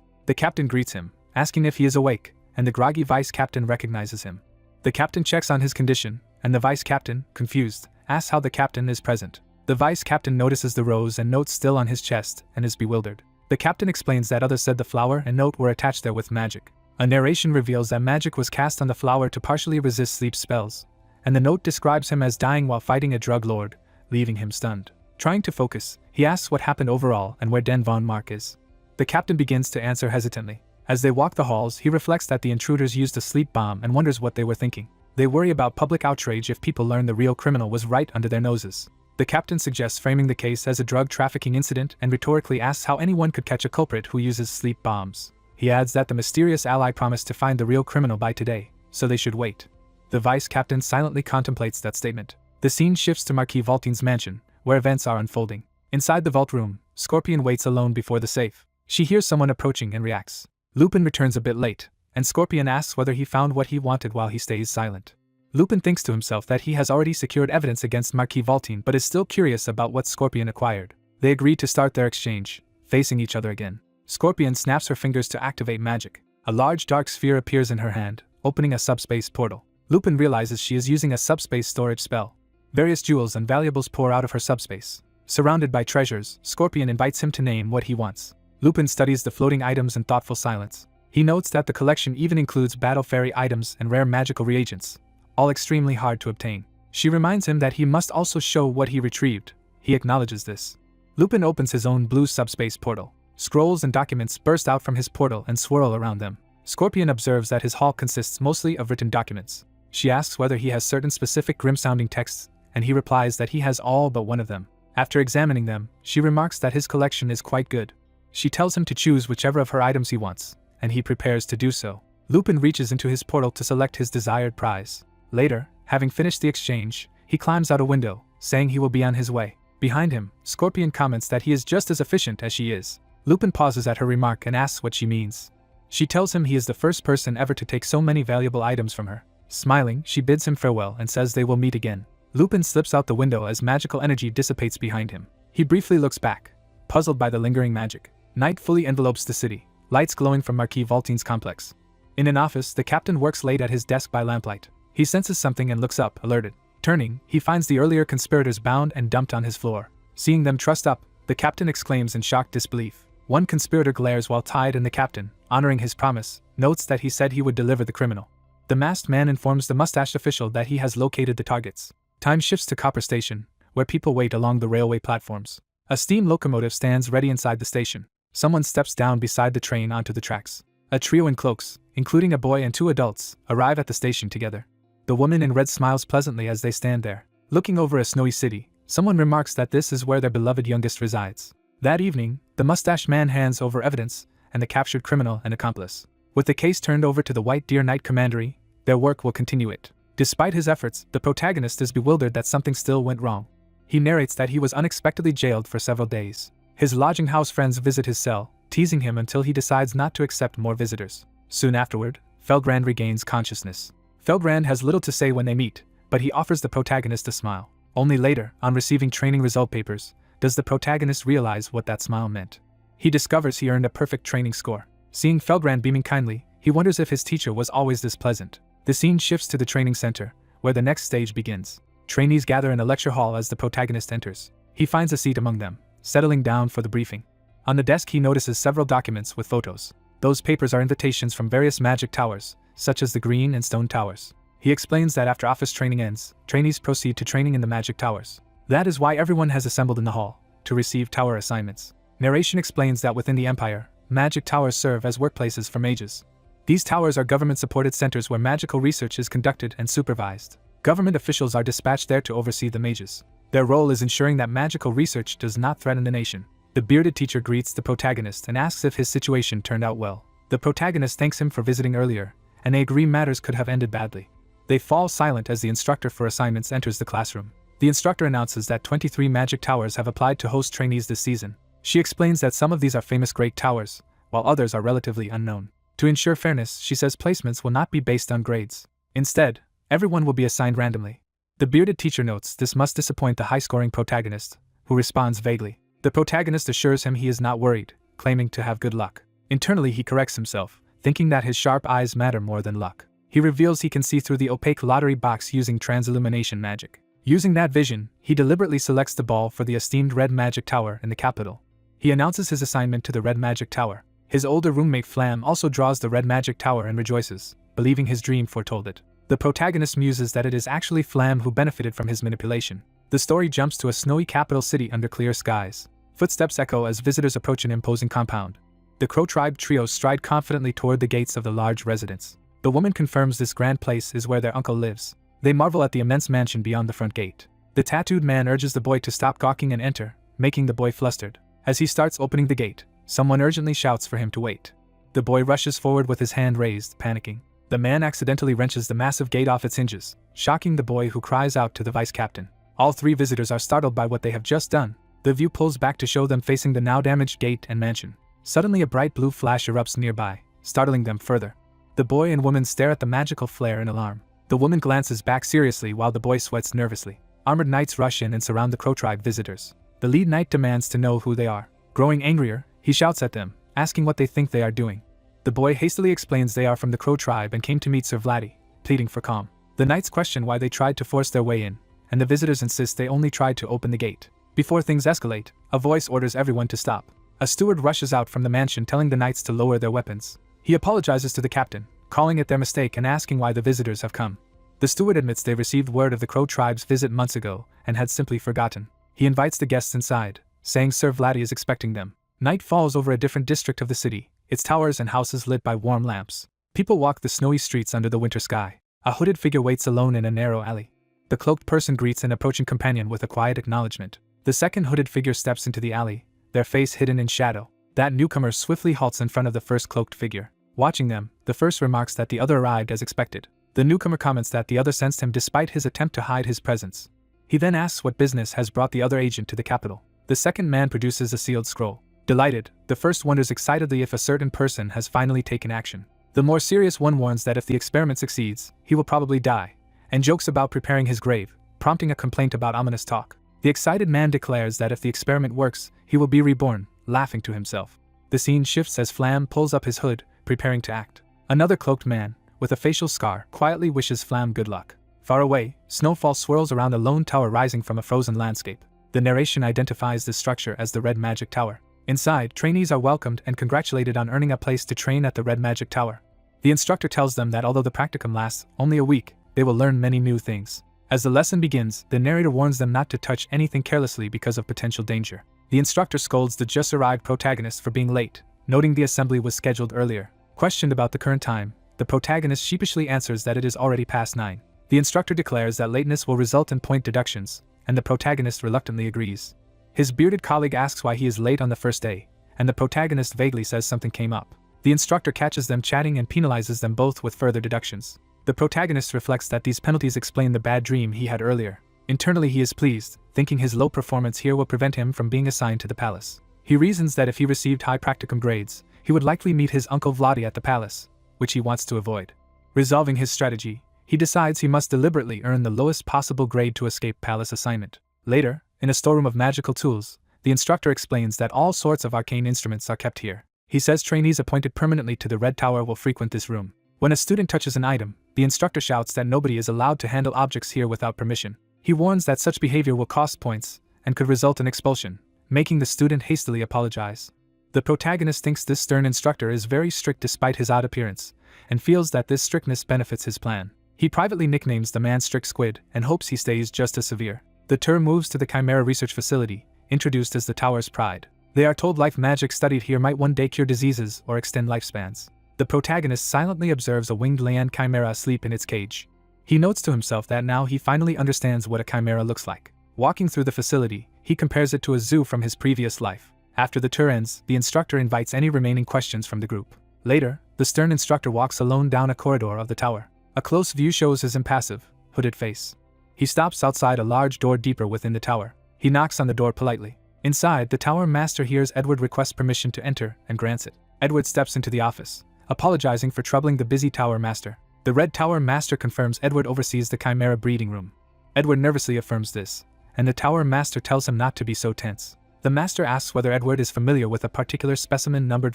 The captain greets him, asking if he is awake, and the groggy vice captain recognizes him. The captain checks on his condition, and the vice captain, confused, asks how the captain is present. The vice captain notices the rose and note still on his chest and is bewildered. The captain explains that others said the flower and note were attached there with magic. A narration reveals that magic was cast on the flower to partially resist sleep spells, and the note describes him as dying while fighting a drug lord, leaving him stunned. Trying to focus, he asks what happened overall and where Den von Mark is. The captain begins to answer hesitantly. As they walk the halls, he reflects that the intruders used a sleep bomb and wonders what they were thinking. They worry about public outrage if people learn the real criminal was right under their noses. The captain suggests framing the case as a drug trafficking incident and rhetorically asks how anyone could catch a culprit who uses sleep bombs. He adds that the mysterious ally promised to find the real criminal by today, so they should wait. The vice captain silently contemplates that statement. The scene shifts to Marquis Valtine's mansion, where events are unfolding. Inside the vault room, Scorpion waits alone before the safe. She hears someone approaching and reacts. Lupin returns a bit late, and Scorpion asks whether he found what he wanted while he stays silent. Lupin thinks to himself that he has already secured evidence against Marquis Valtine but is still curious about what Scorpion acquired. They agree to start their exchange, facing each other again. Scorpion snaps her fingers to activate magic. A large dark sphere appears in her hand, opening a subspace portal. Lupin realizes she is using a subspace storage spell. Various jewels and valuables pour out of her subspace. Surrounded by treasures, Scorpion invites him to name what he wants. Lupin studies the floating items in thoughtful silence. He notes that the collection even includes battle fairy items and rare magical reagents, all extremely hard to obtain. She reminds him that he must also show what he retrieved. He acknowledges this. Lupin opens his own blue subspace portal. Scrolls and documents burst out from his portal and swirl around them. Scorpion observes that his haul consists mostly of written documents. She asks whether he has certain specific grim-sounding texts, and he replies that he has all but one of them. After examining them, she remarks that his collection is quite good. She tells him to choose whichever of her items he wants, and he prepares to do so. Lupin reaches into his portal to select his desired prize. Later, having finished the exchange, he climbs out a window, saying he will be on his way. Behind him, Scorpion comments that he is just as efficient as she is. Lupin pauses at her remark and asks what she means. She tells him he is the first person ever to take so many valuable items from her. Smiling, she bids him farewell and says they will meet again. Lupin slips out the window as magical energy dissipates behind him. He briefly looks back, puzzled by the lingering magic. Night fully envelopes the city, lights glowing from Marquis Valtine's complex. In an office, the captain works late at his desk by lamplight. He senses something and looks up, alerted. Turning, he finds the earlier conspirators bound and dumped on his floor. Seeing them trussed up, the captain exclaims in shocked disbelief. One conspirator glares while tied, and the captain, honoring his promise, notes that he said he would deliver the criminal. The masked man informs the mustached official that he has located the targets. Time shifts to Copper Station, where people wait along the railway platforms. A steam locomotive stands ready inside the station. Someone steps down beside the train onto the tracks. A trio in cloaks, including a boy and 2 adults, arrive at the station together. The woman in red smiles pleasantly as they stand there. Looking over a snowy city, someone remarks that this is where their beloved youngest resides. That evening, the mustached man hands over evidence and the captured criminal and accomplice. With the case turned over to the White Deer Knight Commandery, their work will continue it. Despite his efforts, the protagonist is bewildered that something still went wrong. He narrates that he was unexpectedly jailed for several days. His lodging house friends visit his cell, teasing him until he decides not to accept more visitors. Soon afterward, Felgrand regains consciousness. Felgrand has little to say when they meet, but he offers the protagonist a smile. Only later, on receiving training result papers, does the protagonist realize what that smile meant. He discovers he earned a perfect training score. Seeing Felgrand beaming kindly, he wonders if his teacher was always this pleasant. The scene shifts to the training center, where the next stage begins. Trainees gather in a lecture hall as the protagonist enters. He finds a seat among them, settling down for the briefing. On the desk he notices several documents with photos. Those papers are invitations from various magic towers, such as the green and stone towers. He explains that after office training ends, trainees proceed to training in the magic towers. That is why everyone has assembled in the hall, to receive tower assignments. Narration explains that within the Empire, magic towers serve as workplaces for mages. These towers are government-supported centers where magical research is conducted and supervised. Government officials are dispatched there to oversee the mages. Their role is ensuring that magical research does not threaten the nation. The bearded teacher greets the protagonist and asks if his situation turned out well. The protagonist thanks him for visiting earlier, and they agree matters could have ended badly. They fall silent as the instructor for assignments enters the classroom. The instructor announces that 23 magic towers have applied to host trainees this season. She explains that some of these are famous great towers, while others are relatively unknown. To ensure fairness, she says placements will not be based on grades. Instead, everyone will be assigned randomly. The bearded teacher notes this must disappoint the high-scoring protagonist, who responds vaguely. The protagonist assures him he is not worried, claiming to have good luck. Internally he corrects himself, thinking that his sharp eyes matter more than luck. He reveals he can see through the opaque lottery box using transillumination magic. Using that vision, he deliberately selects the ball for the esteemed Red Magic Tower in the capital. He announces his assignment to the Red Magic Tower. His older roommate Flam also draws the Red Magic Tower and rejoices, believing his dream foretold it. The protagonist muses that it is actually Flam who benefited from his manipulation. The story jumps to a snowy capital city under clear skies. Footsteps echo as visitors approach an imposing compound. The Crow tribe trio stride confidently toward the gates of the large residence. The woman confirms this grand place is where their uncle lives. They marvel at the immense mansion beyond the front gate. The tattooed man urges the boy to stop gawking and enter, making the boy flustered. As he starts opening the gate, someone urgently shouts for him to wait. The boy rushes forward with his hand raised, panicking. The man accidentally wrenches the massive gate off its hinges, shocking the boy, who cries out to the vice captain. All three visitors are startled by what they have just done. The view pulls back to show them facing the now damaged gate and mansion. Suddenly a bright blue flash erupts nearby, startling them further. The boy and woman stare at the magical flare in alarm. The woman glances back seriously while the boy sweats nervously. Armored knights rush in and surround the Crow tribe visitors. The lead knight demands to know who they are. Growing angrier, he shouts at them, asking what they think they are doing. The boy hastily explains they are from the Crow tribe and came to meet Sir Vladdy, pleading for calm. The knights question why they tried to force their way in, and the visitors insist they only tried to open the gate. Before things escalate, a voice orders everyone to stop. A steward rushes out from the mansion telling the knights to lower their weapons. He apologizes to the captain, calling it their mistake and asking why the visitors have come. The steward admits they received word of the Crow tribe's visit months ago and had simply forgotten. He invites the guests inside, saying Sir Vladdy is expecting them. Night falls over a different district of the city, its towers and houses lit by warm lamps. People walk the snowy streets under the winter sky. A hooded figure waits alone in a narrow alley. The cloaked person greets an approaching companion with a quiet acknowledgement. The second hooded figure steps into the alley, their face hidden in shadow. That newcomer swiftly halts in front of the first cloaked figure. Watching them, the first remarks that the other arrived as expected. The newcomer comments that the other sensed him despite his attempt to hide his presence. He then asks what business has brought the other agent to the capital. The second man produces a sealed scroll. Delighted, the first wonders excitedly if a certain person has finally taken action. The more serious one warns that if the experiment succeeds, he will probably die, and jokes about preparing his grave, prompting a complaint about ominous talk. The excited man declares that if the experiment works, he will be reborn, laughing to himself. The scene shifts as Flam pulls up his hood, preparing to act. Another cloaked man, with a facial scar, quietly wishes Flam good luck. Far away, snowfall swirls around a lone tower rising from a frozen landscape. The narration identifies this structure as the Red Magic Tower. Inside, trainees are welcomed and congratulated on earning a place to train at the Red Magic Tower. The instructor tells them that although the practicum lasts only a week, they will learn many new things. As the lesson begins, the narrator warns them not to touch anything carelessly because of potential danger. The instructor scolds the just-arrived protagonist for being late, noting the assembly was scheduled earlier. Questioned about the current time, the protagonist sheepishly answers that it is already past 9. The instructor declares that lateness will result in point deductions, and the protagonist reluctantly agrees. His bearded colleague asks why he is late on the first day, and the protagonist vaguely says something came up. The instructor catches them chatting and penalizes them both with further deductions. The protagonist reflects that these penalties explain the bad dream he had earlier. Internally he is pleased, thinking his low performance here will prevent him from being assigned to the palace. He reasons that if he received high practicum grades, he would likely meet his uncle Vladdy at the palace, which he wants to avoid. Resolving his strategy, he decides he must deliberately earn the lowest possible grade to escape palace assignment. Later, in a storeroom of magical tools, the instructor explains that all sorts of arcane instruments are kept here. He says trainees appointed permanently to the Red Tower will frequent this room. When a student touches an item, the instructor shouts that nobody is allowed to handle objects here without permission. He warns that such behavior will cost points and could result in expulsion, making the student hastily apologize. The protagonist thinks this stern instructor is very strict despite his odd appearance, and feels that this strictness benefits his plan. He privately nicknames the man Strict Squid and hopes he stays just as severe. The tour moves to the Chimera Research Facility, introduced as the tower's pride. They are told life magic studied here might one day cure diseases or extend lifespans. The protagonist silently observes a winged land chimera asleep in its cage. He notes to himself that now he finally understands what a chimera looks like. Walking through the facility, he compares it to a zoo from his previous life. After the tour ends, the instructor invites any remaining questions from the group. Later, the stern instructor walks alone down a corridor of the tower. A close view shows his impassive, hooded face. He stops outside a large door deeper within the tower. He knocks on the door politely. Inside, the tower master hears Edward request permission to enter and grants it. Edward steps into the office, apologizing for troubling the busy tower master. The Red Tower master confirms Edward oversees the chimera breeding room. Edward nervously affirms this, and the tower master tells him not to be so tense. The master asks whether Edward is familiar with a particular specimen numbered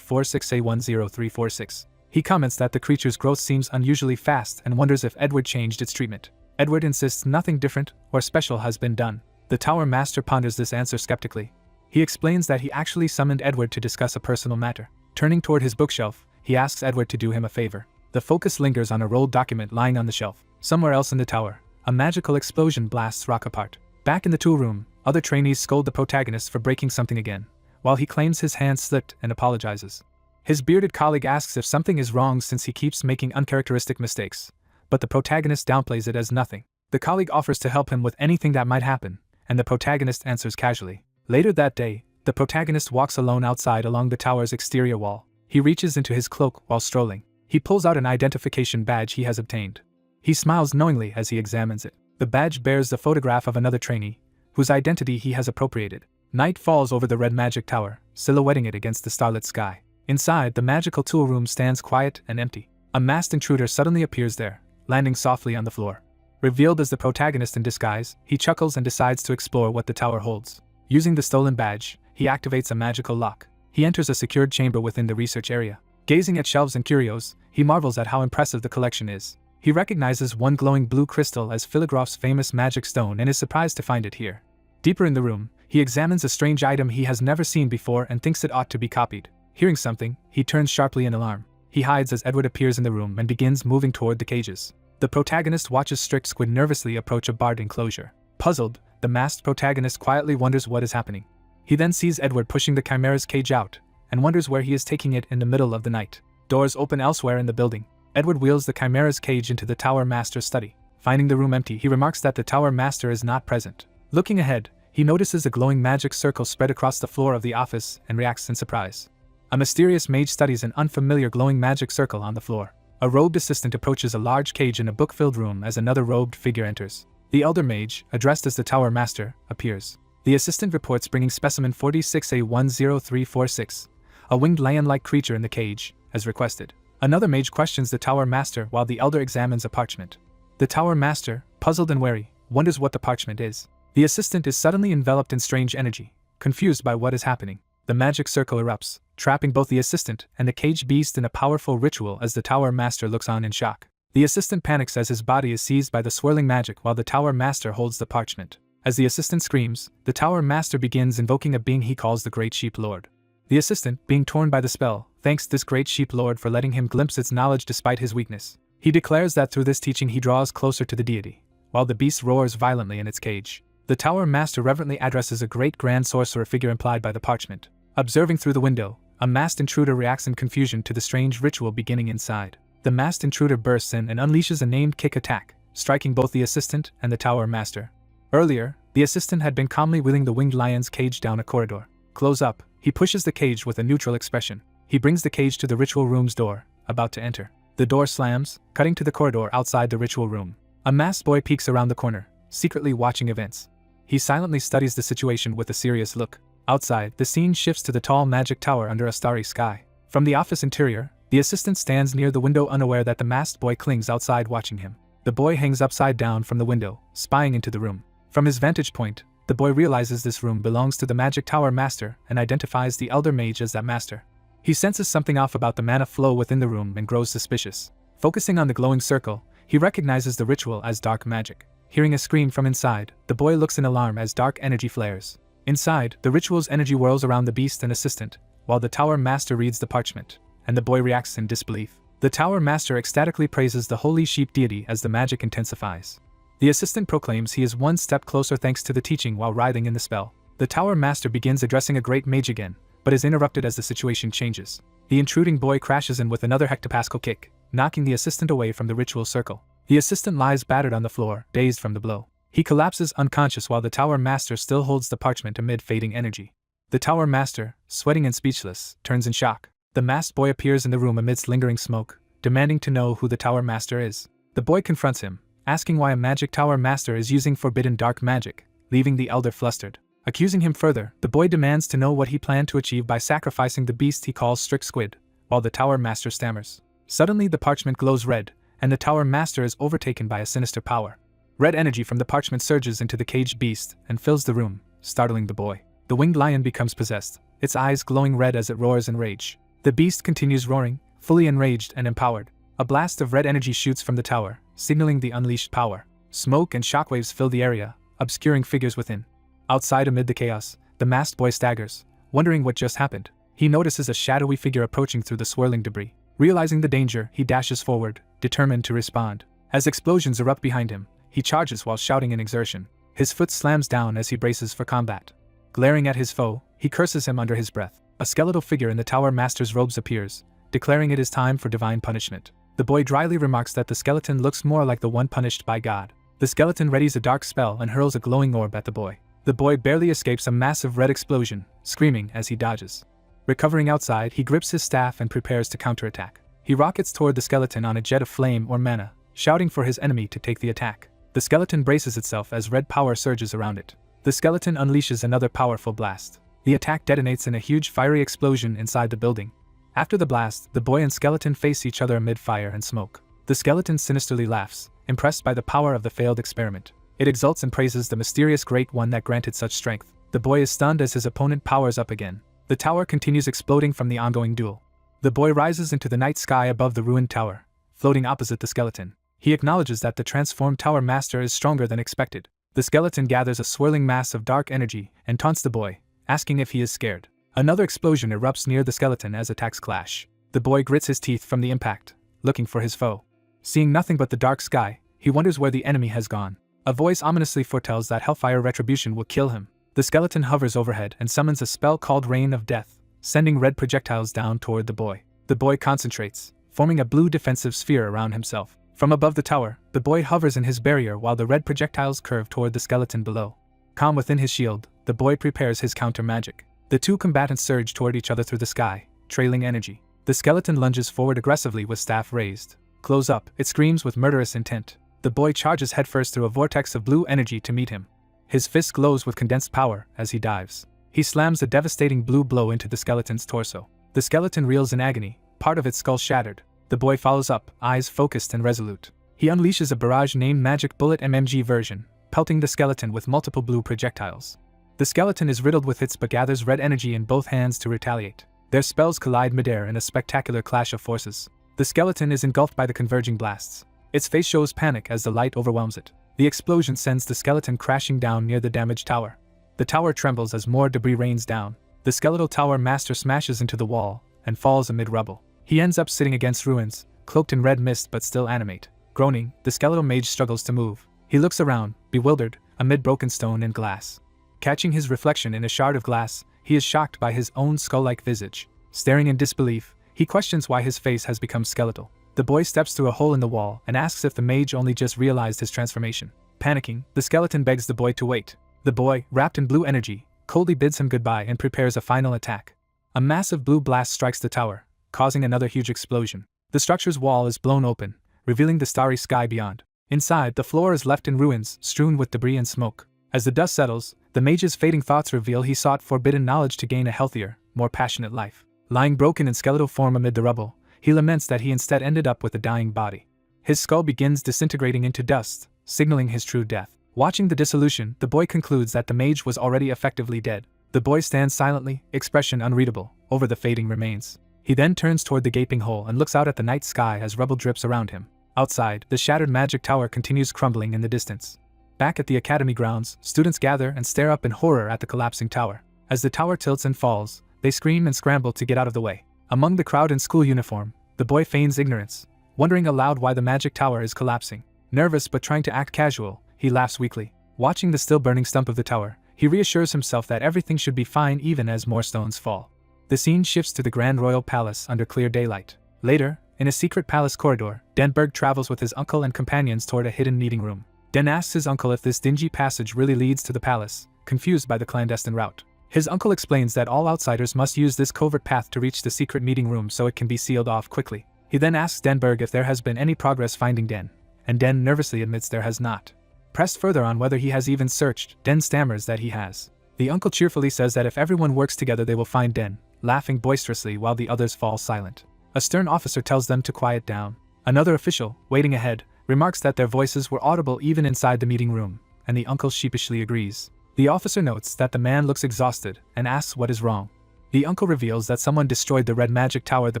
46A10346. He comments that the creature's growth seems unusually fast and wonders if Edward changed its treatment. Edward insists nothing different or special has been done. The tower master ponders this answer skeptically. He explains that he actually summoned Edward to discuss a personal matter. Turning toward his bookshelf, he asks Edward to do him a favor. The focus lingers on a rolled document lying on the shelf. Somewhere else in the tower, a magical explosion blasts rock apart. Back in the tool room, other trainees scold the protagonist for breaking something again, while he claims his hand slipped and apologizes. His bearded colleague asks if something is wrong since he keeps making uncharacteristic mistakes, but the protagonist downplays it as nothing. The colleague offers to help him with anything that might happen, and the protagonist answers casually. Later that day, the protagonist walks alone outside along the tower's exterior wall. He reaches into his cloak while strolling. He pulls out an identification badge he has obtained. He smiles knowingly as he examines it. The badge bears the photograph of another trainee, whose identity he has appropriated. Night falls over the red magic tower, silhouetting it against the starlit sky. Inside, the magical tool room stands quiet and empty. A masked intruder suddenly appears there, landing softly on the floor. Revealed as the protagonist in disguise, he chuckles and decides to explore what the tower holds. Using the stolen badge, he activates a magical lock. He enters a secured chamber within the research area. Gazing at shelves and curios, he marvels at how impressive the collection is. He recognizes one glowing blue crystal as Philogrov's famous magic stone and is surprised to find it here. Deeper in the room, he examines a strange item he has never seen before and thinks it ought to be copied. Hearing something, he turns sharply in alarm. He hides as Edward appears in the room and begins moving toward the cages. The protagonist watches Strict Squid nervously approach a barred enclosure. Puzzled, the masked protagonist quietly wonders what is happening. He then sees Edward pushing the chimera's cage out, and wonders where he is taking it in the middle of the night. Doors open elsewhere in the building. Edward wheels the chimera's cage into the tower master's study. Finding the room empty, he remarks that the tower master is not present. Looking ahead, he notices a glowing magic circle spread across the floor of the office and reacts in surprise. A mysterious mage studies an unfamiliar glowing magic circle on the floor. A robed assistant approaches a large cage in a book-filled room as another robed figure enters. The elder mage, addressed as the tower master, appears. The assistant reports bringing specimen 46A10346, a winged lion-like creature in the cage, as requested. Another mage questions the tower master while the elder examines a parchment. The tower master, puzzled and wary, wonders what the parchment is. The assistant is suddenly enveloped in strange energy, confused by what is happening. The magic circle erupts, trapping both the assistant and the caged beast in a powerful ritual as the tower master looks on in shock. The assistant panics as his body is seized by the swirling magic while the tower master holds the parchment. As the assistant screams, the tower master begins invoking a being he calls the Great Sheep Lord. The assistant, being torn by the spell, thanks this Great Sheep Lord for letting him glimpse its knowledge despite his weakness. He declares that through this teaching he draws closer to the deity, while the beast roars violently in its cage. The tower master reverently addresses a great grand sorcerer figure implied by the parchment. Observing through the window, a masked intruder reacts in confusion to the strange ritual beginning inside. The masked intruder bursts in and unleashes a named kick attack, striking both the assistant and the tower master. Earlier, the assistant had been calmly wheeling the winged lion's cage down a corridor. Close up, he pushes the cage with a neutral expression. He brings the cage to the ritual room's door, about to enter. The door slams, cutting to the corridor outside the ritual room. A masked boy peeks around the corner, secretly watching events. He silently studies the situation with a serious look. Outside, the scene shifts to the tall magic tower under a starry sky. From the office interior, the assistant stands near the window unaware that the masked boy clings outside watching him. The boy hangs upside down from the window, spying into the room. From his vantage point, the boy realizes this room belongs to the magic tower master and identifies the elder mage as that master. He senses something off about the mana flow within the room and grows suspicious. Focusing on the glowing circle, he recognizes the ritual as dark magic. Hearing a scream from inside, the boy looks in alarm as dark energy flares. Inside, the ritual's energy whirls around the beast and assistant, while the tower master reads the parchment, and the boy reacts in disbelief. The tower master ecstatically praises the holy sheep deity as the magic intensifies. The assistant proclaims he is one step closer thanks to the teaching while writhing in the spell. The tower master begins addressing a great mage again, but is interrupted as the situation changes. The intruding boy crashes in with another hectopascal kick, knocking the assistant away from the ritual circle. The assistant lies battered on the floor, dazed from the blow. He collapses unconscious while the tower master still holds the parchment amid fading energy. The tower master, sweating and speechless, turns in shock. The masked boy appears in the room amidst lingering smoke, demanding to know who the tower master is. The boy confronts him, asking why a magic tower master is using forbidden dark magic, leaving the elder flustered. Accusing him further, the boy demands to know what he planned to achieve by sacrificing the beast he calls Strict Squid, while the tower master stammers. Suddenly the parchment glows red, and the tower master is overtaken by a sinister power. Red energy from the parchment surges into the caged beast and fills the room, startling the boy. The winged lion becomes possessed, its eyes glowing red as it roars in rage. The beast continues roaring, fully enraged and empowered. A blast of red energy shoots from the tower, signaling the unleashed power. Smoke and shockwaves fill the area, obscuring figures within. Outside amid the chaos, the masked boy staggers, wondering what just happened. He notices a shadowy figure approaching through the swirling debris. Realizing the danger, he dashes forward, determined to respond. As explosions erupt behind him, he charges while shouting in exertion. His foot slams down as he braces for combat. Glaring at his foe, he curses him under his breath. A skeletal figure in the tower master's robes appears, declaring it is time for divine punishment. The boy dryly remarks that the skeleton looks more like the one punished by God. The skeleton readies a dark spell and hurls a glowing orb at the boy. The boy barely escapes a massive red explosion, screaming as he dodges. Recovering outside, he grips his staff and prepares to counterattack. He rockets toward the skeleton on a jet of flame or mana, shouting for his enemy to take the attack. The skeleton braces itself as red power surges around it. The skeleton unleashes another powerful blast. The attack detonates in a huge fiery explosion inside the building. After the blast, the boy and skeleton face each other amid fire and smoke. The skeleton sinisterly laughs, impressed by the power of the failed experiment. It exults and praises the mysterious Great One that granted such strength. The boy is stunned as his opponent powers up again. The tower continues exploding from the ongoing duel. The boy rises into the night sky above the ruined tower, floating opposite the skeleton. He acknowledges that the transformed tower master is stronger than expected. The skeleton gathers a swirling mass of dark energy and taunts the boy, asking if he is scared. Another explosion erupts near the skeleton as attacks clash. The boy grits his teeth from the impact, looking for his foe. Seeing nothing but the dark sky, he wonders where the enemy has gone. A voice ominously foretells that hellfire retribution will kill him. The skeleton hovers overhead and summons a spell called Rain of Death, sending red projectiles down toward the boy. The boy concentrates, forming a blue defensive sphere around himself. From above the tower, the boy hovers in his barrier while the red projectiles curve toward the skeleton below. Calm within his shield, the boy prepares his counter magic. The two combatants surge toward each other through the sky, trailing energy. The skeleton lunges forward aggressively with staff raised. Close up, it screams with murderous intent. The boy charges headfirst through a vortex of blue energy to meet him. His fist glows with condensed power as he dives. He slams a devastating blue blow into the skeleton's torso. The skeleton reels in agony, part of its skull shattered. The boy follows up, eyes focused and resolute. He unleashes a barrage named Magic Bullet MMG version, pelting the skeleton with multiple blue projectiles. The skeleton is riddled with hits but gathers red energy in both hands to retaliate. Their spells collide midair in a spectacular clash of forces. The skeleton is engulfed by the converging blasts. Its face shows panic as the light overwhelms it. The explosion sends the skeleton crashing down near the damaged tower. The tower trembles as more debris rains down. The skeletal tower master smashes into the wall and falls amid rubble. He ends up sitting against ruins, cloaked in red mist but still animate. Groaning, the skeletal mage struggles to move. He looks around, bewildered, amid broken stone and glass. Catching his reflection in a shard of glass, he is shocked by his own skull-like visage. Staring in disbelief, he questions why his face has become skeletal. The boy steps through a hole in the wall and asks if the mage only just realized his transformation. Panicking, the skeleton begs the boy to wait. The boy, wrapped in blue energy, coldly bids him goodbye and prepares a final attack. A massive blue blast strikes the tower, causing another huge explosion. The structure's wall is blown open, revealing the starry sky beyond. Inside, the floor is left in ruins, strewn with debris and smoke. As the dust settles, the mage's fading thoughts reveal he sought forbidden knowledge to gain a healthier, more passionate life. Lying broken in skeletal form amid the rubble, he laments that he instead ended up with a dying body. His skull begins disintegrating into dust, signaling his true death. Watching the dissolution, the boy concludes that the mage was already effectively dead. The boy stands silently, expression unreadable, over the fading remains. He then turns toward the gaping hole and looks out at the night sky as rubble drips around him. Outside, the shattered magic tower continues crumbling in the distance. Back at the academy grounds, students gather and stare up in horror at the collapsing tower. As the tower tilts and falls, they scream and scramble to get out of the way. Among the crowd in school uniform, the boy feigns ignorance, wondering aloud why the magic tower is collapsing. Nervous but trying to act casual, he laughs weakly. Watching the still burning stump of the tower, he reassures himself that everything should be fine even as more stones fall. The scene shifts to the Grand Royal Palace under clear daylight. Later, in a secret palace corridor, Denberg travels with his uncle and companions toward a hidden meeting room. Den asks his uncle if this dingy passage really leads to the palace, confused by the clandestine route. His uncle explains that all outsiders must use this covert path to reach the secret meeting room so it can be sealed off quickly. He then asks Denberg if there has been any progress finding Den, and Den nervously admits there has not. Pressed further on whether he has even searched, Den stammers that he has. The uncle cheerfully says that if everyone works together they will find Den, laughing boisterously while the others fall silent. A stern officer tells them to quiet down. Another official, waiting ahead, remarks that their voices were audible even inside the meeting room, and the uncle sheepishly agrees. The officer notes that the man looks exhausted and asks what is wrong. The uncle reveals that someone destroyed the red magic tower the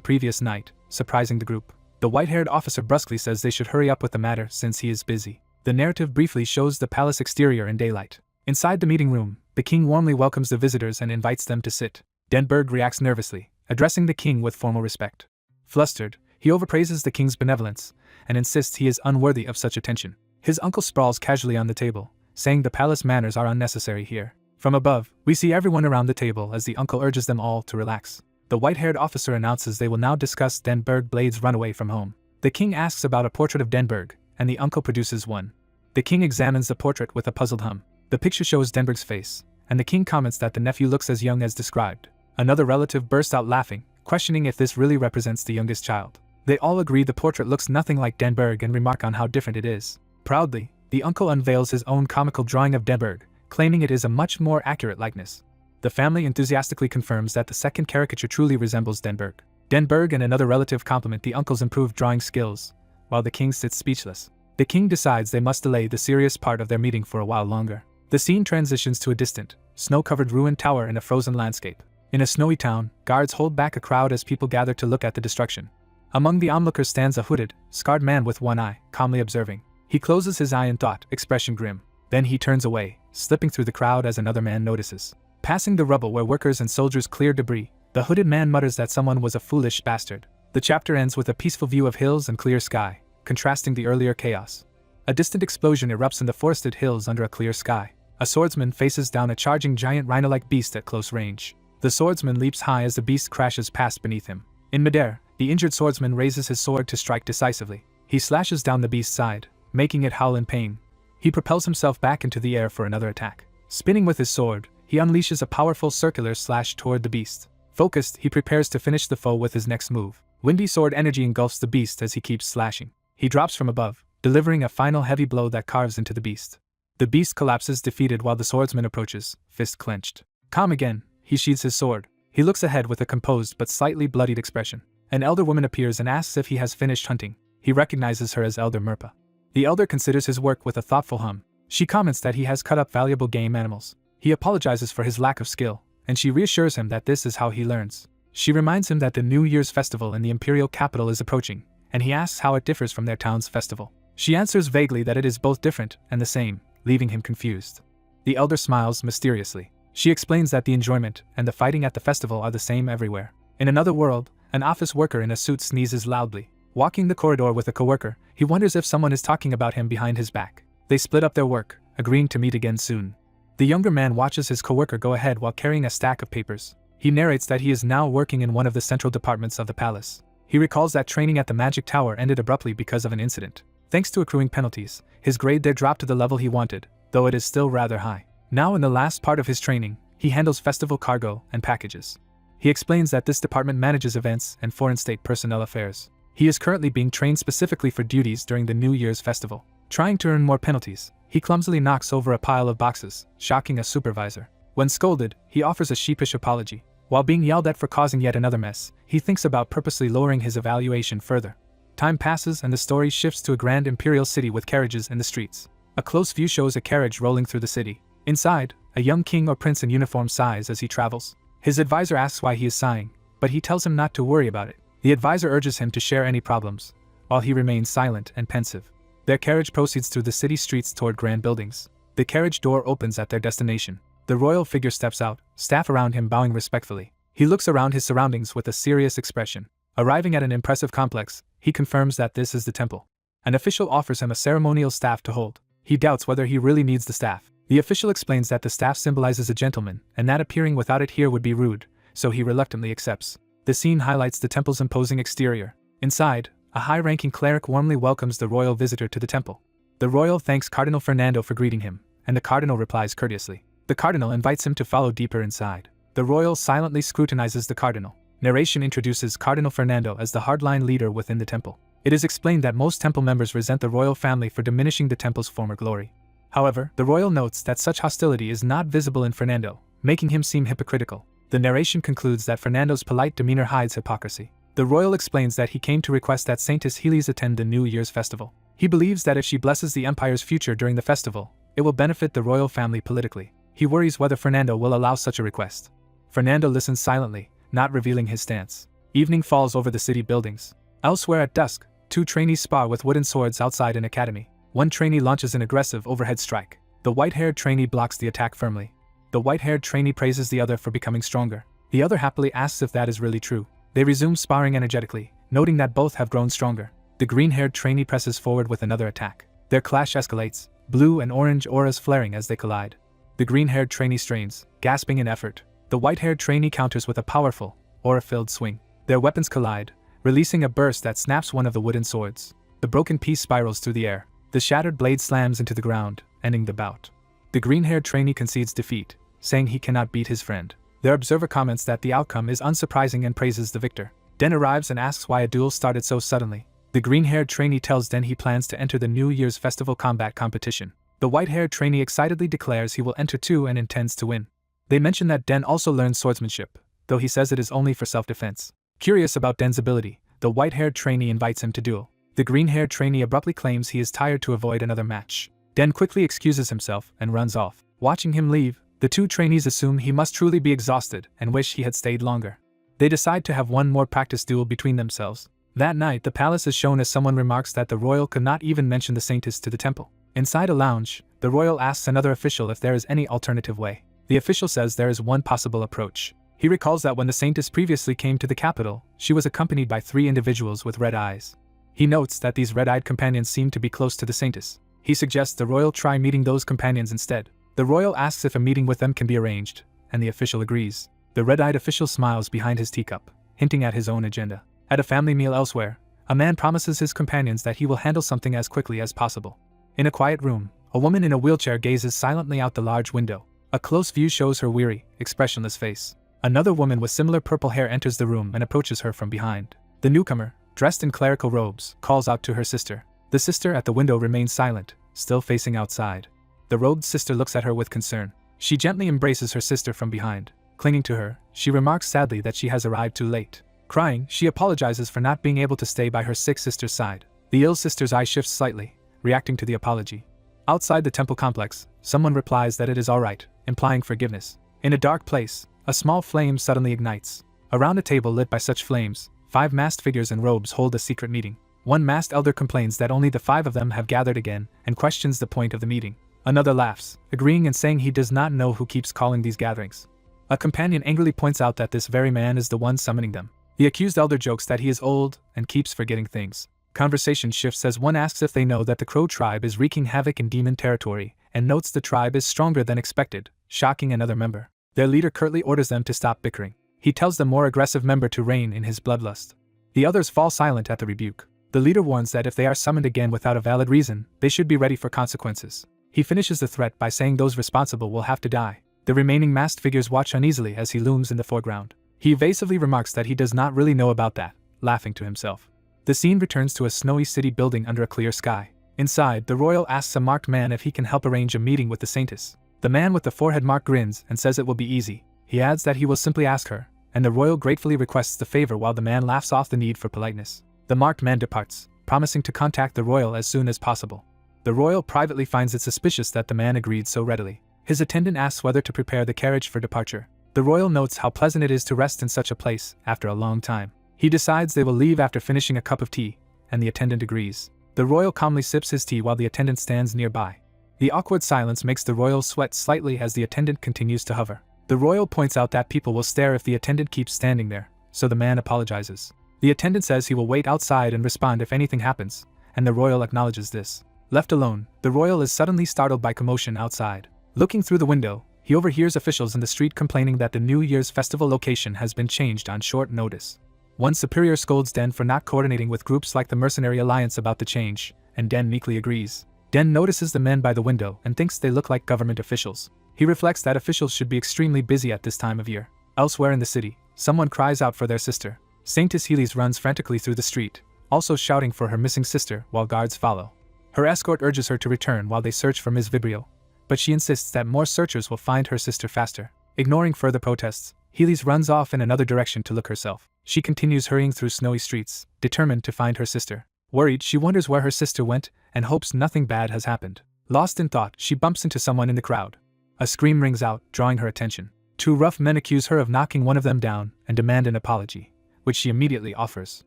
previous night, surprising the group. The white-haired officer brusquely says they should hurry up with the matter since he is busy. The narrative briefly shows the palace exterior in daylight. Inside the meeting room, the king warmly welcomes the visitors and invites them to sit. Denberg reacts nervously, addressing the king with formal respect. Flustered, he overpraises the king's benevolence and insists he is unworthy of such attention. His uncle sprawls casually on the table, saying the palace manners are unnecessary here. From above, we see everyone around the table as the uncle urges them all to relax. The white-haired officer announces they will now discuss Denberg Blade's runaway from home. The king asks about a portrait of Denberg, and the uncle produces one. The king examines the portrait with a puzzled hum. The picture shows Denberg's face, and the king comments that the nephew looks as young as described. Another relative bursts out laughing, questioning if this really represents the youngest child. They all agree the portrait looks nothing like Denberg and remark on how different it is. Proudly, the uncle unveils his own comical drawing of Denberg, claiming it is a much more accurate likeness. The family enthusiastically confirms that the second caricature truly resembles Denberg. Denberg and another relative compliment the uncle's improved drawing skills, while the king sits speechless. The king decides they must delay the serious part of their meeting for a while longer. The scene transitions to a distant, snow-covered ruined tower in a frozen landscape. In a snowy town, guards hold back a crowd as people gather to look at the destruction. Among the onlookers stands a hooded, scarred man with one eye, calmly observing. He closes his eye in thought, expression grim. Then he turns away, slipping through the crowd as another man notices. Passing the rubble where workers and soldiers clear debris, the hooded man mutters that someone was a foolish bastard. The chapter ends with a peaceful view of hills and clear sky, contrasting the earlier chaos. A distant explosion erupts in the forested hills under a clear sky. A swordsman faces down a charging giant rhino-like beast at close range. The swordsman leaps high as the beast crashes past beneath him. In midair, the injured swordsman raises his sword to strike decisively. He slashes down the beast's side, making it howl in pain. He propels himself back into the air for another attack. Spinning with his sword, he unleashes a powerful circular slash toward the beast. Focused, he prepares to finish the foe with his next move. Windy sword energy engulfs the beast as he keeps slashing. He drops from above, delivering a final heavy blow that carves into the beast. The beast collapses defeated while the swordsman approaches, fist clenched. Calm again, he sheathes his sword. He looks ahead with a composed but slightly bloodied expression. An elder woman appears and asks if he has finished hunting. He recognizes her as Elder Merpa. The elder considers his work with a thoughtful hum. She comments that he has cut up valuable game animals. He apologizes for his lack of skill, and she reassures him that this is how he learns. She reminds him that the New Year's festival in the imperial capital is approaching, and he asks how it differs from their town's festival. She answers vaguely that it is both different and the same, leaving him confused. The elder smiles mysteriously. She explains that the enjoyment and the fighting at the festival are the same everywhere. In another world, an office worker in a suit sneezes loudly. Walking the corridor with a coworker, he wonders if someone is talking about him behind his back. They split up their work, agreeing to meet again soon. The younger man watches his coworker go ahead while carrying a stack of papers. He narrates that he is now working in one of the central departments of the palace. He recalls that training at the magic tower ended abruptly because of an incident. Thanks to accruing penalties, his grade there dropped to the level he wanted, though it is still rather high. Now in the last part of his training, he handles festival cargo and packages. He explains that this department manages events and foreign state personnel affairs. He is currently being trained specifically for duties during the New Year's festival. Trying to earn more penalties, he clumsily knocks over a pile of boxes, shocking a supervisor. When scolded, he offers a sheepish apology. While being yelled at for causing yet another mess, he thinks about purposely lowering his evaluation further. Time passes and the story shifts to a grand imperial city with carriages in the streets. A close view shows a carriage rolling through the city. Inside, a young king or prince in uniform sighs as he travels. His advisor asks why he is sighing, but he tells him not to worry about it. The advisor urges him to share any problems, while he remains silent and pensive. Their carriage proceeds through the city streets toward grand buildings. The carriage door opens at their destination. The royal figure steps out, staff around him bowing respectfully. He looks around his surroundings with a serious expression. Arriving at an impressive complex, he confirms that this is the temple. An official offers him a ceremonial staff to hold. He doubts whether he really needs the staff. The official explains that the staff symbolizes a gentleman, and that appearing without it here would be rude, so he reluctantly accepts. The scene highlights the temple's imposing exterior. Inside, a high-ranking cleric warmly welcomes the royal visitor to the temple. The royal thanks Cardinal Fernando for greeting him, and the cardinal replies courteously. The cardinal invites him to follow deeper inside. The royal silently scrutinizes the cardinal. Narration introduces Cardinal Fernando as the hardline leader within the temple. It is explained that most temple members resent the royal family for diminishing the temple's former glory. However, the royal notes that such hostility is not visible in Fernando, making him seem hypocritical. The narration concludes that Fernando's polite demeanor hides hypocrisy. The royal explains that he came to request that Saintess Healy's attend the New Year's festival. He believes that if she blesses the empire's future during the festival, it will benefit the royal family politically. He worries whether Fernando will allow such a request. Fernando listens silently, not revealing his stance. Evening falls over the city buildings. Elsewhere at dusk, two trainees spar with wooden swords outside an academy. One trainee launches an aggressive overhead strike. The white-haired trainee blocks the attack firmly. The white-haired trainee praises the other for becoming stronger. The other happily asks if that is really true. They resume sparring energetically, noting that both have grown stronger. The green-haired trainee presses forward with another attack. Their clash escalates, blue and orange auras flaring as they collide. The green-haired trainee strains, gasping in effort. The white-haired trainee counters with a powerful, aura-filled swing. Their weapons collide, releasing a burst that snaps one of the wooden swords. The broken piece spirals through the air. The shattered blade slams into the ground, ending the bout. The green-haired trainee concedes defeat, saying he cannot beat his friend. Their observer comments that the outcome is unsurprising and praises the victor. Den arrives and asks why a duel started so suddenly. The green-haired trainee tells Den he plans to enter the New Year's festival combat competition. The white-haired trainee excitedly declares he will enter too and intends to win. They mention that Den also learns swordsmanship, though he says it is only for self-defense. Curious about Den's ability, the white-haired trainee invites him to duel. The green-haired trainee abruptly claims he is tired to avoid another match. Den quickly excuses himself and runs off. Watching him leave, the two trainees assume he must truly be exhausted and wish he had stayed longer. They decide to have one more practice duel between themselves. That night, the palace is shown as someone remarks that the royal could not even mention the saintess to the temple. Inside a lounge, the royal asks another official if there is any alternative way. The official says there is one possible approach. He recalls that when the saintess previously came to the capital, she was accompanied by 3 individuals with red eyes. He notes that these red-eyed companions seem to be close to the saintess. He suggests the royal try meeting those companions instead. The royal asks if a meeting with them can be arranged, and the official agrees. The red-eyed official smiles behind his teacup, hinting at his own agenda. At a family meal elsewhere, a man promises his companions that he will handle something as quickly as possible. In a quiet room, a woman in a wheelchair gazes silently out the large window. A close view shows her weary, expressionless face. Another woman with similar purple hair enters the room and approaches her from behind. The newcomer, dressed in clerical robes, calls out to her sister. The sister at the window remains silent, still facing outside. The robed sister looks at her with concern. She gently embraces her sister from behind. Clinging to her, she remarks sadly that she has arrived too late. Crying, she apologizes for not being able to stay by her sick sister's side. The ill sister's eye shifts slightly, reacting to the apology. Outside the temple complex, someone replies that it is alright, implying forgiveness. In a dark place, a small flame suddenly ignites. Around a table lit by such flames, 5 masked figures in robes hold a secret meeting. One masked elder complains that only the 5 of them have gathered again and questions the point of the meeting. Another laughs, agreeing and saying he does not know who keeps calling these gatherings. A companion angrily points out that this very man is the one summoning them. The accused elder jokes that he is old and keeps forgetting things. Conversation shifts as one asks if they know that the Crow tribe is wreaking havoc in demon territory, and notes the tribe is stronger than expected, shocking another member. Their leader curtly orders them to stop bickering. He tells the more aggressive member to rein in his bloodlust. The others fall silent at the rebuke. The leader warns that if they are summoned again without a valid reason, they should be ready for consequences. He finishes the threat by saying those responsible will have to die. The remaining masked figures watch uneasily as he looms in the foreground. He evasively remarks that he does not really know about that, laughing to himself. The scene returns to a snowy city building under a clear sky. Inside, the royal asks a marked man if he can help arrange a meeting with the saintess. The man with the forehead mark grins and says it will be easy. He adds that he will simply ask her, and the royal gratefully requests the favor while the man laughs off the need for politeness. The marked man departs, promising to contact the royal as soon as possible. The royal privately finds it suspicious that the man agreed so readily. His attendant asks whether to prepare the carriage for departure. The royal notes how pleasant it is to rest in such a place after a long time. He decides they will leave after finishing a cup of tea, and the attendant agrees. The royal calmly sips his tea while the attendant stands nearby. The awkward silence makes the royal sweat slightly as the attendant continues to hover. The royal points out that people will stare if the attendant keeps standing there, so the man apologizes. The attendant says he will wait outside and respond if anything happens, and the royal acknowledges this. Left alone, the royal is suddenly startled by commotion outside. Looking through the window, he overhears officials in the street complaining that the New Year's festival location has been changed on short notice. One superior scolds Den for not coordinating with groups like the Mercenary Alliance about the change, and Den meekly agrees. Den notices the men by the window and thinks they look like government officials. He reflects that officials should be extremely busy at this time of year. Elsewhere in the city, someone cries out for their sister. Saintess Healy's runs frantically through the street, also shouting for her missing sister while guards follow. Her escort urges her to return while they search for Ms. Vibrio, but she insists that more searchers will find her sister faster. Ignoring further protests, Healy's runs off in another direction to look herself. She continues hurrying through snowy streets, determined to find her sister. Worried, she wonders where her sister went and hopes nothing bad has happened. Lost in thought, she bumps into someone in the crowd. A scream rings out, drawing her attention. Two rough men accuse her of knocking one of them down and demand an apology, which she immediately offers.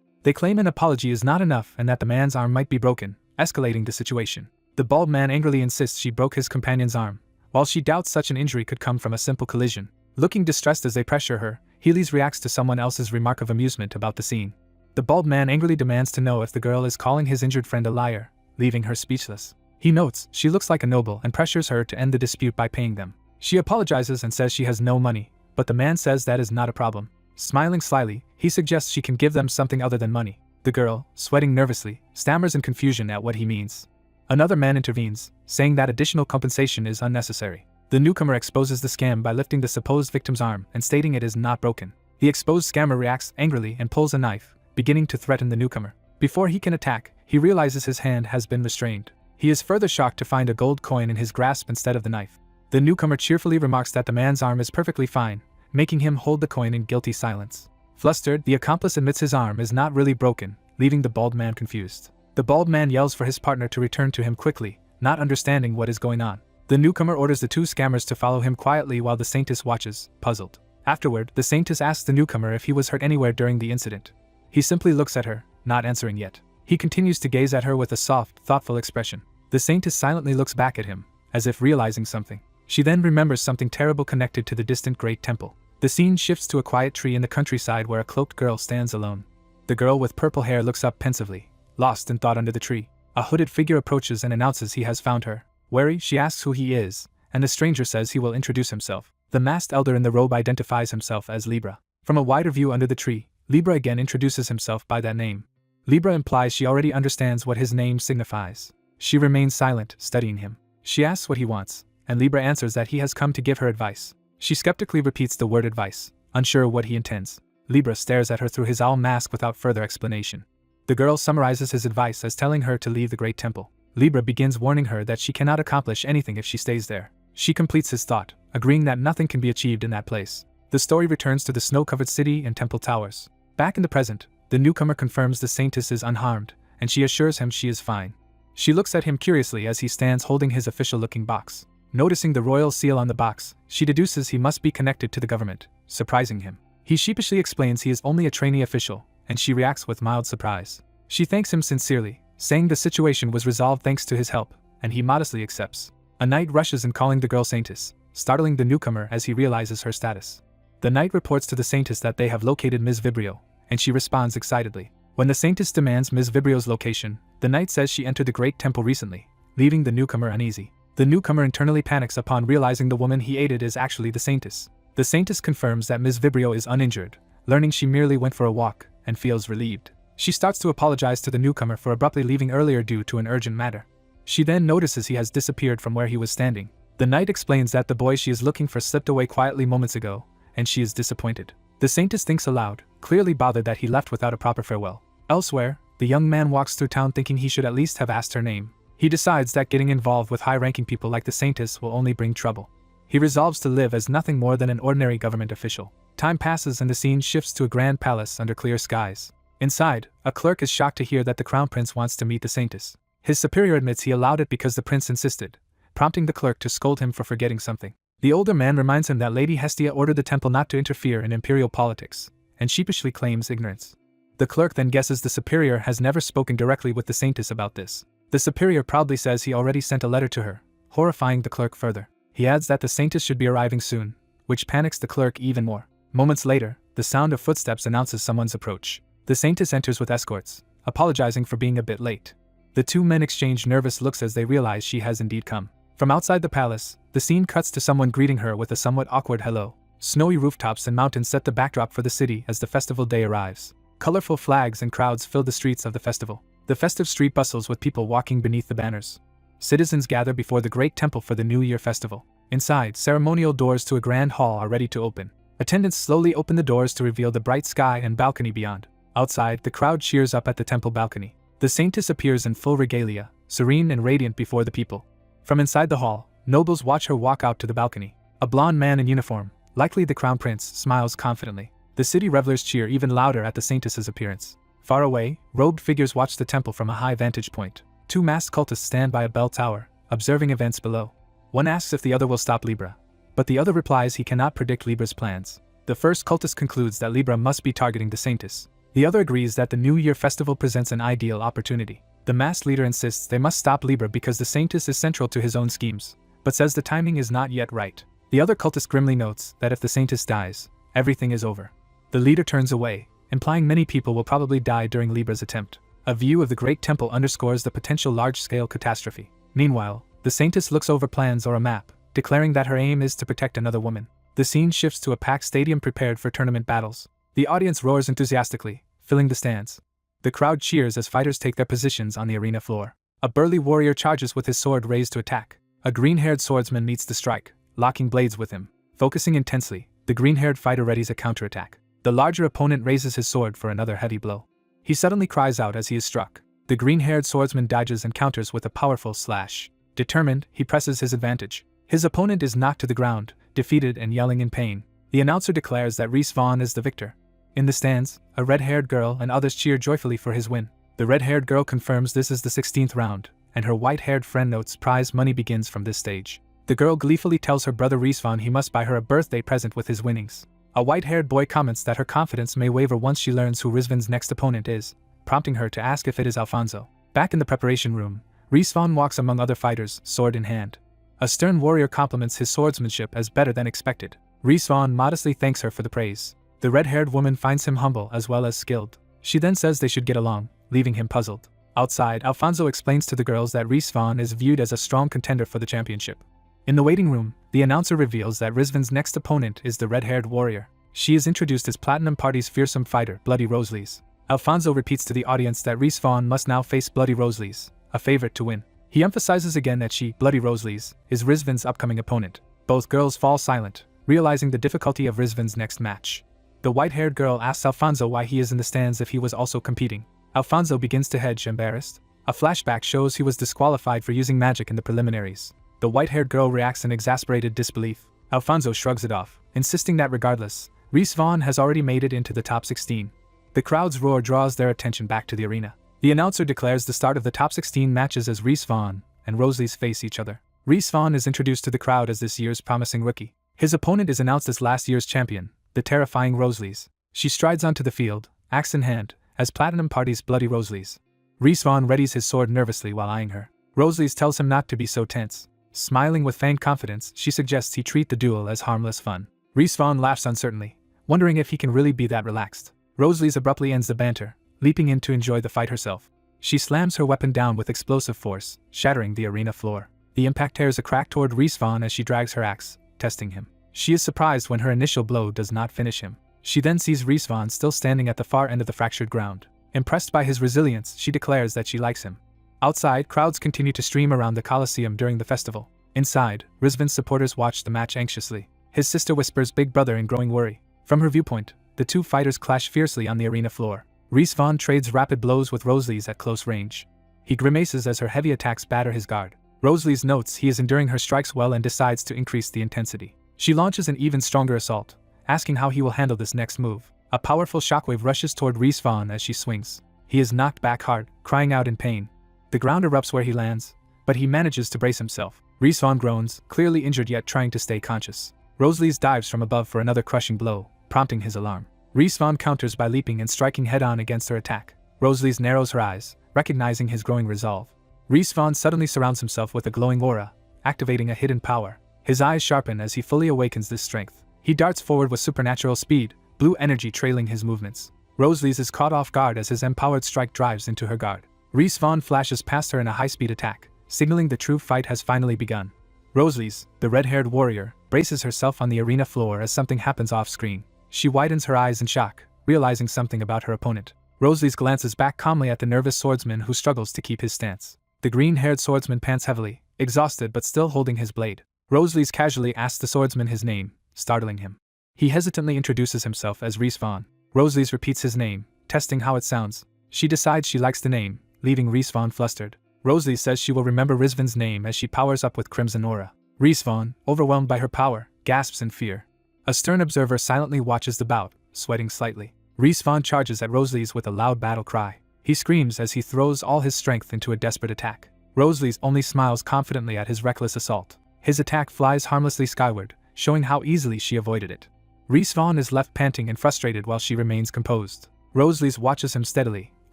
They claim an apology is not enough and that the man's arm might be broken, escalating the situation. The bald man angrily insists she broke his companion's arm, while she doubts such an injury could come from a simple collision. Looking distressed as they pressure her, Healy's reacts to someone else's remark of amusement about the scene. The bald man angrily demands to know if the girl is calling his injured friend a liar, leaving her speechless. He notes she looks like a noble and pressures her to end the dispute by paying them. She apologizes and says she has no money, but the man says that is not a problem. Smiling slyly, he suggests she can give them something other than money. The girl, sweating nervously, stammers in confusion at what he means. Another man intervenes, saying that additional compensation is unnecessary. The newcomer exposes the scam by lifting the supposed victim's arm and stating it is not broken. The exposed scammer reacts angrily and pulls a knife, beginning to threaten the newcomer. Before he can attack, he realizes his hand has been restrained. He is further shocked to find a gold coin in his grasp instead of the knife. The newcomer cheerfully remarks that the man's arm is perfectly fine, making him hold the coin in guilty silence. Flustered, the accomplice admits his arm is not really broken, leaving the bald man confused. The bald man yells for his partner to return to him quickly, not understanding what is going on. The newcomer orders the two scammers to follow him quietly while the saintess watches, puzzled. Afterward, the saintess asks the newcomer if he was hurt anywhere during the incident. He simply looks at her, not answering yet. He continues to gaze at her with a soft, thoughtful expression. The saintess silently looks back at him, as if realizing something. She then remembers something terrible connected to the distant great temple. The scene shifts to a quiet tree in the countryside where a cloaked girl stands alone. The girl with purple hair looks up pensively, lost in thought under the tree. A hooded figure approaches and announces he has found her. Wary, she asks who he is, and the stranger says he will introduce himself. The masked elder in the robe identifies himself as Libra. From a wider view under the tree, Libra again introduces himself by that name. Libra implies she already understands what his name signifies. She remains silent, studying him. She asks what he wants, and Libra answers that he has come to give her advice. She skeptically repeats the word advice, unsure what he intends. Libra stares at her through his owl mask without further explanation. The girl summarizes his advice as telling her to leave the great temple. Libra begins warning her that she cannot accomplish anything if she stays there. She completes his thought, agreeing that nothing can be achieved in that place. The story returns to the snow-covered city and temple towers. Back in the present, the newcomer confirms the saintess is unharmed, and she assures him she is fine. She looks at him curiously as he stands holding his official-looking box. Noticing the royal seal on the box, she deduces he must be connected to the government, surprising him. He sheepishly explains he is only a trainee official, and she reacts with mild surprise. She thanks him sincerely, saying the situation was resolved thanks to his help, and he modestly accepts. A knight rushes in calling the girl saintess, startling the newcomer as he realizes her status. The knight reports to the saintess that they have located Ms. Vibrio, and she responds excitedly. When the saintess demands Ms. Vibrio's location, the knight says she entered the great temple recently, leaving the newcomer uneasy. The newcomer internally panics upon realizing the woman he aided is actually the saintess. The saintess confirms that Ms. Vibrio is uninjured, learning she merely went for a walk, and feels relieved. She starts to apologize to the newcomer for abruptly leaving earlier due to an urgent matter. She then notices he has disappeared from where he was standing. The knight explains that the boy she is looking for slipped away quietly moments ago, and she is disappointed. The saintess thinks aloud, clearly bothered that he left without a proper farewell. Elsewhere, the young man walks through town thinking he should at least have asked her name. He decides that getting involved with high-ranking people like the saintess will only bring trouble. He resolves to live as nothing more than an ordinary government official. Time passes and the scene shifts to a grand palace under clear skies. Inside, a clerk is shocked to hear that the crown prince wants to meet the saintess. His superior admits he allowed it because the prince insisted, prompting the clerk to scold him for forgetting something. The older man reminds him that Lady Hestia ordered the temple not to interfere in imperial politics, and sheepishly claims ignorance. The clerk then guesses the superior has never spoken directly with the saintess about this. The superior proudly says he already sent a letter to her, horrifying the clerk further. He adds that the saintess should be arriving soon, which panics the clerk even more. Moments later, the sound of footsteps announces someone's approach. The Saintess enters with escorts, apologizing for being a bit late. The two men exchange nervous looks as they realize she has indeed come. From outside the palace, the scene cuts to someone greeting her with a somewhat awkward hello. Snowy rooftops and mountains set the backdrop for the city as the festival day arrives. Colorful flags and crowds fill the streets of the festival. The festive street bustles with people walking beneath the banners. Citizens gather before the great temple for the New Year festival. Inside, ceremonial doors to a grand hall are ready to open. Attendants slowly open the doors to reveal the bright sky and balcony beyond. Outside, the crowd cheers up at the temple balcony. The Saintess appears in full regalia, serene and radiant before the people. From inside the hall, nobles watch her walk out to the balcony. A blond man in uniform, likely the crown prince, smiles confidently. The city revelers cheer even louder at the Saintess's appearance. Far away, robed figures watch the temple from a high vantage point. Two masked cultists stand by a bell tower, observing events below. One asks if the other will stop Libra, but the other replies he cannot predict Libra's plans. The first cultist concludes that Libra must be targeting the Saintess. The other agrees that the New Year festival presents an ideal opportunity. The masked leader insists they must stop Libra because the Saintess is central to his own schemes, but says the timing is not yet right. The other cultist grimly notes that if the Saintess dies, everything is over. The leader turns away, implying many people will probably die during Libra's attempt. A view of the great temple underscores the potential large-scale catastrophe. Meanwhile, the Saintess looks over plans or a map, declaring that her aim is to protect another woman. The scene shifts to a packed stadium prepared for tournament battles. The audience roars enthusiastically, filling the stands. The crowd cheers as fighters take their positions on the arena floor. A burly warrior charges with his sword raised to attack. A green-haired swordsman meets the strike, locking blades with him. Focusing intensely, the green-haired fighter readies a counterattack. The larger opponent raises his sword for another heavy blow. He suddenly cries out as he is struck. The green-haired swordsman dodges and counters with a powerful slash. Determined, he presses his advantage. His opponent is knocked to the ground, defeated and yelling in pain. The announcer declares that Rhys Vaughn is the victor. In the stands, a red-haired girl and others cheer joyfully for his win. The red-haired girl confirms this is the 16th round, and her white-haired friend notes prize money begins from this stage. The girl gleefully tells her brother Rhys Vaughn he must buy her a birthday present with his winnings. A white-haired boy comments that her confidence may waver once she learns who Rizvan's next opponent is, prompting her to ask if it is Alfonso. Back in the preparation room, Rhys Vaughn walks among other fighters, sword in hand. A stern warrior compliments his swordsmanship as better than expected. Rhys Vaughn modestly thanks her for the praise. The red-haired woman finds him humble as well as skilled. She then says they should get along, leaving him puzzled. Outside, Alfonso explains to the girls that Rhys Vaughn is viewed as a strong contender for the championship. In the waiting room, the announcer reveals that Rizvan's next opponent is the red-haired warrior. She is introduced as Platinum Party's fearsome fighter, Bloody Roseleys. Alfonso repeats to the audience that Rhys Vaughn must now face Bloody Roseleys, a favorite to win. He emphasizes again that she, Bloody Roseleys, is Rizvan's upcoming opponent. Both girls fall silent, realizing the difficulty of Rizvan's next match. The white-haired girl asks Alfonso why he is in the stands if he was also competing. Alfonso begins to hedge, embarrassed. A flashback shows he was disqualified for using magic in the preliminaries. The white-haired girl reacts in exasperated disbelief. Alfonso shrugs it off, insisting that regardless, Rhys Vaughn has already made it into the top 16. The crowd's roar draws their attention back to the arena. The announcer declares the start of the top 16 matches as Rhys Vaughn and Roseleys face each other. Rhys Vaughn is introduced to the crowd as this year's promising rookie. His opponent is announced as last year's champion, the terrifying Roseleys. She strides onto the field, axe in hand, as Platinum Party's Bloody Roseleys. Rhys Vaughn readies his sword nervously while eyeing her. Roseleys tells him not to be so tense. Smiling with feigned confidence, she suggests he treat the duel as harmless fun. Rhys Vaughn laughs uncertainly, wondering if he can really be that relaxed. Roseleys abruptly ends the banter, leaping in to enjoy the fight herself. She slams her weapon down with explosive force, shattering the arena floor. The impact tears a crack toward Rhys Vaughn as she drags her axe, testing him. She is surprised when her initial blow does not finish him. She then sees Rhys Vaughn still standing at the far end of the fractured ground. Impressed by his resilience, she declares that she likes him. Outside, crowds continue to stream around the Coliseum during the festival. Inside, Rizvan's supporters watch the match anxiously. His sister whispers big brother in growing worry. From her viewpoint, the two fighters clash fiercely on the arena floor. Rhys Vaughn trades rapid blows with Roseleys at close range. He grimaces as her heavy attacks batter his guard. Roseleys notes he is enduring her strikes well and decides to increase the intensity. She launches an even stronger assault, asking how he will handle this next move. A powerful shockwave rushes toward Rhys Vaughn as she swings. He is knocked back hard, crying out in pain. The ground erupts where he lands, but he manages to brace himself. Rhys Vaughn groans, clearly injured yet trying to stay conscious. Roseleys dives from above for another crushing blow, prompting his alarm. Rhys Vaughn counters by leaping and striking head-on against her attack. Roseleys narrows her eyes, recognizing his growing resolve. Rhys Vaughn suddenly surrounds himself with a glowing aura, activating a hidden power. His eyes sharpen as he fully awakens this strength. He darts forward with supernatural speed, blue energy trailing his movements. Rosalie's is caught off guard as his empowered strike drives into her guard. Respawn flashes past her in a high-speed attack, signaling the true fight has finally begun. Rosalie's, the red-haired warrior, braces herself on the arena floor as something happens off-screen. She widens her eyes in shock, realizing something about her opponent. Rosalie's glances back calmly at the nervous swordsman who struggles to keep his stance. The green-haired swordsman pants heavily, exhausted but still holding his blade. Rosalie's casually asks the swordsman his name, startling him. He hesitantly introduces himself as Respawn. Rosalie's repeats his name, testing how it sounds. She decides she likes the name, leaving Respawn flustered. Rosalie says she will remember Rizvan's name as she powers up with crimson aura. Respawn, overwhelmed by her power, gasps in fear. A stern observer silently watches the bout, sweating slightly. Respawn charges at Rosalie's with a loud battle cry. He screams as he throws all his strength into a desperate attack. Rosalie's only smiles confidently at his reckless assault. His attack flies harmlessly skyward, showing how easily she avoided it. Respawn is left panting and frustrated while she remains composed. Rosalie's watches him steadily,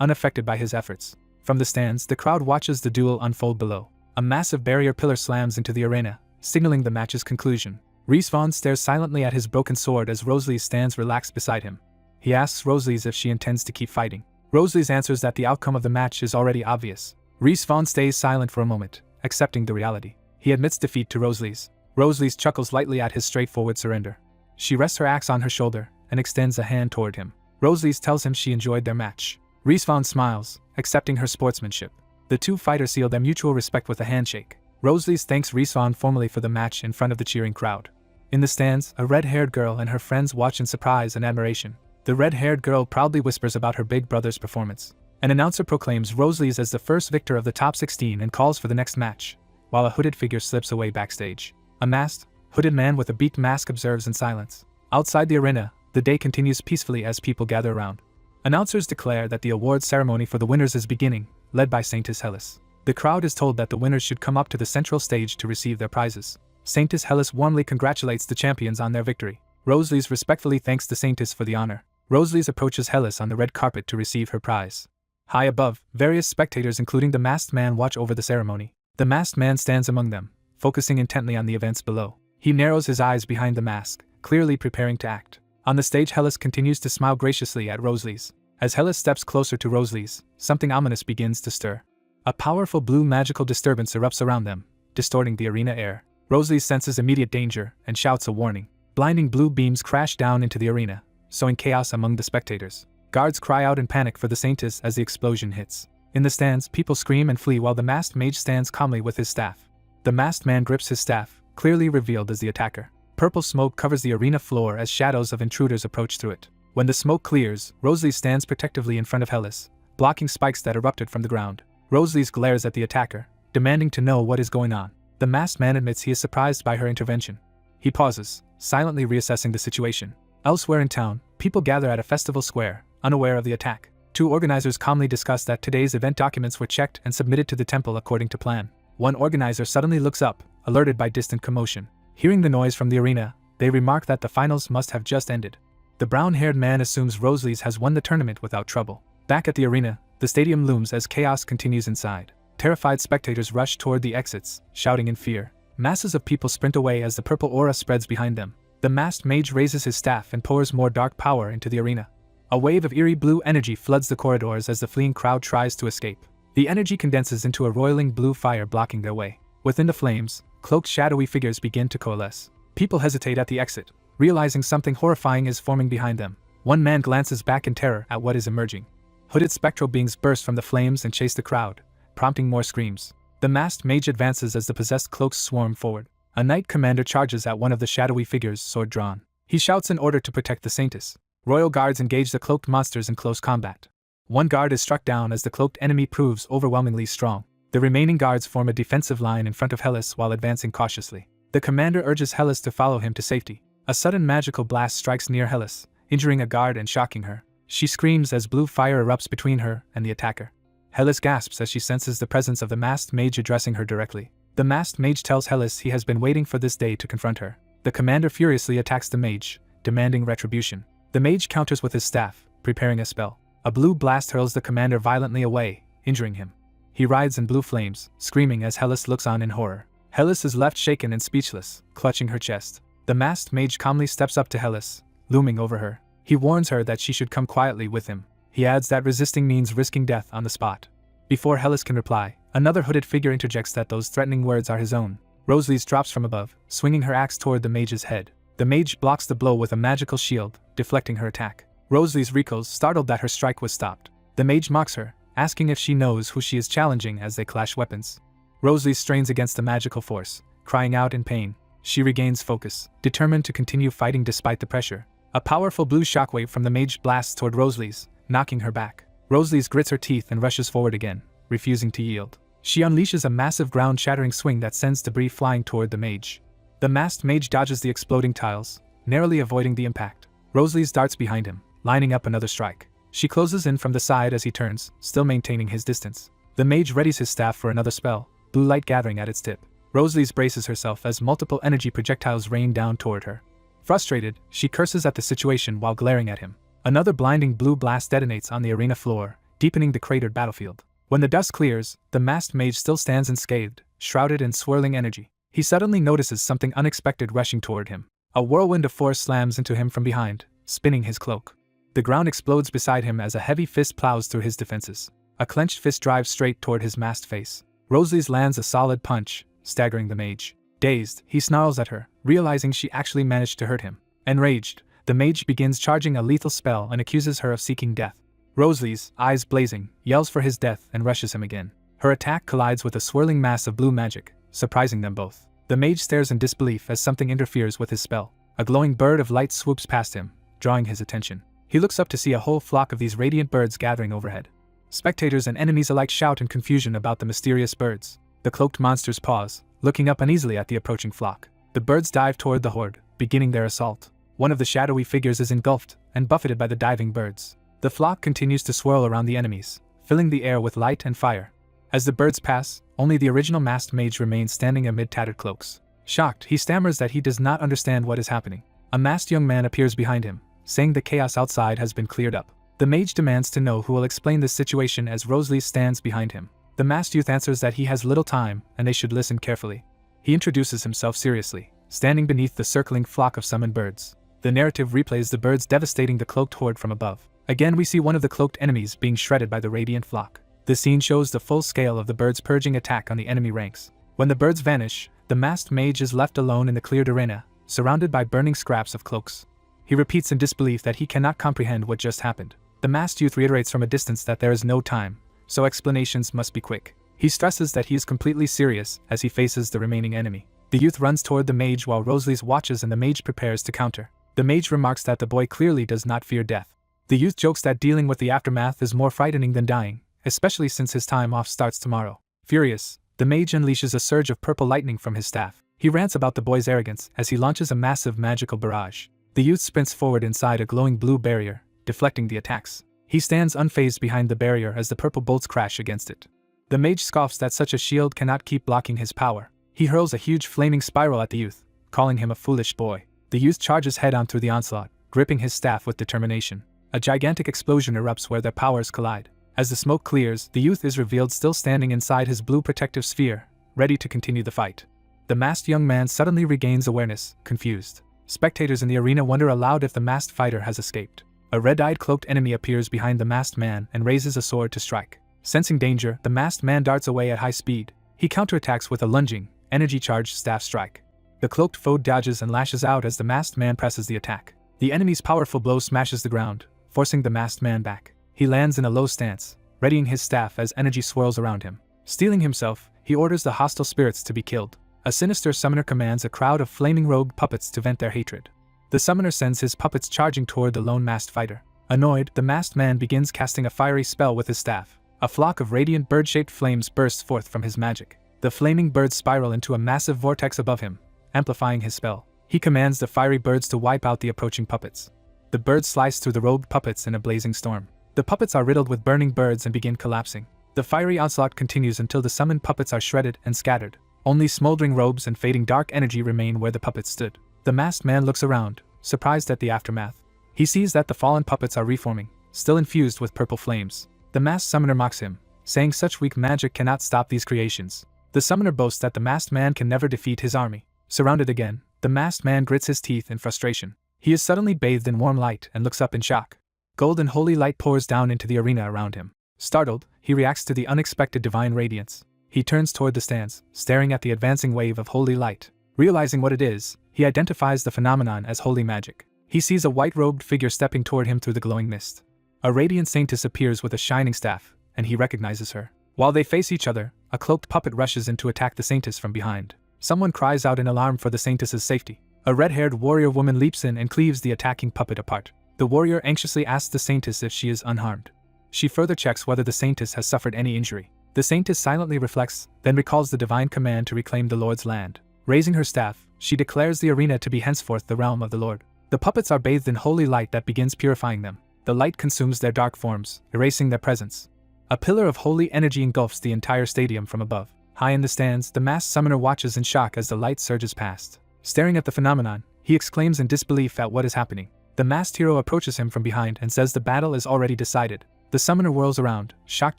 unaffected by his efforts. From the stands, the crowd watches the duel unfold below. A massive barrier pillar slams into the arena, signaling the match's conclusion. Respawn stares silently at his broken sword as Rosalie stands relaxed beside him. He asks Rosalie's if she intends to keep fighting. Rosalie's answers that the outcome of the match is already obvious. Respawn stays silent for a moment, accepting the reality. He admits defeat to Rosalie's. Rosalie's chuckles lightly at his straightforward surrender. She rests her axe on her shoulder and extends a hand toward him. Rosalie's tells him she enjoyed their match. Respawn smiles, accepting her sportsmanship. The two fighters seal their mutual respect with a handshake. Rosalie's thanks Respawn formally for the match in front of the cheering crowd. In the stands, a red-haired girl and her friends watch in surprise and admiration. The red-haired girl proudly whispers about her big brother's performance. An announcer proclaims Rosalie's as the first victor of the top 16 and calls for the next match, while a hooded figure slips away backstage. A masked, hooded man with a beaked mask observes in silence. Outside the arena, the day continues peacefully as people gather around. Announcers declare that the awards ceremony for the winners is beginning, led by Saintess Hellas. The crowd is told that the winners should come up to the central stage to receive their prizes. Saintess Hellas warmly congratulates the champions on their victory. Rosalie's respectfully thanks the Saintess for the honor. Rosalie's approaches Hellas on the red carpet to receive her prize. High above, various spectators including the masked man watch over the ceremony. The masked man stands among them, focusing intently on the events below. He narrows his eyes behind the mask, clearly preparing to act. On the stage, Hellas continues to smile graciously at Rosalie's. As Hellas steps closer to Rosalie's, something ominous begins to stir. A powerful blue magical disturbance erupts around them, distorting the arena air. Rosalie senses immediate danger and shouts a warning. Blinding blue beams crash down into the arena, sowing chaos among the spectators. Guards cry out in panic for the Saintess as the explosion hits. In the stands, people scream and flee while the masked mage stands calmly with his staff. The masked man grips his staff, clearly revealed as the attacker. Purple smoke covers the arena floor as shadows of intruders approach through it. When the smoke clears, Rosalie stands protectively in front of Hellas, blocking spikes that erupted from the ground. Rosalie glares at the attacker, demanding to know what is going on. The masked man admits he is surprised by her intervention. He pauses, silently reassessing the situation. Elsewhere in town, people gather at a festival square, unaware of the attack. Two organizers calmly discuss that today's event documents were checked and submitted to the temple according to plan. One organizer suddenly looks up, alerted by distant commotion. Hearing the noise from the arena, they remark that the finals must have just ended. The brown-haired man assumes Rosalie's has won the tournament without trouble. Back at the arena, the stadium looms as chaos continues inside. Terrified spectators rush toward the exits, shouting in fear. Masses of people sprint away as the purple aura spreads behind them. The masked mage raises his staff and pours more dark power into the arena. A wave of eerie blue energy floods the corridors as the fleeing crowd tries to escape. The energy condenses into a roiling blue fire blocking their way. Within the flames, cloaked shadowy figures begin to coalesce. People hesitate at the exit, realizing something horrifying is forming behind them. One man glances back in terror at what is emerging. Hooded spectral beings burst from the flames and chase the crowd, prompting more screams. The masked mage advances as the possessed cloaks swarm forward. A knight commander charges at one of the shadowy figures, sword drawn. He shouts in order to protect the Saintess. Royal guards engage the cloaked monsters in close combat. One guard is struck down as the cloaked enemy proves overwhelmingly strong. The remaining guards form a defensive line in front of Hellas while advancing cautiously. The commander urges Hellas to follow him to safety. A sudden magical blast strikes near Hellas, injuring a guard and shocking her. She screams as blue fire erupts between her and the attacker. Hellas gasps as she senses the presence of the masked mage addressing her directly. The masked mage tells Hellas he has been waiting for this day to confront her. The commander furiously attacks the mage, demanding retribution. The mage counters with his staff, preparing a spell. A blue blast hurls the commander violently away, injuring him. He rides in blue flames, screaming as Hellas looks on in horror. Hellas is left shaken and speechless, clutching her chest. The masked mage calmly steps up to Hellas, looming over her. He warns her that she should come quietly with him. He adds that resisting means risking death on the spot. Before Hellas can reply, another hooded figure interjects that those threatening words are his own. Rosalie's drops from above, swinging her axe toward the mage's head. The mage blocks the blow with a magical shield, deflecting her attack. Rosalie's recoils, startled that her strike was stopped. The mage mocks her, asking if she knows who she is challenging as they clash weapons. Rosalie strains against the magical force, crying out in pain. She regains focus, determined to continue fighting despite the pressure. A powerful blue shockwave from the mage blasts toward Rosalie's, knocking her back. Rosalie's grits her teeth and rushes forward again, refusing to yield. She unleashes a massive ground-shattering swing that sends debris flying toward the mage. The masked mage dodges the exploding tiles, narrowly avoiding the impact. Rosalie's darts behind him, lining up another strike. She closes in from the side as he turns, still maintaining his distance. The mage readies his staff for another spell, blue light gathering at its tip. Rosalie's braces herself as multiple energy projectiles rain down toward her. Frustrated, she curses at the situation while glaring at him. Another blinding blue blast detonates on the arena floor, deepening the cratered battlefield. When the dust clears, the masked mage still stands unscathed, shrouded in swirling energy. He suddenly notices something unexpected rushing toward him. A whirlwind of force slams into him from behind, spinning his cloak. The ground explodes beside him as a heavy fist plows through his defenses. A clenched fist drives straight toward his masked face. Rosalie's lands a solid punch, staggering the mage. Dazed, he snarls at her, realizing she actually managed to hurt him. Enraged, the mage begins charging a lethal spell and accuses her of seeking death. Rosalie's, eyes blazing, yells for his death and rushes him again. Her attack collides with a swirling mass of blue magic, surprising them both. The mage stares in disbelief as something interferes with his spell. A glowing bird of light swoops past him, drawing his attention. He looks up to see a whole flock of these radiant birds gathering overhead. Spectators and enemies alike shout in confusion about the mysterious birds. The cloaked monsters pause, looking up uneasily at the approaching flock. The birds dive toward the horde, beginning their assault. One of the shadowy figures is engulfed and buffeted by the diving birds. The flock continues to swirl around the enemies, filling the air with light and fire. As the birds pass, only the original masked mage remains standing amid tattered cloaks. Shocked, he stammers that he does not understand what is happening. A masked young man appears behind him, saying the chaos outside has been cleared up. The mage demands to know who will explain this situation as Rosalie stands behind him. The masked youth answers that he has little time and they should listen carefully. He introduces himself seriously, standing beneath the circling flock of summoned birds. The narrative replays the birds devastating the cloaked horde from above. Again we see one of the cloaked enemies being shredded by the radiant flock. The scene shows the full scale of the birds' purging attack on the enemy ranks. When the birds vanish, the masked mage is left alone in the cleared arena, surrounded by burning scraps of cloaks. He repeats in disbelief that he cannot comprehend what just happened. The masked youth reiterates from a distance that there is no time, so explanations must be quick. He stresses that he is completely serious as he faces the remaining enemy. The youth runs toward the mage while Rosalie's watches and the mage prepares to counter. The mage remarks that the boy clearly does not fear death. The youth jokes that dealing with the aftermath is more frightening than dying, especially since his time off starts tomorrow. Furious, the mage unleashes a surge of purple lightning from his staff. He rants about the boy's arrogance as he launches a massive magical barrage. The youth sprints forward inside a glowing blue barrier, deflecting the attacks. He stands unfazed behind the barrier as the purple bolts crash against it. The mage scoffs that such a shield cannot keep blocking his power. He hurls a huge flaming spiral at the youth, calling him a foolish boy. The youth charges head-on through the onslaught, gripping his staff with determination. A gigantic explosion erupts where their powers collide. As the smoke clears, the youth is revealed still standing inside his blue protective sphere, ready to continue the fight. The masked young man suddenly regains awareness, confused. Spectators in the arena wonder aloud if the masked fighter has escaped. A red-eyed cloaked enemy appears behind the masked man and raises a sword to strike. Sensing danger, the masked man darts away at high speed. He counterattacks with a lunging, energy-charged staff strike. The cloaked foe dodges and lashes out as the masked man presses the attack. The enemy's powerful blow smashes the ground, forcing the masked man back. He lands in a low stance, readying his staff as energy swirls around him. Steeling himself, he orders the hostile spirits to be killed. A sinister summoner commands a crowd of flaming rogue puppets to vent their hatred. The summoner sends his puppets charging toward the lone masked fighter. Annoyed, the masked man begins casting a fiery spell with his staff. A flock of radiant bird-shaped flames bursts forth from his magic. The flaming birds spiral into a massive vortex above him, amplifying his spell. He commands the fiery birds to wipe out the approaching puppets. The birds slice through the robed puppets in a blazing storm. The puppets are riddled with burning birds and begin collapsing. The fiery onslaught continues until the summoned puppets are shredded and scattered. Only smoldering robes and fading dark energy remain where the puppets stood. The masked man looks around, surprised at the aftermath. He sees that the fallen puppets are reforming, still infused with purple flames. The masked summoner mocks him, saying such weak magic cannot stop these creations. The summoner boasts that the masked man can never defeat his army. Surrounded again, The masked man grits his teeth in frustration. He is suddenly bathed in warm light and looks up in shock. Gold and holy light pours down into the arena around him. Startled, he reacts to the unexpected divine radiance. He turns toward the stands, staring at the advancing wave of holy light. Realizing what it is, he identifies the phenomenon as holy magic. He sees a white-robed figure stepping toward him through the glowing mist. A radiant saintess appears with a shining staff, and he recognizes her. While they face each other, a cloaked puppet rushes in to attack the saintess from behind. Someone cries out in alarm for the saintess's safety. A red-haired warrior woman leaps in and cleaves the attacking puppet apart. The warrior anxiously asks the saintess if she is unharmed. She further checks whether the saintess has suffered any injury. The saintess silently reflects, then recalls the divine command to reclaim the Lord's land. Raising her staff, she declares the arena to be henceforth the realm of the Lord. The puppets are bathed in holy light that begins purifying them. The light consumes their dark forms, erasing their presence. A pillar of holy energy engulfs the entire stadium from above. High in the stands, the masked summoner watches in shock as the light surges past. Staring at the phenomenon, he exclaims in disbelief at what is happening. The masked hero approaches him from behind and says the battle is already decided. The summoner whirls around, shocked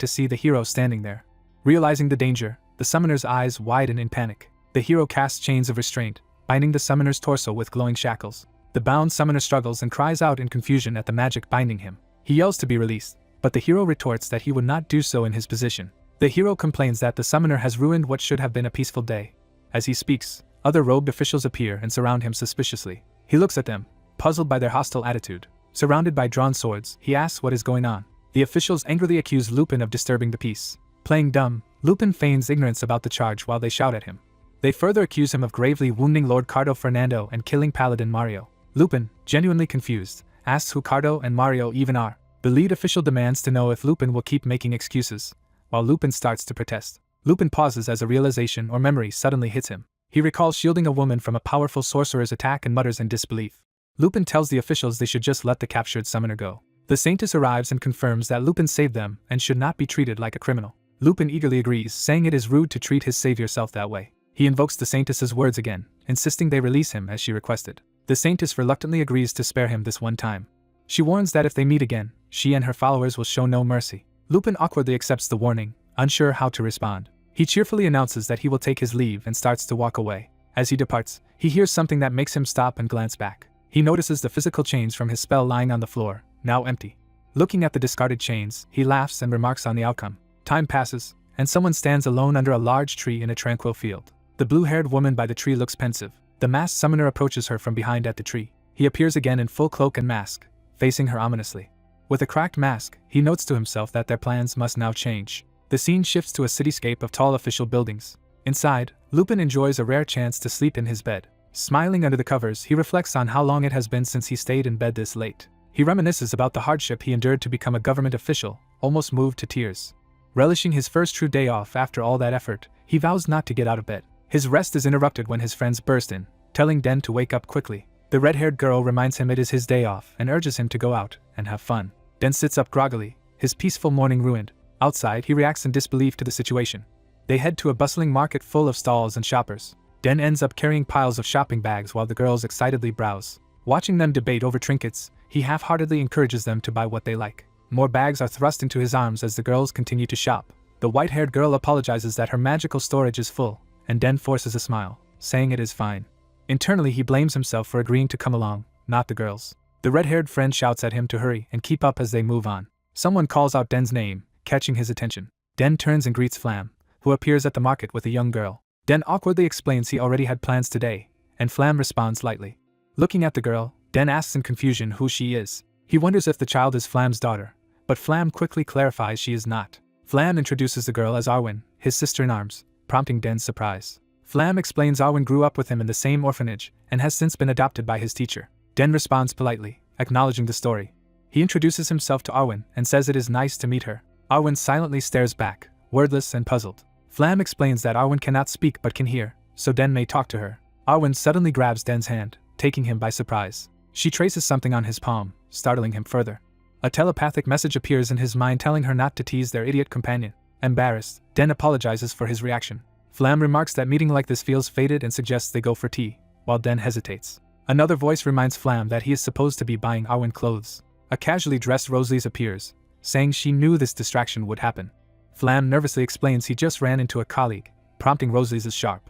to see the hero standing there. Realizing the danger, the summoner's eyes widen in panic. The hero casts chains of restraint, binding the summoner's torso with glowing shackles. The bound summoner struggles and cries out in confusion at the magic binding him. He yells to be released, but the hero retorts that he would not do so in his position. The hero complains that the summoner has ruined what should have been a peaceful day. As he speaks, other robed officials appear and surround him suspiciously. He looks at them, puzzled by their hostile attitude. Surrounded by drawn swords, he asks what is going on. The officials angrily accuse Lupin of disturbing the peace. Playing dumb, Lupin feigns ignorance about the charge while they shout at him. They further accuse him of gravely wounding Lord Cardo Fernando and killing Paladin Mario. Lupin, genuinely confused, asks who Cardo and Mario even are. The lead official demands to know if Lupin will keep making excuses, while Lupin starts to protest. Lupin pauses as a realization or memory suddenly hits him. He recalls shielding a woman from a powerful sorcerer's attack and mutters in disbelief. Lupin tells the officials they should just let the captured summoner go. The saintess arrives and confirms that Lupin saved them and should not be treated like a criminal. Lupin eagerly agrees, saying it is rude to treat his savior self that way. He invokes the saintess's words again, insisting they release him as she requested. The saintess reluctantly agrees to spare him this one time. She warns that if they meet again, she and her followers will show no mercy. Lupin awkwardly accepts the warning, unsure how to respond. He cheerfully announces that he will take his leave and starts to walk away. As he departs, he hears something that makes him stop and glance back. He notices the physical chains from his spell lying on the floor, now empty. Looking at the discarded chains, he laughs and remarks on the outcome. Time passes, and someone stands alone under a large tree in a tranquil field. The blue-haired woman by the tree looks pensive. The masked summoner approaches her from behind at the tree. He appears again in full cloak and mask, facing her ominously. With a cracked mask, he notes to himself that their plans must now change. The scene shifts to a cityscape of tall official buildings. Inside, Lupin enjoys a rare chance to sleep in his bed. Smiling under the covers, he reflects on how long it has been since he stayed in bed this late. He reminisces about the hardship he endured to become a government official, almost moved to tears. Relishing his first true day off after all that effort, he vows not to get out of bed. His rest is interrupted when his friends burst in, telling Den to wake up quickly. The red-haired girl reminds him it is his day off and urges him to go out and have fun. Den sits up groggily, his peaceful morning ruined. Outside, he reacts in disbelief to the situation. They head to a bustling market full of stalls and shoppers. Den ends up carrying piles of shopping bags while the girls excitedly browse. Watching them debate over trinkets, he half-heartedly encourages them to buy what they like. More bags are thrust into his arms as the girls continue to shop. The white-haired girl apologizes that her magical storage is full, and Den forces a smile, saying it is fine. Internally, he blames himself for agreeing to come along, not the girls. The red-haired friend shouts at him to hurry and keep up as they move on. Someone calls out Den's name, catching his attention. Den turns and greets Flam, who appears at the market with a young girl. Den awkwardly explains he already had plans today, and Flam responds lightly. Looking at the girl, Den asks in confusion who she is. He wonders if the child is Flam's daughter, but Flam quickly clarifies she is not. Flam introduces the girl as Arwen, his sister-in-arms, prompting Den's surprise. Flam explains Arwen grew up with him in the same orphanage and has since been adopted by his teacher. Den responds politely, acknowledging the story. He introduces himself to Arwen and says it is nice to meet her. Arwen silently stares back, wordless and puzzled. Flam explains that Arwen cannot speak but can hear, so Den may talk to her. Arwen suddenly grabs Den's hand, taking him by surprise. She traces something on his palm, startling him further. A telepathic message appears in his mind telling her not to tease their idiot companion. Embarrassed, Den apologizes for his reaction. Flam remarks that meeting like this feels fated and suggests they go for tea, while Den hesitates. Another voice reminds Flam that he is supposed to be buying Arwen clothes. A casually dressed Rosalise appears, saying she knew this distraction would happen. Flam nervously explains he just ran into a colleague, prompting Rosalise's sharp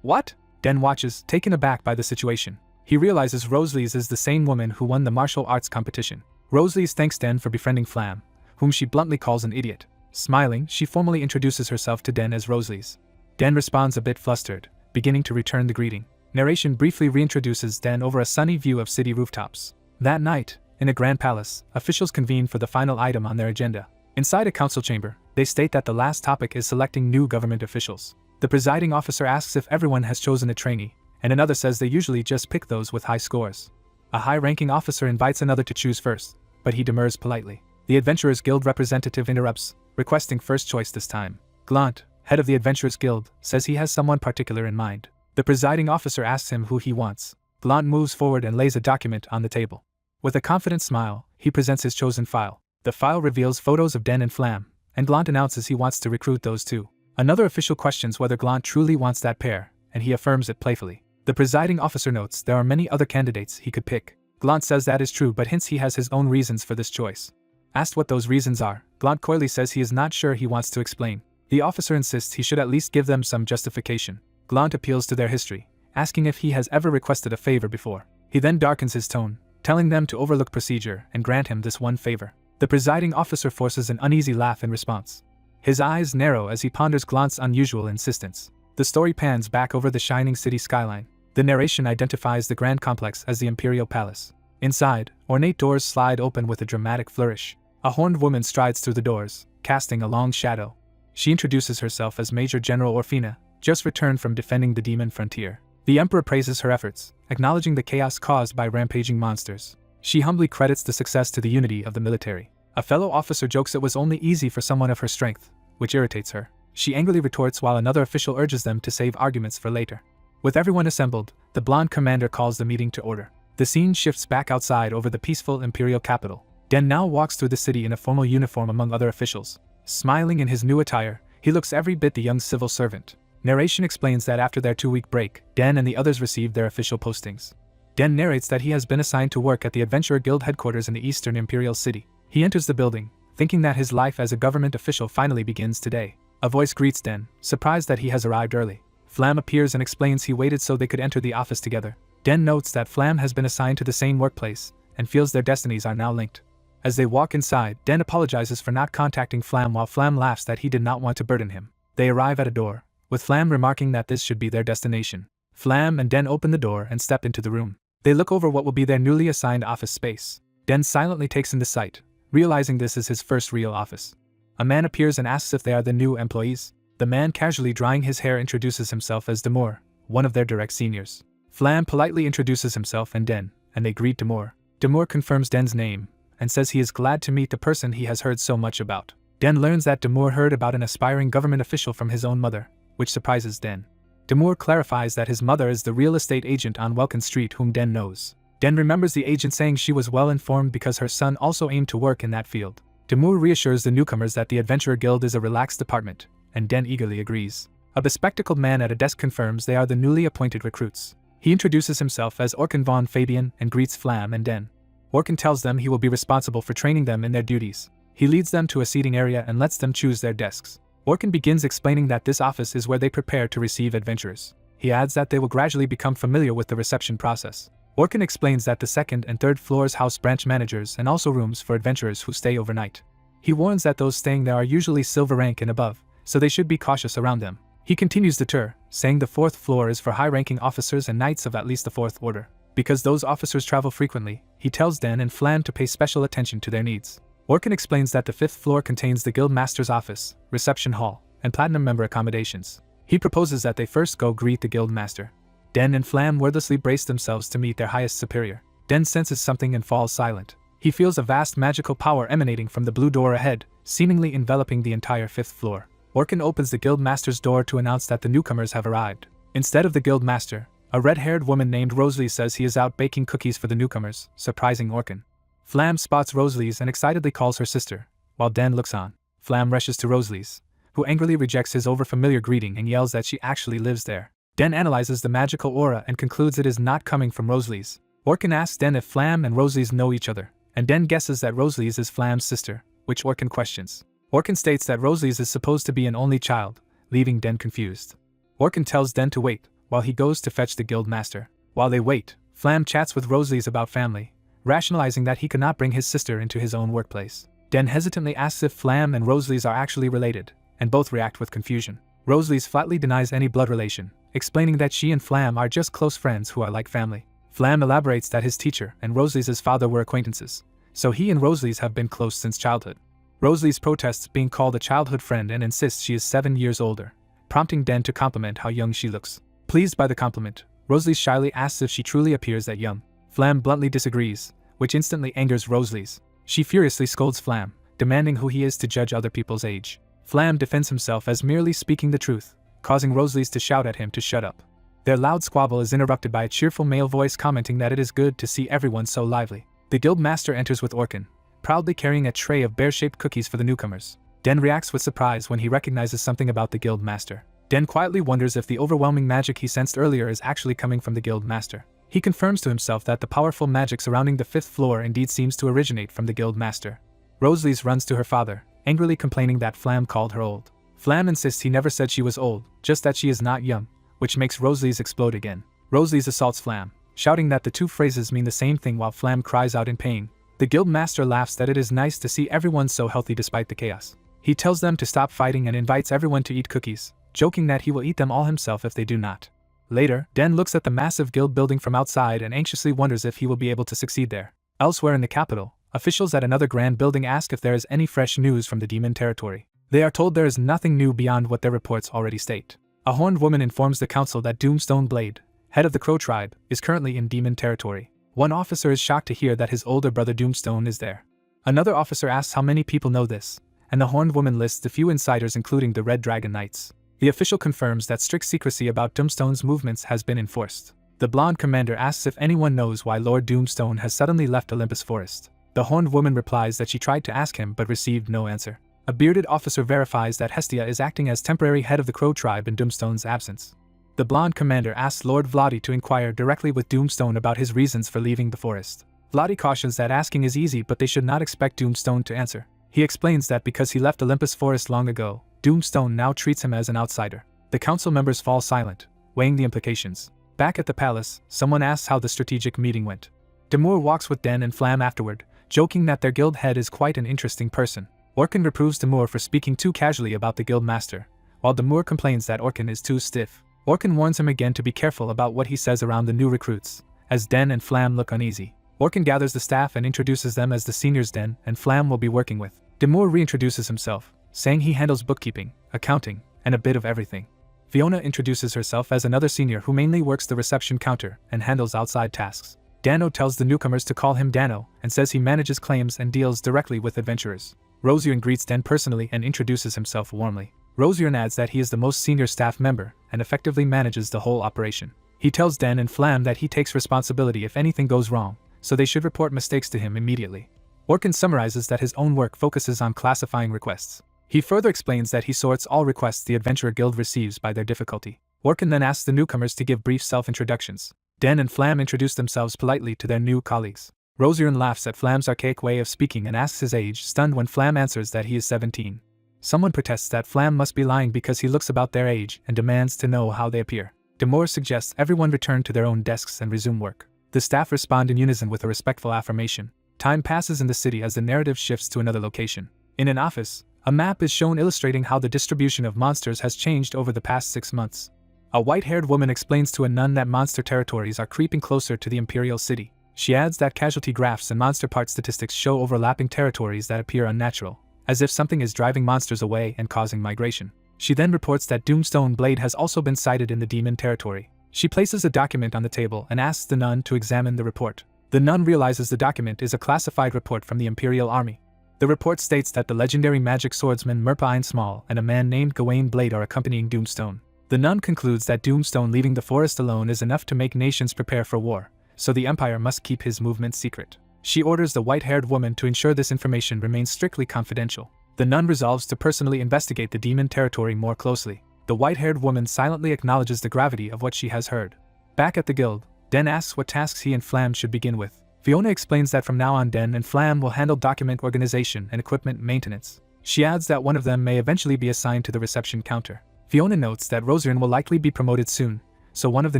"What?" Den watches, taken aback by the situation. He realizes Rosalie's is the same woman who won the martial arts competition. Rosalie's thanks Den for befriending Flam, whom she bluntly calls an idiot. Smiling, she formally introduces herself to Den as Rosalie's. Den responds a bit flustered, beginning to return the greeting. Narration briefly reintroduces Den over a sunny view of city rooftops. That night, in a grand palace, officials convene for the final item on their agenda. Inside a council chamber, they state that the last topic is selecting new government officials. The presiding officer asks if everyone has chosen a trainee, and another says they usually just pick those with high scores. A high-ranking officer invites another to choose first, but he demurs politely. The Adventurers Guild representative interrupts, requesting first choice this time. Glant, head of the Adventurers Guild, says he has someone particular in mind. The presiding officer asks him who he wants. Glant moves forward and lays a document on the table. With a confident smile, he presents his chosen file. The file reveals photos of Den and Flam, and Glant announces he wants to recruit those two. Another official questions whether Glant truly wants that pair, and he affirms it playfully. The presiding officer notes there are many other candidates he could pick. Glant says that is true but hints he has his own reasons for this choice. Asked what those reasons are, Glant coyly says he is not sure he wants to explain. The officer insists he should at least give them some justification. Glant appeals to their history, asking if he has ever requested a favor before. He then darkens his tone, telling them to overlook procedure and grant him this one favor. The presiding officer forces an uneasy laugh in response. His eyes narrow as he ponders Glant's unusual insistence. The story pans back over the shining city skyline. The narration identifies the grand complex as the Imperial Palace. Inside, ornate doors slide open with a dramatic flourish. A horned woman strides through the doors, casting a long shadow. She introduces herself as Major General Orfina, just returned from defending the demon frontier. The Emperor praises her efforts, acknowledging the chaos caused by rampaging monsters. She humbly credits the success to the unity of the military. A fellow officer jokes it was only easy for someone of her strength, which irritates her. She angrily retorts while another official urges them to save arguments for later. With everyone assembled, the blonde commander calls the meeting to order. The scene shifts back outside over the peaceful imperial capital. Den now walks through the city in a formal uniform among other officials. Smiling in his new attire, he looks every bit the young civil servant. Narration explains that after their 2-week break, Den and the others received their official postings. Den narrates that he has been assigned to work at the Adventurer Guild headquarters in the Eastern Imperial City. He enters the building, thinking that his life as a government official finally begins today. A voice greets Den, surprised that he has arrived early. Flam appears and explains he waited so they could enter the office together. Den notes that Flam has been assigned to the same workplace, and feels their destinies are now linked. As they walk inside, Den apologizes for not contacting Flam while Flam laughs that he did not want to burden him. They arrive at a door, with Flam remarking that this should be their destination. Flam and Den open the door and step into the room. They look over what will be their newly assigned office space. Den silently takes in the sight, realizing this is his first real office. A man appears and asks if they are the new employees. The man, casually drying his hair, introduces himself as Demore, one of their direct seniors. Flam politely introduces himself and Den, and they greet Demore. Demore confirms Den's name, and says he is glad to meet the person he has heard so much about. Den learns that Demore heard about an aspiring government official from his own mother, which surprises Den. Demore clarifies that his mother is the real estate agent on Welkin Street whom Den knows. Den remembers the agent saying she was well informed because her son also aimed to work in that field. Demore reassures the newcomers that the Adventurer Guild is a relaxed department, and Den eagerly agrees. A bespectacled man at a desk confirms they are the newly appointed recruits. He introduces himself as Orkan von Fabian and greets Flam and Den. Orkan tells them he will be responsible for training them in their duties. He leads them to a seating area and lets them choose their desks. Orkan begins explaining that this office is where they prepare to receive adventurers. He adds that they will gradually become familiar with the reception process. Orkan explains that the 2nd and 3rd floors house branch managers and also rooms for adventurers who stay overnight. He warns that those staying there are usually silver rank and above, so they should be cautious around them. He continues the tour, saying the 4th floor is for high-ranking officers and knights of at least the 4th order. Because those officers travel frequently, he tells Den and Flam to pay special attention to their needs. Orkan explains that the 5th floor contains the guild master's office, reception hall, and platinum member accommodations. He proposes that they first go greet the guild master. Den and Flam wordlessly brace themselves to meet their highest superior. Den senses something and falls silent. He feels a vast magical power emanating from the blue door ahead, seemingly enveloping the entire 5th floor. Orkan opens the guild master's door to announce that the newcomers have arrived. Instead of the guild master, a red-haired woman named Rosalie says he is out baking cookies for the newcomers, surprising Orkan. Flam spots Rosalie's and excitedly calls her sister, while Den looks on. Flam rushes to Rosalie's, who angrily rejects his overfamiliar greeting and yells that she actually lives there. Den analyzes the magical aura and concludes it is not coming from Rosalie's. Orkan asks Den if Flam and Rosalie's know each other, and Den guesses that Rosalie's is Flam's sister, which Orkan questions. Orkan states that Rosalie's is supposed to be an only child, leaving Den confused. Orkan tells Den to wait, while he goes to fetch the guild master. While they wait, Flam chats with Rosalie's about family, rationalizing that he could not bring his sister into his own workplace. Den hesitantly asks if Flam and Rosalie's are actually related, and both react with confusion. Rosalie's flatly denies any blood relation, explaining that she and Flam are just close friends who are like family. Flam elaborates that his teacher and Rosalie's father were acquaintances, so he and Rosalie's have been close since childhood. Rosalie's protests being called a childhood friend and insists she is 7 years older, prompting Den to compliment how young she looks. Pleased by the compliment, Rosalie's shyly asks if she truly appears that young. Flam bluntly disagrees, which instantly angers Rosalie's. She furiously scolds Flam, demanding who he is to judge other people's age. Flam defends himself as merely speaking the truth, causing Rosalie's to shout at him to shut up. Their loud squabble is interrupted by a cheerful male voice commenting that it is good to see everyone so lively. The guild master enters with Orkin, proudly carrying a tray of bear-shaped cookies for the newcomers. Den reacts with surprise when he recognizes something about the guild master. Den quietly wonders if the overwhelming magic he sensed earlier is actually coming from the guild master. He confirms to himself that the powerful magic surrounding the 5th floor indeed seems to originate from the guild master. Rosalie's runs to her father, angrily complaining that Flam called her old. Flam insists he never said she was old, just that she is not young, which makes Rosalie's explode again. Rosalie's assaults Flam, shouting that the two phrases mean the same thing while Flam cries out in pain. The guild master laughs that it is nice to see everyone so healthy despite the chaos. He tells them to stop fighting and invites everyone to eat cookies, joking that he will eat them all himself if they do not. Later, Den looks at the massive guild building from outside and anxiously wonders if he will be able to succeed there. Elsewhere in the capital, officials at another grand building ask if there is any fresh news from the demon territory. They are told there is nothing new beyond what their reports already state. A horned woman informs the council that Doomstone Blade, head of the Crow tribe, is currently in demon territory. One officer is shocked to hear that his older brother Doomstone is there. Another officer asks how many people know this, and the horned woman lists a few insiders including the Red Dragon Knights. The official confirms that strict secrecy about Doomstone's movements has been enforced. The blonde commander asks if anyone knows why Lord Doomstone has suddenly left Olympus Forest. The horned woman replies that she tried to ask him but received no answer. A bearded officer verifies that Hestia is acting as temporary head of the Crow tribe in Doomstone's absence. The blonde commander asks Lord Vladi to inquire directly with Doomstone about his reasons for leaving the forest. Vladi cautions that asking is easy but they should not expect Doomstone to answer. He explains that because he left Olympus Forest long ago, Doomstone now treats him as an outsider. The council members fall silent, weighing the implications. Back at the palace, someone asks how the strategic meeting went. Demur walks with Den and Flam afterward, joking that their guild head is quite an interesting person. Orkin reproves Demur for speaking too casually about the guild master, while Demur complains that Orkin is too stiff. Orkin warns him again to be careful about what he says around the new recruits, as Den and Flam look uneasy. Orkin gathers the staff and introduces them as the seniors Den and Flam will be working with. Demur reintroduces himself, saying he handles bookkeeping, accounting, and a bit of everything. Fiona introduces herself as another senior who mainly works the reception counter and handles outside tasks. Dano tells the newcomers to call him Dano and says he manages claims and deals directly with adventurers. Rosian greets Den personally and introduces himself warmly. Rosian adds that he is the most senior staff member and effectively manages the whole operation. He tells Den and Flam that he takes responsibility if anything goes wrong, so they should report mistakes to him immediately. Orkin summarizes that his own work focuses on classifying requests. He further explains that he sorts all requests the Adventurer Guild receives by their difficulty. Orkin then asks the newcomers to give brief self-introductions. Den and Flam introduce themselves politely to their new colleagues. Rosian laughs at Flam's archaic way of speaking and asks his age, stunned when Flam answers that he is 17. Someone protests that Flam must be lying because he looks about their age and demands to know how they appear. Demore suggests everyone return to their own desks and resume work. The staff respond in unison with a respectful affirmation. Time passes in the city as the narrative shifts to another location. In an office, a map is shown illustrating how the distribution of monsters has changed over the past 6 months. A white-haired woman explains to a nun that monster territories are creeping closer to the Imperial City. She adds that casualty graphs and monster part statistics show overlapping territories that appear unnatural, as if something is driving monsters away and causing migration. She then reports that Doomstone Blade has also been sighted in the demon territory. She places a document on the table and asks the nun to examine the report. The nun realizes the document is a classified report from the Imperial Army. The report states that the legendary magic swordsman Merpa Small and a man named Gawain Blade are accompanying Doomstone. The nun concludes that Doomstone leaving the forest alone is enough to make nations prepare for war, so the Empire must keep his movements secret. She orders the white-haired woman to ensure this information remains strictly confidential. The nun resolves to personally investigate the demon territory more closely. The white-haired woman silently acknowledges the gravity of what she has heard. Back at the guild, Den asks what tasks he and Flam should begin with. Fiona explains that from now on Den and Flam will handle document organization and equipment maintenance. She adds that one of them may eventually be assigned to the reception counter. Fiona notes that Rosian will likely be promoted soon, so one of the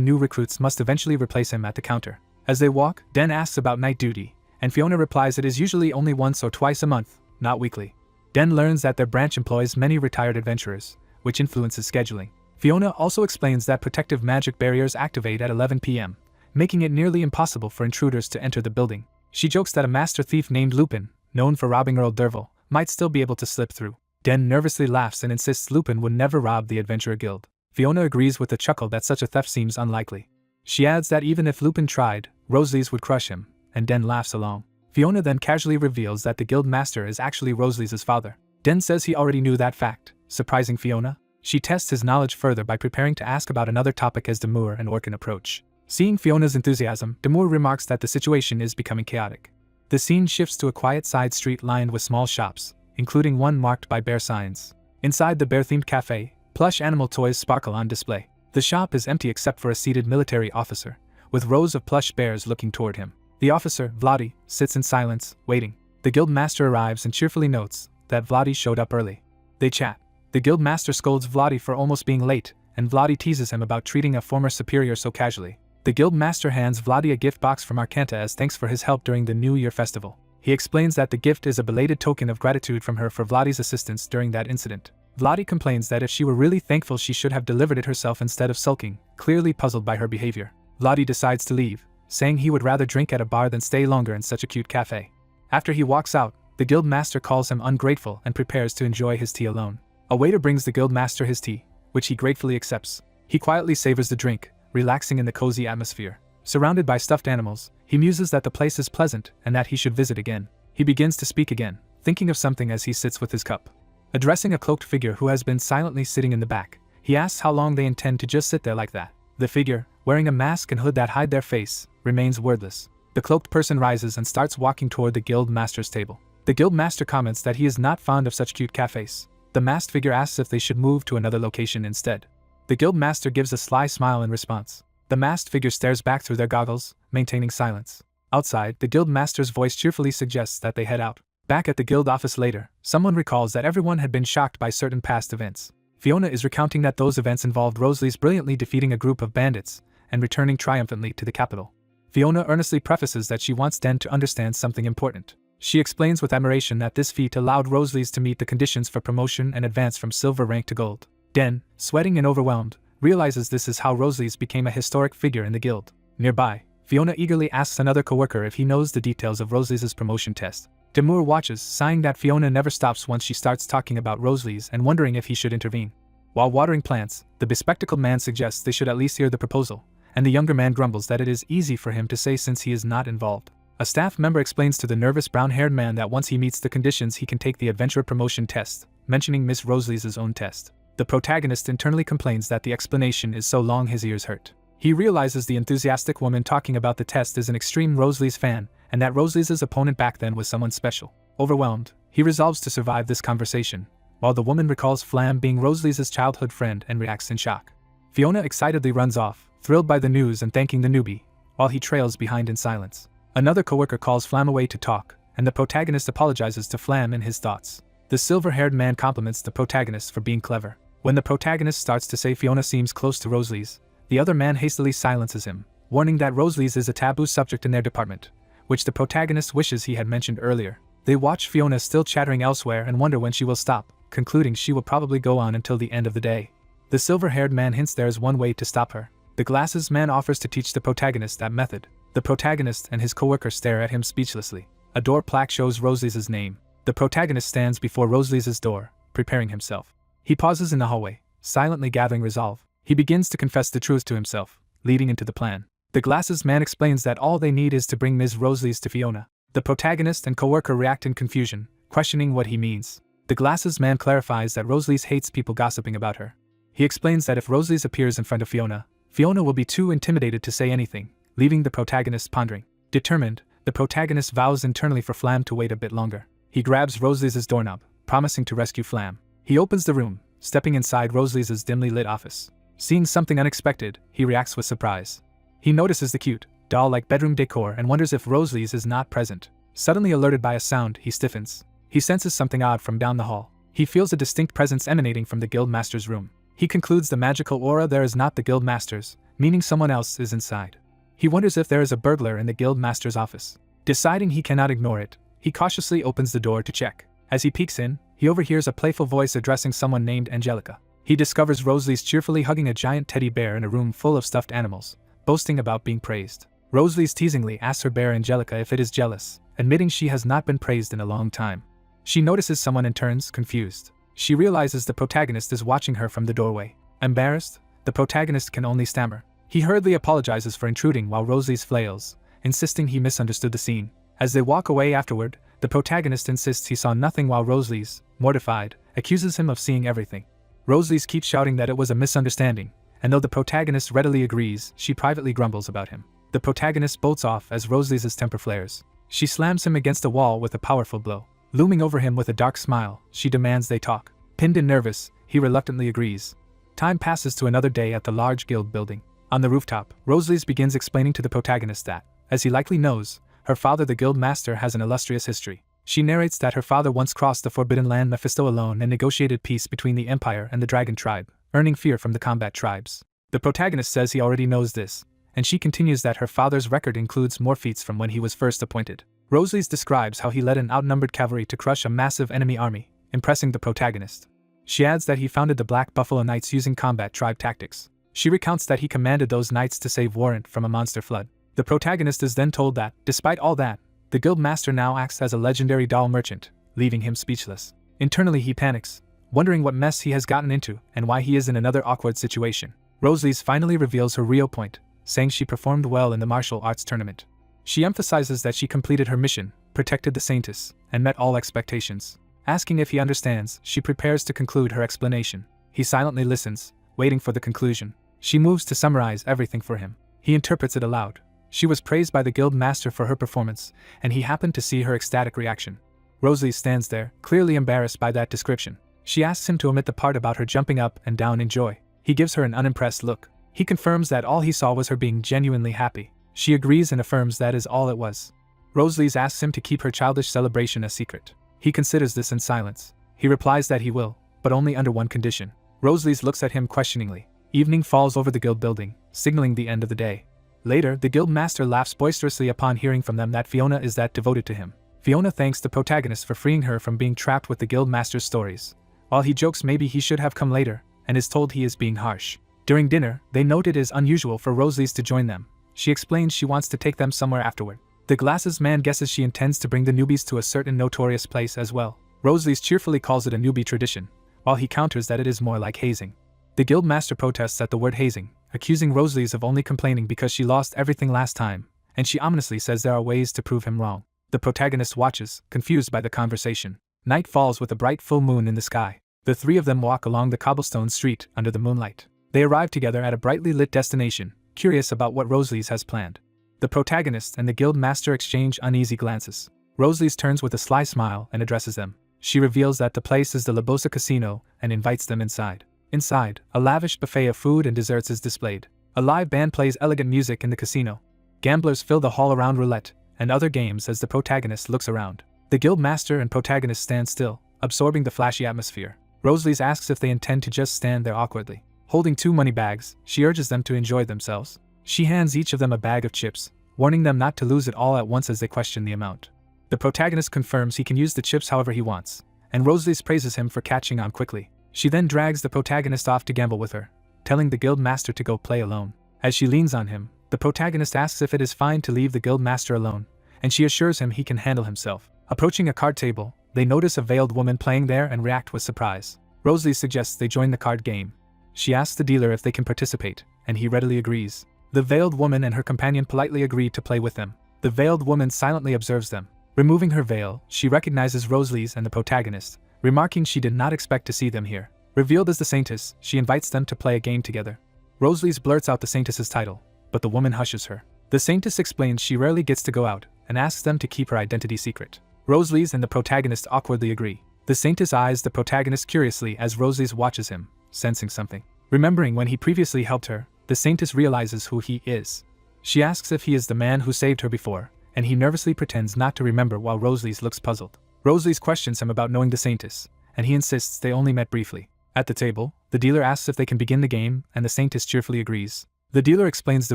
new recruits must eventually replace him at the counter. As they walk, Den asks about night duty, and Fiona replies it is usually only once or twice a month, not weekly. Den learns that their branch employs many retired adventurers, which influences scheduling. Fiona also explains that protective magic barriers activate at 11 p.m., making it nearly impossible for intruders to enter the building. She jokes that a master thief named Lupin, known for robbing Earl Derville, might still be able to slip through. Den nervously laughs and insists Lupin would never rob the Adventurer Guild. Fiona agrees with a chuckle that such a theft seems unlikely. She adds that even if Lupin tried, Rosalie's would crush him, and Den laughs along. Fiona then casually reveals that the guild master is actually Rosalie's father. Den says he already knew that fact, surprising Fiona. She tests his knowledge further by preparing to ask about another topic as Demure and Orkin approach. Seeing Fiona's enthusiasm, Demure remarks that the situation is becoming chaotic. The scene shifts to a quiet side street lined with small shops, including one marked by bear signs. Inside the bear-themed cafe, plush animal toys sparkle on display. The shop is empty except for a seated military officer, with rows of plush bears looking toward him. The officer, Vladi, sits in silence, waiting. The guild master arrives and cheerfully notes that Vladi showed up early. They chat. The guild master scolds Vladi for almost being late, and Vladi teases him about treating a former superior so casually. The guild master hands Vladi a gift box from Arcanta as thanks for his help during the New Year festival. He explains that the gift is a belated token of gratitude from her for Vladi's assistance during that incident. Vladi complains that if she were really thankful she should have delivered it herself instead of sulking, clearly puzzled by her behavior. Vladi decides to leave, saying he would rather drink at a bar than stay longer in such a cute cafe. After he walks out, the guild master calls him ungrateful and prepares to enjoy his tea alone. A waiter brings the guild master his tea, which he gratefully accepts. He quietly savors the drink, relaxing in the cozy atmosphere. Surrounded by stuffed animals, he muses that the place is pleasant and that he should visit again. He begins to speak again, thinking of something as he sits with his cup. Addressing a cloaked figure who has been silently sitting in the back, he asks how long they intend to just sit there like that. The figure, wearing a mask and hood that hide their face, remains wordless. The cloaked person rises and starts walking toward the guild master's table. The guild master comments that he is not fond of such cute cafes. The masked figure asks if they should move to another location instead. The guild master gives a sly smile in response. The masked figure stares back through their goggles, maintaining silence. Outside, the guild master's voice cheerfully suggests that they head out. Back at the guild office later, someone recalls that everyone had been shocked by certain past events. Fiona is recounting that those events involved Rosalie's brilliantly defeating a group of bandits and returning triumphantly to the capital. Fiona earnestly prefaces that she wants Den to understand something important. She explains with admiration that this feat allowed Rosalie's to meet the conditions for promotion and advance from silver rank to gold. Den, sweating and overwhelmed, realizes this is how Rosalie's became a historic figure in the guild. Nearby, Fiona eagerly asks another coworker if he knows the details of Rosalie's promotion test. Demure watches, sighing that Fiona never stops once she starts talking about Rosalie's and wondering if he should intervene. While watering plants, the bespectacled man suggests they should at least hear the proposal, and the younger man grumbles that it is easy for him to say since he is not involved. A staff member explains to the nervous brown-haired man that once he meets the conditions he can take the adventurer promotion test, mentioning Miss Rosalie's own test. The protagonist internally complains that the explanation is so long his ears hurt. He realizes the enthusiastic woman talking about the test is an extreme Rosalie's fan, and that Rosalie's opponent back then was someone special. Overwhelmed, he resolves to survive this conversation, while the woman recalls Flam being Rosalie's childhood friend and reacts in shock. Fiona excitedly runs off, thrilled by the news and thanking the newbie, while he trails behind in silence. Another coworker calls Flam away to talk, and the protagonist apologizes to Flam in his thoughts. The silver-haired man compliments the protagonist for being clever. When the protagonist starts to say Fiona seems close to Rosalie's, the other man hastily silences him, warning that Rosalie's is a taboo subject in their department, which the protagonist wishes he had mentioned earlier. They watch Fiona still chattering elsewhere and wonder when she will stop, concluding she will probably go on until the end of the day. The silver-haired man hints there is one way to stop her. The glasses man offers to teach the protagonist that method. The protagonist and his coworker stare at him speechlessly. A door plaque shows Rosalie's name. The protagonist stands before Rosalie's door, preparing himself. He pauses in the hallway, silently gathering resolve. He begins to confess the truth to himself, leading into the plan. The glasses man explains that all they need is to bring Ms. Rosalie's to Fiona. The protagonist and coworker react in confusion, questioning what he means. The glasses man clarifies that Rosalie's hates people gossiping about her. He explains that if Rosalie's appears in front of Fiona, Fiona will be too intimidated to say anything, leaving the protagonist pondering. Determined, the protagonist vows internally for Flam to wait a bit longer. He grabs Rosalie's doorknob, promising to rescue Flam. He opens the room, stepping inside Rosalie's dimly lit office. Seeing something unexpected, he reacts with surprise. He notices the cute, doll-like bedroom decor and wonders if Rosalie's is not present. Suddenly alerted by a sound, he stiffens. He senses something odd from down the hall. He feels a distinct presence emanating from the guild master's room. He concludes the magical aura there is not the guild master's, meaning someone else is inside. He wonders if there is a burglar in the guild master's office. Deciding he cannot ignore it, he cautiously opens the door to check. As he peeks in, he overhears a playful voice addressing someone named Angelica. He discovers Rosalie's cheerfully hugging a giant teddy bear in a room full of stuffed animals, boasting about being praised. Rosalie's teasingly asks her bear Angelica if it is jealous, admitting she has not been praised in a long time. She notices someone and turns confused. She realizes the protagonist is watching her from the doorway. Embarrassed, the protagonist can only stammer. He hurriedly apologizes for intruding while Rosalie's flails, insisting he misunderstood the scene. As they walk away afterward, the protagonist insists he saw nothing while Rosalie's, mortified, accuses him of seeing everything. Rosalie's keeps shouting that it was a misunderstanding, and though the protagonist readily agrees, she privately grumbles about him. The protagonist bolts off as Rosalie's temper flares. She slams him against a wall with a powerful blow. Looming over him with a dark smile, she demands they talk. Pinned and nervous, he reluctantly agrees. Time passes to another day at the large guild building. On the rooftop, Rosalie's begins explaining to the protagonist that, as he likely knows, her father the guild master has an illustrious history. She narrates that her father once crossed the forbidden land Mephisto alone and negotiated peace between the Empire and the Dragon tribe, earning fear from the combat tribes. The protagonist says he already knows this, and she continues that her father's record includes more feats from when he was first appointed. Rosalie's describes how he led an outnumbered cavalry to crush a massive enemy army, impressing the protagonist. She adds that he founded the Black Buffalo Knights using combat tribe tactics. She recounts that he commanded those knights to save Warrant from a monster flood. The protagonist is then told that, despite all that, the guild master now acts as a legendary doll merchant, leaving him speechless. Internally he panics, wondering what mess he has gotten into and why he is in another awkward situation. Rosalie's finally reveals her real point, saying she performed well in the martial arts tournament. She emphasizes that she completed her mission, protected the Saintess, and met all expectations. Asking if he understands, she prepares to conclude her explanation. He silently listens, waiting for the conclusion. She moves to summarize everything for him. He interprets it aloud. She was praised by the guild master for her performance, and he happened to see her ecstatic reaction. Rosalie stands there, clearly embarrassed by that description. She asks him to omit the part about her jumping up and down in joy. He gives her an unimpressed look. He confirms that all he saw was her being genuinely happy. She agrees and affirms that is all it was. Rosalie asks him to keep her childish celebration a secret. He considers this in silence. He replies that he will, but only under one condition. Rosalie looks at him questioningly. Evening falls over the guild building, signaling the end of the day. Later, the guild master laughs boisterously upon hearing from them that Fiona is that devoted to him. Fiona thanks the protagonist for freeing her from being trapped with the guild master's stories, while he jokes maybe he should have come later, and is told he is being harsh. During dinner, they note it is unusual for Rosalie to join them. She explains she wants to take them somewhere afterward. The glasses man guesses she intends to bring the newbies to a certain notorious place as well. Rosalie cheerfully calls it a newbie tradition, while he counters that it is more like hazing. The guild master protests at the word hazing, accusing Rosalie of only complaining because she lost everything last time, and she ominously says there are ways to prove him wrong. The protagonist watches, confused by the conversation. Night falls with a bright full moon in the sky. The three of them walk along the cobblestone street under the moonlight. They arrive together at a brightly lit destination, curious about what Rosalie has planned. The protagonist and the guild master exchange uneasy glances. Rosalie turns with a sly smile and addresses them. She reveals that the place is the Labosa Casino and invites them inside. Inside, a lavish buffet of food and desserts is displayed. A live band plays elegant music in the casino. Gamblers fill the hall around roulette and other games as the protagonist looks around. The guild master and protagonist stand still, absorbing the flashy atmosphere. Rosalie asks if they intend to just stand there awkwardly. Holding 2 money bags, she urges them to enjoy themselves. She hands each of them a bag of chips, warning them not to lose it all at once as they question the amount. The protagonist confirms he can use the chips however he wants, and Rosalie praises him for catching on quickly. She then drags the protagonist off to gamble with her, telling the guild master to go play alone. As she leans on him, the protagonist asks if it is fine to leave the guild master alone, and she assures him he can handle himself. Approaching a card table, they notice a veiled woman playing there and react with surprise. Rosalie suggests they join the card game. She asks the dealer if they can participate, and he readily agrees. The veiled woman and her companion politely agree to play with them. The veiled woman silently observes them. Removing her veil, she recognizes Rosalie and the protagonist, remarking she did not expect to see them here. Revealed as the Saintess, she invites them to play a game together. Rosalie blurts out the Saintess's title, but the woman hushes her. The Saintess explains she rarely gets to go out, and asks them to keep her identity secret. Rosalie and the protagonist awkwardly agree. The Saintess eyes the protagonist curiously as Rosalie watches him, sensing something. Remembering when he previously helped her, the Saintess realizes who he is. She asks if he is the man who saved her before, and he nervously pretends not to remember while Rosalie looks puzzled. Rosalie questions him about knowing the Saintess, and he insists they only met briefly. At the table, the dealer asks if they can begin the game, and the Saintess cheerfully agrees. The dealer explains the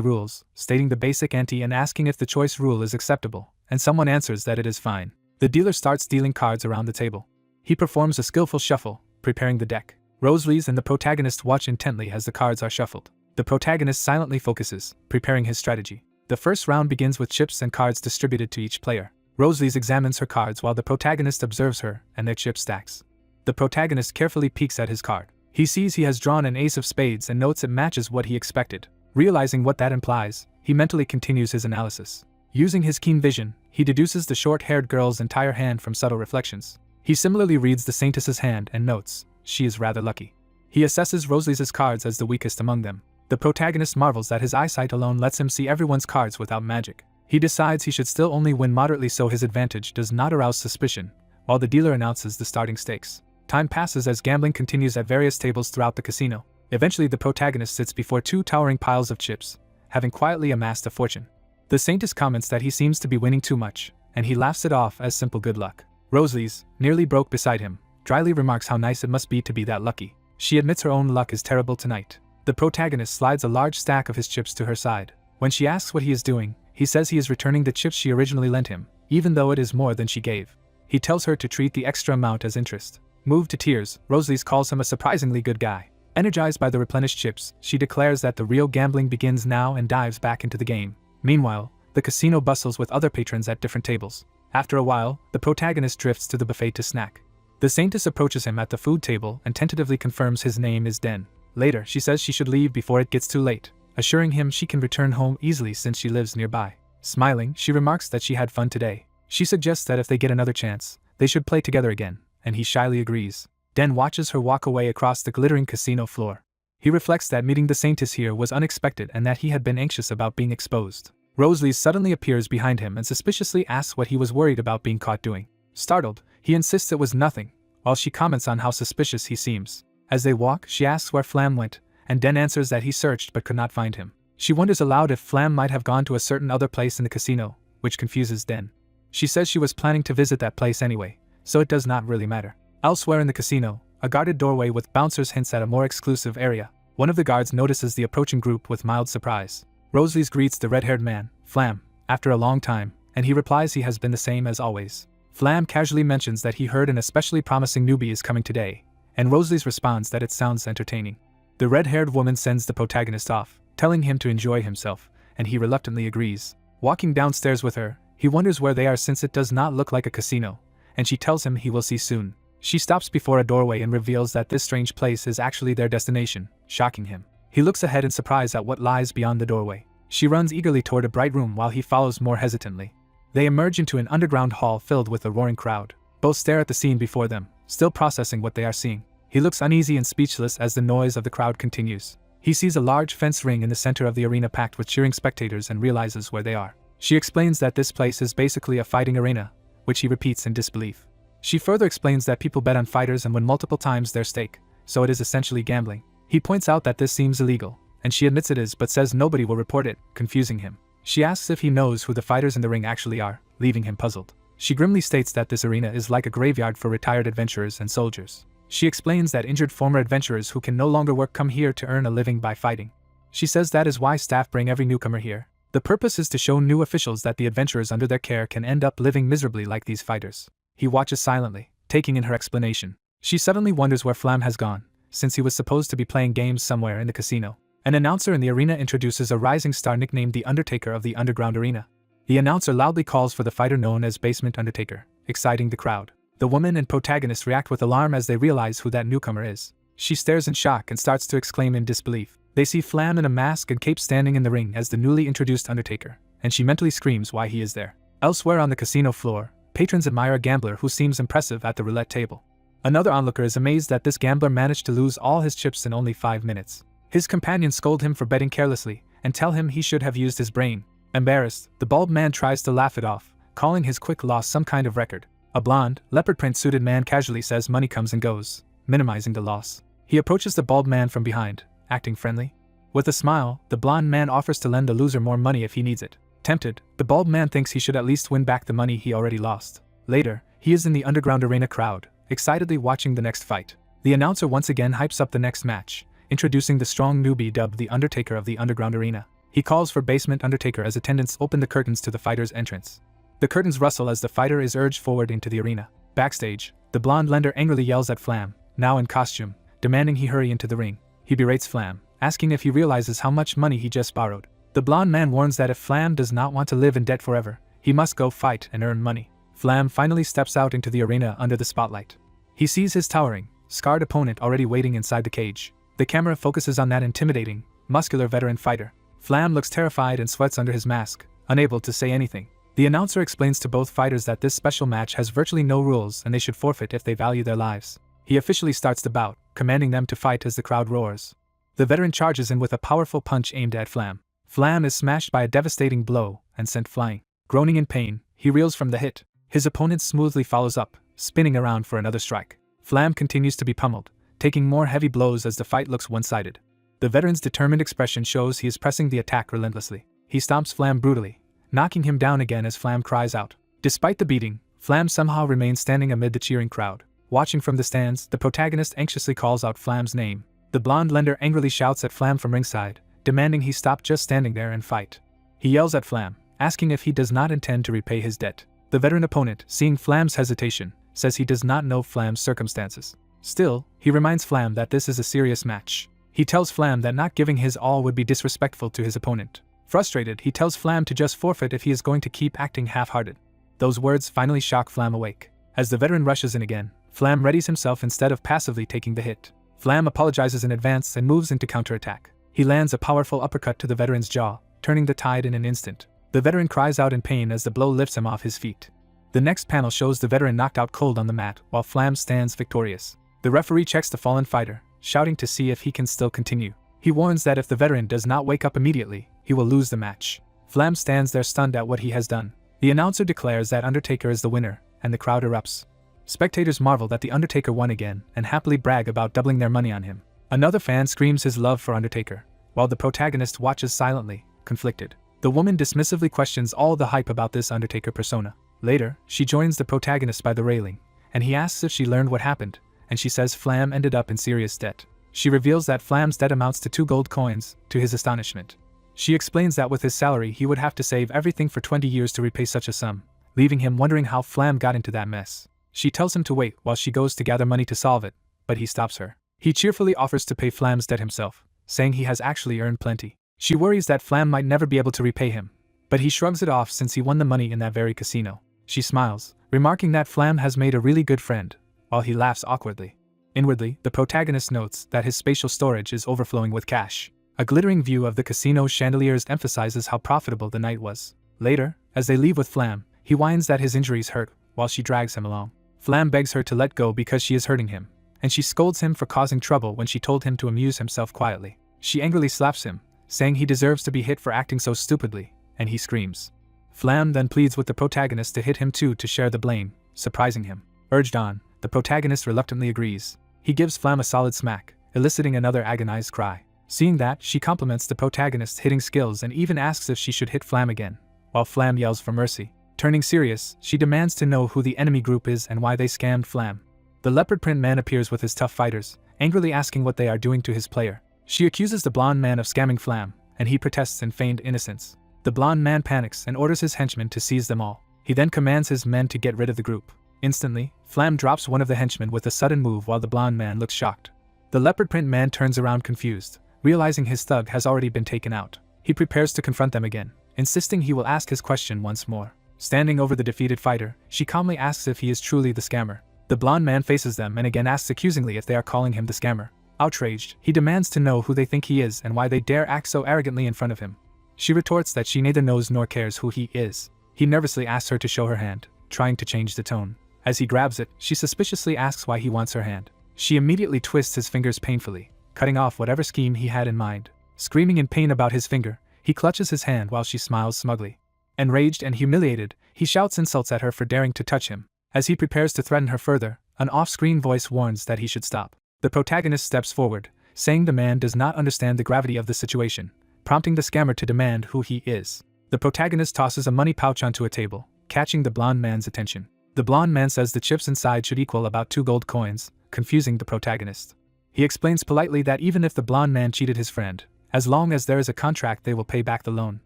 rules, stating the basic ante and asking if the choice rule is acceptable, and someone answers that it is fine. The dealer starts dealing cards around the table. He performs a skillful shuffle, preparing the deck. Rosalie's and the protagonist watch intently as the cards are shuffled. The protagonist silently focuses, preparing his strategy. The first round begins with chips and cards distributed to each player. Rosalie's examines her cards while the protagonist observes her and their chip stacks. The protagonist carefully peeks at his card. He sees he has drawn an ace of spades and notes it matches what he expected. Realizing what that implies, he mentally continues his analysis. Using his keen vision, he deduces the short-haired girl's entire hand from subtle reflections. He similarly reads the Saintess's hand and notes, she is rather lucky. He assesses Rosalie's cards as the weakest among them. The protagonist marvels that his eyesight alone lets him see everyone's cards without magic. He decides he should still only win moderately so his advantage does not arouse suspicion, while the dealer announces the starting stakes. Time passes as gambling continues at various tables throughout the casino. Eventually the protagonist sits before two towering piles of chips, having quietly amassed a fortune. The Saintess comments that he seems to be winning too much, and he laughs it off as simple good luck. Rosalie's, nearly broke beside him, dryly remarks how nice it must be to be that lucky. She admits her own luck is terrible tonight. The protagonist slides a large stack of his chips to her side. When she asks what he is doing, he says he is returning the chips she originally lent him, even though it is more than she gave. He tells her to treat the extra amount as interest. Moved to tears, Rosalie's calls him a surprisingly good guy. Energized by the replenished chips, she declares that the real gambling begins now and dives back into the game. Meanwhile, the casino bustles with other patrons at different tables. After a while, the protagonist drifts to the buffet to snack. The Saintess approaches him at the food table and tentatively confirms his name is Den. Later, she says she should leave before it gets too late, assuring him she can return home easily since she lives nearby. Smiling, she remarks that she had fun today. She suggests that if they get another chance, they should play together again, and he shyly agrees. Den watches her walk away across the glittering casino floor. He reflects that meeting the Saintess here was unexpected and that he had been anxious about being exposed. Rosalie suddenly appears behind him and suspiciously asks what he was worried about being caught doing. Startled, he insists it was nothing, while she comments on how suspicious he seems. As they walk, she asks where Flam went, and Den answers that he searched but could not find him. She wonders aloud if Flam might have gone to a certain other place in the casino, which confuses Den. She says she was planning to visit that place anyway, so it does not really matter. Elsewhere in the casino, a guarded doorway with bouncers hints at a more exclusive area. One of the guards notices the approaching group with mild surprise. Rosalie greets the red-haired man, Flam, after a long time, and he replies he has been the same as always. Flam casually mentions that he heard an especially promising newbie is coming today, and Rosalie responds that it sounds entertaining. The red-haired woman sends the protagonist off, telling him to enjoy himself, and he reluctantly agrees. Walking downstairs with her, he wonders where they are since it does not look like a casino, and she tells him he will see soon. She stops before a doorway and reveals that this strange place is actually their destination, shocking him. He looks ahead in surprise at what lies beyond the doorway. She runs eagerly toward a bright room while he follows more hesitantly. They emerge into an underground hall filled with a roaring crowd. Both stare at the scene before them, still processing what they are seeing. He looks uneasy and speechless as the noise of the crowd continues. He sees a large fence ring in the center of the arena packed with cheering spectators and realizes where they are. She explains that this place is basically a fighting arena, which he repeats in disbelief. She further explains that people bet on fighters and win multiple times their stake, so it is essentially gambling. He points out that this seems illegal, and she admits it is but says nobody will report it, confusing him. She asks if he knows who the fighters in the ring actually are, leaving him puzzled. She grimly states that this arena is like a graveyard for retired adventurers and soldiers. She explains that injured former adventurers who can no longer work come here to earn a living by fighting. She says that is why staff bring every newcomer here. The purpose is to show new officials that the adventurers under their care can end up living miserably like these fighters. He watches silently, taking in her explanation. She suddenly wonders where Flam has gone, since he was supposed to be playing games somewhere in the casino. An announcer in the arena introduces a rising star nicknamed the Undertaker of the underground arena. The announcer loudly calls for the fighter known as Basement Undertaker, exciting the crowd. The woman and protagonist react with alarm as they realize who that newcomer is. She stares in shock and starts to exclaim in disbelief. They see Flam in a mask and cape standing in the ring as the newly introduced Undertaker, and she mentally screams why he is there. Elsewhere on the casino floor, patrons admire a gambler who seems impressive at the roulette table. Another onlooker is amazed that this gambler managed to lose all his chips in only 5 minutes. His companions scold him for betting carelessly and tell him he should have used his brain. Embarrassed, the bald man tries to laugh it off, calling his quick loss some kind of record. A blonde, leopard print-suited man casually says money comes and goes, minimizing the loss. He approaches the bald man from behind, acting friendly. With a smile, the blonde man offers to lend the loser more money if he needs it. Tempted, the bald man thinks he should at least win back the money he already lost. Later, he is in the underground arena crowd, excitedly watching the next fight. The announcer once again hypes up the next match, introducing the strong newbie dubbed the Undertaker of the Underground Arena. He calls for Basement Undertaker as attendants open the curtains to the fighter's entrance. The curtains rustle as the fighter is urged forward into the arena. Backstage, the blonde lender angrily yells at Flam, now in costume, demanding he hurry into the ring. He berates Flam, asking if he realizes how much money he just borrowed. The blonde man warns that if Flam does not want to live in debt forever, he must go fight and earn money. Flam finally steps out into the arena under the spotlight. He sees his towering, scarred opponent already waiting inside the cage. The camera focuses on that intimidating, muscular veteran fighter. Flam looks terrified and sweats under his mask, unable to say anything. The announcer explains to both fighters that this special match has virtually no rules and they should forfeit if they value their lives. He officially starts the bout, commanding them to fight as the crowd roars. The veteran charges in with a powerful punch aimed at Flam. Flam is smashed by a devastating blow and sent flying. Groaning in pain, he reels from the hit. His opponent smoothly follows up, spinning around for another strike. Flam continues to be pummeled, taking more heavy blows as the fight looks one-sided. The veteran's determined expression shows he is pressing the attack relentlessly. He stomps Flam brutally, knocking him down again as Flam cries out. Despite the beating, Flam somehow remains standing amid the cheering crowd. Watching from the stands, the protagonist anxiously calls out Flam's name. The blonde lender angrily shouts at Flam from ringside, demanding he stop just standing there and fight. He yells at Flam, asking if he does not intend to repay his debt. The veteran opponent, seeing Flam's hesitation, says he does not know Flam's circumstances. Still, he reminds Flam that this is a serious match. He tells Flam that not giving his all would be disrespectful to his opponent. Frustrated, he tells Flam to just forfeit if he is going to keep acting half-hearted. Those words finally shock Flam awake. As the veteran rushes in again, Flam readies himself instead of passively taking the hit. Flam apologizes in advance and moves into counterattack. He lands a powerful uppercut to the veteran's jaw, turning the tide in an instant. The veteran cries out in pain as the blow lifts him off his feet. The next panel shows the veteran knocked out cold on the mat while Flam stands victorious. The referee checks the fallen fighter, shouting to see if he can still continue. He warns that if the veteran does not wake up immediately, he will lose the match. Flam stands there stunned at what he has done. The announcer declares that Undertaker is the winner, and the crowd erupts. Spectators marvel that the Undertaker won again and happily brag about doubling their money on him. Another fan screams his love for Undertaker, while the protagonist watches silently, conflicted. The woman dismissively questions all the hype about this Undertaker persona. Later, she joins the protagonist by the railing, and he asks if she learned what happened, and she says Flam ended up in serious debt. She reveals that Flam's debt amounts to 2 gold coins, to his astonishment. She explains that with his salary he would have to save everything for 20 years to repay such a sum, leaving him wondering how Flam got into that mess. She tells him to wait while she goes to gather money to solve it, but he stops her. He cheerfully offers to pay Flam's debt himself, saying he has actually earned plenty. She worries that Flam might never be able to repay him, but he shrugs it off since he won the money in that very casino. She smiles, remarking that Flam has made a really good friend, while he laughs awkwardly. Inwardly, the protagonist notes that his spatial storage is overflowing with cash. A glittering view of the casino's chandeliers emphasizes how profitable the night was. Later, as they leave with Flam, he whines that his injuries hurt, while she drags him along. Flam begs her to let go because she is hurting him, and she scolds him for causing trouble when she told him to amuse himself quietly. She angrily slaps him, saying he deserves to be hit for acting so stupidly, and he screams. Flam then pleads with the protagonist to hit him too to share the blame, surprising him. Urged on, the protagonist reluctantly agrees. He gives Flam a solid smack, eliciting another agonized cry. Seeing that, she compliments the protagonist's hitting skills and even asks if she should hit Flam again, while Flam yells for mercy. Turning serious, she demands to know who the enemy group is and why they scammed Flam. The leopard print man appears with his tough fighters, angrily asking what they are doing to his player. She accuses the blonde man of scamming Flam, and he protests in feigned innocence. The blonde man panics and orders his henchmen to seize them all. He then commands his men to get rid of the group. Instantly, Flam drops one of the henchmen with a sudden move while the blonde man looks shocked. The leopard print man turns around confused, realizing his thug has already been taken out. He prepares to confront them again, insisting he will ask his question once more. Standing over the defeated fighter, she calmly asks if he is truly the scammer. The blonde man faces them and again asks accusingly if they are calling him the scammer. Outraged, he demands to know who they think he is and why they dare act so arrogantly in front of him. She retorts that she neither knows nor cares who he is. He nervously asks her to show her hand, trying to change the tone. As he grabs it, she suspiciously asks why he wants her hand. She immediately twists his fingers painfully, cutting off whatever scheme he had in mind. Screaming in pain about his finger, he clutches his hand while she smiles smugly. Enraged and humiliated, he shouts insults at her for daring to touch him. As he prepares to threaten her further, an off-screen voice warns that he should stop. The protagonist steps forward, saying the man does not understand the gravity of the situation, prompting the scammer to demand who he is. The protagonist tosses a money pouch onto a table, catching the blonde man's attention. The blonde man says the chips inside should equal about 2 gold coins, confusing the protagonist. He explains politely that even if the blonde man cheated his friend, as long as there is a contract they will pay back the loan.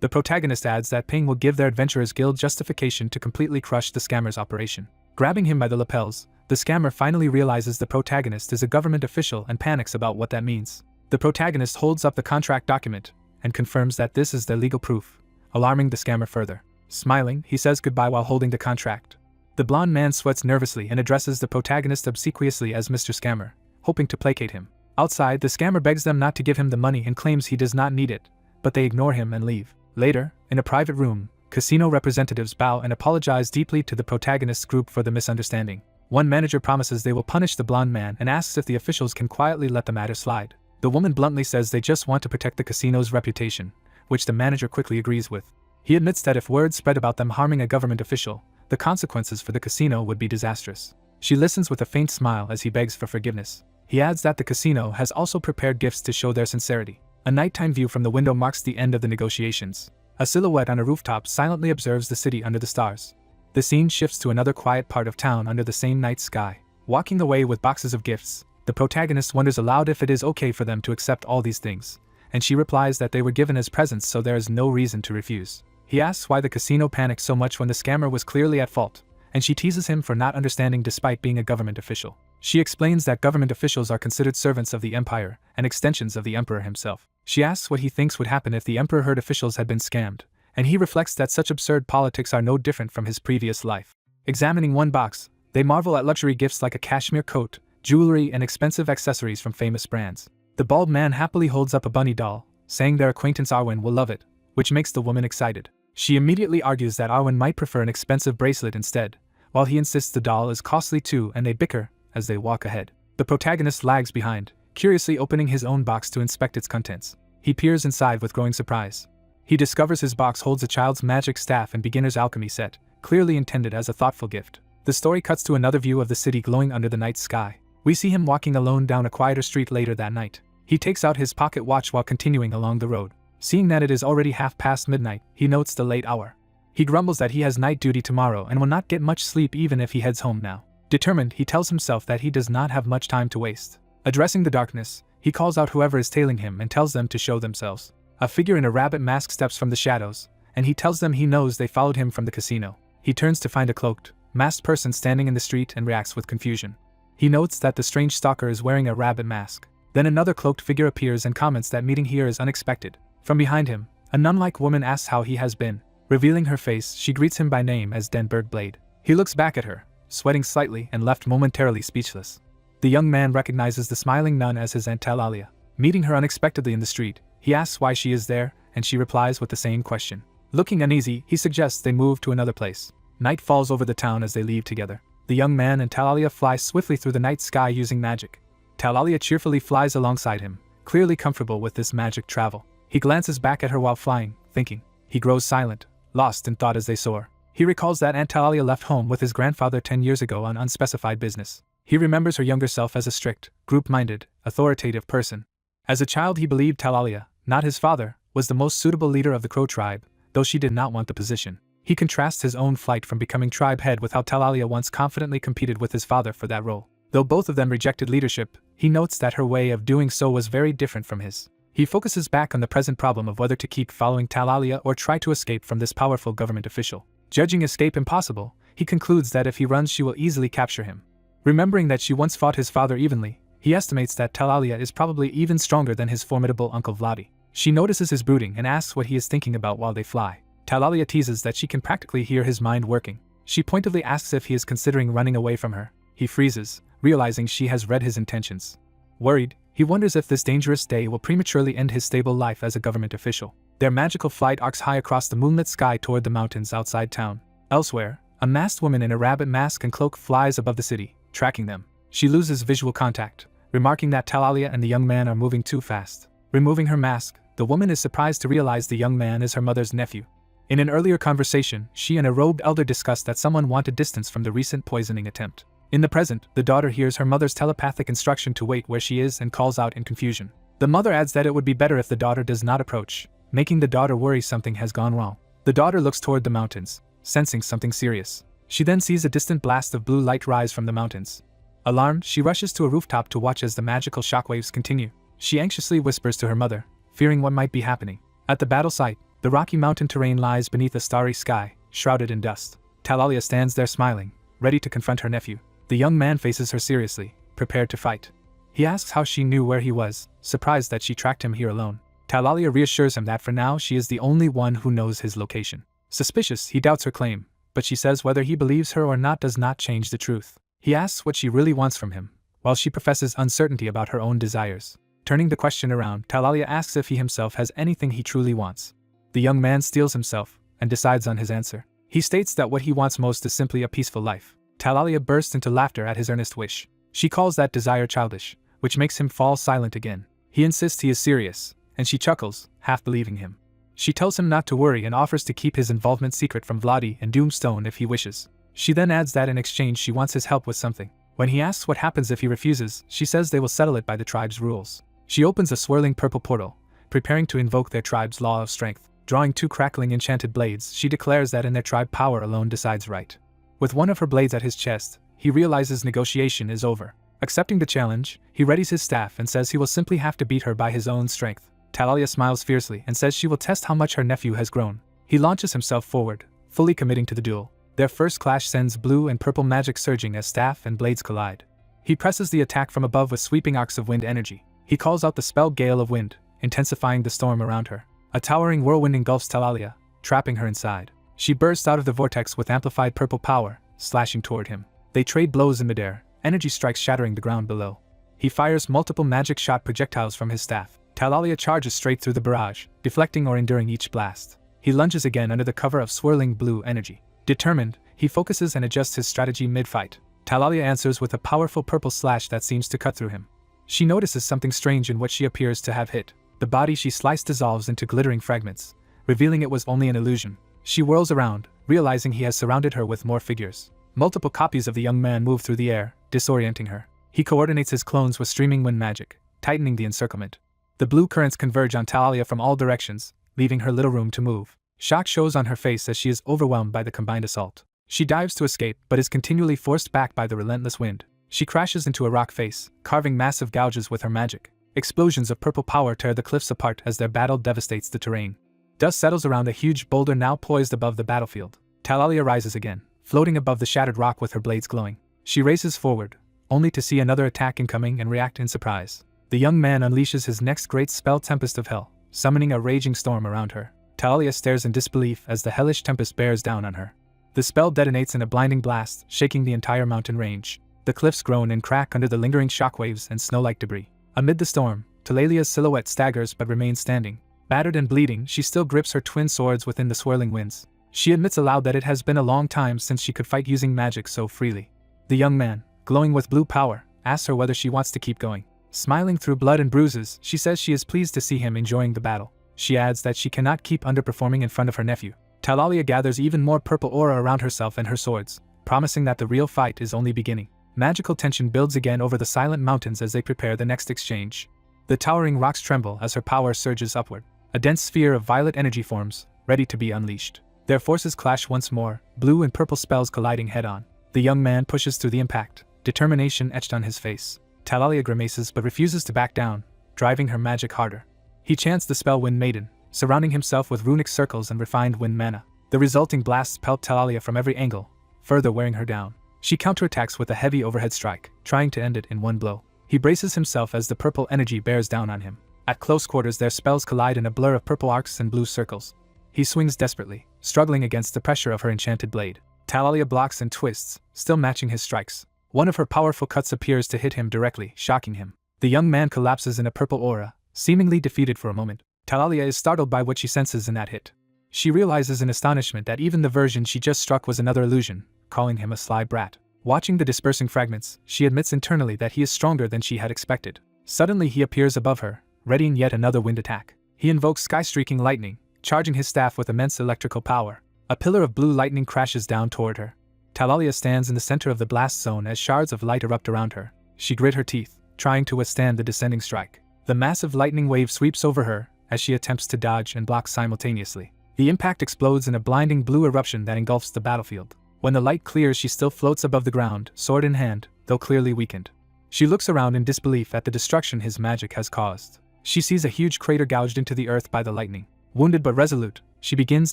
The protagonist adds that paying will give their Adventurers Guild justification to completely crush the scammer's operation. Grabbing him by the lapels, the scammer finally realizes the protagonist is a government official and panics about what that means. The protagonist holds up the contract document and confirms that this is their legal proof, alarming the scammer further. Smiling, he says goodbye while holding the contract. The blonde man sweats nervously and addresses the protagonist obsequiously as Mr. Scammer, hoping to placate him. Outside, the scammer begs them not to give him the money and claims he does not need it, but they ignore him and leave. Later, in a private room, casino representatives bow and apologize deeply to the protagonist's group for the misunderstanding. One manager promises they will punish the blonde man and asks if the officials can quietly let the matter slide. The woman bluntly says they just want to protect the casino's reputation, which the manager quickly agrees with. He admits that if word spread about them harming a government official, the consequences for the casino would be disastrous. She listens with a faint smile as he begs for forgiveness. He adds that the casino has also prepared gifts to show their sincerity. A nighttime view from the window marks the end of the negotiations. A silhouette on a rooftop silently observes the city under the stars. The scene shifts to another quiet part of town under the same night sky. Walking away with boxes of gifts, the protagonist wonders aloud if it is okay for them to accept all these things, and she replies that they were given as presents so there is no reason to refuse. He asks why the casino panicked so much when the scammer was clearly at fault, and she teases him for not understanding despite being a government official. She explains that government officials are considered servants of the empire and extensions of the emperor himself. She asks what he thinks would happen if the emperor heard officials had been scammed, and he reflects that such absurd politics are no different from his previous life. Examining one box, they marvel at luxury gifts like a cashmere coat, jewelry, and expensive accessories from famous brands. The bald man happily holds up a bunny doll, saying their acquaintance Arwen will love it, which makes the woman excited. She immediately argues that Arwen might prefer an expensive bracelet instead, while he insists the doll is costly too, and they bicker as they walk ahead. The protagonist lags behind, curiously opening his own box to inspect its contents. He peers inside with growing surprise. He discovers his box holds a child's magic staff and beginner's alchemy set, clearly intended as a thoughtful gift. The story cuts to another view of the city glowing under the night sky. We see him walking alone down a quieter street later that night. He takes out his pocket watch while continuing along the road. Seeing that it is already past midnight, he notes the late hour. He grumbles that he has night duty tomorrow and will not get much sleep even if he heads home now. Determined, he tells himself that he does not have much time to waste. Addressing the darkness, he calls out whoever is tailing him and tells them to show themselves. A figure in a rabbit mask steps from the shadows, and he tells them he knows they followed him from the casino. He turns to find a cloaked, masked person standing in the street and reacts with confusion. He notes that the strange stalker is wearing a rabbit mask. Then another cloaked figure appears and comments that meeting here is unexpected. From behind him, a nun-like woman asks how he has been. Revealing her face, she greets him by name as Denberg Blade. He looks back at her, sweating slightly and left momentarily speechless. The young man recognizes the smiling nun as his Aunt Talalia. Meeting her unexpectedly in the street, he asks why she is there, and she replies with the same question. Looking uneasy, he suggests they move to another place. Night falls over the town as they leave together. The young man and Talalia fly swiftly through the night sky using magic. Talalia cheerfully flies alongside him, clearly comfortable with this magic travel. He glances back at her while flying, thinking. He grows silent, lost in thought as they soar. He recalls that Aunt Talalia left home with his grandfather 10 years ago on unspecified business. He remembers her younger self as a strict, group-minded, authoritative person. As a child he believed Talalia, not his father, was the most suitable leader of the Crow tribe, though she did not want the position. He contrasts his own flight from becoming tribe head with how Talalia once confidently competed with his father for that role. Though both of them rejected leadership, he notes that her way of doing so was very different from his. He focuses back on the present problem of whether to keep following Talalia or try to escape from this powerful government official. Judging escape impossible, he concludes that if he runs she will easily capture him. Remembering that she once fought his father evenly, he estimates that Talalia is probably even stronger than his formidable Uncle Vladi. She notices his brooding and asks what he is thinking about while they fly. Talalia teases that she can practically hear his mind working. She pointedly asks if he is considering running away from her. He freezes, realizing she has read his intentions. Worried, he wonders if this dangerous day will prematurely end his stable life as a government official. Their magical flight arcs high across the moonlit sky toward the mountains outside town. Elsewhere, a masked woman in a rabbit mask and cloak flies above the city, tracking them. She loses visual contact, remarking that Talalia and the young man are moving too fast. Removing her mask, the woman is surprised to realize the young man is her mother's nephew. In an earlier conversation, she and a robed elder discussed that someone wanted distance from the recent poisoning attempt. In the present, the daughter hears her mother's telepathic instruction to wait where she is and calls out in confusion. The mother adds that it would be better if the daughter does not approach, making the daughter worry something has gone wrong. The daughter looks toward the mountains, sensing something serious. She then sees a distant blast of blue light rise from the mountains. Alarmed, she rushes to a rooftop to watch as the magical shockwaves continue. She anxiously whispers to her mother, fearing what might be happening. At the battle site, the rocky mountain terrain lies beneath a starry sky, shrouded in dust. Talalia stands there smiling, ready to confront her nephew. The young man faces her seriously, prepared to fight. He asks how she knew where he was, surprised that she tracked him here alone. Talalia reassures him that for now she is the only one who knows his location. Suspicious, he doubts her claim, but she says whether he believes her or not does not change the truth. He asks what she really wants from him, while she professes uncertainty about her own desires. Turning the question around, Talalia asks if he himself has anything he truly wants. The young man steels himself, and decides on his answer. He states that what he wants most is simply a peaceful life. Talalia bursts into laughter at his earnest wish. She calls that desire childish, which makes him fall silent again. He insists he is serious, and she chuckles, half believing him. She tells him not to worry and offers to keep his involvement secret from Vladi and Doomstone if he wishes. She then adds that in exchange she wants his help with something. When he asks what happens if he refuses, she says they will settle it by the tribe's rules. She opens a swirling purple portal, preparing to invoke their tribe's law of strength. Drawing 2 crackling enchanted blades, she declares that in their tribe power alone decides right. With one of her blades at his chest, he realizes negotiation is over. Accepting the challenge, he readies his staff and says he will simply have to beat her by his own strength. Talalia smiles fiercely and says she will test how much her nephew has grown. He launches himself forward, fully committing to the duel. Their first clash sends blue and purple magic surging as staff and blades collide. He presses the attack from above with sweeping arcs of wind energy. He calls out the spell Gale of Wind, intensifying the storm around her. A towering whirlwind engulfs Talalia, trapping her inside. She bursts out of the vortex with amplified purple power, slashing toward him. They trade blows in midair, energy strikes shattering the ground below. He fires multiple magic shot projectiles from his staff. Talalia charges straight through the barrage, deflecting or enduring each blast. He lunges again under the cover of swirling blue energy. Determined, he focuses and adjusts his strategy mid-fight. Talalia answers with a powerful purple slash that seems to cut through him. She notices something strange in what she appears to have hit. The body she sliced dissolves into glittering fragments, revealing it was only an illusion. She whirls around, realizing he has surrounded her with more figures. Multiple copies of the young man move through the air, disorienting her. He coordinates his clones with streaming wind magic, tightening the encirclement. The blue currents converge on Talalia from all directions, leaving her little room to move. Shock shows on her face as she is overwhelmed by the combined assault. She dives to escape but is continually forced back by the relentless wind. She crashes into a rock face, carving massive gouges with her magic. Explosions of purple power tear the cliffs apart as their battle devastates the terrain. Dust settles around a huge boulder now poised above the battlefield. Talalia rises again, floating above the shattered rock with her blades glowing. She races forward, only to see another attack incoming and react in surprise. The young man unleashes his next great spell, Tempest of Hell, summoning a raging storm around her. Talalia stares in disbelief as the hellish tempest bears down on her. The spell detonates in a blinding blast, shaking the entire mountain range. The cliffs groan and crack under the lingering shockwaves and snow-like debris. Amid the storm, Talalia's silhouette staggers but remains standing. Battered and bleeding, she still grips her twin swords within the swirling winds. She admits aloud that it has been a long time since she could fight using magic so freely. The young man, glowing with blue power, asks her whether she wants to keep going. Smiling through blood and bruises, she says she is pleased to see him enjoying the battle. She adds that she cannot keep underperforming in front of her nephew. Talalia gathers even more purple aura around herself and her swords, promising that the real fight is only beginning. Magical tension builds again over the silent mountains as they prepare the next exchange. The towering rocks tremble as her power surges upward. A dense sphere of violet energy forms, ready to be unleashed. Their forces clash once more, blue and purple spells colliding head-on. The young man pushes through the impact, determination etched on his face. Talalia grimaces but refuses to back down, driving her magic harder. He chants the spell Wind Maiden, surrounding himself with runic circles and refined wind mana. The resulting blasts pelt Talalia from every angle, further wearing her down. She counterattacks with a heavy overhead strike, trying to end it in one blow. He braces himself as the purple energy bears down on him. At close quarters their spells collide in a blur of purple arcs and blue circles. He swings desperately, struggling against the pressure of her enchanted blade. Talalia blocks and twists, still matching his strikes. One of her powerful cuts appears to hit him directly, shocking him. The young man collapses in a purple aura, seemingly defeated for a moment. Talalia is startled by what she senses in that hit. She realizes in astonishment that even the version she just struck was another illusion, calling him a sly brat. Watching the dispersing fragments, she admits internally that he is stronger than she had expected. Suddenly he appears above her, readying yet another wind attack. He invokes sky-streaking lightning, charging his staff with immense electrical power. A pillar of blue lightning crashes down toward her. Talalia stands in the center of the blast zone as shards of light erupt around her. She grit her teeth, trying to withstand the descending strike. The massive lightning wave sweeps over her as she attempts to dodge and block simultaneously. The impact explodes in a blinding blue eruption that engulfs the battlefield. When the light clears, she still floats above the ground, sword in hand, though clearly weakened. She looks around in disbelief at the destruction his magic has caused. She sees a huge crater gouged into the earth by the lightning. Wounded but resolute, she begins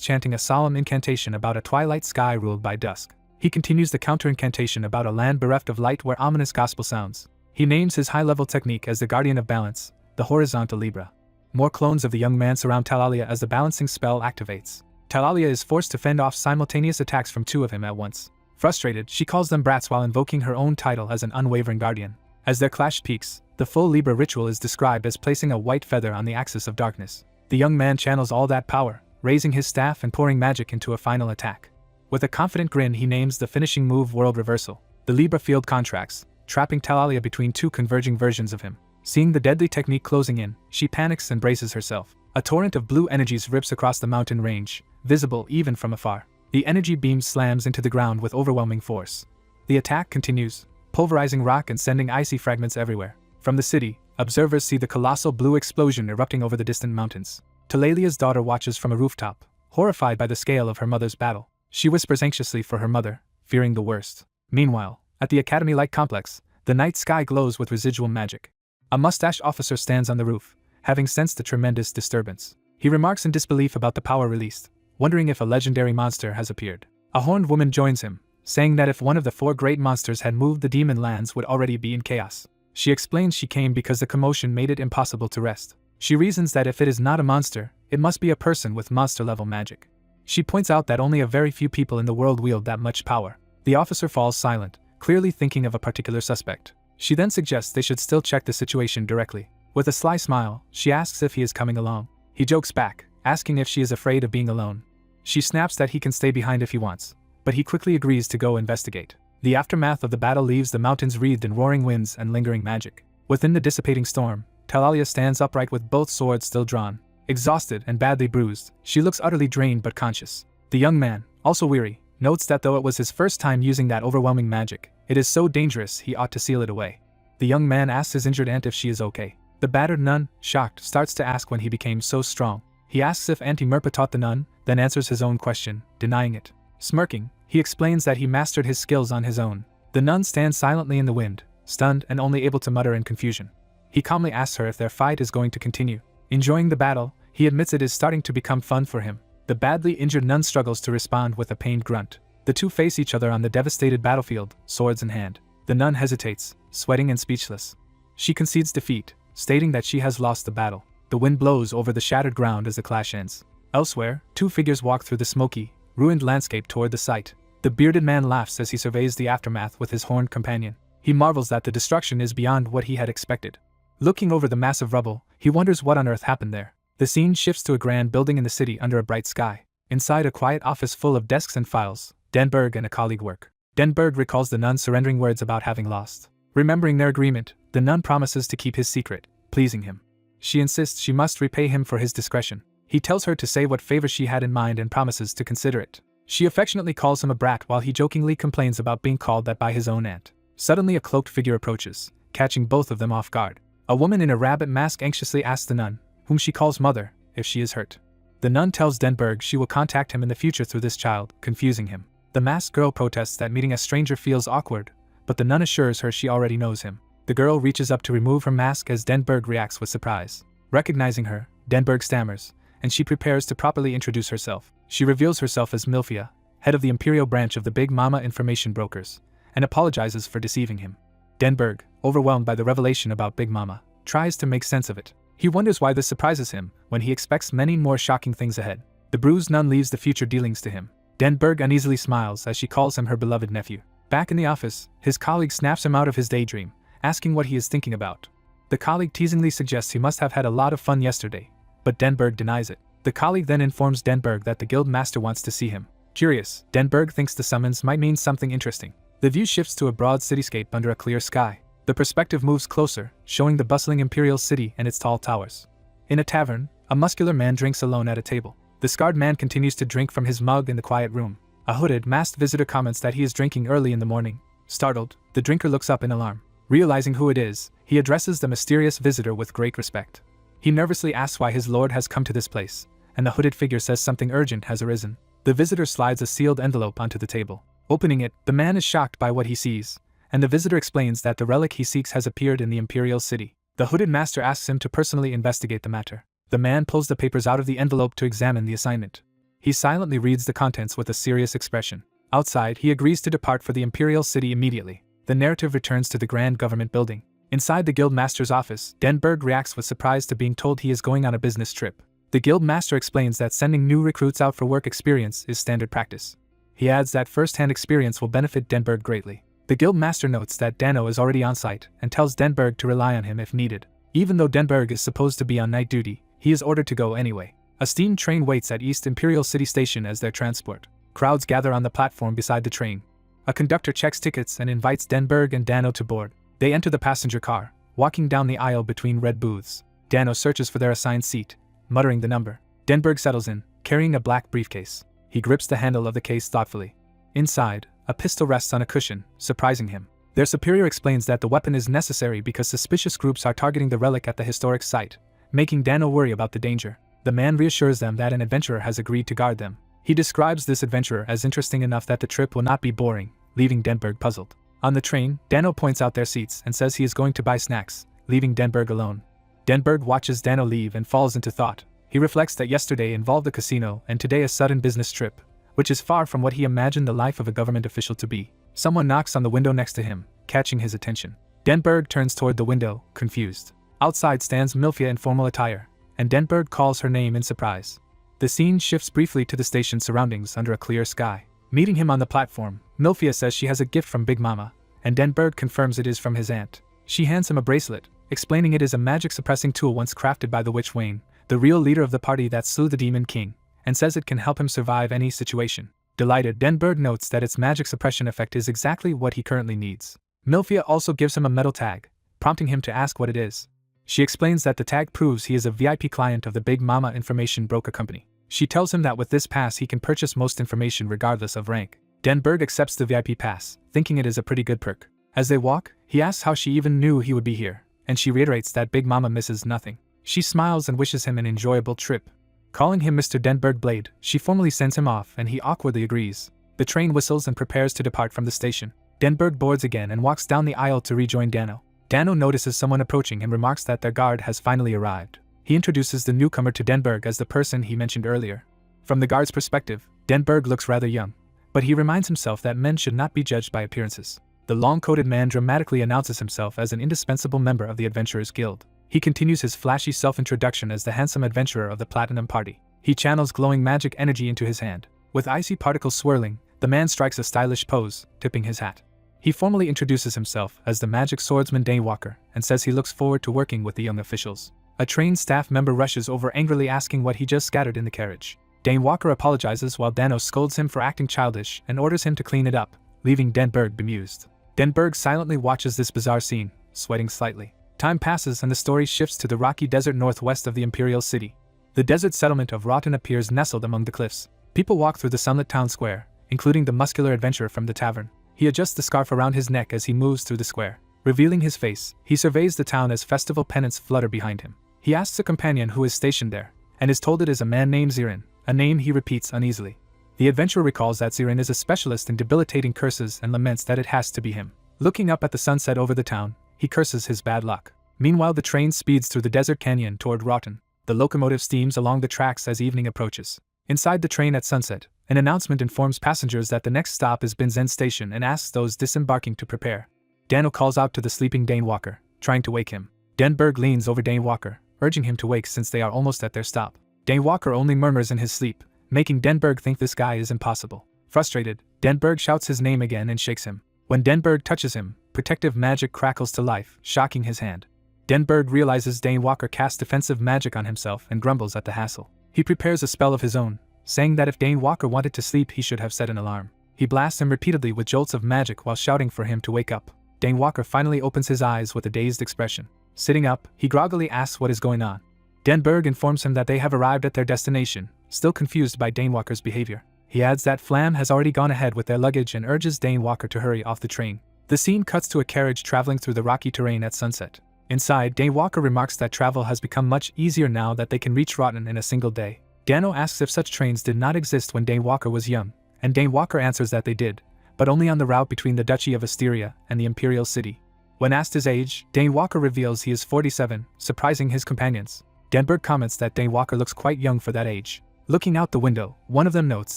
chanting a solemn incantation about a twilight sky ruled by dusk. He continues the counter-incantation about a land bereft of light where ominous gospel sounds. He names his high-level technique as the Guardian of Balance, the Horizontal Libra. More clones of the young man surround Talalia as the balancing spell activates. Talalia is forced to fend off simultaneous attacks from two of him at once. Frustrated, she calls them brats while invoking her own title as an unwavering guardian. As their clash peaks, the full Libra ritual is described as placing a white feather on the axis of darkness. The young man channels all that power, raising his staff and pouring magic into a final attack. With a confident grin, he names the finishing move World Reversal. The Libra field contracts, trapping Talalia between two converging versions of him. Seeing the deadly technique closing in, she panics and braces herself. A torrent of blue energies rips across the mountain range, visible even from afar. The energy beam slams into the ground with overwhelming force. The attack continues, pulverizing rock and sending icy fragments everywhere. From the city, observers see the colossal blue explosion erupting over the distant mountains. Talalia's daughter watches from a rooftop, horrified by the scale of her mother's battle. She whispers anxiously for her mother, fearing the worst. Meanwhile, at the Academy-like complex, the night sky glows with residual magic. A mustached officer stands on the roof, having sensed the tremendous disturbance. He remarks in disbelief about the power released, wondering if a legendary monster has appeared. A horned woman joins him, saying that if one of the four great monsters had moved, the demon lands would already be in chaos. She explains she came because the commotion made it impossible to rest. She reasons that if it is not a monster, it must be a person with monster-level magic. She points out that only a very few people in the world wield that much power. The officer falls silent, clearly thinking of a particular suspect. She then suggests they should still check the situation directly. With a sly smile, she asks if he is coming along. He jokes back, asking if she is afraid of being alone. She snaps that he can stay behind if he wants, but he quickly agrees to go investigate. The aftermath of the battle leaves the mountains wreathed in roaring winds and lingering magic. Within the dissipating storm, Talalia stands upright with both swords still drawn. Exhausted and badly bruised, she looks utterly drained but conscious. The young man, also weary, notes that though it was his first time using that overwhelming magic, it is so dangerous he ought to seal it away. The young man asks his injured aunt if she is okay. The battered nun, shocked, starts to ask when he became so strong. He asks if Auntie Merpa taught the nun, then answers his own question, denying it. Smirking, he explains that he mastered his skills on his own. The nun stands silently in the wind, stunned and only able to mutter in confusion. He calmly asks her if their fight is going to continue. Enjoying the battle, he admits it is starting to become fun for him. The badly injured nun struggles to respond with a pained grunt. The two face each other on the devastated battlefield, swords in hand. The nun hesitates, sweating and speechless. She concedes defeat, stating that she has lost the battle. The wind blows over the shattered ground as the clash ends. Elsewhere, two figures walk through the smoky, ruined landscape toward the site. The bearded man laughs as he surveys the aftermath with his horned companion. He marvels that the destruction is beyond what he had expected. Looking over the massive rubble, he wonders what on earth happened there. The scene shifts to a grand building in the city under a bright sky. Inside a quiet office full of desks and files, Denberg and a colleague work. Denberg recalls the nun's surrendering words about having lost. Remembering their agreement, the nun promises to keep his secret, pleasing him. She insists she must repay him for his discretion. He tells her to say what favor she had in mind and promises to consider it. She affectionately calls him a brat while he jokingly complains about being called that by his own aunt. Suddenly a cloaked figure approaches, catching both of them off guard. A woman in a rabbit mask anxiously asks the nun, whom she calls mother, if she is hurt. The nun tells Denberg she will contact him in the future through this child, confusing him. The masked girl protests that meeting a stranger feels awkward, but the nun assures her she already knows him. The girl reaches up to remove her mask as Denberg reacts with surprise. Recognizing her, Denberg stammers, and she prepares to properly introduce herself. She reveals herself as Milfia, head of the Imperial branch of the Big Mama information brokers, and apologizes for deceiving him. Denberg, overwhelmed by the revelation about Big Mama, tries to make sense of it. He wonders why this surprises him, when he expects many more shocking things ahead. The bruised nun leaves the future dealings to him. Denberg uneasily smiles as she calls him her beloved nephew. Back in the office, his colleague snaps him out of his daydream, asking what he is thinking about. The colleague teasingly suggests he must have had a lot of fun yesterday, but Denberg denies it. The colleague then informs Denberg that the guild master wants to see him. Curious, Denberg thinks the summons might mean something interesting. The view shifts to a broad cityscape under a clear sky. The perspective moves closer, showing the bustling imperial city and its tall towers. In a tavern, a muscular man drinks alone at a table. The scarred man continues to drink from his mug in the quiet room. A hooded, masked visitor comments that he is drinking early in the morning. Startled, the drinker looks up in alarm. Realizing who it is, he addresses the mysterious visitor with great respect. He nervously asks why his lord has come to this place, and the hooded figure says something urgent has arisen. The visitor slides a sealed envelope onto the table. Opening it, the man is shocked by what he sees, and the visitor explains that the relic he seeks has appeared in the Imperial City. The hooded master asks him to personally investigate the matter. The man pulls the papers out of the envelope to examine the assignment. He silently reads the contents with a serious expression. Outside, he agrees to depart for the Imperial City immediately. The narrative returns to the Grand Government Building. Inside the Guild Master's office, Denberg reacts with surprise to being told he is going on a business trip. The Guild Master explains that sending new recruits out for work experience is standard practice. He adds that first-hand experience will benefit Denberg greatly. The Guild Master notes that Dano is already on site and tells Denberg to rely on him if needed. Even though Denberg is supposed to be on night duty, he is ordered to go anyway. A steam train waits at East Imperial City Station as their transport. Crowds gather on the platform beside the train. A conductor checks tickets and invites Denberg and Dano to board. They enter the passenger car, walking down the aisle between red booths. Dano searches for their assigned seat, muttering the number. Denberg settles in, carrying a black briefcase. He grips the handle of the case thoughtfully. Inside, a pistol rests on a cushion, surprising him. Their superior explains that the weapon is necessary because suspicious groups are targeting the relic at the historic site, making Dano worry about the danger. The man reassures them that an adventurer has agreed to guard them. He describes this adventurer as interesting enough that the trip will not be boring, leaving Denberg puzzled. On the train, Dano points out their seats and says he is going to buy snacks, leaving Denberg alone. Denberg watches Dano leave and falls into thought. He reflects that yesterday involved a casino and today a sudden business trip, which is far from what he imagined the life of a government official to be. Someone knocks on the window next to him, catching his attention. Denberg turns toward the window, confused. Outside stands Milfia in formal attire, and Denberg calls her name in surprise. The scene shifts briefly to the station's surroundings under a clear sky. Meeting him on the platform, Milfia says she has a gift from Big Mama, and Denberg confirms it is from his aunt. She hands him a bracelet, explaining it is a magic-suppressing tool once crafted by the witch Wayne, the real leader of the party that slew the Demon King, and says it can help him survive any situation. Delighted, Denberg notes that its magic suppression effect is exactly what he currently needs. Milfia also gives him a metal tag, prompting him to ask what it is. She explains that the tag proves he is a VIP client of the Big Mama Information Broker Company. She tells him that with this pass he can purchase most information regardless of rank. Denberg accepts the VIP pass, thinking it is a pretty good perk. As they walk, he asks how she even knew he would be here, and she reiterates that Big Mama misses nothing. She smiles and wishes him an enjoyable trip. Calling him Mr. Denberg Blade, she formally sends him off and he awkwardly agrees. The train whistles and prepares to depart from the station. Denberg boards again and walks down the aisle to rejoin Dano. Dano notices someone approaching and remarks that their guard has finally arrived. He introduces the newcomer to Denberg as the person he mentioned earlier. From the guard's perspective, Denberg looks rather young, but he reminds himself that men should not be judged by appearances. The long-coated man dramatically announces himself as an indispensable member of the Adventurers Guild. He continues his flashy self-introduction as the handsome adventurer of the Platinum Party. He channels glowing magic energy into his hand. With icy particles swirling, the man strikes a stylish pose, tipping his hat. He formally introduces himself as the magic swordsman Dane Walker and says he looks forward to working with the young officials. A trained staff member rushes over angrily asking what he just scattered in the carriage. Dane Walker apologizes while Dano scolds him for acting childish and orders him to clean it up, leaving Denberg bemused. Denberg silently watches this bizarre scene, sweating slightly. Time passes and the story shifts to the rocky desert northwest of the Imperial City. The desert settlement of Rotten appears nestled among the cliffs. People walk through the sunlit town square, including the muscular adventurer from the tavern. He adjusts the scarf around his neck as he moves through the square. Revealing his face, he surveys the town as festival pennants flutter behind him. He asks a companion who is stationed there, and is told it is a man named Zirin, a name he repeats uneasily. The adventurer recalls that Zirin is a specialist in debilitating curses and laments that it has to be him. Looking up at the sunset over the town, he curses his bad luck. Meanwhile, the train speeds through the desert canyon toward Rotten. The locomotive steams along the tracks as evening approaches. Inside the train at sunset, an announcement informs passengers that the next stop is Binzen Station and asks those disembarking to prepare. Dano calls out to the sleeping Dane Walker, trying to wake him. Denberg leans over Dane Walker, urging him to wake since they are almost at their stop. Dane Walker only murmurs in his sleep, making Denberg think this guy is impossible. Frustrated, Denberg shouts his name again and shakes him. When Denberg touches him, protective magic crackles to life, shocking his hand. Denberg realizes Dane Walker casts defensive magic on himself and grumbles at the hassle. He prepares a spell of his own, saying that if Dane Walker wanted to sleep he should have set an alarm. He blasts him repeatedly with jolts of magic while shouting for him to wake up. Dane Walker finally opens his eyes with a dazed expression. Sitting up, he groggily asks what is going on. Denberg informs him that they have arrived at their destination, still confused by Dane Walker's behavior. He adds that Flam has already gone ahead with their luggage and urges Dane Walker to hurry off the train. The scene cuts to a carriage traveling through the rocky terrain at sunset. Inside, Dane Walker remarks that travel has become much easier now that they can reach Rotten in a single day. Dano asks if such trains did not exist when Dane Walker was young, and Dane Walker answers that they did, but only on the route between the Duchy of Asteria and the Imperial City. When asked his age, Dane Walker reveals he is 47, surprising his companions. Denberg comments that Dane Walker looks quite young for that age. Looking out the window, one of them notes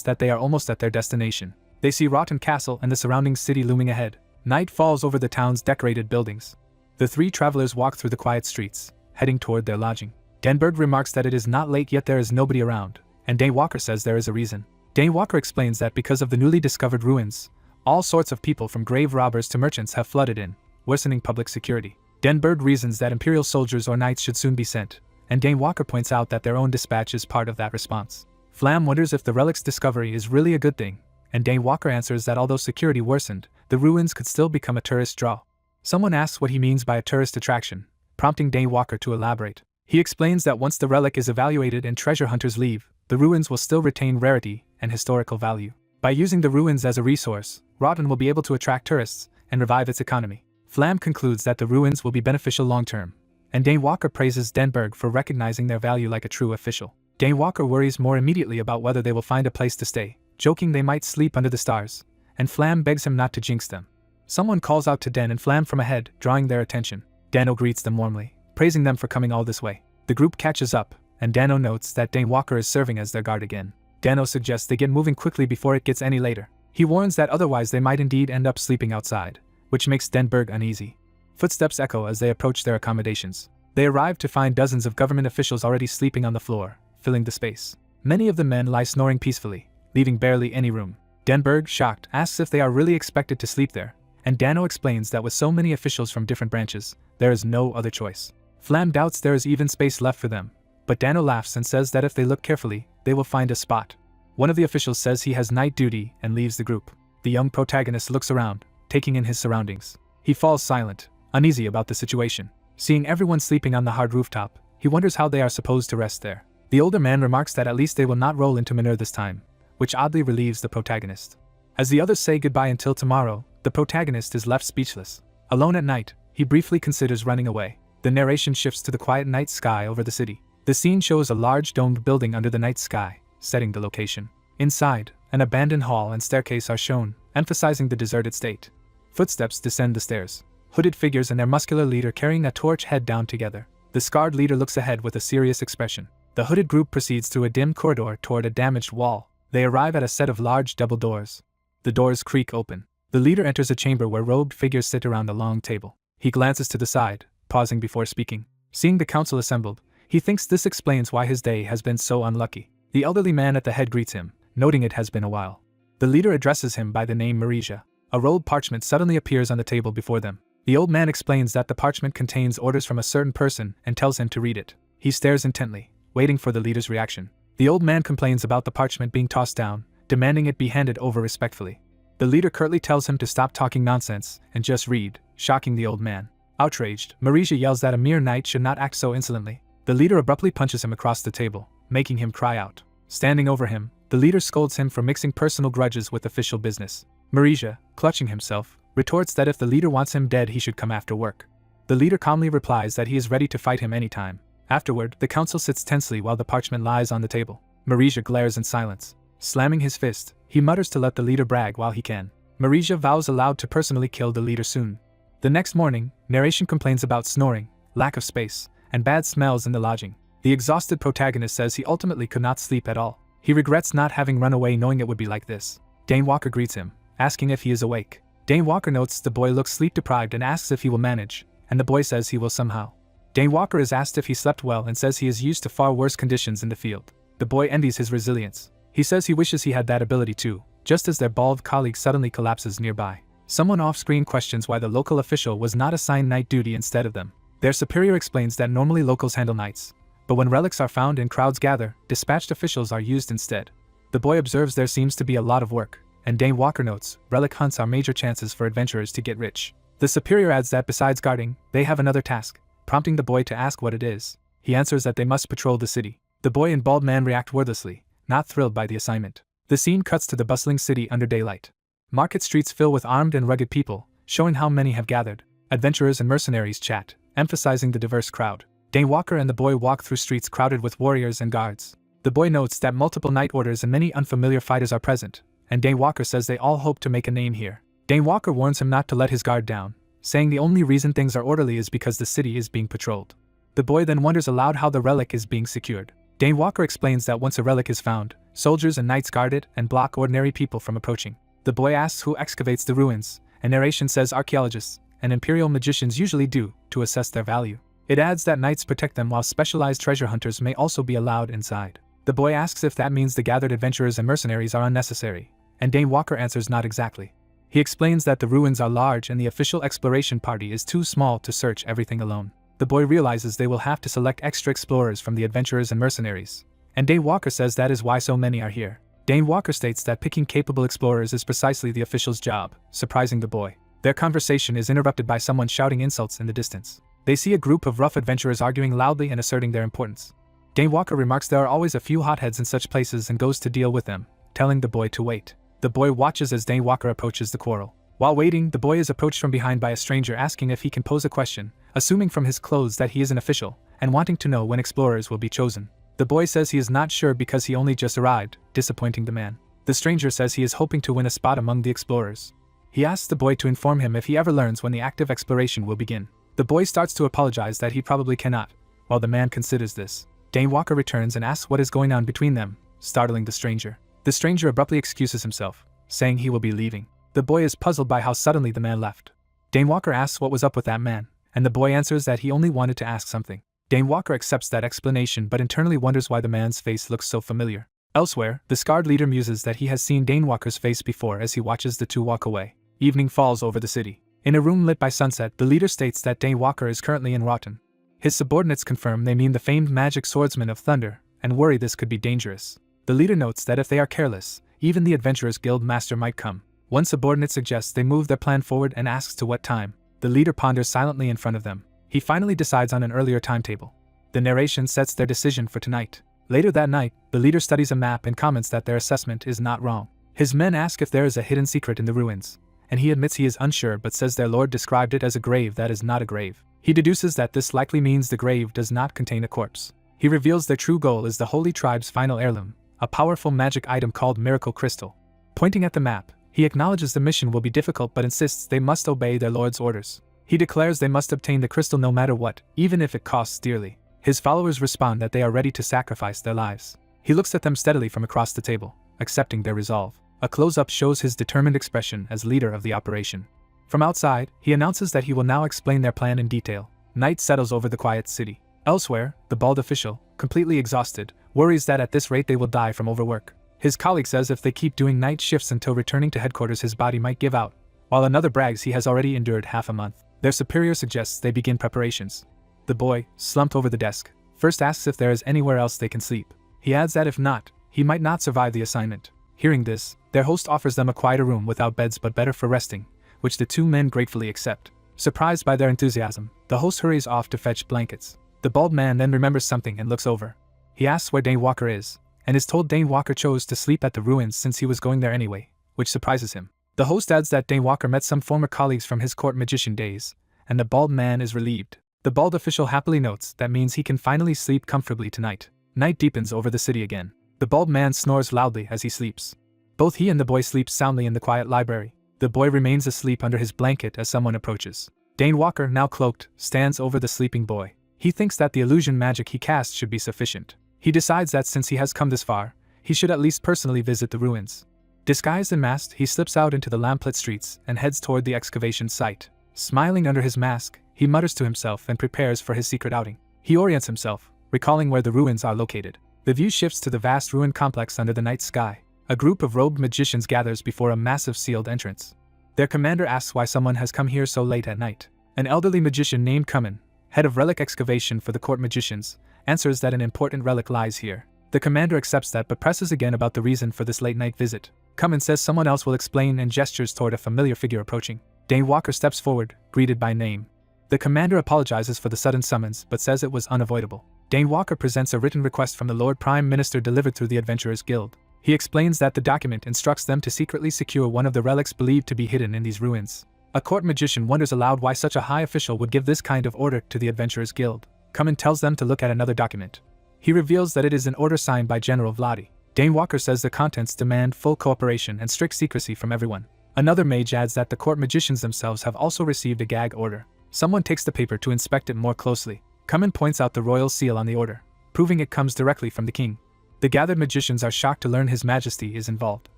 that they are almost at their destination. They see Rotten Castle and the surrounding city looming ahead. Night falls over the town's decorated buildings. The three travelers walk through the quiet streets, heading toward their lodging. Denberg remarks that it is not late yet there is nobody around, and Dane Walker says there is a reason. Dane Walker explains that because of the newly discovered ruins, all sorts of people from grave robbers to merchants have flooded in, worsening public security. Denberg reasons that Imperial soldiers or knights should soon be sent, and Dane Walker points out that their own dispatch is part of that response. Flam wonders if the relic's discovery is really a good thing, and Dane Walker answers that although security worsened, the ruins could still become a tourist draw. Someone asks what he means by a tourist attraction, prompting Dane Walker to elaborate. He explains that once the relic is evaluated and treasure hunters leave, the ruins will still retain rarity and historical value. By using the ruins as a resource, Rotten will be able to attract tourists and revive its economy. Flam concludes that the ruins will be beneficial long-term, and Dane Walker praises Denberg for recognizing their value like a true official. Dane Walker worries more immediately about whether they will find a place to stay, joking they might sleep under the stars, and Flam begs him not to jinx them. Someone calls out to Den and Flam from ahead, drawing their attention. Dano greets them warmly, praising them for coming all this way. The group catches up, and Dano notes that Dane Walker is serving as their guard again. Dano suggests they get moving quickly before it gets any later. He warns that otherwise they might indeed end up sleeping outside, which makes Denberg uneasy. Footsteps echo as they approach their accommodations. They arrive to find dozens of government officials already sleeping on the floor, filling the space. Many of the men lie snoring peacefully, leaving barely any room. Denberg, shocked, asks if they are really expected to sleep there, and Dano explains that with so many officials from different branches, there is no other choice. Flam doubts there is even space left for them, but Dano laughs and says that if they look carefully, they will find a spot. One of the officials says he has night duty and leaves the group. The young protagonist looks around, taking in his surroundings. He falls silent, uneasy about the situation. Seeing everyone sleeping on the hard rooftop, he wonders how they are supposed to rest there. The older man remarks that at least they will not roll into Manhwa this time, which oddly relieves the protagonist. As the others say goodbye until tomorrow, the protagonist is left speechless. Alone at night, he briefly considers running away. The narration shifts to the quiet night sky over the city. The scene shows a large domed building under the night sky, setting the location. Inside, an abandoned hall and staircase are shown, emphasizing the deserted state. Footsteps descend the stairs. Hooded figures and their muscular leader carrying a torch head down together. The scarred leader looks ahead with a serious expression. The hooded group proceeds through a dim corridor toward a damaged wall. They arrive at a set of large double doors. The doors creak open. The leader enters a chamber where robed figures sit around a long table. He glances to the side, pausing before speaking. Seeing the council assembled, he thinks this explains why his day has been so unlucky. The elderly man at the head greets him, noting it has been a while. The leader addresses him by the name Marija. A rolled parchment suddenly appears on the table before them. The old man explains that the parchment contains orders from a certain person and tells him to read it. He stares intently, waiting for the leader's reaction. The old man complains about the parchment being tossed down, demanding it be handed over respectfully. The leader curtly tells him to stop talking nonsense and just read, shocking the old man. Outraged, Marija yells that a mere knight should not act so insolently. The leader abruptly punches him across the table, making him cry out. Standing over him, the leader scolds him for mixing personal grudges with official business. Marija, clutching himself, retorts that if the leader wants him dead he should come after work. The leader calmly replies that he is ready to fight him anytime. Afterward, the council sits tensely while the parchment lies on the table. Marija glares in silence. Slamming his fist, he mutters to let the leader brag while he can. Marija vows aloud to personally kill the leader soon. The next morning, narration complains about snoring, lack of space, and bad smells in the lodging. The exhausted protagonist says he ultimately could not sleep at all. He regrets not having run away knowing it would be like this. Dane Walker greets him, asking if he is awake. Dane Walker notes the boy looks sleep-deprived and asks if he will manage, and the boy says he will somehow. Dane Walker is asked if he slept well and says he is used to far worse conditions in the field. The boy envies his resilience. He says he wishes he had that ability too, just as their bald colleague suddenly collapses nearby. Someone off-screen questions why the local official was not assigned night duty instead of them. Their superior explains that normally locals handle nights, but when relics are found and crowds gather, dispatched officials are used instead. The boy observes there seems to be a lot of work, and Dane Walker notes, relic hunts are major chances for adventurers to get rich. The superior adds that besides guarding, they have another task, prompting the boy to ask what it is. He answers that they must patrol the city. The boy and bald man react wordlessly, not thrilled by the assignment. The scene cuts to the bustling city under daylight. Market streets fill with armed and rugged people, showing how many have gathered. Adventurers and mercenaries chat, emphasizing the diverse crowd. Dane Walker and the boy walk through streets crowded with warriors and guards. The boy notes that multiple night orders and many unfamiliar fighters are present, and Dane Walker says they all hope to make a name here. Dane Walker warns him not to let his guard down, saying the only reason things are orderly is because the city is being patrolled. The boy then wonders aloud how the relic is being secured. Dane Walker explains that once a relic is found, soldiers and knights guard it and block ordinary people from approaching. The boy asks who excavates the ruins, and narration says archaeologists and imperial magicians usually do, to assess their value. It adds that knights protect them while specialized treasure hunters may also be allowed inside. The boy asks if that means the gathered adventurers and mercenaries are unnecessary, and Dane Walker answers not exactly. He explains that the ruins are large and the official exploration party is too small to search everything alone. The boy realizes they will have to select extra explorers from the adventurers and mercenaries, and Dane Walker says that is why so many are here. Dane Walker states that picking capable explorers is precisely the official's job, surprising the boy. Their conversation is interrupted by someone shouting insults in the distance. They see a group of rough adventurers arguing loudly and asserting their importance. Dane Walker remarks there are always a few hotheads in such places and goes to deal with them, telling the boy to wait. The boy watches as Dane Walker approaches the quarrel. While waiting, the boy is approached from behind by a stranger asking if he can pose a question, assuming from his clothes that he is an official, and wanting to know when explorers will be chosen. The boy says he is not sure because he only just arrived, disappointing the man. The stranger says he is hoping to win a spot among the explorers. He asks the boy to inform him if he ever learns when the active exploration will begin. The boy starts to apologize that he probably cannot, while the man considers this. Dane Walker returns and asks what is going on between them, startling the stranger. The stranger abruptly excuses himself, saying he will be leaving. The boy is puzzled by how suddenly the man left. Dane Walker asks what was up with that man, and the boy answers that he only wanted to ask something. Dane Walker accepts that explanation but internally wonders why the man's face looks so familiar. Elsewhere, the scarred leader muses that he has seen Dane Walker's face before as he watches the two walk away. Evening falls over the city. In a room lit by sunset, the leader states that Dane Walker is currently in Rotten. His subordinates confirm they mean the famed magic swordsman of thunder, and worry this could be dangerous. The leader notes that if they are careless, even the adventurers guild master might come. One subordinate suggests they move their plan forward and asks to what time. The leader ponders silently in front of them. He finally decides on an earlier timetable. The narration sets their decision for tonight. Later that night, the leader studies a map and comments that their assessment is not wrong. His men ask if there is a hidden secret in the ruins, and he admits he is unsure but says their lord described it as a grave that is not a grave. He deduces that this likely means the grave does not contain a corpse. He reveals their true goal is the holy tribe's final heirloom, a powerful magic item called Miracle Crystal. Pointing at the map, he acknowledges the mission will be difficult but insists they must obey their lord's orders. He declares they must obtain the crystal no matter what, even if it costs dearly. His followers respond that they are ready to sacrifice their lives. He looks at them steadily from across the table, accepting their resolve. A close-up shows his determined expression as leader of the operation. From outside, he announces that he will now explain their plan in detail. Night settles over the quiet city. Elsewhere, the bald official, completely exhausted, worries that at this rate they will die from overwork. His colleague says if they keep doing night shifts until returning to headquarters his body might give out, while another brags he has already endured half a month. Their superior suggests they begin preparations. The boy, slumped over the desk, first asks if there is anywhere else they can sleep. He adds that if not, he might not survive the assignment. Hearing this, their host offers them a quieter room without beds but better for resting, which the two men gratefully accept. Surprised by their enthusiasm, the host hurries off to fetch blankets. The bald man then remembers something and looks over. He asks where Dane Walker is, and is told Dane Walker chose to sleep at the ruins since he was going there anyway, which surprises him. The host adds that Dane Walker met some former colleagues from his court magician days, and the bald man is relieved. The bald official happily notes that means he can finally sleep comfortably tonight. Night deepens over the city again. The bald man snores loudly as he sleeps. Both he and the boy sleep soundly in the quiet library. The boy remains asleep under his blanket as someone approaches. Dane Walker, now cloaked, stands over the sleeping boy. He thinks that the illusion magic he casts should be sufficient. He decides that since he has come this far, he should at least personally visit the ruins. Disguised and masked, he slips out into the lamplit streets and heads toward the excavation site. Smiling under his mask, he mutters to himself and prepares for his secret outing. He orients himself, recalling where the ruins are located. The view shifts to the vast ruined complex under the night sky. A group of robed magicians gathers before a massive sealed entrance. Their commander asks why someone has come here so late at night. An elderly magician named Kumin, head of relic excavation for the court magicians, answers that an important relic lies here. The commander accepts that but presses again about the reason for this late night visit. Kumin says someone else will explain and gestures toward a familiar figure approaching. Dane Walker steps forward, greeted by name. The commander apologizes for the sudden summons but says it was unavoidable. Dane Walker presents a written request from the Lord Prime Minister delivered through the Adventurers Guild. He explains that the document instructs them to secretly secure one of the relics believed to be hidden in these ruins. A court magician wonders aloud why such a high official would give this kind of order to the Adventurers Guild. Kumin tells them to look at another document. He reveals that it is an order signed by General Vladi. Dane Walker says the contents demand full cooperation and strict secrecy from everyone. Another mage adds that the court magicians themselves have also received a gag order. Someone takes the paper to inspect it more closely. Cummin points out the royal seal on the order, proving it comes directly from the king. The gathered magicians are shocked to learn His Majesty is involved.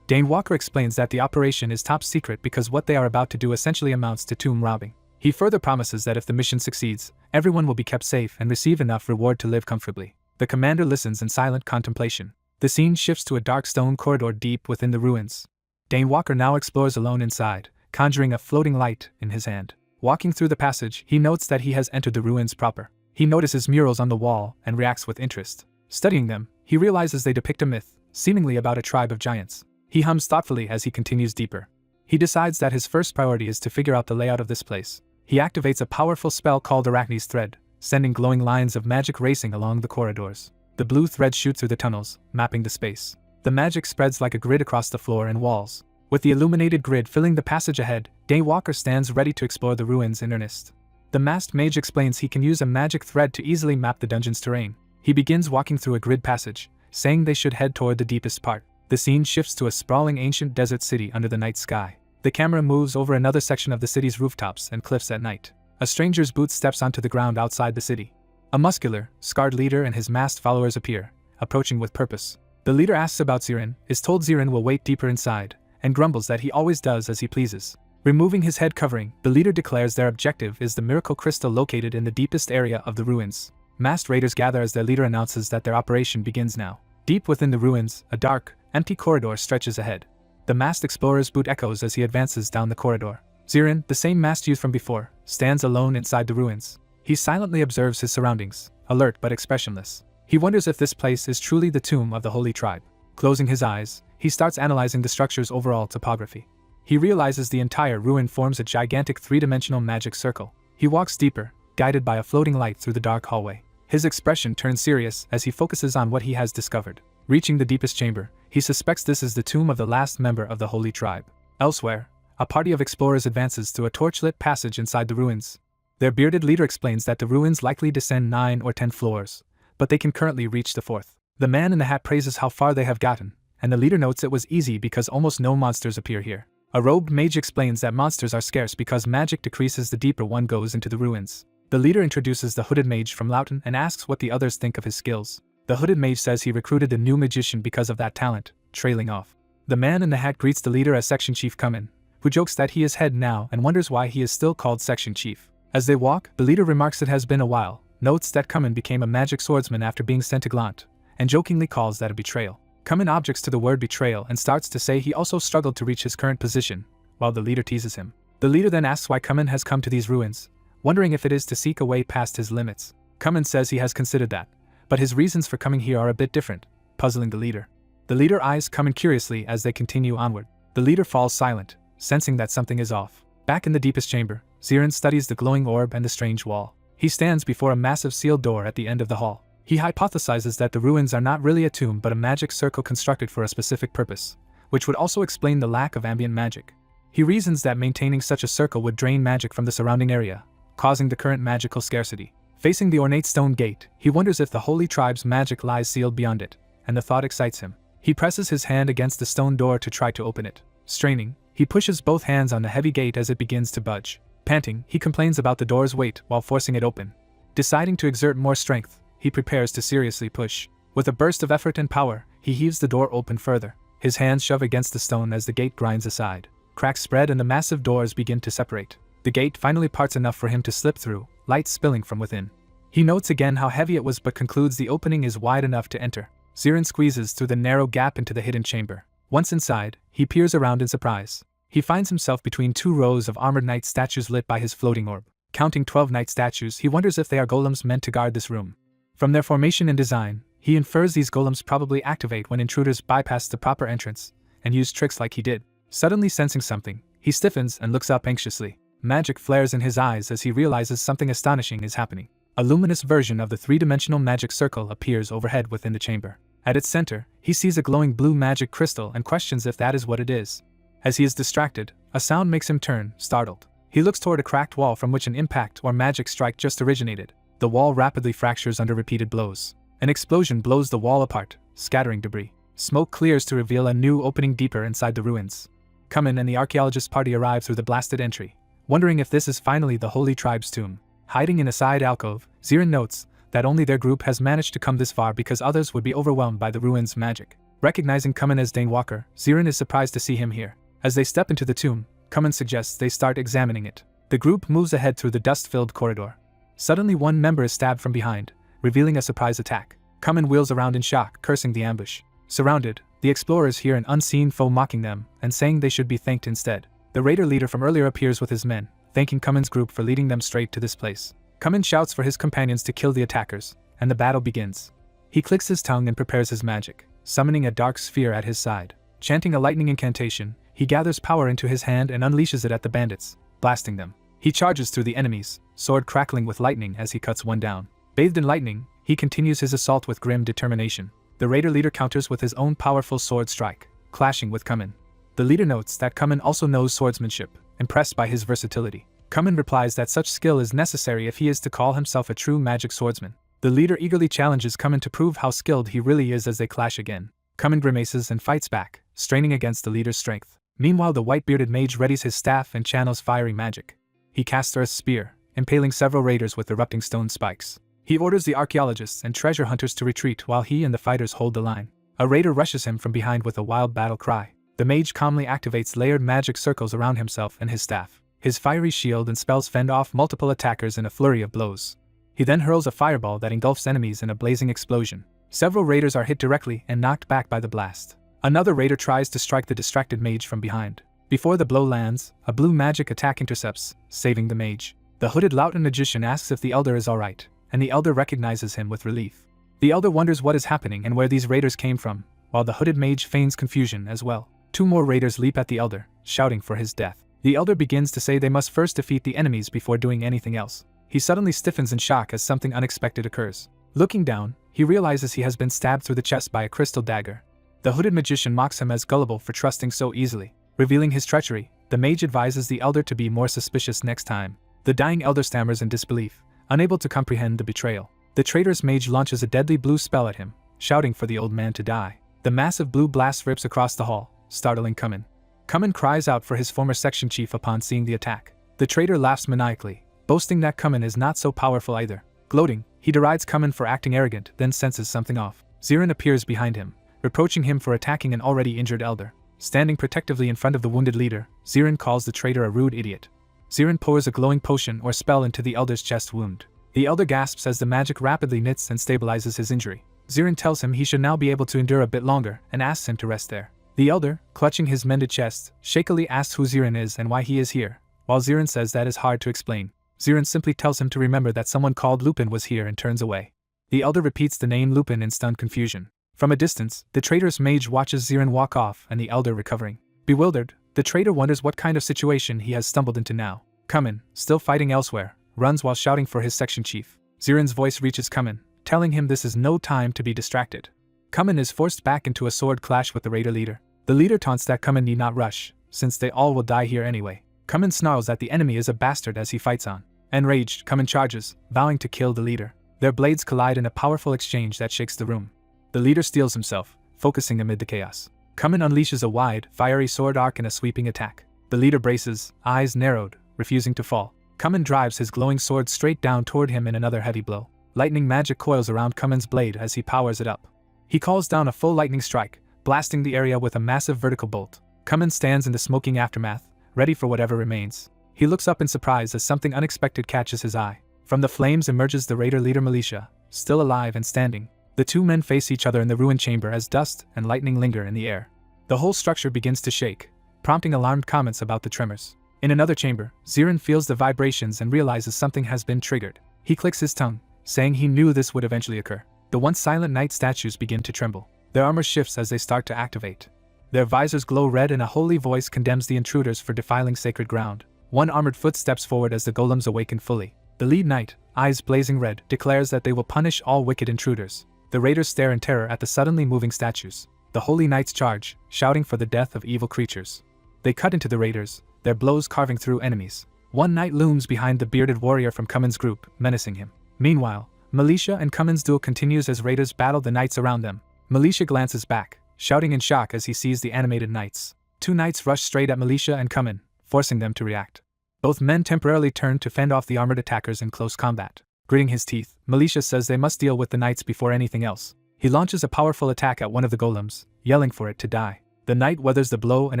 Dane Walker explains that the operation is top secret because what they are about to do essentially amounts to tomb robbing. He further promises that if the mission succeeds, everyone will be kept safe and receive enough reward to live comfortably. The commander listens in silent contemplation. The scene shifts to a dark stone corridor deep within the ruins. Dane Walker now explores alone inside, conjuring a floating light in his hand. Walking through the passage, he notes that he has entered the ruins proper. He notices murals on the wall and reacts with interest. Studying them, he realizes they depict a myth, seemingly about a tribe of giants. He hums thoughtfully as he continues deeper. He decides that his first priority is to figure out the layout of this place. He activates a powerful spell called Arachne's Thread, sending glowing lines of magic racing along the corridors. The blue thread shoots through the tunnels, mapping the space. The magic spreads like a grid across the floor and walls. With the illuminated grid filling the passage ahead, Dane Walker stands ready to explore the ruins in earnest. The masked mage explains he can use a magic thread to easily map the dungeon's terrain. He begins walking through a grid passage, saying they should head toward the deepest part. The scene shifts to a sprawling ancient desert city under the night sky. The camera moves over another section of the city's rooftops and cliffs at night. A stranger's boot steps onto the ground outside the city. A muscular, scarred leader and his masked followers appear, approaching with purpose. The leader asks about Zirin, is told Zirin will wait deeper inside, and grumbles that he always does as he pleases. Removing his head covering, the leader declares their objective is the miracle crystal located in the deepest area of the ruins. Masked raiders gather as their leader announces that their operation begins now. Deep within the ruins, a dark, empty corridor stretches ahead. The masked explorer's boot echoes as he advances down the corridor. Zirin, the same masked youth from before, stands alone inside the ruins. He silently observes his surroundings, alert but expressionless. He wonders if this place is truly the tomb of the holy tribe. Closing his eyes, he starts analyzing the structure's overall topography. He realizes the entire ruin forms a gigantic three-dimensional magic circle. He walks deeper, guided by a floating light through the dark hallway. His expression turns serious as he focuses on what he has discovered. Reaching the deepest chamber, he suspects this is the tomb of the last member of the holy tribe. Elsewhere, a party of explorers advances through a torchlit passage inside the ruins. Their bearded leader explains that the ruins likely descend 9 or 10 floors, but they can currently reach the 4th. The man in the hat praises how far they have gotten, and the leader notes it was easy because almost no monsters appear here. A robed mage explains that monsters are scarce because magic decreases the deeper one goes into the ruins. The leader introduces the hooded mage from Loughton and asks what the others think of his skills. The hooded mage says he recruited the new magician because of that talent, trailing off. The man in the hat greets the leader as Section Chief Cummin, who jokes that he is head now and wonders why he is still called Section Chief. As they walk, the leader remarks it has been a while, notes that Cummin became a magic swordsman after being sent to Glant, and jokingly calls that a betrayal. Cummin objects to the word betrayal and starts to say he also struggled to reach his current position, while the leader teases him. The leader then asks why Cummin has come to these ruins, wondering if it is to seek a way past his limits. Cummin says he has considered that, but his reasons for coming here are a bit different, puzzling the leader. The leader eyes Cummin curiously as they continue onward. The leader falls silent, sensing that something is off. Back in the deepest chamber, Zirin studies the glowing orb and the strange wall. He stands before a massive sealed door at the end of the hall. He hypothesizes that the ruins are not really a tomb but a magic circle constructed for a specific purpose, which would also explain the lack of ambient magic. He reasons that maintaining such a circle would drain magic from the surrounding area, causing the current magical scarcity. Facing the ornate stone gate, he wonders if the holy tribe's magic lies sealed beyond it, and the thought excites him. He presses his hand against the stone door to try to open it. Straining, he pushes both hands on the heavy gate as it begins to budge. Panting, he complains about the door's weight while forcing it open. Deciding to exert more strength, he prepares to seriously push. With a burst of effort and power, he heaves the door open further. His hands shove against the stone as the gate grinds aside. Cracks spread and the massive doors begin to separate. The gate finally parts enough for him to slip through, light spilling from within. He notes again how heavy it was but concludes the opening is wide enough to enter. Zirin squeezes through the narrow gap into the hidden chamber. Once inside, he peers around in surprise. He finds himself between 2 rows of armored knight statues lit by his floating orb. Counting 12 knight statues, he wonders if they are golems meant to guard this room. From their formation and design, he infers these golems probably activate when intruders bypass the proper entrance and use tricks like he did. Suddenly sensing something, he stiffens and looks up anxiously. Magic flares in his eyes as he realizes something astonishing is happening. A luminous version of the three-dimensional magic circle appears overhead within the chamber. At its center, he sees a glowing blue magic crystal and questions if that is what it is. As he is distracted, a sound makes him turn, startled. He looks toward a cracked wall from which an impact or magic strike just originated. The wall rapidly fractures under repeated blows. An explosion blows the wall apart, scattering debris. Smoke clears to reveal a new opening deeper inside the ruins. Kamen and the archaeologist party arrive through the blasted entry, wondering if this is finally the Holy Tribe's tomb. Hiding in a side alcove, Ziren notes that only their group has managed to come this far because others would be overwhelmed by the ruins' magic. Recognizing Kamen as Dane Walker, Ziren is surprised to see him here. As they step into the tomb, Kamen suggests they start examining it. The group moves ahead through the dust-filled corridor. Suddenly one member is stabbed from behind, revealing a surprise attack. Kamen wheels around in shock, cursing the ambush. Surrounded, the explorers hear an unseen foe mocking them and saying they should be thanked instead. The raider leader from earlier appears with his men, thanking Kamen's group for leading them straight to this place. Kamen shouts for his companions to kill the attackers, and the battle begins. He clicks his tongue and prepares his magic, summoning a dark sphere at his side. Chanting a lightning incantation, he gathers power into his hand and unleashes it at the bandits, blasting them. He charges through the enemies, sword crackling with lightning as he cuts one down. Bathed in lightning, he continues his assault with grim determination. The raider leader counters with his own powerful sword strike, clashing with Kamen. The leader notes that Kamen also knows swordsmanship, impressed by his versatility. Kamen replies that such skill is necessary if he is to call himself a true magic swordsman. The leader eagerly challenges Kamen to prove how skilled he really is as they clash again. Kamen grimaces and fights back, straining against the leader's strength. Meanwhile, the white-bearded mage readies his staff and channels fiery magic. He casts Earth's spear, impaling several raiders with erupting stone spikes. He orders the archaeologists and treasure hunters to retreat while he and the fighters hold the line. A raider rushes him from behind with a wild battle cry. The mage calmly activates layered magic circles around himself and his staff. His fiery shield and spells fend off multiple attackers in a flurry of blows. He then hurls a fireball that engulfs enemies in a blazing explosion. Several raiders are hit directly and knocked back by the blast. Another raider tries to strike the distracted mage from behind. Before the blow lands, a blue magic attack intercepts, saving the mage. The hooded Laotian magician asks if the elder is alright, and the elder recognizes him with relief. The elder wonders what is happening and where these raiders came from, while the hooded mage feigns confusion as well. Two more raiders leap at the elder, shouting for his death. The elder begins to say they must first defeat the enemies before doing anything else. He suddenly stiffens in shock as something unexpected occurs. Looking down, he realizes he has been stabbed through the chest by a crystal dagger. The hooded magician mocks him as gullible for trusting so easily. Revealing his treachery, the mage advises the elder to be more suspicious next time. The dying elder stammers in disbelief, unable to comprehend the betrayal. The traitorous mage launches a deadly blue spell at him, shouting for the old man to die. The massive blue blast rips across the hall, startling Kamen. Kamen cries out for his former section chief upon seeing the attack. The traitor laughs maniacally, boasting that Kamen is not so powerful either. Gloating, he derides Kamen for acting arrogant, then senses something off. Ziren appears behind him, reproaching him for attacking an already injured elder. Standing protectively in front of the wounded leader, Ziren calls the traitor a rude idiot. Ziren pours a glowing potion or spell into the elder's chest wound. The elder gasps as the magic rapidly knits and stabilizes his injury. Ziren tells him he should now be able to endure a bit longer and asks him to rest there. The elder, clutching his mended chest, shakily asks who Ziren is and why he is here. While Ziren says that is hard to explain, Ziren simply tells him to remember that someone called Lupin was here and turns away. The elder repeats the name Lupin in stunned confusion. From a distance, the traitorous mage watches Ziren walk off and the elder recovering. Bewildered, the traitor wonders what kind of situation he has stumbled into now. Kamen, still fighting elsewhere, runs while shouting for his section chief. Ziren's voice reaches Kamen, telling him this is no time to be distracted. Kamen is forced back into a sword clash with the raider leader. The leader taunts that Kamen need not rush, since they all will die here anyway. Kamen snarls that the enemy is a bastard as he fights on. Enraged, Kamen charges, vowing to kill the leader. Their blades collide in a powerful exchange that shakes the room. The leader steels himself, focusing amid the chaos. Kamen unleashes a wide, fiery sword arc in a sweeping attack. The leader braces, eyes narrowed, refusing to fall. Kamen drives his glowing sword straight down toward him in another heavy blow. Lightning magic coils around Kamen's blade as he powers it up. He calls down a full lightning strike, blasting the area with a massive vertical bolt. Kamen stands in the smoking aftermath, ready for whatever remains. He looks up in surprise as something unexpected catches his eye. From the flames emerges the raider leader Militia, still alive and standing. The two men face each other in the ruined chamber as dust and lightning linger in the air. The whole structure begins to shake, prompting alarmed comments about the tremors. In another chamber, Ziren feels the vibrations and realizes something has been triggered. He clicks his tongue, saying he knew this would eventually occur. The once silent knight statues begin to tremble. Their armor shifts as they start to activate. Their visors glow red and a holy voice condemns the intruders for defiling sacred ground. One armored foot steps forward as the golems awaken fully. The lead knight, eyes blazing red, declares that they will punish all wicked intruders. The raiders stare in terror at the suddenly moving statues. The holy knights charge, shouting for the death of evil creatures. They cut into the raiders, their blows carving through enemies. One knight looms behind the bearded warrior from Kamen's group, menacing him. Meanwhile, Militia and Kamen's duel continues as raiders battle the knights around them. Militia glances back, shouting in shock as he sees the animated knights. Two knights rush straight at Militia and come in, forcing them to react. Both men temporarily turn to fend off the armored attackers in close combat. Gritting his teeth, Militia says they must deal with the knights before anything else. He launches a powerful attack at one of the golems, yelling for it to die. The knight weathers the blow and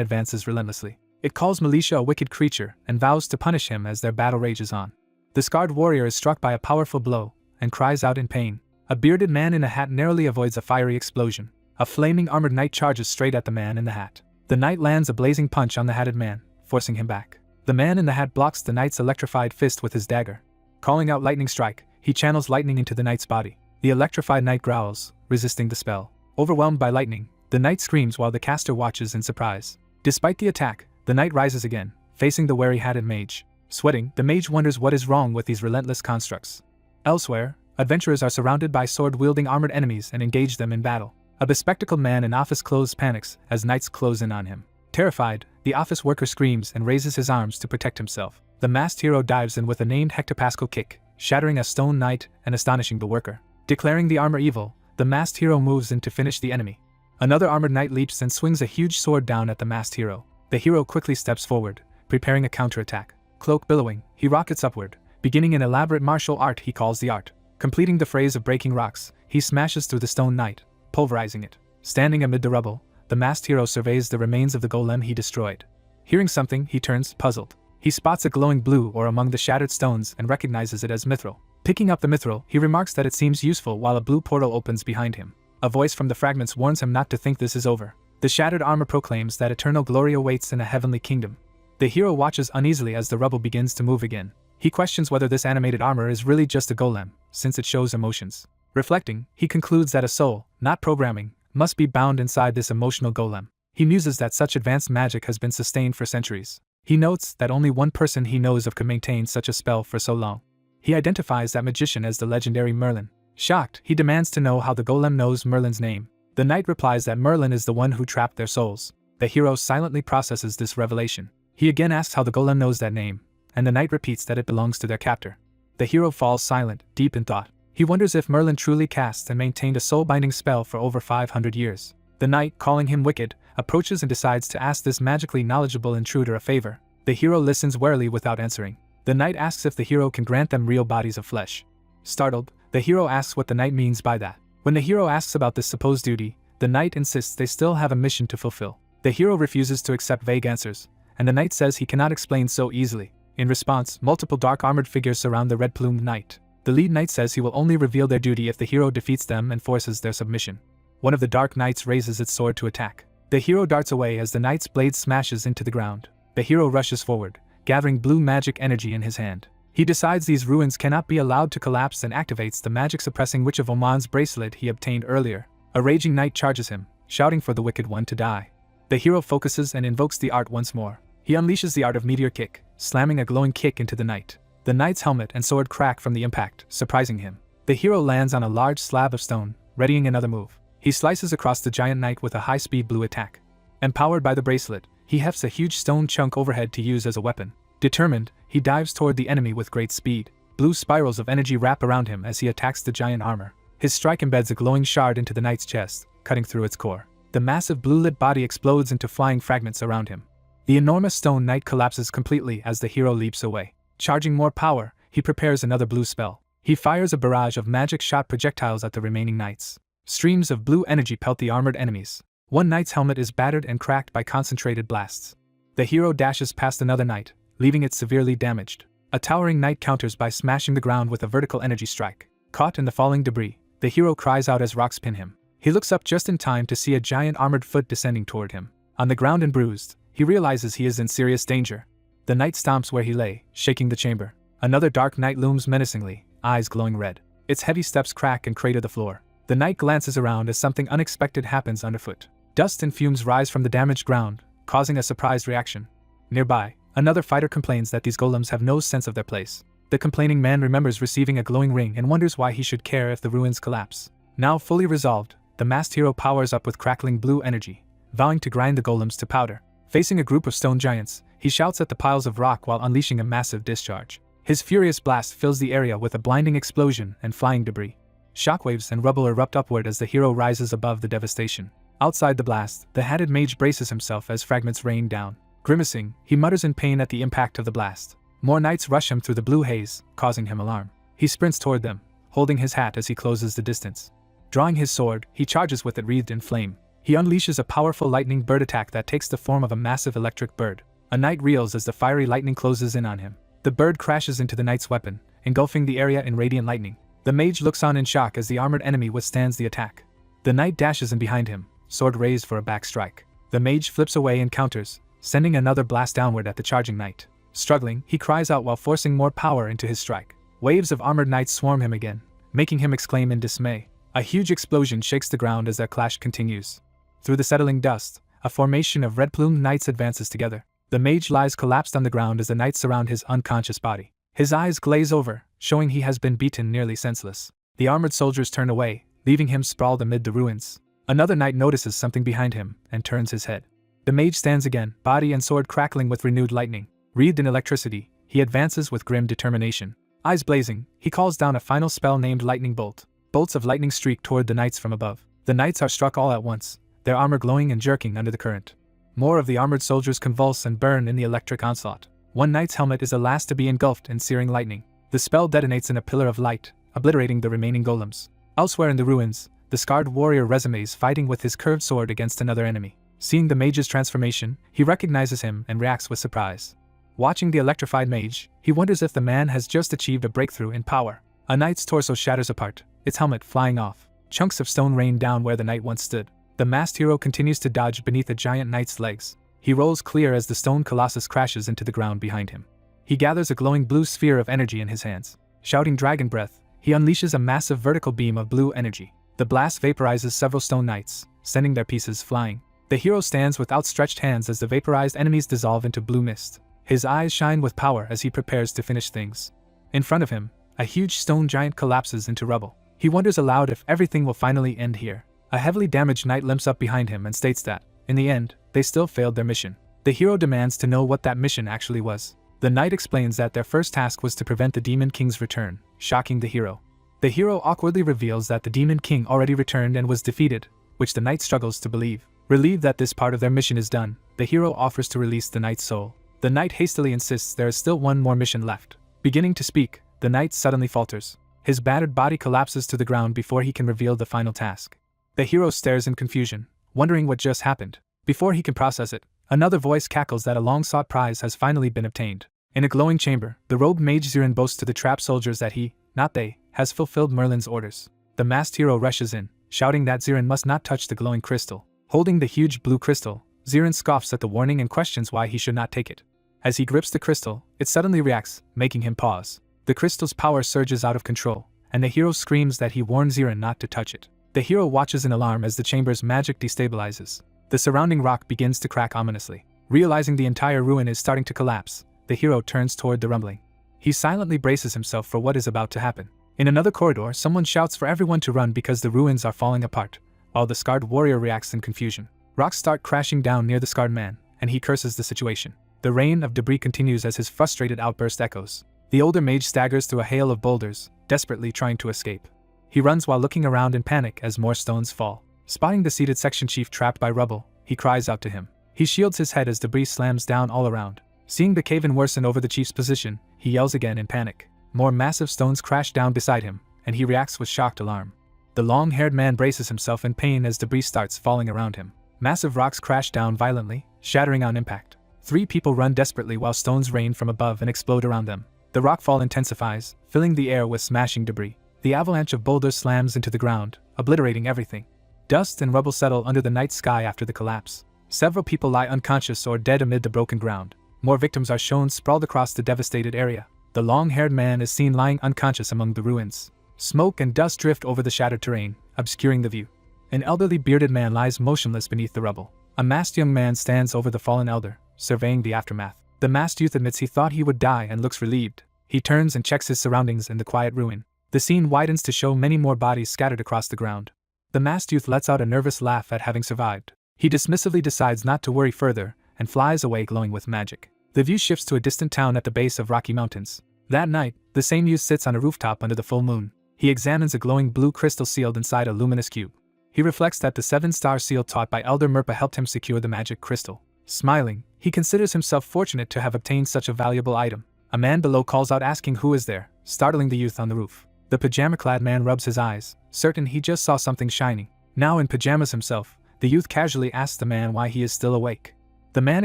advances relentlessly. It calls Militia a wicked creature and vows to punish him as their battle rages on. The scarred warrior is struck by a powerful blow and cries out in pain. A bearded man in a hat narrowly avoids a fiery explosion. A flaming armored knight charges straight at the man in the hat. The knight lands a blazing punch on the hatted man, forcing him back. The man in the hat blocks the knight's electrified fist with his dagger. Calling out lightning strike, he channels lightning into the knight's body. The electrified knight growls, resisting the spell. Overwhelmed by lightning, the knight screams while the caster watches in surprise. Despite the attack, the knight rises again, facing the wary hatted mage. Sweating, the mage wonders what is wrong with these relentless constructs. Elsewhere, adventurers are surrounded by sword-wielding armored enemies and engage them in battle. A bespectacled man in office clothes panics as knights close in on him. Terrified, the office worker screams and raises his arms to protect himself. The masked hero dives in with a named hectopascal kick, shattering a stone knight and astonishing the worker. Declaring the armor evil, the masked hero moves in to finish the enemy. Another armored knight leaps and swings a huge sword down at the masked hero. The hero quickly steps forward, preparing a counterattack. Cloak billowing, he rockets upward, beginning an elaborate martial art he calls the art. Completing the phrase of breaking rocks, he smashes through the stone knight, pulverizing it. Standing amid the rubble, the masked hero surveys the remains of the golem he destroyed. Hearing something, he turns puzzled. He spots a glowing blue ore among the shattered stones and recognizes it as mithril. Picking up the mithril, he remarks that it seems useful while a blue portal opens behind him. A voice from the fragments warns him not to think this is over. The shattered armor proclaims that eternal glory awaits in a heavenly kingdom. The hero watches uneasily as the rubble begins to move again. He questions whether this animated armor is really just a golem, since it shows emotions. Reflecting, he concludes that a soul, not programming, must be bound inside this emotional golem. He muses that such advanced magic has been sustained for centuries. He notes that only one person he knows of could maintain such a spell for so long. He identifies that magician as the legendary Merlin. Shocked, he demands to know how the golem knows Merlin's name. The knight replies that Merlin is the one who trapped their souls. The hero silently processes this revelation. He again asks how the golem knows that name, and the knight repeats that it belongs to their captor. The hero falls silent, deep in thought. He wonders if Merlin truly cast and maintained a soul-binding spell for over 500 years. The knight, calling him wicked, approaches and decides to ask this magically knowledgeable intruder a favor. The hero listens warily without answering. The knight asks if the hero can grant them real bodies of flesh. Startled, the hero asks what the knight means by that. When the hero asks about this supposed duty, the knight insists they still have a mission to fulfill. The hero refuses to accept vague answers, and the knight says he cannot explain so easily. In response, multiple dark armored figures surround the red-plumed knight. The lead knight says he will only reveal their duty if the hero defeats them and forces their submission. One of the dark knights raises its sword to attack. The hero darts away as the knight's blade smashes into the ground. The hero rushes forward, gathering blue magic energy in his hand. He decides these ruins cannot be allowed to collapse and activates the magic-suppressing Witch of Oman's bracelet he obtained earlier. A raging knight charges him, shouting for the wicked one to die. The hero focuses and invokes the art once more. He unleashes the art of Meteor Kick, slamming a glowing kick into the knight. The knight's helmet and sword crack from the impact, surprising him. The hero lands on a large slab of stone, readying another move. He slices across the giant knight with a high-speed blue attack. Empowered by the bracelet, he hefts a huge stone chunk overhead to use as a weapon. Determined, he dives toward the enemy with great speed. Blue spirals of energy wrap around him as he attacks the giant armor. His strike embeds a glowing shard into the knight's chest, cutting through its core. The massive blue-lit body explodes into flying fragments around him. The enormous stone knight collapses completely as the hero leaps away. Charging more power, he prepares another blue spell. He fires a barrage of magic-shot projectiles at the remaining knights. Streams of blue energy pelt the armored enemies. One knight's helmet is battered and cracked by concentrated blasts. The hero dashes past another knight, leaving it severely damaged. A towering knight counters by smashing the ground with a vertical energy strike. Caught in the falling debris, the hero cries out as rocks pin him. He looks up just in time to see a giant armored foot descending toward him. On the ground and bruised, he realizes he is in serious danger. The knight stomps where he lay, shaking the chamber. Another dark knight looms menacingly, eyes glowing red. Its heavy steps crack and crater the floor. The knight glances around as something unexpected happens underfoot. Dust and fumes rise from the damaged ground, causing a surprised reaction. Nearby, another fighter complains that these golems have no sense of their place. The complaining man remembers receiving a glowing ring and wonders why he should care if the ruins collapse. Now fully resolved, the masked hero powers up with crackling blue energy, vowing to grind the golems to powder. Facing a group of stone giants, he shouts at the piles of rock while unleashing a massive discharge. His furious blast fills the area with a blinding explosion and flying debris. Shockwaves and rubble erupt upward as the hero rises above the devastation. Outside the blast, the hatted mage braces himself as fragments rain down. Grimacing, he mutters in pain at the impact of the blast. More knights rush him through the blue haze, causing him alarm. He sprints toward them, holding his hat as he closes the distance. Drawing his sword, he charges with it wreathed in flame. He unleashes a powerful lightning bird attack that takes the form of a massive electric bird. A knight reels as the fiery lightning closes in on him. The bird crashes into the knight's weapon, engulfing the area in radiant lightning. The mage looks on in shock as the armored enemy withstands the attack. The knight dashes in behind him, sword raised for a back strike. The mage flips away and counters, sending another blast downward at the charging knight. Struggling, he cries out while forcing more power into his strike. Waves of armored knights swarm him again, making him exclaim in dismay. A huge explosion shakes the ground as their clash continues. Through the settling dust, a formation of red-plumed knights advances together. The mage lies collapsed on the ground as the knights surround his unconscious body. His eyes glaze over, showing he has been beaten nearly senseless. The armored soldiers turn away, leaving him sprawled amid the ruins. Another knight notices something behind him and turns his head. The mage stands again, body and sword crackling with renewed lightning. Wreathed in electricity, he advances with grim determination. Eyes blazing, he calls down a final spell named Lightning Bolt. Bolts of lightning streak toward the knights from above. The knights are struck all at once, their armor glowing and jerking under the current. More of the armored soldiers convulse and burn in the electric onslaught. One knight's helmet is the last to be engulfed in searing lightning. The spell detonates in a pillar of light, obliterating the remaining golems. Elsewhere in the ruins, the scarred warrior resumes fighting with his curved sword against another enemy. Seeing the mage's transformation, he recognizes him and reacts with surprise. Watching the electrified mage, he wonders if the man has just achieved a breakthrough in power. A knight's torso shatters apart, its helmet flying off. Chunks of stone rain down where the knight once stood. The masked hero continues to dodge beneath the giant knight's legs. He rolls clear as the stone colossus crashes into the ground behind him. He gathers a glowing blue sphere of energy in his hands. Shouting dragon breath, he unleashes a massive vertical beam of blue energy. The blast vaporizes several stone knights, sending their pieces flying. The hero stands with outstretched hands as the vaporized enemies dissolve into blue mist. His eyes shine with power as he prepares to finish things. In front of him, a huge stone giant collapses into rubble. He wonders aloud if everything will finally end here. A heavily damaged knight limps up behind him and states that, in the end, they still failed their mission. The hero demands to know what that mission actually was. The knight explains that their first task was to prevent the Demon King's return, shocking the hero. The hero awkwardly reveals that the Demon King already returned and was defeated, which the knight struggles to believe. Relieved that this part of their mission is done, the hero offers to release the knight's soul. The knight hastily insists there is still one more mission left. Beginning to speak, the knight suddenly falters. His battered body collapses to the ground before he can reveal the final task. The hero stares in confusion, wondering what just happened. Before he can process it, another voice cackles that a long-sought prize has finally been obtained. In a glowing chamber, the robed mage Zirin boasts to the trapped soldiers that he, not they, has fulfilled Merlin's orders. The masked hero rushes in, shouting that Zirin must not touch the glowing crystal. Holding the huge blue crystal, Zirin scoffs at the warning and questions why he should not take it. As he grips the crystal, it suddenly reacts, making him pause. The crystal's power surges out of control, and the hero screams that he warned Zirin not to touch it. The hero watches in alarm as the chamber's magic destabilizes. The surrounding rock begins to crack ominously. Realizing the entire ruin is starting to collapse, the hero turns toward the rumbling. He silently braces himself for what is about to happen. In another corridor, someone shouts for everyone to run because the ruins are falling apart, while the scarred warrior reacts in confusion. Rocks start crashing down near the scarred man, and he curses the situation. The rain of debris continues as his frustrated outburst echoes. The older mage staggers through a hail of boulders, desperately trying to escape. He runs while looking around in panic as more stones fall. Spotting the seated section chief trapped by rubble, he cries out to him. He shields his head as debris slams down all around. Seeing the cave-in worsen over the chief's position, he yells again in panic. More massive stones crash down beside him, and he reacts with shocked alarm. The long-haired man braces himself in pain as debris starts falling around him. Massive rocks crash down violently, shattering on impact. 3 people run desperately while stones rain from above and explode around them. The rockfall intensifies, filling the air with smashing debris. The avalanche of boulders slams into the ground, obliterating everything. Dust and rubble settle under the night sky after the collapse. Several people lie unconscious or dead amid the broken ground. More victims are shown sprawled across the devastated area. The long-haired man is seen lying unconscious among the ruins. Smoke and dust drift over the shattered terrain, obscuring the view. An elderly bearded man lies motionless beneath the rubble. A masked young man stands over the fallen elder, surveying the aftermath. The masked youth admits he thought he would die and looks relieved. He turns and checks his surroundings in the quiet ruin. The scene widens to show many more bodies scattered across the ground. The masked youth lets out a nervous laugh at having survived. He dismissively decides not to worry further and flies away glowing with magic. The view shifts to a distant town at the base of Rocky Mountains. That night, the same youth sits on a rooftop under the full moon. He examines a glowing blue crystal sealed inside a luminous cube. He reflects that the 7-star seal taught by Elder Merpa helped him secure the magic crystal. Smiling, he considers himself fortunate to have obtained such a valuable item. A man below calls out asking who is there, startling the youth on the roof. The pajama-clad man rubs his eyes, certain he just saw something shining. Now in pajamas himself, the youth casually asks the man why he is still awake. The man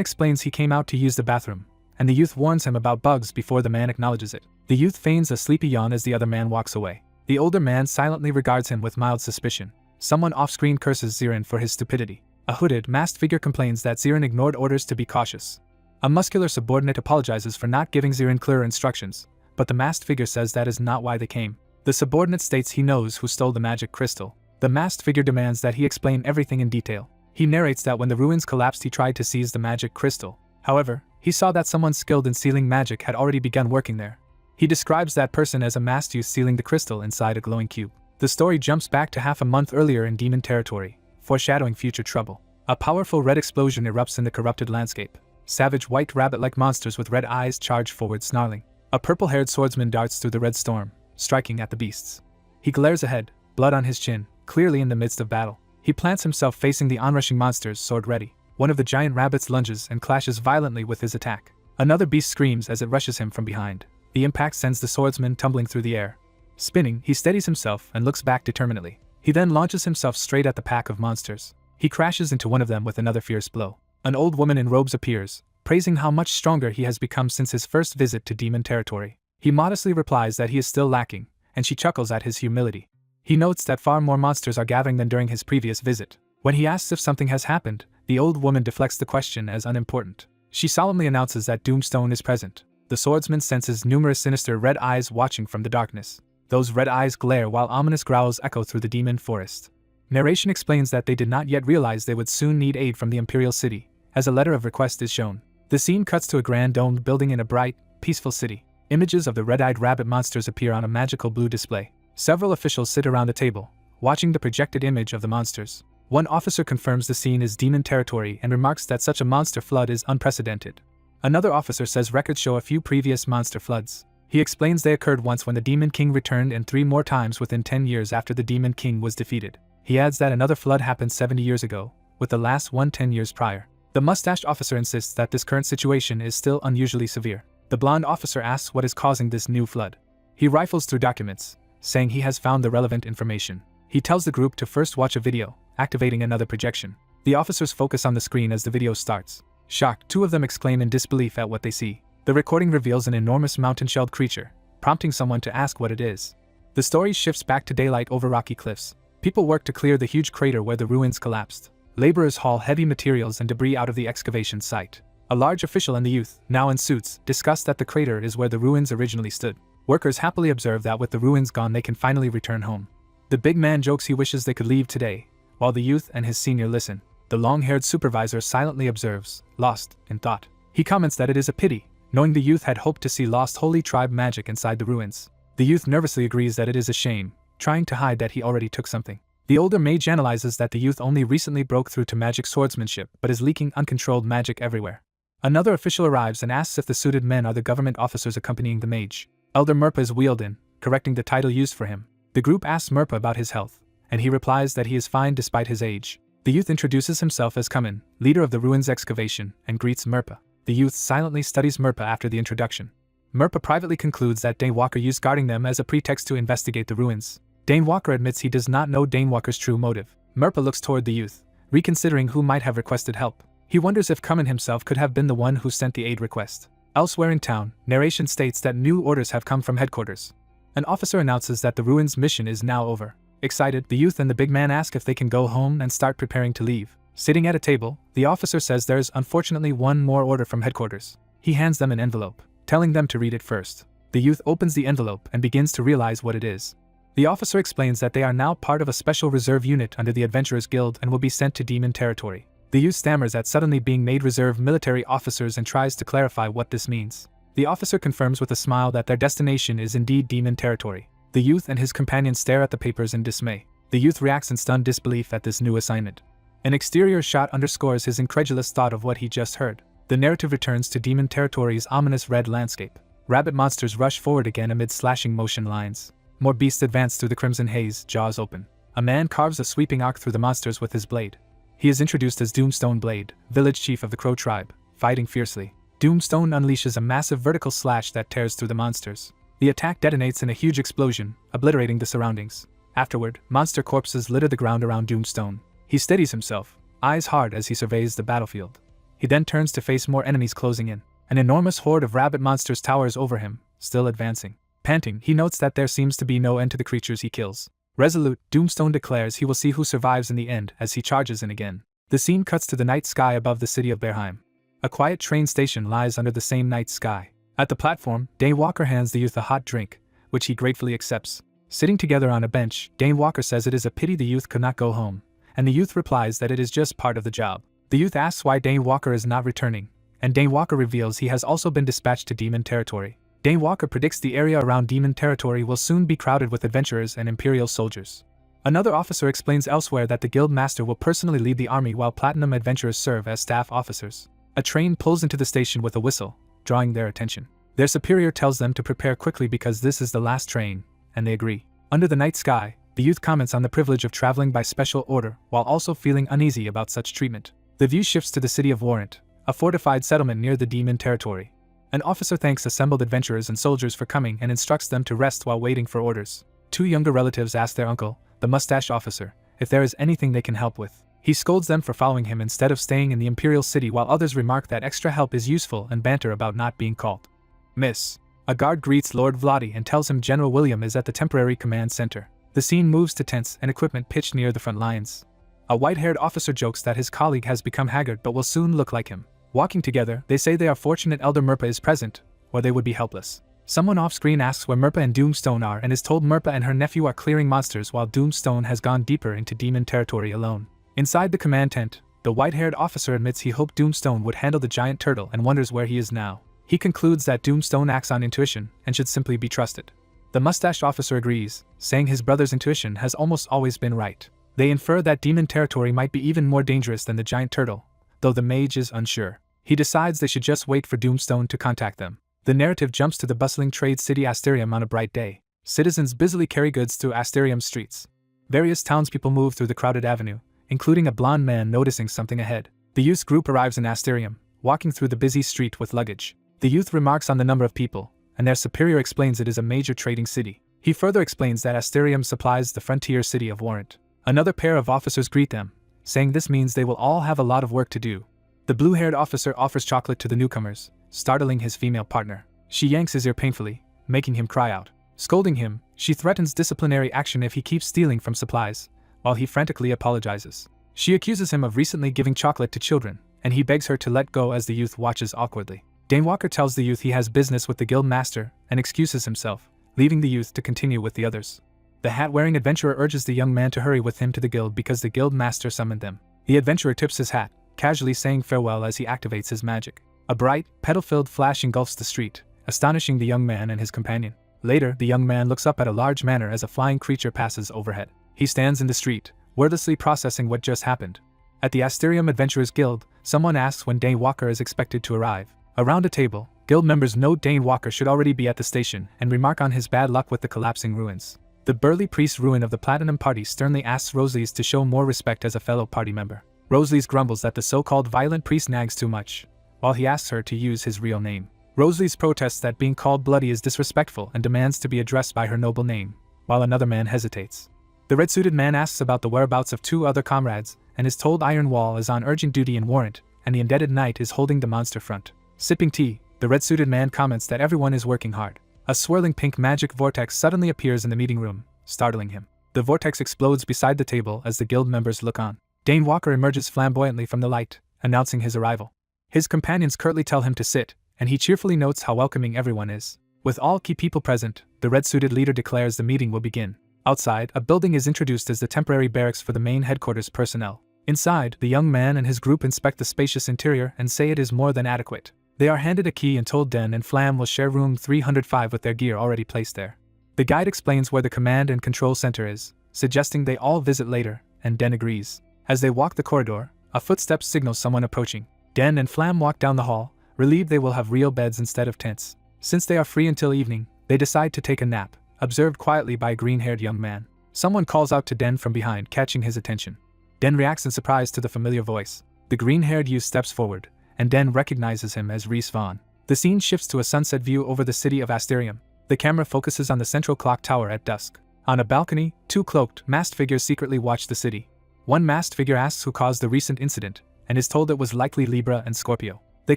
explains he came out to use the bathroom, and the youth warns him about bugs before the man acknowledges it. The youth feigns a sleepy yawn as the other man walks away. The older man silently regards him with mild suspicion. Someone off-screen curses Zirin for his stupidity. A hooded, masked figure complains that Zirin ignored orders to be cautious. A muscular subordinate apologizes for not giving Zirin clearer instructions, but the masked figure says that is not why they came. The subordinate states he knows who stole the magic crystal. The masked figure demands that he explain everything in detail. He narrates that when the ruins collapsed he tried to seize the magic crystal. However, he saw that someone skilled in sealing magic had already begun working there. He describes that person as a masked youth sealing the crystal inside a glowing cube. The story jumps back to half a month earlier in Demon Territory, foreshadowing future trouble. A powerful red explosion erupts in the corrupted landscape. Savage white rabbit-like monsters with red eyes charge forward snarling. A purple-haired swordsman darts through the red storm, striking at the beasts. He glares ahead, blood on his chin, clearly in the midst of battle. He plants himself facing the onrushing monsters, sword ready. One of the giant rabbits lunges and clashes violently with his attack. Another beast screams as it rushes him from behind. The impact sends the swordsman tumbling through the air. Spinning, he steadies himself and looks back determinedly. He then launches himself straight at the pack of monsters. He crashes into one of them with another fierce blow. An old woman in robes appears, praising how much stronger he has become since his first visit to Demon Territory. He modestly replies that he is still lacking, and she chuckles at his humility. He notes that far more monsters are gathering than during his previous visit. When he asks if something has happened, the old woman deflects the question as unimportant. She solemnly announces that Doomstone is present. The swordsman senses numerous sinister red eyes watching from the darkness. Those red eyes glare while ominous growls echo through the demon forest. Narration explains that they did not yet realize they would soon need aid from the Imperial City, as a letter of request is shown. The scene cuts to a grand domed building in a bright, peaceful city. Images of the red-eyed rabbit monsters appear on a magical blue display. Several officials sit around a table, watching the projected image of the monsters. One officer confirms the scene is Demon Territory and remarks that such a monster flood is unprecedented. Another officer says records show a few previous monster floods. He explains they occurred once when the Demon King returned and 3 more times within 10 years after the Demon King was defeated. He adds that another flood happened 70 years ago, with the last one 10 years prior. The mustached officer insists that this current situation is still unusually severe. The blonde officer asks what is causing this new flood. He rifles through documents, saying he has found the relevant information. He tells the group to first watch a video, activating another projection. The officers focus on the screen as the video starts. Shocked, 2 of them exclaim in disbelief at what they see. The recording reveals an enormous mountain-shelled creature, prompting someone to ask what it is. The story shifts back to daylight over rocky cliffs. People work to clear the huge crater where the ruins collapsed. Laborers haul heavy materials and debris out of the excavation site. A large official and the youth, now in suits, discuss that the crater is where the ruins originally stood. Workers happily observe that with the ruins gone they can finally return home. The big man jokes he wishes they could leave today, while the youth and his senior listen. The long-haired supervisor silently observes, lost in thought. He comments that it is a pity, knowing the youth had hoped to see lost holy tribe magic inside the ruins. The youth nervously agrees that it is a shame, trying to hide that he already took something. The older mage analyzes that the youth only recently broke through to magic swordsmanship but is leaking uncontrolled magic everywhere. Another official arrives and asks if the suited men are the government officers accompanying the mage. Elder Merpa is wheeled in, correcting the title used for him. The group asks Merpa about his health, and he replies that he is fine despite his age. The youth introduces himself as Kumin, leader of the ruins excavation, and greets Merpa. The youth silently studies Merpa after the introduction. Merpa privately concludes that Dane Walker used guarding them as a pretext to investigate the ruins. Dane Walker admits he does not know Dane Walker's true motive. Merpa looks toward the youth, reconsidering who might have requested help. He wonders if Kumin himself could have been the one who sent the aid request. Elsewhere in town, narration states that new orders have come from headquarters. An officer announces that the ruins mission is now over. Excited, the youth and the big man ask if they can go home and start preparing to leave. Sitting at a table, the officer says there's unfortunately one more order from headquarters. He hands them an envelope, telling them to read it first. The youth opens the envelope and begins to realize what it is. The officer explains that they are now part of a special reserve unit under the Adventurers Guild and will be sent to Demon Territory. The youth stammers at suddenly being made reserve military officers and tries to clarify what this means. The officer confirms with a smile that their destination is indeed Demon Territory. The youth and his companion stare at the papers in dismay. The youth reacts in stunned disbelief at this new assignment. An exterior shot underscores his incredulous thought of what he just heard. The narrative returns to Demon Territory's ominous red landscape. Rabbit monsters rush forward again amid slashing motion lines. More beasts advance through the crimson haze, jaws open. A man carves a sweeping arc through the monsters with his blade. He is introduced as Doomstone Blade, village chief of the Crow tribe, fighting fiercely. Doomstone unleashes a massive vertical slash that tears through the monsters. The attack detonates in a huge explosion, obliterating the surroundings. Afterward, monster corpses litter the ground around Doomstone. He steadies himself, eyes hard as he surveys the battlefield. He then turns to face more enemies closing in. An enormous horde of rabbit monsters towers over him, still advancing. Panting, he notes that there seems to be no end to the creatures he kills. Resolute, Doomstone declares he will see who survives in the end as he charges in again. The scene cuts to the night sky above the city of Berheim. A quiet train station lies under the same night sky. At the platform, Dane Walker hands the youth a hot drink, which he gratefully accepts. Sitting together on a bench, Dane Walker says it is a pity the youth could not go home, and the youth replies that it is just part of the job. The youth asks why Dane Walker is not returning, and Dane Walker reveals he has also been dispatched to Demon Territory. Dane Walker predicts the area around Demon Territory will soon be crowded with adventurers and Imperial soldiers. Another officer explains elsewhere that the guild master will personally lead the army while platinum adventurers serve as staff officers. A train pulls into the station with a whistle, drawing their attention. Their superior tells them to prepare quickly because this is the last train, and they agree. Under the night sky, the youth comments on the privilege of traveling by special order while also feeling uneasy about such treatment. The view shifts to the city of Warrant, a fortified settlement near the Demon Territory. An officer thanks assembled adventurers and soldiers for coming and instructs them to rest while waiting for orders. Two younger relatives ask their uncle, the mustache officer, if there is anything they can help with. He scolds them for following him instead of staying in the Imperial City, while others remark that extra help is useful and banter about not being called. Miss. A guard greets Lord Vladi and tells him General William is at the temporary command center. The scene moves to tents and equipment pitched near the front lines. A white-haired officer jokes that his colleague has become haggard but will soon look like him. Walking together, they say they are fortunate Elder Merpa is present, or they would be helpless. Someone off-screen asks where Merpa and Doomstone are and is told Merpa and her nephew are clearing monsters while Doomstone has gone deeper into Demon Territory alone. Inside the command tent, the white-haired officer admits he hoped Doomstone would handle the giant turtle and wonders where he is now. He concludes that Doomstone acts on intuition and should simply be trusted. The mustached officer agrees, saying his brother's intuition has almost always been right. They infer that Demon Territory might be even more dangerous than the giant turtle, though the mage is unsure. He decides they should just wait for Doomstone to contact them. The narrative jumps to the bustling trade city Asterium on a bright day. Citizens busily carry goods through Asterium's streets. Various townspeople move through the crowded avenue, including a blonde man noticing something ahead. The youth group arrives in Asterium, walking through the busy street with luggage. The youth remarks on the number of people, and their superior explains it is a major trading city. He further explains that Asterium supplies the frontier city of Warrant. Another pair of officers greet them, saying this means they will all have a lot of work to do. The blue-haired officer offers chocolate to the newcomers, startling his female partner. She yanks his ear painfully, making him cry out. Scolding him, she threatens disciplinary action if he keeps stealing from supplies, while he frantically apologizes. She accuses him of recently giving chocolate to children, and he begs her to let go as the youth watches awkwardly. Dane Walker tells the youth he has business with the guild master and excuses himself, leaving the youth to continue with the others. The hat-wearing adventurer urges the young man to hurry with him to the guild because the guild master summoned them. The adventurer tips his hat, casually saying farewell as he activates his magic. A bright, petal-filled flash engulfs the street, astonishing the young man and his companion. Later, the young man looks up at a large manor as a flying creature passes overhead. He stands in the street, wordlessly processing what just happened. At the Asterium Adventurers Guild, someone asks when Dane Walker is expected to arrive. Around a table, guild members note Dane Walker should already be at the station and remark on his bad luck with the collapsing ruins. The burly priest Ruin of the Platinum Party sternly asks Rosalies to show more respect as a fellow party member. Rosalies grumbles that the so-called violent priest nags too much, while he asks her to use his real name. Rosalies protests that being called bloody is disrespectful and demands to be addressed by her noble name, while another man hesitates. The red-suited man asks about the whereabouts of two other comrades and is told Iron Wall is on urgent duty in Warrant, and the indebted knight is holding the monster front. Sipping tea, the red-suited man comments that everyone is working hard. A swirling pink magic vortex suddenly appears in the meeting room, startling him. The vortex explodes beside the table as the guild members look on. Dane Walker emerges flamboyantly from the light, announcing his arrival. His companions curtly tell him to sit, and he cheerfully notes how welcoming everyone is. With all key people present, the red-suited leader declares the meeting will begin. Outside, a building is introduced as the temporary barracks for the main headquarters personnel. Inside, the young man and his group inspect the spacious interior and say it is more than adequate. They are handed a key and told Den and Flam will share room 305 with their gear already placed there. The guide explains where the command and control center is, suggesting they all visit later, and Den agrees. As they walk the corridor, a footstep signals someone approaching. Den and Flam walk down the hall, relieved they will have real beds instead of tents. Since they are free until evening, they decide to take a nap, observed quietly by a green-haired young man. Someone calls out to Den from behind, catching his attention. Den reacts in surprise to the familiar voice. The green-haired youth steps forward, and Den recognizes him as Rhys Vaughn. The scene shifts to a sunset view over the city of Asterium. The camera focuses on the central clock tower at dusk. On a balcony, two cloaked, masked figures secretly watch the city. One masked figure asks who caused the recent incident, and is told it was likely Libra and Scorpio. They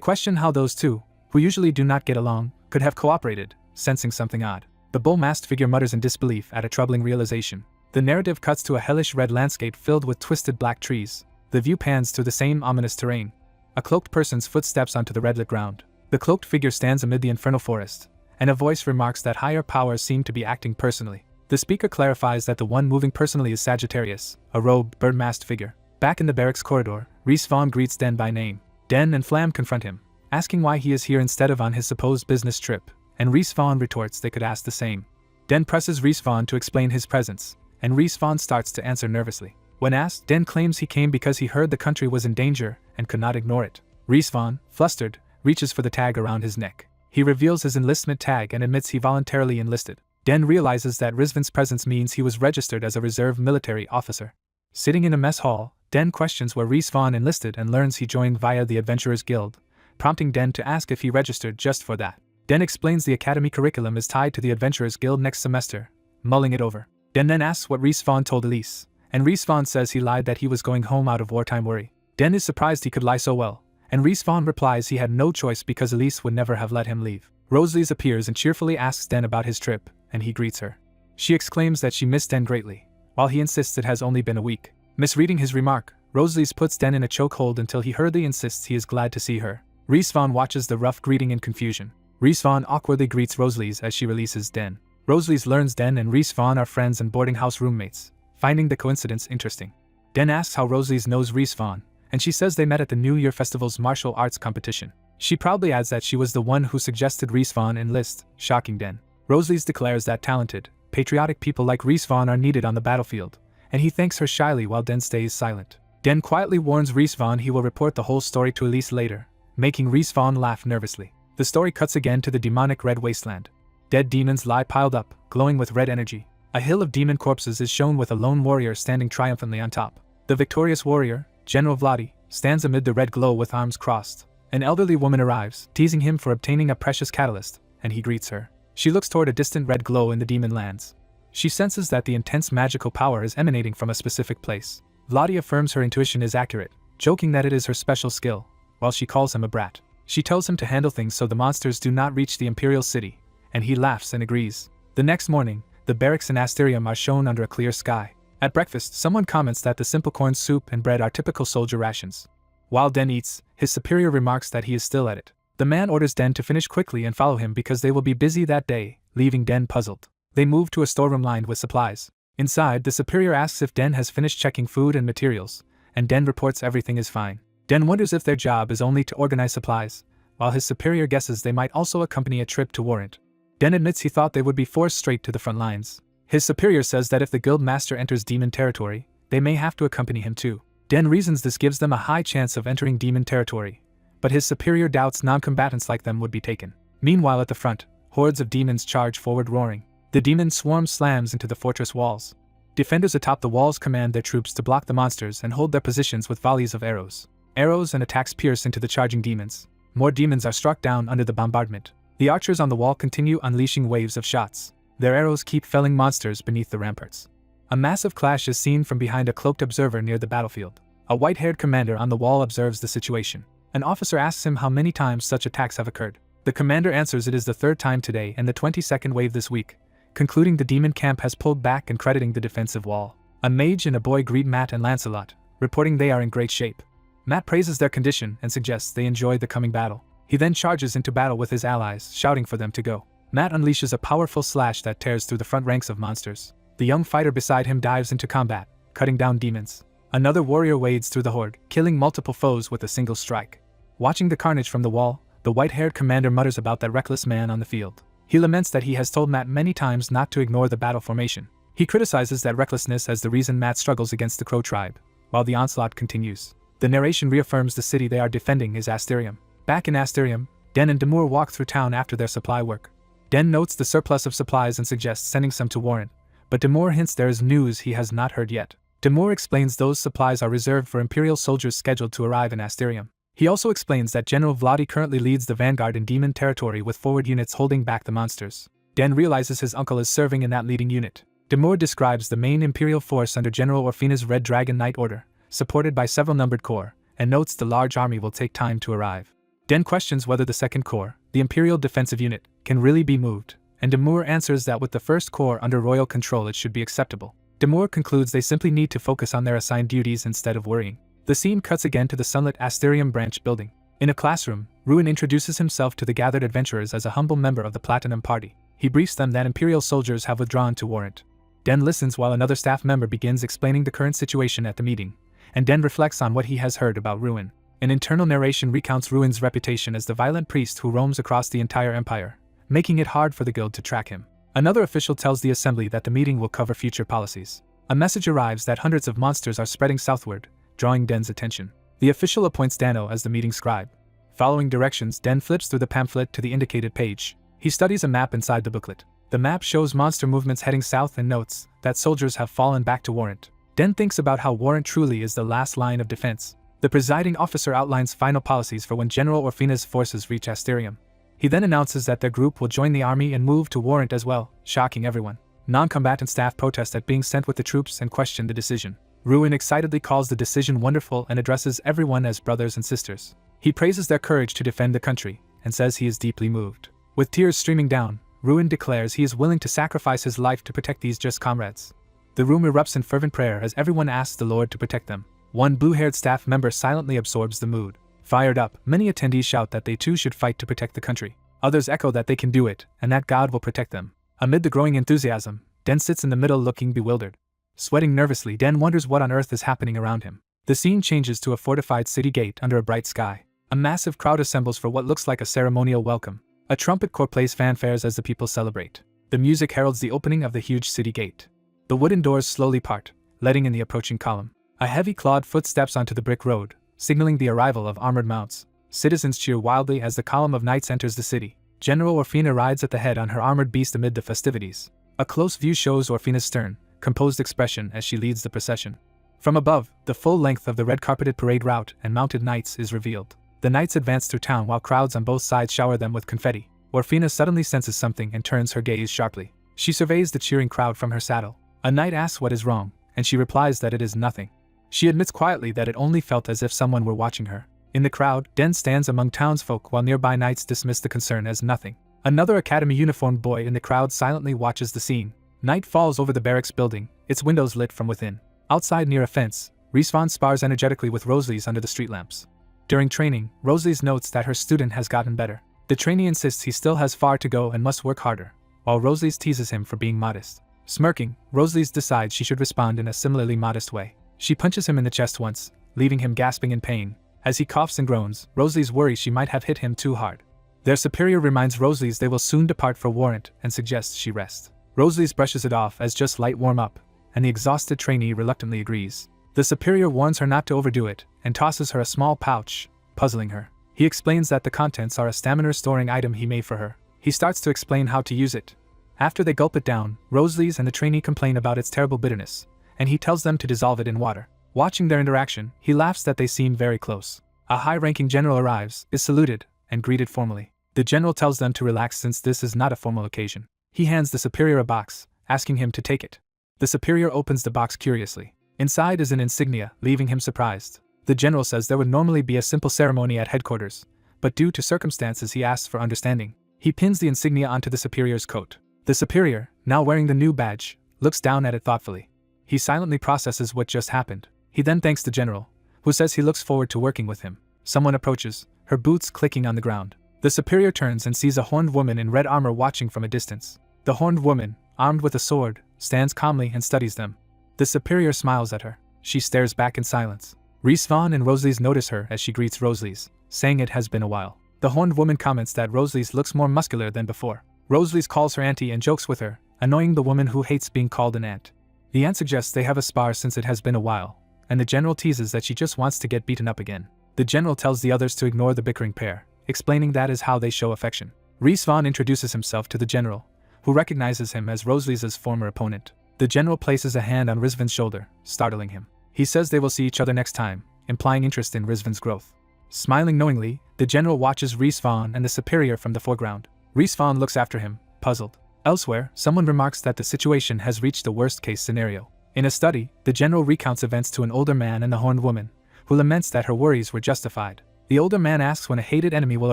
question how those two, who usually do not get along, could have cooperated, sensing something odd. The bull masked figure mutters in disbelief at a troubling realization. The narrative cuts to a hellish red landscape filled with twisted black trees. The view pans through the same ominous terrain. A cloaked person's foot steps onto the red-lit ground. The cloaked figure stands amid the infernal forest, and a voice remarks that higher powers seem to be acting personally. The speaker clarifies that the one moving personally is Sagittarius, a robed, bird-masked figure. Back in the barracks corridor, Rhys Vaughn greets Den by name. Den and Flam confront him, asking why he is here instead of on his supposed business trip, and Rhys Vaughn retorts they could ask the same. Den presses Rhys Vaughn to explain his presence, and Rhys Vaughn starts to answer nervously. When asked, Den claims he came because he heard the country was in danger and could not ignore it. Rhys Vaughn, flustered, reaches for the tag around his neck. He reveals his enlistment tag and admits he voluntarily enlisted. Den realizes that Rizvan's presence means he was registered as a reserve military officer. Sitting in a mess hall, Den questions where Rhys Vaughn enlisted and learns he joined via the Adventurers Guild, prompting Den to ask if he registered just for that. Den explains the academy curriculum is tied to the Adventurers Guild next semester, mulling it over. Den then asks what Rhys Vaughn told Elise, and Rhys Vaughn says he lied that he was going home out of wartime worry. Den is surprised he could lie so well, and Rhys Vaughn replies he had no choice because Elise would never have let him leave. Rosalie's appears and cheerfully asks Den about his trip, and he greets her. She exclaims that she missed Den greatly, while he insists it has only been a week. Misreading his remark, Rosalie's puts Den in a chokehold until he hurriedly insists he is glad to see her. Rhys Vaughn watches the rough greeting in confusion. Rhys Vaughn awkwardly greets Rosalie's as she releases Den. Rosalie's learns Den and Rhys Vaughn are friends and boarding house roommates, finding the coincidence interesting. Den asks how Rosalie's knows Rhys Vaughn, and she says they met at the New Year Festival's martial arts competition. She proudly adds that she was the one who suggested Rhys Vaughn enlist, shocking Den. Rosalie's declares that talented, patriotic people like Rhys Vaughn are needed on the battlefield, and he thanks her shyly while Den stays silent. Den quietly warns Rhys Vaughn he will report the whole story to Elise later, making Rhys Vaughn laugh nervously. The story cuts again to the demonic red wasteland. Dead demons lie piled up, glowing with red energy. A hill of demon corpses is shown with a lone warrior standing triumphantly on top. The victorious warrior, General Vladi, stands amid the red glow with arms crossed. An elderly woman arrives, teasing him for obtaining a precious catalyst, and he greets her. She looks toward a distant red glow in the demon lands. She senses that the intense magical power is emanating from a specific place. Vladi affirms her intuition is accurate, joking that it is her special skill, while she calls him a brat. She tells him to handle things so the monsters do not reach the Imperial City, and he laughs and agrees. The next morning, the barracks in Asterium are shown under a clear sky. At breakfast, someone comments that the simple corn soup and bread are typical soldier rations. While Den eats, his superior remarks that he is still at it. The man orders Den to finish quickly and follow him because they will be busy that day, leaving Den puzzled. They move to a storeroom lined with supplies. Inside, the superior asks if Den has finished checking food and materials, and Den reports everything is fine. Den wonders if their job is only to organize supplies, while his superior guesses they might also accompany a trip to Warrant. Den admits he thought they would be forced straight to the front lines. His superior says that if the guild master enters demon territory, they may have to accompany him too. Den reasons this gives them a high chance of entering demon territory, but his superior doubts non-combatants like them would be taken. Meanwhile at the front, hordes of demons charge forward roaring. The demon swarm slams into the fortress walls. Defenders atop the walls command their troops to block the monsters and hold their positions with volleys of arrows. Arrows and attacks pierce into the charging demons. More demons are struck down under the bombardment. The archers on the wall continue unleashing waves of shots. Their arrows keep felling monsters beneath the ramparts. A massive clash is seen from behind a cloaked observer near the battlefield. A white-haired commander on the wall observes the situation. An officer asks him how many times such attacks have occurred. The commander answers it is the third time today and the 22nd wave this week, concluding the demon camp has pulled back and crediting the defensive wall. A mage and a boy greet Matt and Lancelot, reporting they are in great shape. Matt praises their condition and suggests they enjoy the coming battle. He then charges into battle with his allies, shouting for them to go. Matt unleashes a powerful slash that tears through the front ranks of monsters. The young fighter beside him dives into combat, cutting down demons. Another warrior wades through the horde, killing multiple foes with a single strike. Watching the carnage from the wall, the white-haired commander mutters about that reckless man on the field. He laments that he has told Matt many times not to ignore the battle formation. He criticizes that recklessness as the reason Matt struggles against the Crow tribe, while the onslaught continues. The narration reaffirms the city they are defending is Asterium. Back in Asterium, Den and Demur walk through town after their supply work. Den notes the surplus of supplies and suggests sending some to Warren, but Demore hints there is news he has not heard yet. Demore explains those supplies are reserved for Imperial soldiers scheduled to arrive in Asterium. He also explains that General Vladi currently leads the vanguard in demon territory with forward units holding back the monsters. Den realizes his uncle is serving in that leading unit. Demore describes the main Imperial force under General Orfina's Red Dragon Knight Order, supported by several numbered corps, and notes the large army will take time to arrive. Den questions whether the Second Corps, the Imperial Defensive Unit, can really be moved, and Demore answers that with the First Corps under royal control it should be acceptable. Demore concludes they simply need to focus on their assigned duties instead of worrying. The scene cuts again to the sunlit Asterium branch building. In a classroom, Ruin introduces himself to the gathered adventurers as a humble member of the Platinum Party. He briefs them that Imperial soldiers have withdrawn to Warrant. Den listens while another staff member begins explaining the current situation at the meeting, and Den reflects on what he has heard about Ruin. An internal narration recounts Ruin's reputation as the violent priest who roams across the entire empire, making it hard for the guild to track him. Another official tells the assembly that the meeting will cover future policies. A message arrives that hundreds of monsters are spreading southward, drawing Den's attention. The official appoints Dano as the meeting scribe. Following directions, Den flips through the pamphlet to the indicated page. He studies a map inside the booklet. The map shows monster movements heading south and notes that soldiers have fallen back to Warrant. Den thinks about how Warrant truly is the last line of defense. The presiding officer outlines final policies for when General Orfina's forces reach Asterium. He then announces that their group will join the army and move to Warrant as well, shocking everyone. Non-combatant staff protest at being sent with the troops and question the decision. Ruin excitedly calls the decision wonderful and addresses everyone as brothers and sisters. He praises their courage to defend the country, and says he is deeply moved. With tears streaming down, Ruin declares he is willing to sacrifice his life to protect these just comrades. The room erupts in fervent prayer as everyone asks the Lord to protect them. One blue-haired staff member silently absorbs the mood. Fired up, many attendees shout that they too should fight to protect the country. Others echo that they can do it, and that God will protect them. Amid the growing enthusiasm, Den sits in the middle looking bewildered. Sweating nervously, Den wonders what on earth is happening around him. The scene changes to a fortified city gate under a bright sky. A massive crowd assembles for what looks like a ceremonial welcome. A trumpet corps plays fanfares as the people celebrate. The music heralds the opening of the huge city gate. The wooden doors slowly part, letting in the approaching column. A heavy clawed foot steps onto the brick road, signaling the arrival of armored mounts. Citizens cheer wildly as the column of knights enters the city. General Orfina rides at the head on her armored beast amid the festivities. A close view shows Orfina's stern, composed expression as she leads the procession. From above, the full length of the red-carpeted parade route and mounted knights is revealed. The knights advance through town while crowds on both sides shower them with confetti. Orfina suddenly senses something and turns her gaze sharply. She surveys the cheering crowd from her saddle. A knight asks what is wrong, and she replies that it is nothing. She admits quietly that it only felt as if someone were watching her. In the crowd, Den stands among townsfolk while nearby knights dismiss the concern as nothing. Another academy-uniformed boy in the crowd silently watches the scene. Night falls over the barracks building, its windows lit from within. Outside near a fence, Respawn spars energetically with Rosalie's under the street lamps. During training, Rosalie's notes that her student has gotten better. The trainee insists he still has far to go and must work harder, while Rosalie's teases him for being modest. Smirking, Rosalie's decides she should respond in a similarly modest way. She punches him in the chest once, leaving him gasping in pain. As he coughs and groans, Rosalie's worries she might have hit him too hard. Their superior reminds Rosalie's they will soon depart for Warrant and suggests she rest. Rosalie's brushes it off as just light warm-up, and the exhausted trainee reluctantly agrees. The superior warns her not to overdo it, and tosses her a small pouch, puzzling her. He explains that the contents are a stamina-restoring item he made for her. He starts to explain how to use it. After they gulp it down, Rosalie's and the trainee complain about its terrible bitterness, and he tells them to dissolve it in water. Watching their interaction, he laughs that they seem very close. A high-ranking general arrives, is saluted, and greeted formally. The general tells them to relax since this is not a formal occasion. He hands the superior a box, asking him to take it. The superior opens the box curiously. Inside is an insignia, leaving him surprised. The general says there would normally be a simple ceremony at headquarters, but due to circumstances he asks for understanding. He pins the insignia onto the superior's coat. The superior, now wearing the new badge, looks down at it thoughtfully. He silently processes what just happened. He then thanks the general, who says he looks forward to working with him. Someone approaches, her boots clicking on the ground. The superior turns and sees a horned woman in red armor watching from a distance. The horned woman, armed with a sword, stands calmly and studies them. The superior smiles at her. She stares back in silence. Rhys Vaughn and Rosalie's notice her as she greets Rosalie's, saying it has been a while. The horned woman comments that Rosalie's looks more muscular than before. Rosalie's calls her auntie and jokes with her, annoying the woman who hates being called an aunt. The aunt suggests they have a spar since it has been a while, and the general teases that she just wants to get beaten up again. The general tells the others to ignore the bickering pair, explaining that is how they show affection. Rhys Vaughn introduces himself to the general, who recognizes him as Rosalie's former opponent. The general places a hand on Rizvan's shoulder, startling him. He says they will see each other next time, implying interest in Rizvan's growth. Smiling knowingly, the general watches Rizvan and the superior from the foreground. Rizvan looks after him, puzzled. Elsewhere, someone remarks that the situation has reached a worst-case scenario. In a study, the general recounts events to an older man and the horned woman, who laments that her worries were justified. The older man asks when a hated enemy will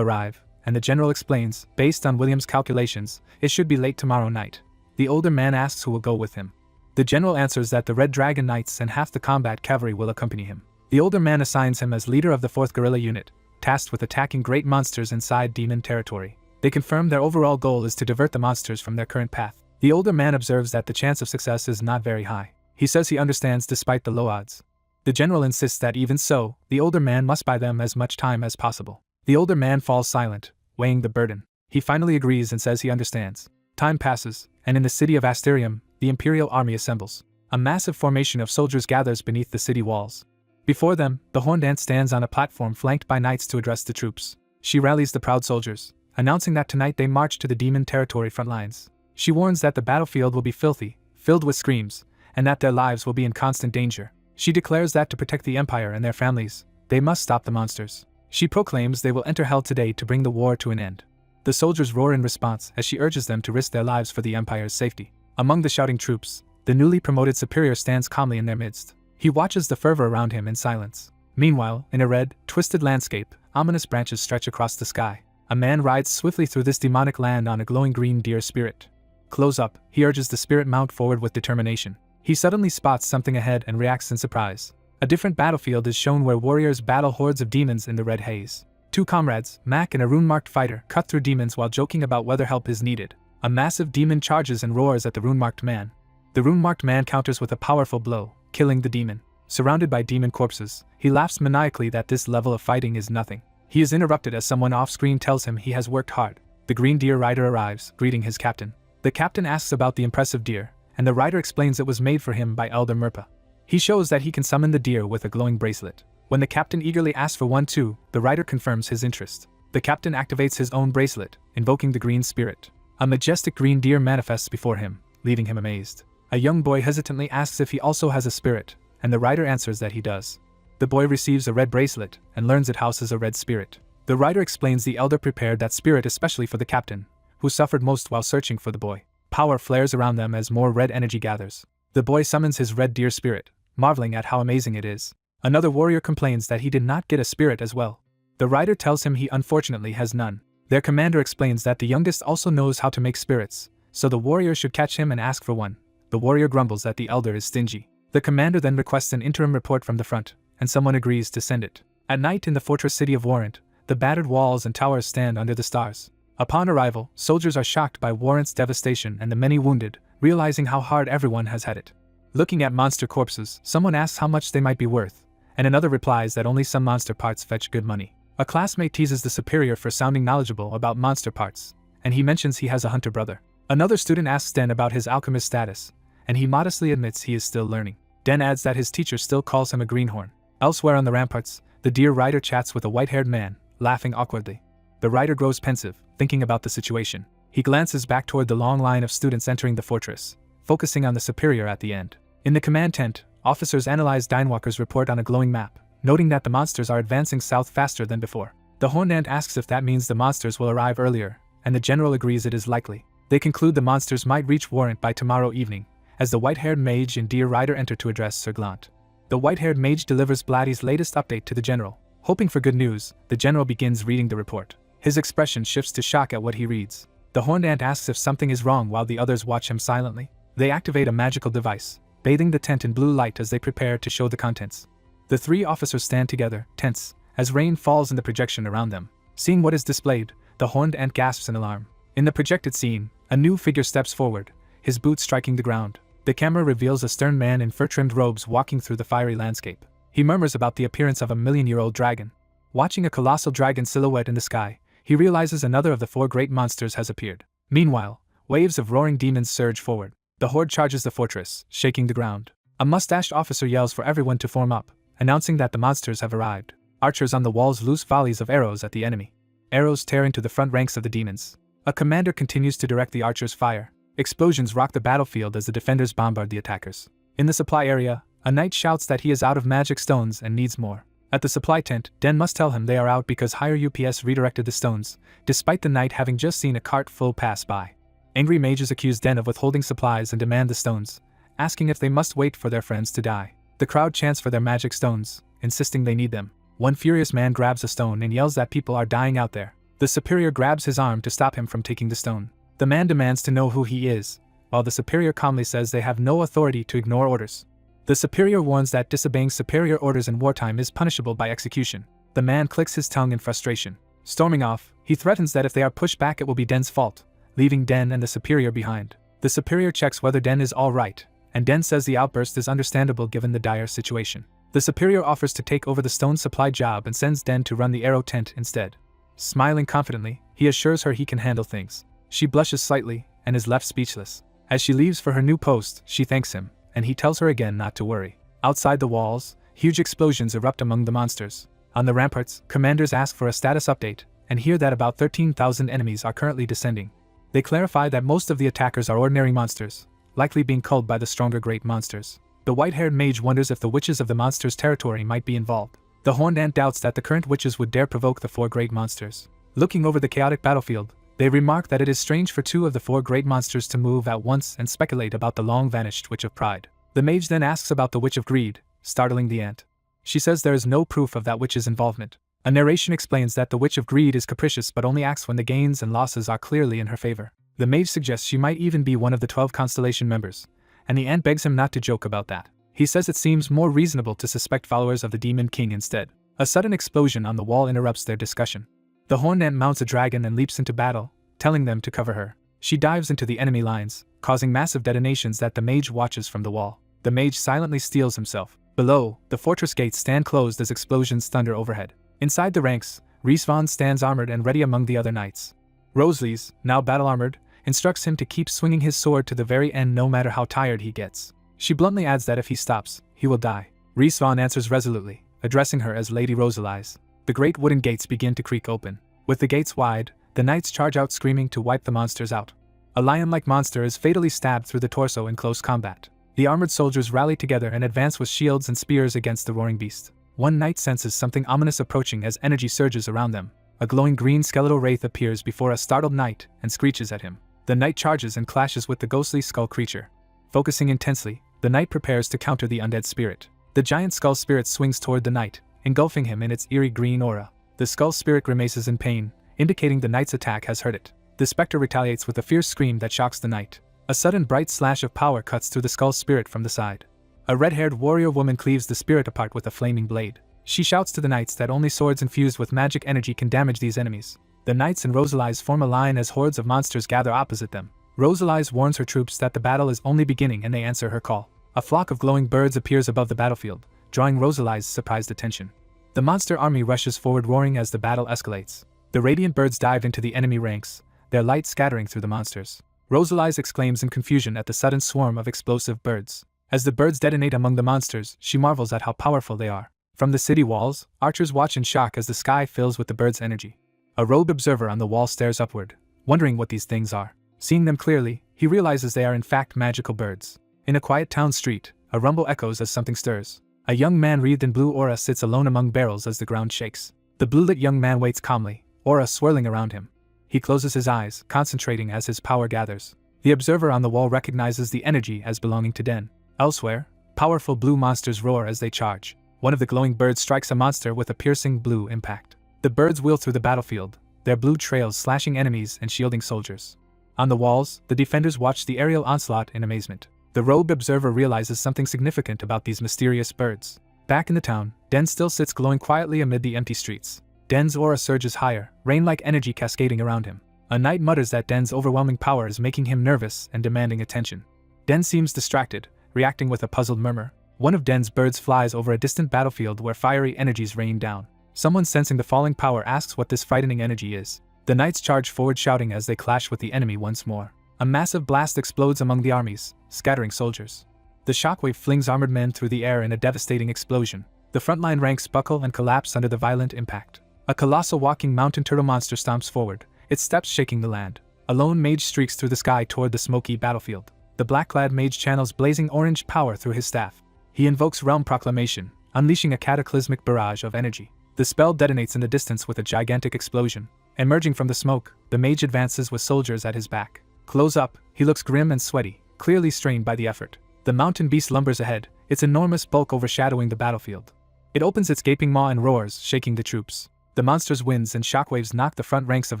arrive, and the general explains, based on William's calculations, it should be late tomorrow night. The older man asks who will go with him. The general answers that the Red Dragon Knights and half the combat cavalry will accompany him. The older man assigns him as leader of the 4th Guerrilla Unit, tasked with attacking great monsters inside demon territory. They confirm their overall goal is to divert the monsters from their current path. The older man observes that the chance of success is not very high. He says he understands despite the low odds. The general insists that even so, the older man must buy them as much time as possible. The older man falls silent, weighing the burden. He finally agrees and says he understands. Time passes, and in the city of Asterium, the Imperial army assembles. A massive formation of soldiers gathers beneath the city walls. Before them, the Horned Ant stands on a platform flanked by knights to address the troops. She rallies the proud soldiers, announcing that tonight they march to the demon territory front lines. She warns that the battlefield will be filthy, filled with screams, and that their lives will be in constant danger. She declares that to protect the Empire and their families, they must stop the monsters. She proclaims they will enter hell today to bring the war to an end. The soldiers roar in response as she urges them to risk their lives for the Empire's safety. Among the shouting troops, the newly promoted superior stands calmly in their midst. He watches the fervor around him in silence. Meanwhile, in a red, twisted landscape, ominous branches stretch across the sky. A man rides swiftly through this demonic land on a glowing green deer spirit. Close up, he urges the spirit mount forward with determination. He suddenly spots something ahead and reacts in surprise. A different battlefield is shown where warriors battle hordes of demons in the red haze. Two comrades, Mac and a rune-marked fighter, cut through demons while joking about whether help is needed. A massive demon charges and roars at the rune-marked man. The rune-marked man counters with a powerful blow, killing the demon. Surrounded by demon corpses, he laughs maniacally that this level of fighting is nothing. He is interrupted as someone off-screen tells him he has worked hard. The green deer rider arrives, greeting his captain. The captain asks about the impressive deer, and the rider explains it was made for him by Elder Mirpa. He shows that he can summon the deer with a glowing bracelet. When the captain eagerly asks for one too, the rider confirms his interest. The captain activates his own bracelet, invoking the green spirit. A majestic green deer manifests before him, leaving him amazed. A young boy hesitantly asks if he also has a spirit, and the rider answers that he does. The boy receives a red bracelet and learns it houses a red spirit. The rider explains the elder prepared that spirit especially for the captain, who suffered most while searching for the boy. Power flares around them as more red energy gathers. The boy summons his red deer spirit, marveling at how amazing it is. Another warrior complains that he did not get a spirit as well. The rider tells him he unfortunately has none. Their commander explains that the youngest also knows how to make spirits, so the warrior should catch him and ask for one. The warrior grumbles that the elder is stingy. The commander then requests an interim report from the front, and someone agrees to send it. At night in the fortress city of Warrant, the battered walls and towers stand under the stars. Upon arrival, soldiers are shocked by Warrant's devastation and the many wounded, realizing how hard everyone has had it. Looking at monster corpses, someone asks how much they might be worth, and another replies that only some monster parts fetch good money. A classmate teases the superior for sounding knowledgeable about monster parts, and he mentions he has a hunter brother. Another student asks Den about his alchemist status, and he modestly admits he is still learning. Den adds that his teacher still calls him a greenhorn. Elsewhere on the ramparts, the deer rider chats with a white-haired man, laughing awkwardly. The rider grows pensive, thinking about the situation. He glances back toward the long line of students entering the fortress, focusing on the superior at the end. In the command tent, officers analyze Dinewalker's report on a glowing map, noting that the monsters are advancing south faster than before. The Horned Ant asks if that means the monsters will arrive earlier, and the general agrees it is likely. They conclude the monsters might reach Warrant by tomorrow evening, as the white-haired mage and deer rider enter to address Sir Glant. The white-haired mage delivers Blatty's latest update to the general. Hoping for good news, the general begins reading the report. His expression shifts to shock at what he reads. The Horned Ant asks if something is wrong while the others watch him silently. They activate a magical device, bathing the tent in blue light as they prepare to show the contents. The three officers stand together, tense, as rain falls in the projection around them. Seeing what is displayed, the Horned Ant gasps in alarm. In the projected scene, a new figure steps forward, his boots striking the ground. The camera reveals a stern man in fur-trimmed robes walking through the fiery landscape. He murmurs about the appearance of a million-year-old dragon. Watching a colossal dragon silhouette in the sky, he realizes another of the four great monsters has appeared. Meanwhile, waves of roaring demons surge forward. The horde charges the fortress, shaking the ground. A mustached officer yells for everyone to form up, announcing that the monsters have arrived. Archers on the walls loose volleys of arrows at the enemy. Arrows tear into the front ranks of the demons. A commander continues to direct the archers' fire. Explosions rock the battlefield as the defenders bombard the attackers. In the supply area, a knight shouts that he is out of magic stones and needs more. At the supply tent, Den must tell him they are out because higher UPS redirected the stones, despite the knight having just seen a cart full pass by. Angry mages accuse Den of withholding supplies and demand the stones, asking if they must wait for their friends to die. The crowd chants for their magic stones, insisting they need them. One furious man grabs a stone and yells that people are dying out there. The superior grabs his arm to stop him from taking the stone. The man demands to know who he is, while the superior calmly says they have no authority to ignore orders. The superior warns that disobeying superior orders in wartime is punishable by execution. The man clicks his tongue in frustration. Storming off, he threatens that if they are pushed back it will be Den's fault, leaving Den and the superior behind. The superior checks whether Den is all right, and Den says the outburst is understandable given the dire situation. The superior offers to take over the stone supply job and sends Den to run the arrow tent instead. Smiling confidently, he assures her he can handle things. She blushes slightly and is left speechless. As she leaves for her new post, she thanks him, and he tells her again not to worry. Outside the walls, huge explosions erupt among the monsters. On the ramparts, commanders ask for a status update, and hear that about 13,000 enemies are currently descending. They clarify that most of the attackers are ordinary monsters, likely being culled by the stronger great monsters. The white-haired mage wonders if the witches of the monsters' territory might be involved. The horned ant doubts that the current witches would dare provoke the 4 great monsters. Looking over the chaotic battlefield, they remark that it is strange for 2 of the 4 great monsters to move at once and speculate about the long-vanished Witch of Pride. The mage then asks about the Witch of Greed, startling the ant. She says there is no proof of that witch's involvement. A narration explains that the Witch of Greed is capricious but only acts when the gains and losses are clearly in her favor. The mage suggests she might even be one of the 12 constellation members, and the ant begs him not to joke about that. He says it seems more reasonable to suspect followers of the Demon King instead. A sudden explosion on the wall interrupts their discussion. The horned ant mounts a dragon and leaps into battle, telling them to cover her. She dives into the enemy lines, causing massive detonations that the mage watches from the wall. The mage silently steels himself. Below, the fortress gates stand closed as explosions thunder overhead. Inside the ranks, Reborn stands armored and ready among the other knights. Rosely's, now battle-armored, instructs him to keep swinging his sword to the very end no matter how tired he gets. She bluntly adds that if he stops, he will die. Reborn answers resolutely, addressing her as Lady Rosely's. The great wooden gates begin to creak open. With the gates wide, the knights charge out screaming to wipe the monsters out. A lion-like monster is fatally stabbed through the torso in close combat. The armored soldiers rally together and advance with shields and spears against the roaring beast. One knight senses something ominous approaching as energy surges around them. A glowing green skeletal wraith appears before a startled knight and screeches at him. The knight charges and clashes with the ghostly skull creature. Focusing intensely, the knight prepares to counter the undead spirit. The giant skull spirit swings toward the knight, engulfing him in its eerie green aura. The skull spirit grimaces in pain, indicating the knight's attack has hurt it. The specter retaliates with a fierce scream that shocks the knight. A sudden bright slash of power cuts through the skull spirit from the side. A red-haired warrior woman cleaves the spirit apart with a flaming blade. She shouts to the knights that only swords infused with magic energy can damage these enemies. The knights and Rosely's form a line as hordes of monsters gather opposite them. Rosely's warns her troops that the battle is only beginning and they answer her call. A flock of glowing birds appears above the battlefield, drawing Rosely's surprised attention. The monster army rushes forward roaring as the battle escalates. The radiant birds dive into the enemy ranks, their light scattering through the monsters. Rosely's exclaims in confusion at the sudden swarm of explosive birds. As the birds detonate among the monsters, she marvels at how powerful they are. From the city walls, archers watch in shock as the sky fills with the birds' energy. A robed observer on the wall stares upward, wondering what these things are. Seeing them clearly, he realizes they are in fact magical birds. In a quiet town street, a rumble echoes as something stirs. A young man wreathed in blue aura sits alone among barrels as the ground shakes. The blue-lit young man waits calmly, aura swirling around him. He closes his eyes, concentrating as his power gathers. The observer on the wall recognizes the energy as belonging to Den. Elsewhere, powerful blue monsters roar as they charge. One of the glowing birds strikes a monster with a piercing blue impact. The birds wheel through the battlefield, their blue trails slashing enemies and shielding soldiers. On the walls, the defenders watch the aerial onslaught in amazement. The robed observer realizes something significant about these mysterious birds. Back in the town, Den still sits glowing quietly amid the empty streets. Den's aura surges higher, rain-like energy cascading around him. A knight mutters that Den's overwhelming power is making him nervous and demanding attention. Den seems distracted, reacting with a puzzled murmur. One of Den's birds flies over a distant battlefield where fiery energies rain down. Someone sensing the falling power asks what this frightening energy is. The knights charge forward shouting as they clash with the enemy once more. A massive blast explodes among the armies, scattering soldiers. The shockwave flings armored men through the air in a devastating explosion. The frontline ranks buckle and collapse under the violent impact. A colossal walking mountain turtle monster stomps forward, its steps shaking the land. A lone mage streaks through the sky toward the smoky battlefield. The black-clad mage channels blazing orange power through his staff. He invokes Realm Proclamation, unleashing a cataclysmic barrage of energy. The spell detonates in the distance with a gigantic explosion. Emerging from the smoke, the mage advances with soldiers at his back. Close up, he looks grim and sweaty, clearly strained by the effort. The mountain beast lumbers ahead, its enormous bulk overshadowing the battlefield. It opens its gaping maw and roars, shaking the troops. The monster's winds and shockwaves knock the front ranks of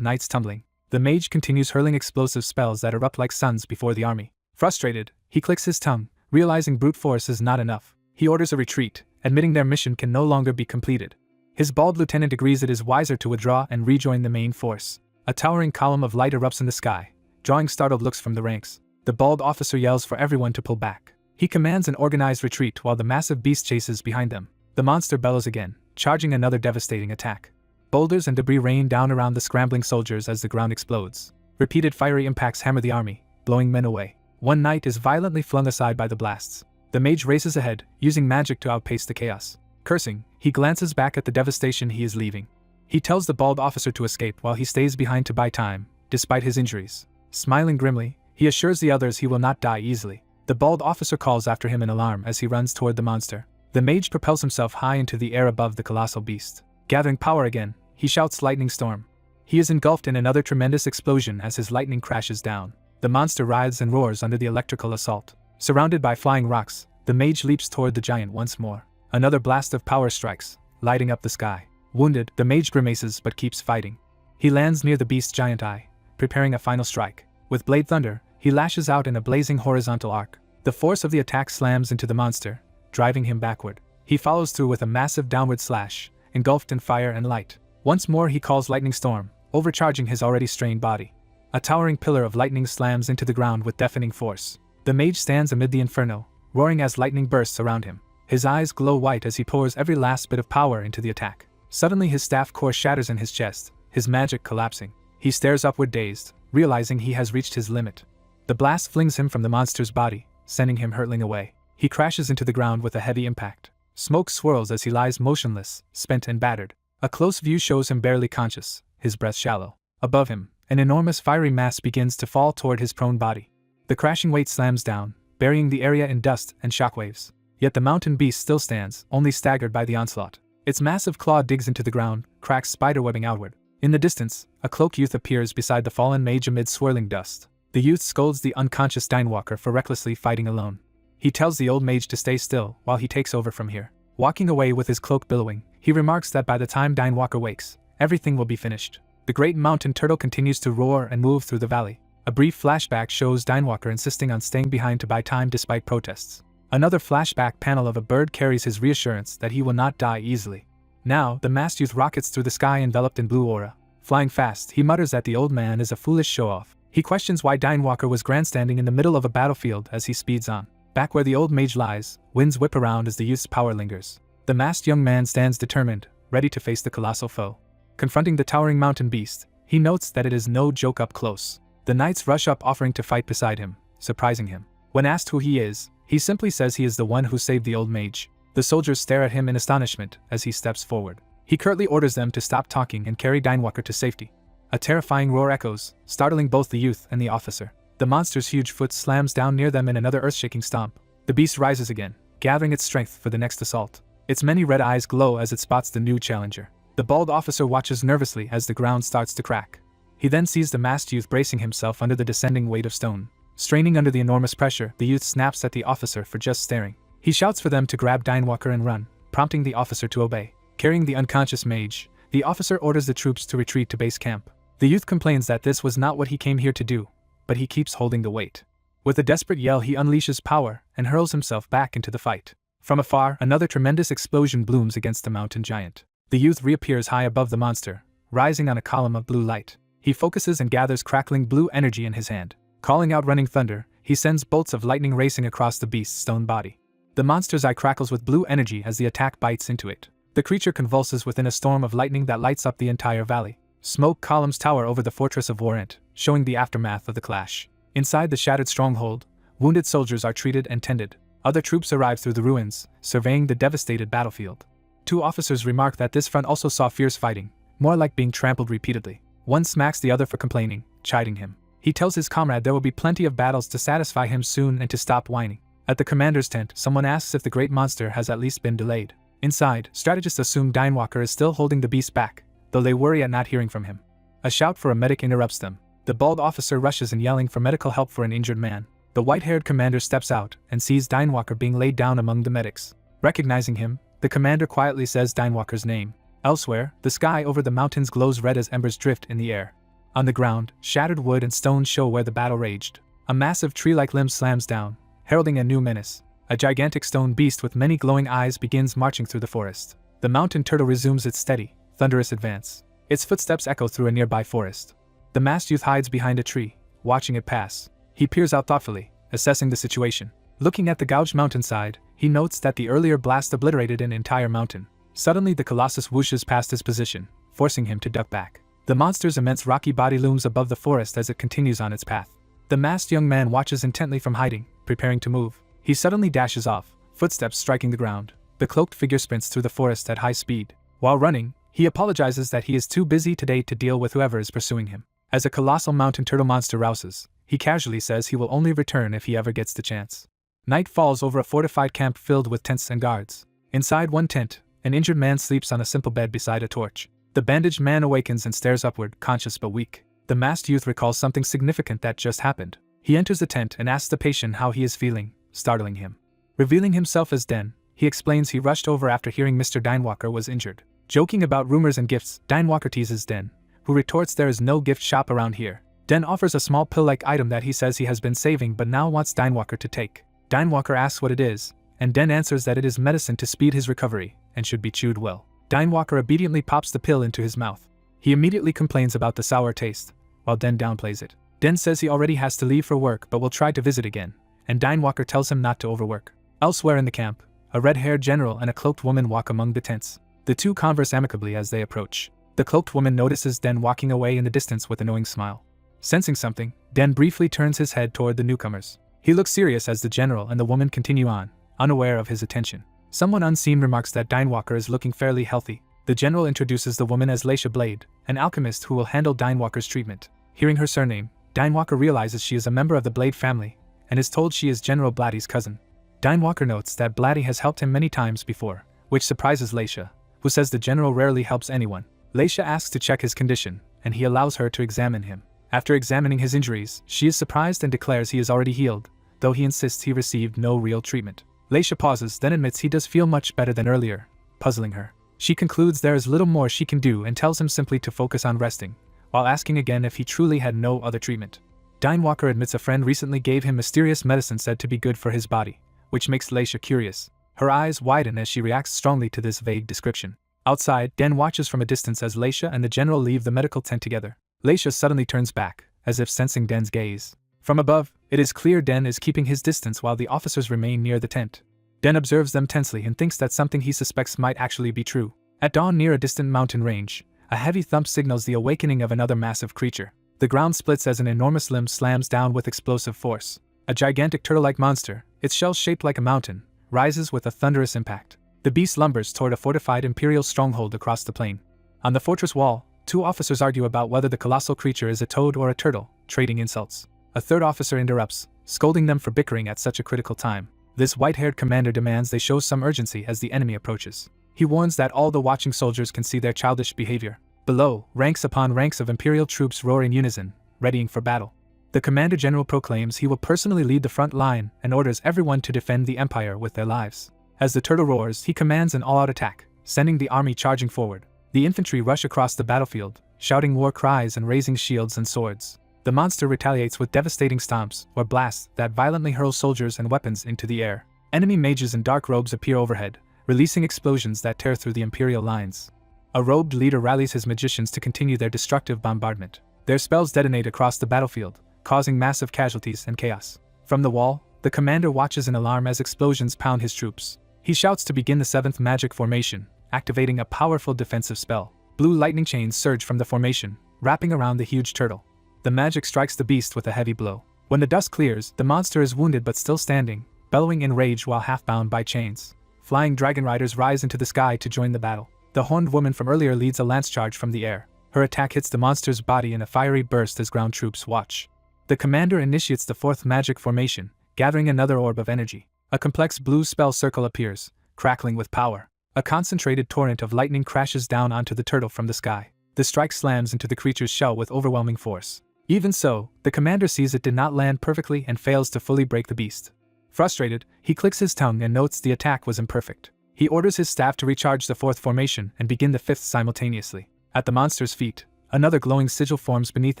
knights tumbling. The mage continues hurling explosive spells that erupt like suns before the army. Frustrated, he clicks his tongue, realizing brute force is not enough. He orders a retreat, admitting their mission can no longer be completed. His bald lieutenant agrees it is wiser to withdraw and rejoin the main force. A towering column of light erupts in the sky, drawing startled looks from the ranks. The bald officer yells for everyone to pull back. He commands an organized retreat while the massive beast chases behind them. The monster bellows again, charging another devastating attack. Boulders and debris rain down around the scrambling soldiers as the ground explodes. Repeated fiery impacts hammer the army, blowing men away. One knight is violently flung aside by the blasts. The mage races ahead, using magic to outpace the chaos. Cursing, he glances back at the devastation he is leaving. He tells the bald officer to escape while he stays behind to buy time, despite his injuries. Smiling grimly, he assures the others he will not die easily. The bald officer calls after him in alarm as he runs toward the monster. The mage propels himself high into the air above the colossal beast. Gathering power again, he shouts lightning storm. He is engulfed in another tremendous explosion as his lightning crashes down. The monster writhes and roars under the electrical assault. Surrounded by flying rocks, the mage leaps toward the giant once more. Another blast of power strikes, lighting up the sky. Wounded, the mage grimaces but keeps fighting. He lands near the beast's giant eye, preparing a final strike. With blade thunder, he lashes out in a blazing horizontal arc. The force of the attack slams into the monster, driving him backward. He follows through with a massive downward slash, engulfed in fire and light. Once more he calls lightning storm, overcharging his already strained body. A towering pillar of lightning slams into the ground with deafening force. The mage stands amid the inferno, roaring as lightning bursts around him. His eyes glow white as he pours every last bit of power into the attack. Suddenly his staff core shatters in his chest, his magic collapsing. He stares upward dazed, realizing he has reached his limit. The blast flings him from the monster's body, sending him hurtling away. He crashes into the ground with a heavy impact. Smoke swirls as he lies motionless, spent and battered. A close view shows him barely conscious, his breath shallow. Above him, an enormous fiery mass begins to fall toward his prone body. The crashing weight slams down, burying the area in dust and shockwaves. Yet the mountain beast still stands, only staggered by the onslaught. Its massive claw digs into the ground, cracks spiderwebbing outward. In the distance, a cloaked youth appears beside the fallen mage amid swirling dust. The youth scolds the unconscious Dinewalker for recklessly fighting alone. He tells the old mage to stay still while he takes over from here. Walking away with his cloak billowing, he remarks that by the time Dinewalker wakes, everything will be finished. The great mountain turtle continues to roar and move through the valley. A brief flashback shows Dinewalker insisting on staying behind to buy time despite protests. Another flashback panel of a bird carries his reassurance that he will not die easily. Now, the masked youth rockets through the sky enveloped in blue aura. Flying fast, he mutters that the old man is a foolish show-off. He questions why Dinewalker was grandstanding in the middle of a battlefield as he speeds on. Back where the old mage lies, winds whip around as the youth's power lingers. The masked young man stands determined, ready to face the colossal foe. Confronting the towering mountain beast, he notes that it is no joke up close. The knights rush up offering to fight beside him, surprising him. When asked who he is, he simply says he is the one who saved the old mage. The soldiers stare at him in astonishment as he steps forward. He curtly orders them to stop talking and carry Dinewalker to safety. A terrifying roar echoes, startling both the youth and the officer. The monster's huge foot slams down near them in another earth-shaking stomp. The beast rises again, gathering its strength for the next assault. Its many red eyes glow as it spots the new challenger. The bald officer watches nervously as the ground starts to crack. He then sees the masked youth bracing himself under the descending weight of stone. Straining under the enormous pressure, the youth snaps at the officer for just staring. He shouts for them to grab Dinewalker and run, prompting the officer to obey. Carrying the unconscious mage, the officer orders the troops to retreat to base camp. The youth complains that this was not what he came here to do, but he keeps holding the weight. With a desperate yell, he unleashes power and hurls himself back into the fight. From afar, another tremendous explosion blooms against the mountain giant. The youth reappears high above the monster, rising on a column of blue light. He focuses and gathers crackling blue energy in his hand. Calling out running thunder, he sends bolts of lightning racing across the beast's stone body. The monster's eye crackles with blue energy as the attack bites into it. The creature convulses within a storm of lightning that lights up the entire valley. Smoke columns tower over the fortress of Warrant, showing the aftermath of the clash. Inside the shattered stronghold, wounded soldiers are treated and tended. Other troops arrive through the ruins, surveying the devastated battlefield. Two officers remark that this front also saw fierce fighting, more like being trampled repeatedly. One smacks the other for complaining, chiding him. He tells his comrade there will be plenty of battles to satisfy him soon and to stop whining. At the commander's tent, someone asks if the great monster has at least been delayed. Inside, strategists assume Dinewalker is still holding the beast back, though they worry at not hearing from him. A shout for a medic interrupts them. The bald officer rushes in yelling for medical help for an injured man. The white-haired commander steps out and sees Dinewalker being laid down among the medics. Recognizing him, the commander quietly says Dinewalker's name. Elsewhere, the sky over the mountains glows red as embers drift in the air. On the ground, shattered wood and stone show where the battle raged. A massive tree-like limb slams down, heralding a new menace. A gigantic stone beast with many glowing eyes begins marching through the forest. The mountain turtle resumes its steady, thunderous advance. Its footsteps echo through a nearby forest. The masked youth hides behind a tree, watching it pass. He peers out thoughtfully, assessing the situation. Looking at the gouged mountainside, he notes that the earlier blast obliterated an entire mountain. Suddenly the colossus whooshes past his position, forcing him to duck back. The monster's immense rocky body looms above the forest as it continues on its path. The masked young man watches intently from hiding, preparing to move. He suddenly dashes off, footsteps striking the ground. The cloaked figure sprints through the forest at high speed. While running, he apologizes that he is too busy today to deal with whoever is pursuing him. As a colossal mountain turtle monster rouses, he casually says he will only return if he ever gets the chance. Night falls over a fortified camp filled with tents and guards. Inside one tent, an injured man sleeps on a simple bed beside a torch. The bandaged man awakens and stares upward, conscious but weak. The masked youth recalls something significant that just happened. He enters the tent and asks the patient how he is feeling, startling him. Revealing himself as Den, he explains he rushed over after hearing Mr. Dinewalker was injured. Joking about rumors and gifts, Dinewalker teases Den, who retorts there is no gift shop around here. Den offers a small pill-like item that he says he has been saving but now wants Dinewalker to take. Dinewalker asks what it is, and Den answers that it is medicine to speed his recovery, and should be chewed well. Dinewalker obediently pops the pill into his mouth. He immediately complains about the sour taste, while Den downplays it. Den says he already has to leave for work but will try to visit again, and Dinewalker tells him not to overwork. Elsewhere in the camp, a red-haired general and a cloaked woman walk among the tents. The two converse amicably as they approach. The cloaked woman notices Den walking away in the distance with a knowing smile. Sensing something, Den briefly turns his head toward the newcomers. He looks serious as the general and the woman continue on, unaware of his attention. Someone unseen remarks that Dinewalker is looking fairly healthy. The general introduces the woman as Leisha Blade, an alchemist who will handle Dinewalker's treatment. Hearing her surname, Dinewalker realizes she is a member of the Blade family, and is told she is General Blatty's cousin. Dinewalker notes that Blatty has helped him many times before, which surprises Leisha, who says the general rarely helps anyone. Leisha asks to check his condition, and he allows her to examine him. After examining his injuries, she is surprised and declares he is already healed, though he insists he received no real treatment. Leisha pauses, then admits he does feel much better than earlier, puzzling her. She concludes there is little more she can do and tells him simply to focus on resting, while asking again if he truly had no other treatment. Dinewalker admits a friend recently gave him mysterious medicine said to be good for his body, which makes Leisha curious. Her eyes widen as she reacts strongly to this vague description. Outside, Den watches from a distance as Leisha and the general leave the medical tent together. Leisha suddenly turns back, as if sensing Den's gaze. From above, it is clear Den is keeping his distance while the officers remain near the tent. Den observes them tensely and thinks that something he suspects might actually be true. At dawn near a distant mountain range, a heavy thump signals the awakening of another massive creature. The ground splits as an enormous limb slams down with explosive force. A gigantic turtle-like monster, its shell shaped like a mountain, rises with a thunderous impact. The beast lumbers toward a fortified imperial stronghold across the plain. On the fortress wall, two officers argue about whether the colossal creature is a toad or a turtle, trading insults. A third officer interrupts, scolding them for bickering at such a critical time. This white-haired commander demands they show some urgency as the enemy approaches. He warns that all the watching soldiers can see their childish behavior. Below, ranks upon ranks of imperial troops roar in unison, readying for battle. The commander-general proclaims he will personally lead the front line and orders everyone to defend the empire with their lives. As the turtle roars, he commands an all-out attack, sending the army charging forward. The infantry rush across the battlefield, shouting war cries and raising shields and swords. The monster retaliates with devastating stomps or blasts that violently hurl soldiers and weapons into the air. Enemy mages in dark robes appear overhead, releasing explosions that tear through the imperial lines. A robed leader rallies his magicians to continue their destructive bombardment. Their spells detonate across the battlefield, causing massive casualties and chaos. From the wall, the commander watches in alarm as explosions pound his troops. He shouts to begin the 7th magic formation, activating a powerful defensive spell. Blue lightning chains surge from the formation, wrapping around the huge turtle. The magic strikes the beast with a heavy blow. When the dust clears, the monster is wounded but still standing, bellowing in rage while half bound by chains. Flying dragon riders rise into the sky to join the battle. The horned woman from earlier leads a lance charge from the air. Her attack hits the monster's body in a fiery burst as ground troops watch. The commander initiates the fourth magic formation, gathering another orb of energy. A complex blue spell circle appears, crackling with power. A concentrated torrent of lightning crashes down onto the turtle from the sky. The strike slams into the creature's shell with overwhelming force. Even so, the commander sees it did not land perfectly and fails to fully break the beast. Frustrated, he clicks his tongue and notes the attack was imperfect. He orders his staff to recharge the fourth formation and begin the fifth simultaneously. At the monster's feet, another glowing sigil forms beneath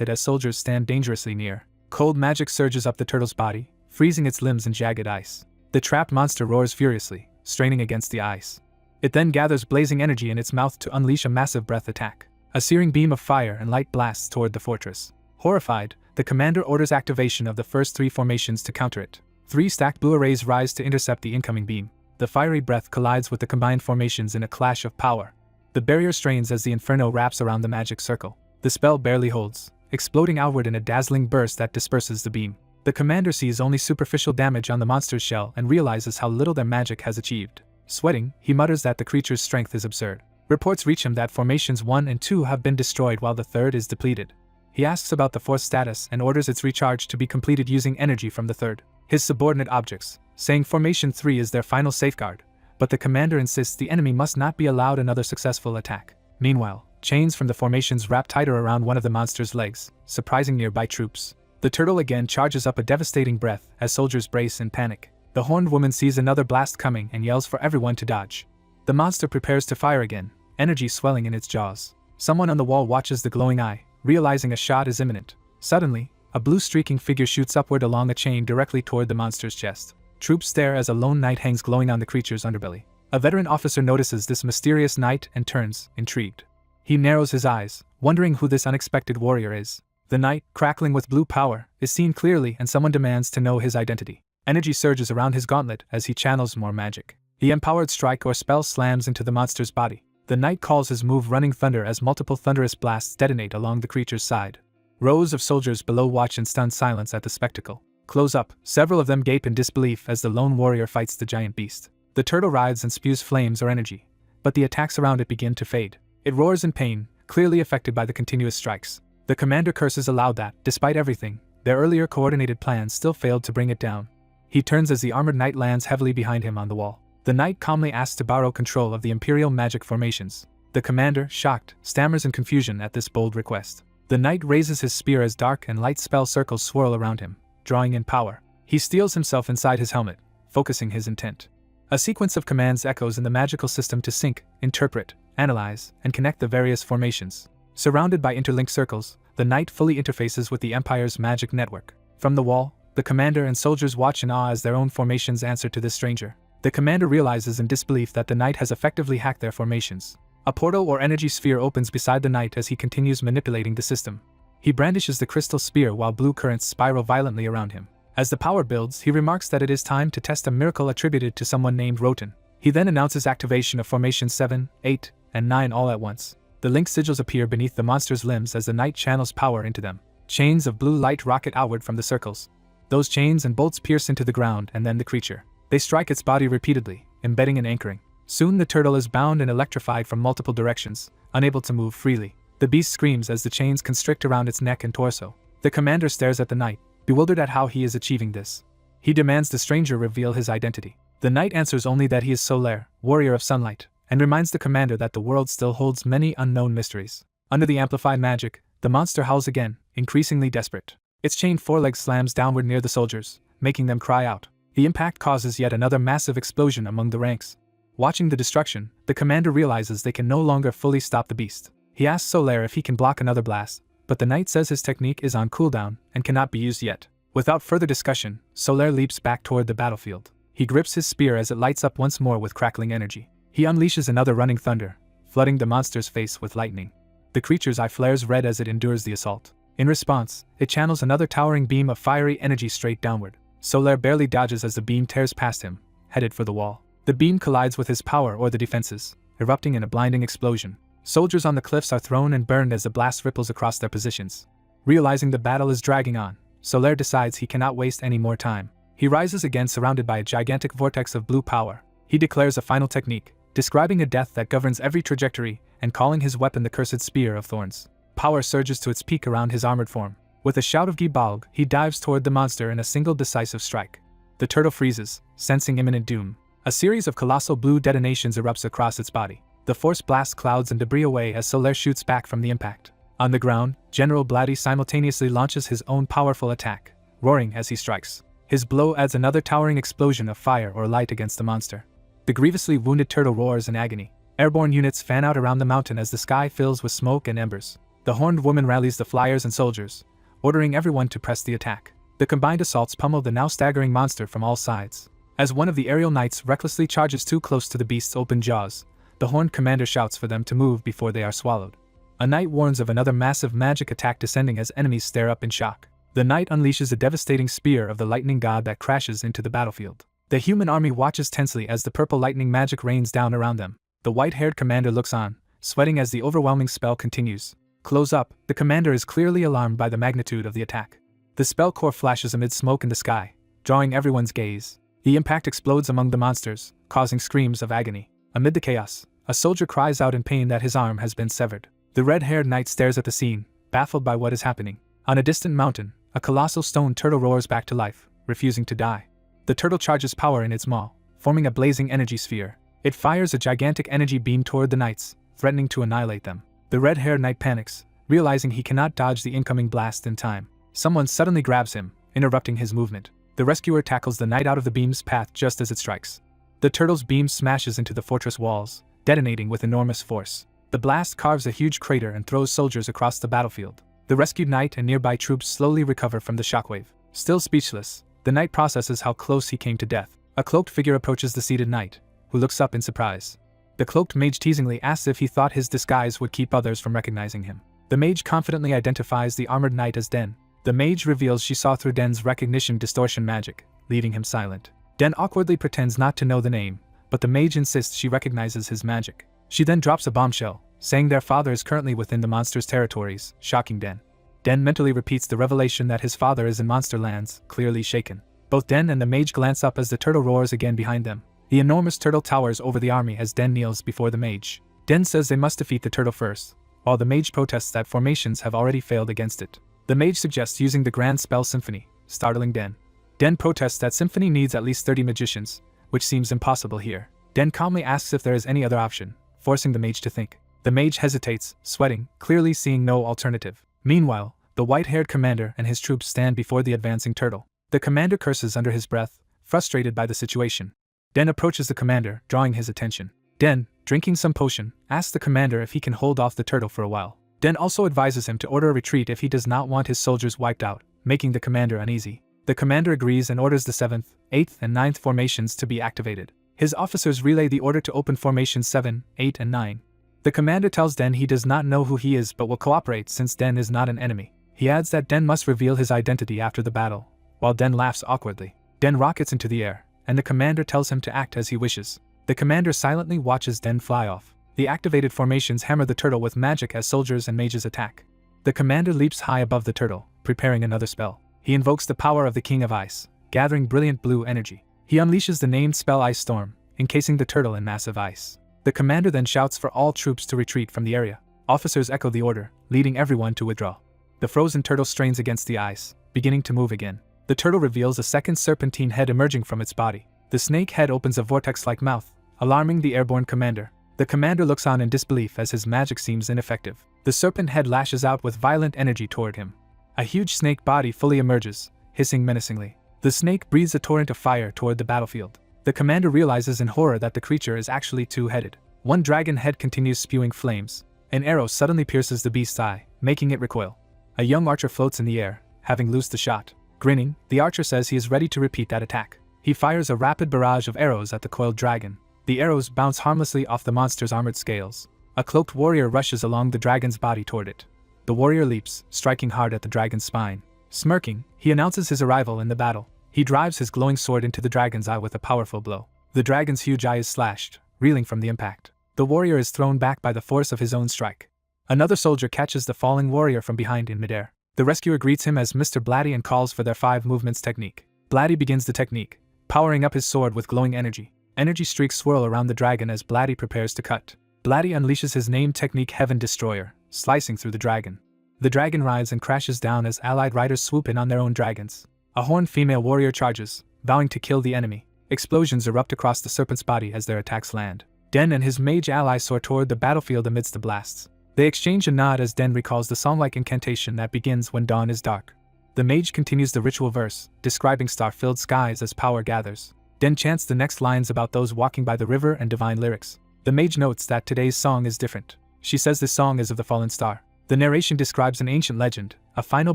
it as soldiers stand dangerously near. Cold magic surges up the turtle's body, freezing its limbs in jagged ice. The trapped monster roars furiously, straining against the ice. It then gathers blazing energy in its mouth to unleash a massive breath attack. A searing beam of fire and light blasts toward the fortress. Horrified, the commander orders activation of the first three formations to counter it. 3 stacked blue arrays rise to intercept the incoming beam. The fiery breath collides with the combined formations in a clash of power. The barrier strains as the inferno wraps around the magic circle. The spell barely holds, exploding outward in a dazzling burst that disperses the beam. The commander sees only superficial damage on the monster's shell and realizes how little their magic has achieved. Sweating, he mutters that the creature's strength is absurd. Reports reach him that formations 1 and 2 have been destroyed while the third is depleted. He asks about the fourth status and orders its recharge to be completed using energy from the third. His subordinate objects, saying Formation 3 is their final safeguard, but the commander insists the enemy must not be allowed another successful attack. Meanwhile, chains from the formations wrap tighter around one of the monster's legs, surprising nearby troops. The turtle again charges up a devastating breath as soldiers brace in panic. The horned woman sees another blast coming and yells for everyone to dodge. The monster prepares to fire again, energy swelling in its jaws. Someone on the wall watches the glowing eye, realizing a shot is imminent. Suddenly, a blue streaking figure shoots upward along a chain directly toward the monster's chest. Troops stare as a lone knight hangs glowing on the creature's underbelly. A veteran officer notices this mysterious knight and turns, intrigued. He narrows his eyes, wondering who this unexpected warrior is. The knight, crackling with blue power, is seen clearly and someone demands to know his identity. Energy surges around his gauntlet as he channels more magic. The empowered strike or spell slams into the monster's body. The knight calls his move Running Thunder as multiple thunderous blasts detonate along the creature's side. Rows of soldiers below watch in stunned silence at the spectacle. Close up, several of them gape in disbelief as the lone warrior fights the giant beast. The turtle writhes and spews flames or energy, but the attacks around it begin to fade. It roars in pain, clearly affected by the continuous strikes. The commander curses aloud that, despite everything, their earlier coordinated plans still failed to bring it down. He turns as the armored knight lands heavily behind him on the wall. The knight calmly asks to borrow control of the imperial magic formations. The commander, shocked, stammers in confusion at this bold request. The knight raises his spear as dark and light spell circles swirl around him, drawing in power. He steels himself inside his helmet, focusing his intent. A sequence of commands echoes in the magical system to sync, interpret, analyze, and connect the various formations. Surrounded by interlinked circles, the knight fully interfaces with the Empire's magic network. From the wall, the commander and soldiers watch in awe as their own formations answer to this stranger. The commander realizes in disbelief that the knight has effectively hacked their formations. A portal or energy sphere opens beside the knight as he continues manipulating the system. He brandishes the crystal spear while blue currents spiral violently around him. As the power builds, he remarks that it is time to test a miracle attributed to someone named Roten. He then announces activation of Formation 7, 8, and 9 all at once. The linked sigils appear beneath the monster's limbs as the knight channels power into them. Chains of blue light rocket outward from the circles. Those chains and bolts pierce into the ground and then the creature. They strike its body repeatedly, embedding and anchoring. Soon the turtle is bound and electrified from multiple directions, unable to move freely. The beast screams as the chains constrict around its neck and torso. The commander stares at the knight, bewildered at how he is achieving this. He demands the stranger reveal his identity. The knight answers only that he is Solaire, warrior of sunlight, and reminds the commander that the world still holds many unknown mysteries. Under the amplified magic, the monster howls again, increasingly desperate. Its chained foreleg slams downward near the soldiers, making them cry out. The impact causes yet another massive explosion among the ranks. Watching the destruction, the commander realizes they can no longer fully stop the beast. He asks Solaire if he can block another blast, but the knight says his technique is on cooldown and cannot be used yet. Without further discussion, Solaire leaps back toward the battlefield. He grips his spear as it lights up once more with crackling energy. He unleashes another running thunder, flooding the monster's face with lightning. The creature's eye flares red as it endures the assault. In response, it channels another towering beam of fiery energy straight downward. Solaire barely dodges as the beam tears past him, headed for the wall. The beam collides with his power or the defenses, erupting in a blinding explosion. Soldiers on the cliffs are thrown and burned as the blast ripples across their positions. Realizing the battle is dragging on, Solaire decides he cannot waste any more time. He rises again surrounded by a gigantic vortex of blue power. He declares a final technique, describing a death that governs every trajectory and calling his weapon the Cursed Spear of Thorns. Power surges to its peak around his armored form. With a shout of Gibalg, he dives toward the monster in a single decisive strike. The turtle freezes, sensing imminent doom. A series of colossal blue detonations erupts across its body. The force blasts clouds and debris away as Solaire shoots back from the impact. On the ground, General Blatty simultaneously launches his own powerful attack, roaring as he strikes. His blow adds another towering explosion of fire or light against the monster. The grievously wounded turtle roars in agony. Airborne units fan out around the mountain as the sky fills with smoke and embers. The horned woman rallies the flyers and soldiers, ordering everyone to press the attack. The combined assaults pummel the now staggering monster from all sides. As one of the aerial knights recklessly charges too close to the beast's open jaws, the horned commander shouts for them to move before they are swallowed. A knight warns of another massive magic attack descending as enemies stare up in shock. The knight unleashes a devastating spear of the lightning god that crashes into the battlefield. The human army watches tensely as the purple lightning magic rains down around them. The white-haired commander looks on, sweating as the overwhelming spell continues. Close up, the commander is clearly alarmed by the magnitude of the attack. The spell core flashes amid smoke in the sky, drawing everyone's gaze. The impact explodes among the monsters, causing screams of agony. Amid the chaos, a soldier cries out in pain that his arm has been severed. The red-haired knight stares at the scene, baffled by what is happening. On a distant mountain, a colossal stone turtle roars back to life, refusing to die. The turtle charges power in its maw, forming a blazing energy sphere. It fires a gigantic energy beam toward the knights, threatening to annihilate them. The red-haired knight panics, realizing he cannot dodge the incoming blast in time. Someone suddenly grabs him, interrupting his movement. The rescuer tackles the knight out of the beam's path just as it strikes. The turtle's beam smashes into the fortress walls, detonating with enormous force. The blast carves a huge crater and throws soldiers across the battlefield. The rescued knight and nearby troops slowly recover from the shockwave. Still speechless, the knight processes how close he came to death. A cloaked figure approaches the seated knight, who looks up in surprise. The cloaked mage teasingly asks if he thought his disguise would keep others from recognizing him. The mage confidently identifies the armored knight as Den. The mage reveals she saw through Den's recognition distortion magic, leaving him silent. Den awkwardly pretends not to know the name, but the mage insists she recognizes his magic. She then drops a bombshell, saying their father is currently within the monster's territories, shocking Den. Den mentally repeats the revelation that his father is in monster lands, clearly shaken. Both Den and the mage glance up as the turtle roars again behind them. The enormous turtle towers over the army as Den kneels before the mage. Den says they must defeat the turtle first, while the mage protests that formations have already failed against it. The mage suggests using the grand spell Symphony, startling Den. Den protests that Symphony needs at least 30 magicians, which seems impossible here. Den calmly asks if there is any other option, forcing the mage to think. The mage hesitates, sweating, clearly seeing no alternative. Meanwhile, the white-haired commander and his troops stand before the advancing turtle. The commander curses under his breath, frustrated by the situation. Den approaches the commander, drawing his attention. Den, drinking some potion, asks the commander if he can hold off the turtle for a while. Den also advises him to order a retreat if he does not want his soldiers wiped out, making the commander uneasy. The commander agrees and orders the 7th, 8th, and 9th formations to be activated. His officers relay the order to open formations 7, 8, and 9. The commander tells Den he does not know who he is but will cooperate since Den is not an enemy. He adds that Den must reveal his identity after the battle, while Den laughs awkwardly. Den rockets into the air, and the commander tells him to act as he wishes. The commander silently watches Den fly off. The activated formations hammer the turtle with magic as soldiers and mages attack. The commander leaps high above the turtle, preparing another spell. He invokes the power of the King of Ice, gathering brilliant blue energy. He unleashes the named spell Ice Storm, encasing the turtle in massive ice. The commander then shouts for all troops to retreat from the area. Officers echo the order, leading everyone to withdraw. The frozen turtle strains against the ice, beginning to move again. The turtle reveals a second serpentine head emerging from its body. The snake head opens a vortex-like mouth, alarming the airborne commander. The commander looks on in disbelief as his magic seems ineffective. The serpent head lashes out with violent energy toward him. A huge snake body fully emerges, hissing menacingly. The snake breathes a torrent of fire toward the battlefield. The commander realizes in horror that the creature is actually two-headed. One dragon head continues spewing flames. An arrow suddenly pierces the beast's eye, making it recoil. A young archer floats in the air, having loosed the shot. Grinning, the archer says he is ready to repeat that attack. He fires a rapid barrage of arrows at the coiled dragon. The arrows bounce harmlessly off the monster's armored scales. A cloaked warrior rushes along the dragon's body toward it. The warrior leaps, striking hard at the dragon's spine. Smirking, he announces his arrival in the battle. He drives his glowing sword into the dragon's eye with a powerful blow. The dragon's huge eye is slashed, reeling from the impact. The warrior is thrown back by the force of his own strike. Another soldier catches the falling warrior from behind in midair. The rescuer greets him as Mr. Blatty and calls for their 5 movements technique. Blatty begins the technique, powering up his sword with glowing energy. Energy streaks swirl around the dragon as Blatty prepares to cut. Blatty unleashes his named technique Heaven Destroyer, slicing through the dragon. The dragon rides and crashes down as allied riders swoop in on their own dragons. A horned female warrior charges, vowing to kill the enemy. Explosions erupt across the serpent's body as their attacks land. Den and his mage ally soar toward the battlefield amidst the blasts. They exchange a nod as Den recalls the song-like incantation that begins when dawn is dark. The mage continues the ritual verse, describing star-filled skies as power gathers. Den chants the next lines about those walking by the river and divine lyrics. The mage notes that today's song is different. She says this song is of the fallen star. The narration describes an ancient legend, a final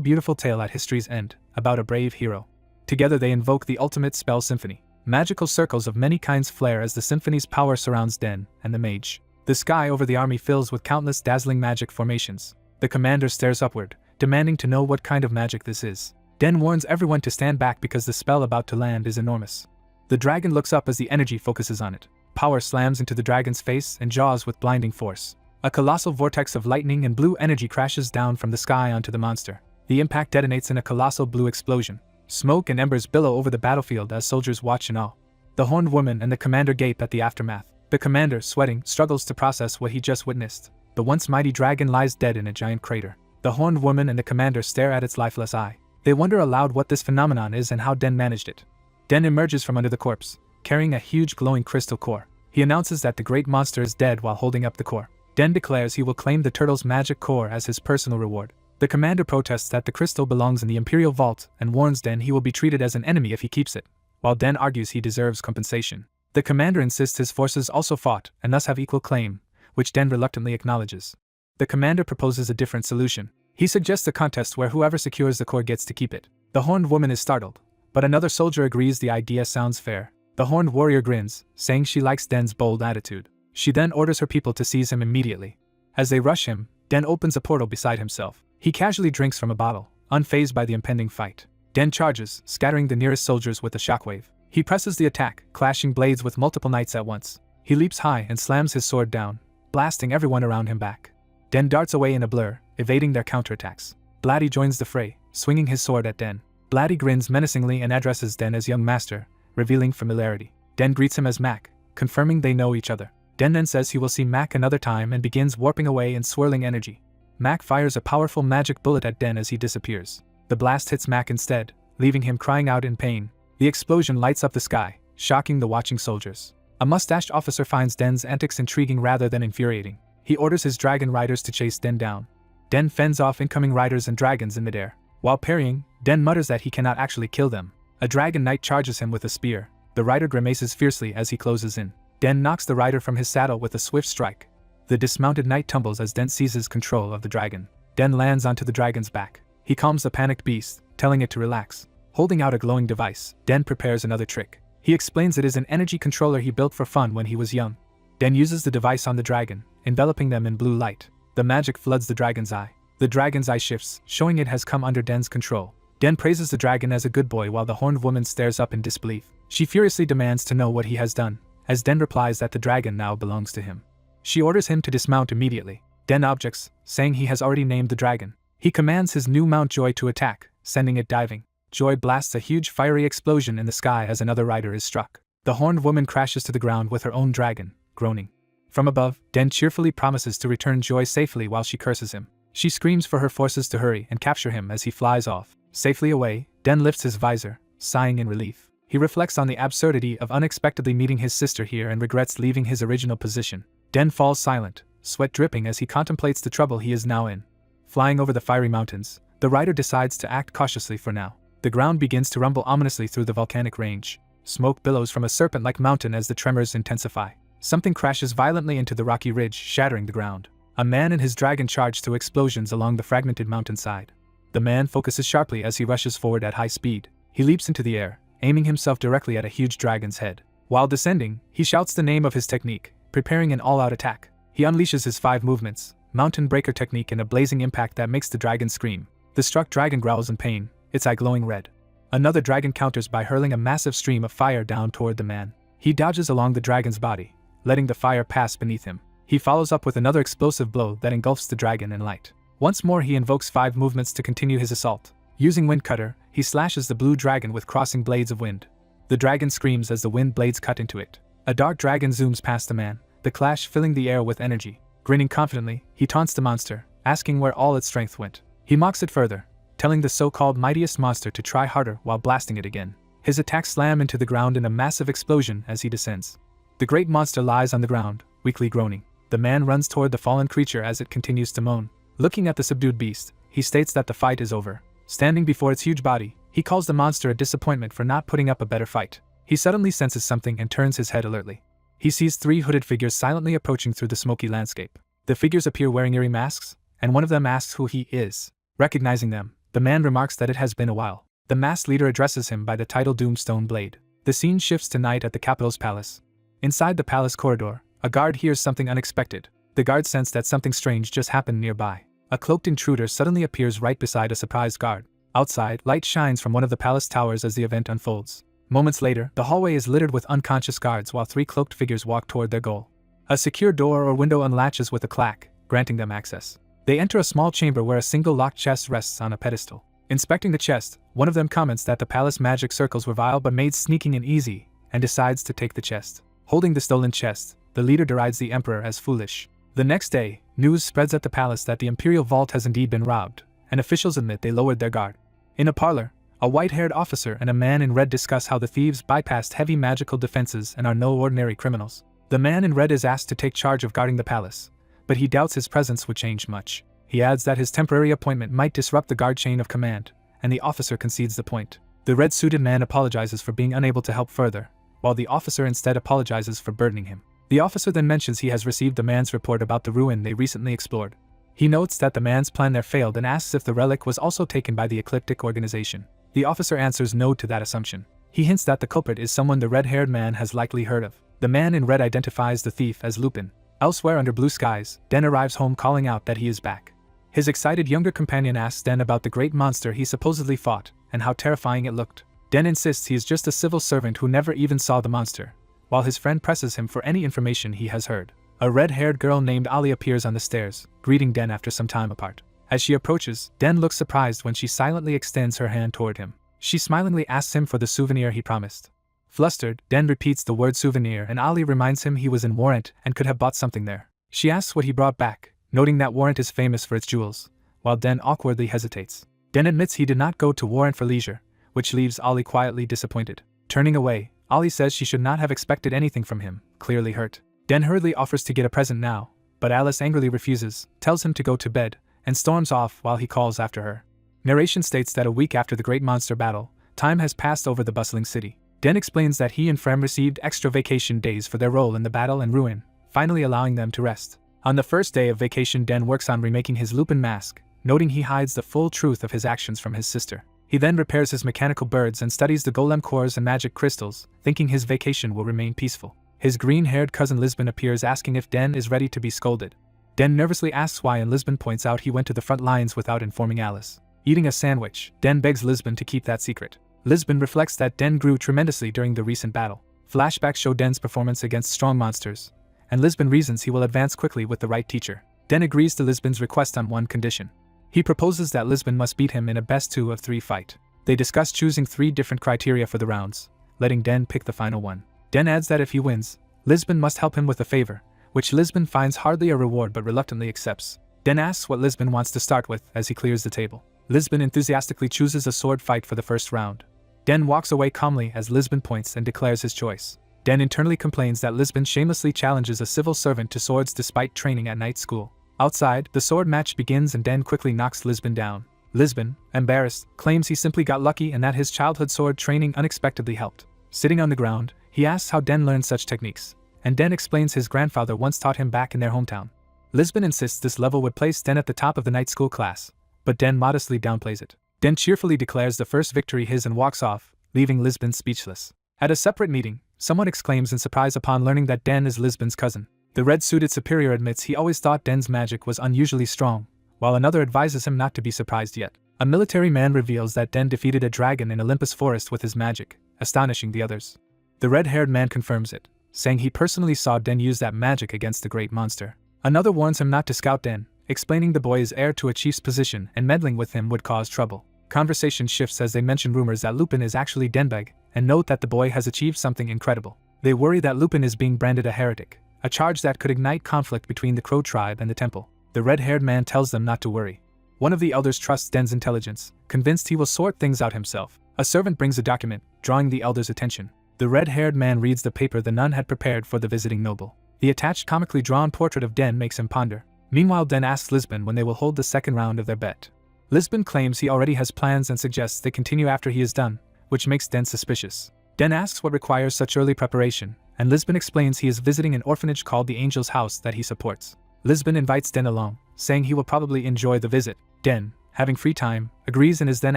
beautiful tale at history's end, about a brave hero. Together they invoke the ultimate spell symphony. Magical circles of many kinds flare as the symphony's power surrounds Den and the mage. The sky over the army fills with countless dazzling magic formations. The commander stares upward, demanding to know what kind of magic this is. Den warns everyone to stand back because the spell about to land is enormous. The dragon looks up as the energy focuses on it. Power slams into the dragon's face and jaws with blinding force. A colossal vortex of lightning and blue energy crashes down from the sky onto the monster. The impact detonates in a colossal blue explosion. Smoke and embers billow over the battlefield as soldiers watch in awe. The horned woman and the commander gape at the aftermath. The commander, sweating, struggles to process what he just witnessed. The once mighty dragon lies dead in a giant crater. The horned woman and the commander stare at its lifeless eye. They wonder aloud what this phenomenon is and how Den managed it. Den emerges from under the corpse, carrying a huge glowing crystal core. He announces that the great monster is dead while holding up the core. Den declares he will claim the turtle's magic core as his personal reward. The commander protests that the crystal belongs in the Imperial Vault and warns Den he will be treated as an enemy if he keeps it, while Den argues he deserves compensation. The commander insists his forces also fought and thus have equal claim, which Den reluctantly acknowledges. The commander proposes a different solution. He suggests a contest where whoever secures the core gets to keep it. The horned woman is startled, but another soldier agrees the idea sounds fair. The horned warrior grins, saying she likes Den's bold attitude. She then orders her people to seize him immediately. As they rush him, Den opens a portal beside himself. He casually drinks from a bottle, unfazed by the impending fight. Den charges, scattering the nearest soldiers with a shockwave. He presses the attack, clashing blades with multiple knights at once. He leaps high and slams his sword down, blasting everyone around him back. Den darts away in a blur, evading their counterattacks. Blatty joins the fray, swinging his sword at Den. Blatty grins menacingly and addresses Den as young master, revealing familiarity. Den greets him as Mac, confirming they know each other. Den then says he will see Mac another time and begins warping away in swirling energy. Mac fires a powerful magic bullet at Den as he disappears. The blast hits Mac instead, leaving him crying out in pain. The explosion lights up the sky, shocking the watching soldiers. A mustached officer finds Den's antics intriguing rather than infuriating. He orders his dragon riders to chase Den down. Den fends off incoming riders and dragons in midair. While parrying, Den mutters that he cannot actually kill them. A dragon knight charges him with a spear. The rider grimaces fiercely as he closes in. Den knocks the rider from his saddle with a swift strike. The dismounted knight tumbles as Den seizes control of the dragon. Den lands onto the dragon's back. He calms the panicked beast, telling it to relax. Holding out a glowing device, Den prepares another trick. He explains it is an energy controller he built for fun when he was young. Den uses the device on the dragon, enveloping them in blue light. The magic floods the dragon's eye. The dragon's eye shifts, showing it has come under Den's control. Den praises the dragon as a good boy while the horned woman stares up in disbelief. She furiously demands to know what he has done, as Den replies that the dragon now belongs to him. She orders him to dismount immediately. Den objects, saying he has already named the dragon. He commands his new mount Joy to attack, sending it diving. Joy blasts a huge fiery explosion in the sky as another rider is struck. The horned woman crashes to the ground with her own dragon, groaning. From above, Den cheerfully promises to return Joy safely while she curses him. She screams for her forces to hurry and capture him as he flies off. Safely away, Den lifts his visor, sighing in relief. He reflects on the absurdity of unexpectedly meeting his sister here and regrets leaving his original position. Den falls silent, sweat dripping as he contemplates the trouble he is now in. Flying over the fiery mountains, the rider decides to act cautiously for now. The ground begins to rumble ominously through the volcanic range. Smoke billows from a serpent-like mountain as the tremors intensify. Something crashes violently into the rocky ridge, shattering the ground. A man and his dragon charge through explosions along the fragmented mountainside. The man focuses sharply as he rushes forward at high speed. He leaps into the air, aiming himself directly at a huge dragon's head. While descending, he shouts the name of his technique, preparing an all-out attack. He unleashes his 5 movements, mountain breaker technique in a blazing impact that makes the dragon scream. The struck dragon growls in pain, its eye glowing red. Another dragon counters by hurling a massive stream of fire down toward the man. He dodges along the dragon's body, letting the fire pass beneath him. He follows up with another explosive blow that engulfs the dragon in light. Once more he invokes 5 movements to continue his assault. Using Wind Cutter, he slashes the blue dragon with crossing blades of wind. The dragon screams as the wind blades cut into it. A dark dragon zooms past the man, the clash filling the air with energy. Grinning confidently, he taunts the monster, asking where all its strength went. He mocks it further, telling the so-called mightiest monster to try harder while blasting it again. His attacks slam into the ground in a massive explosion as he descends. The great monster lies on the ground, weakly groaning. The man runs toward the fallen creature as it continues to moan. Looking at the subdued beast, he states that the fight is over. Standing before its huge body, he calls the monster a disappointment for not putting up a better fight. He suddenly senses something and turns his head alertly. He sees 3 hooded figures silently approaching through the smoky landscape. The figures appear wearing eerie masks, and one of them asks who he is. Recognizing them, the man remarks that it has been a while. The masked leader addresses him by the title Doomstone Blade. The scene shifts to night at the capital's palace. Inside the palace corridor, a guard hears something unexpected. The guard senses that something strange just happened nearby. A cloaked intruder suddenly appears right beside a surprised guard. Outside, light shines from one of the palace towers as the event unfolds. Moments later, the hallway is littered with unconscious guards while 3 cloaked figures walk toward their goal. A secure door or window unlatches with a clack, granting them access. They enter a small chamber where a single locked chest rests on a pedestal. Inspecting the chest, one of them comments that the palace magic circles were vile but made sneaking in easy, and decides to take the chest. Holding the stolen chest, the leader derides the emperor as foolish. The next day, news spreads at the palace that the imperial vault has indeed been robbed, and officials admit they lowered their guard. In a parlor, a white-haired officer and a man in red discuss how the thieves bypassed heavy magical defenses and are no ordinary criminals. The man in red is asked to take charge of guarding the palace, but he doubts his presence would change much. He adds that his temporary appointment might disrupt the guard chain of command, and the officer concedes the point. The red-suited man apologizes for being unable to help further, while the officer instead apologizes for burdening him. The officer then mentions he has received the man's report about the ruin they recently explored. He notes that the man's plan there failed and asks if the relic was also taken by the ecliptic organization. The officer answers no to that assumption. He hints that the culprit is someone the red-haired man has likely heard of. The man in red identifies the thief as Lupin. Elsewhere under blue skies, Den arrives home calling out that he is back. His excited younger companion asks Den about the great monster he supposedly fought, and how terrifying it looked. Den insists he is just a civil servant who never even saw the monster, while his friend presses him for any information he has heard. A red-haired girl named Ali appears on the stairs, greeting Den after some time apart. As she approaches, Den looks surprised when she silently extends her hand toward him. She smilingly asks him for the souvenir he promised. Flustered, Den repeats the word souvenir and Ali reminds him he was in Warrant and could have bought something there. She asks what he brought back, noting that Warrant is famous for its jewels, while Den awkwardly hesitates. Den admits he did not go to Warrant for leisure, which leaves Ali quietly disappointed. Turning away, Ali says she should not have expected anything from him, clearly hurt. Den hurriedly offers to get a present now, but Alice angrily refuses, tells him to go to bed, and storms off while he calls after her. Narration states that a week after the great monster battle, time has passed over the bustling city. Den explains that he and Frem received extra vacation days for their role in the battle and ruin, finally allowing them to rest. On the first day of vacation, Den works on remaking his Lupin mask, noting he hides the full truth of his actions from his sister. He then repairs his mechanical birds and studies the golem cores and magic crystals, thinking his vacation will remain peaceful. His green-haired cousin Lisbon appears asking if Den is ready to be scolded. Den nervously asks why and Lisbon points out he went to the front lines without informing Alice. Eating a sandwich, Den begs Lisbon to keep that secret. Lisbon reflects that Den grew tremendously during the recent battle. Flashbacks show Den's performance against strong monsters, and Lisbon reasons he will advance quickly with the right teacher. Den agrees to Lisbon's request on one condition. He proposes that Lisbon must beat him in a best 2 of 3 fight. They discuss choosing 3 different criteria for the rounds, letting Den pick the final one. Den adds that if he wins, Lisbon must help him with a favor, which Lisbon finds hardly a reward but reluctantly accepts. Den asks what Lisbon wants to start with as he clears the table. Lisbon enthusiastically chooses a sword fight for the first round. Den walks away calmly as Lisbon points and declares his choice. Den internally complains that Lisbon shamelessly challenges a civil servant to swords despite training at night school. Outside, the sword match begins and Den quickly knocks Lisbon down. Lisbon, embarrassed, claims he simply got lucky and that his childhood sword training unexpectedly helped. Sitting on the ground, he asks how Den learned such techniques, and Den explains his grandfather once taught him back in their hometown. Lisbon insists this level would place Den at the top of the night school class, but Den modestly downplays it. Den cheerfully declares the first victory his and walks off, leaving Lisbon speechless. At a separate meeting, someone exclaims in surprise upon learning that Den is Lisbon's cousin. The red-suited superior admits he always thought Den's magic was unusually strong, while another advises him not to be surprised yet. A military man reveals that Den defeated a dragon in Olympus Forest with his magic, astonishing the others. The red-haired man confirms it, saying he personally saw Den use that magic against the great monster. Another warns him not to scout Den, explaining the boy is heir to a chief's position and meddling with him would cause trouble. Conversation shifts as they mention rumors that Lupin is actually Denbeg, and note that the boy has achieved something incredible. They worry that Lupin is being branded a heretic, a charge that could ignite conflict between the Crow tribe and the temple. The red-haired man tells them not to worry. One of the elders trusts Den's intelligence, convinced he will sort things out himself. A servant brings a document, drawing the elder's attention. The red-haired man reads the paper the nun had prepared for the visiting noble. The attached comically drawn portrait of Den makes him ponder. Meanwhile, Den asks Lisbon when they will hold the second round of their bet. Lisbon claims he already has plans and suggests they continue after he is done, which makes Den suspicious. Den asks what requires such early preparation, and Lisbon explains he is visiting an orphanage called the Angel's House that he supports. Lisbon invites Den along, saying he will probably enjoy the visit. Den, having free time, agrees and is then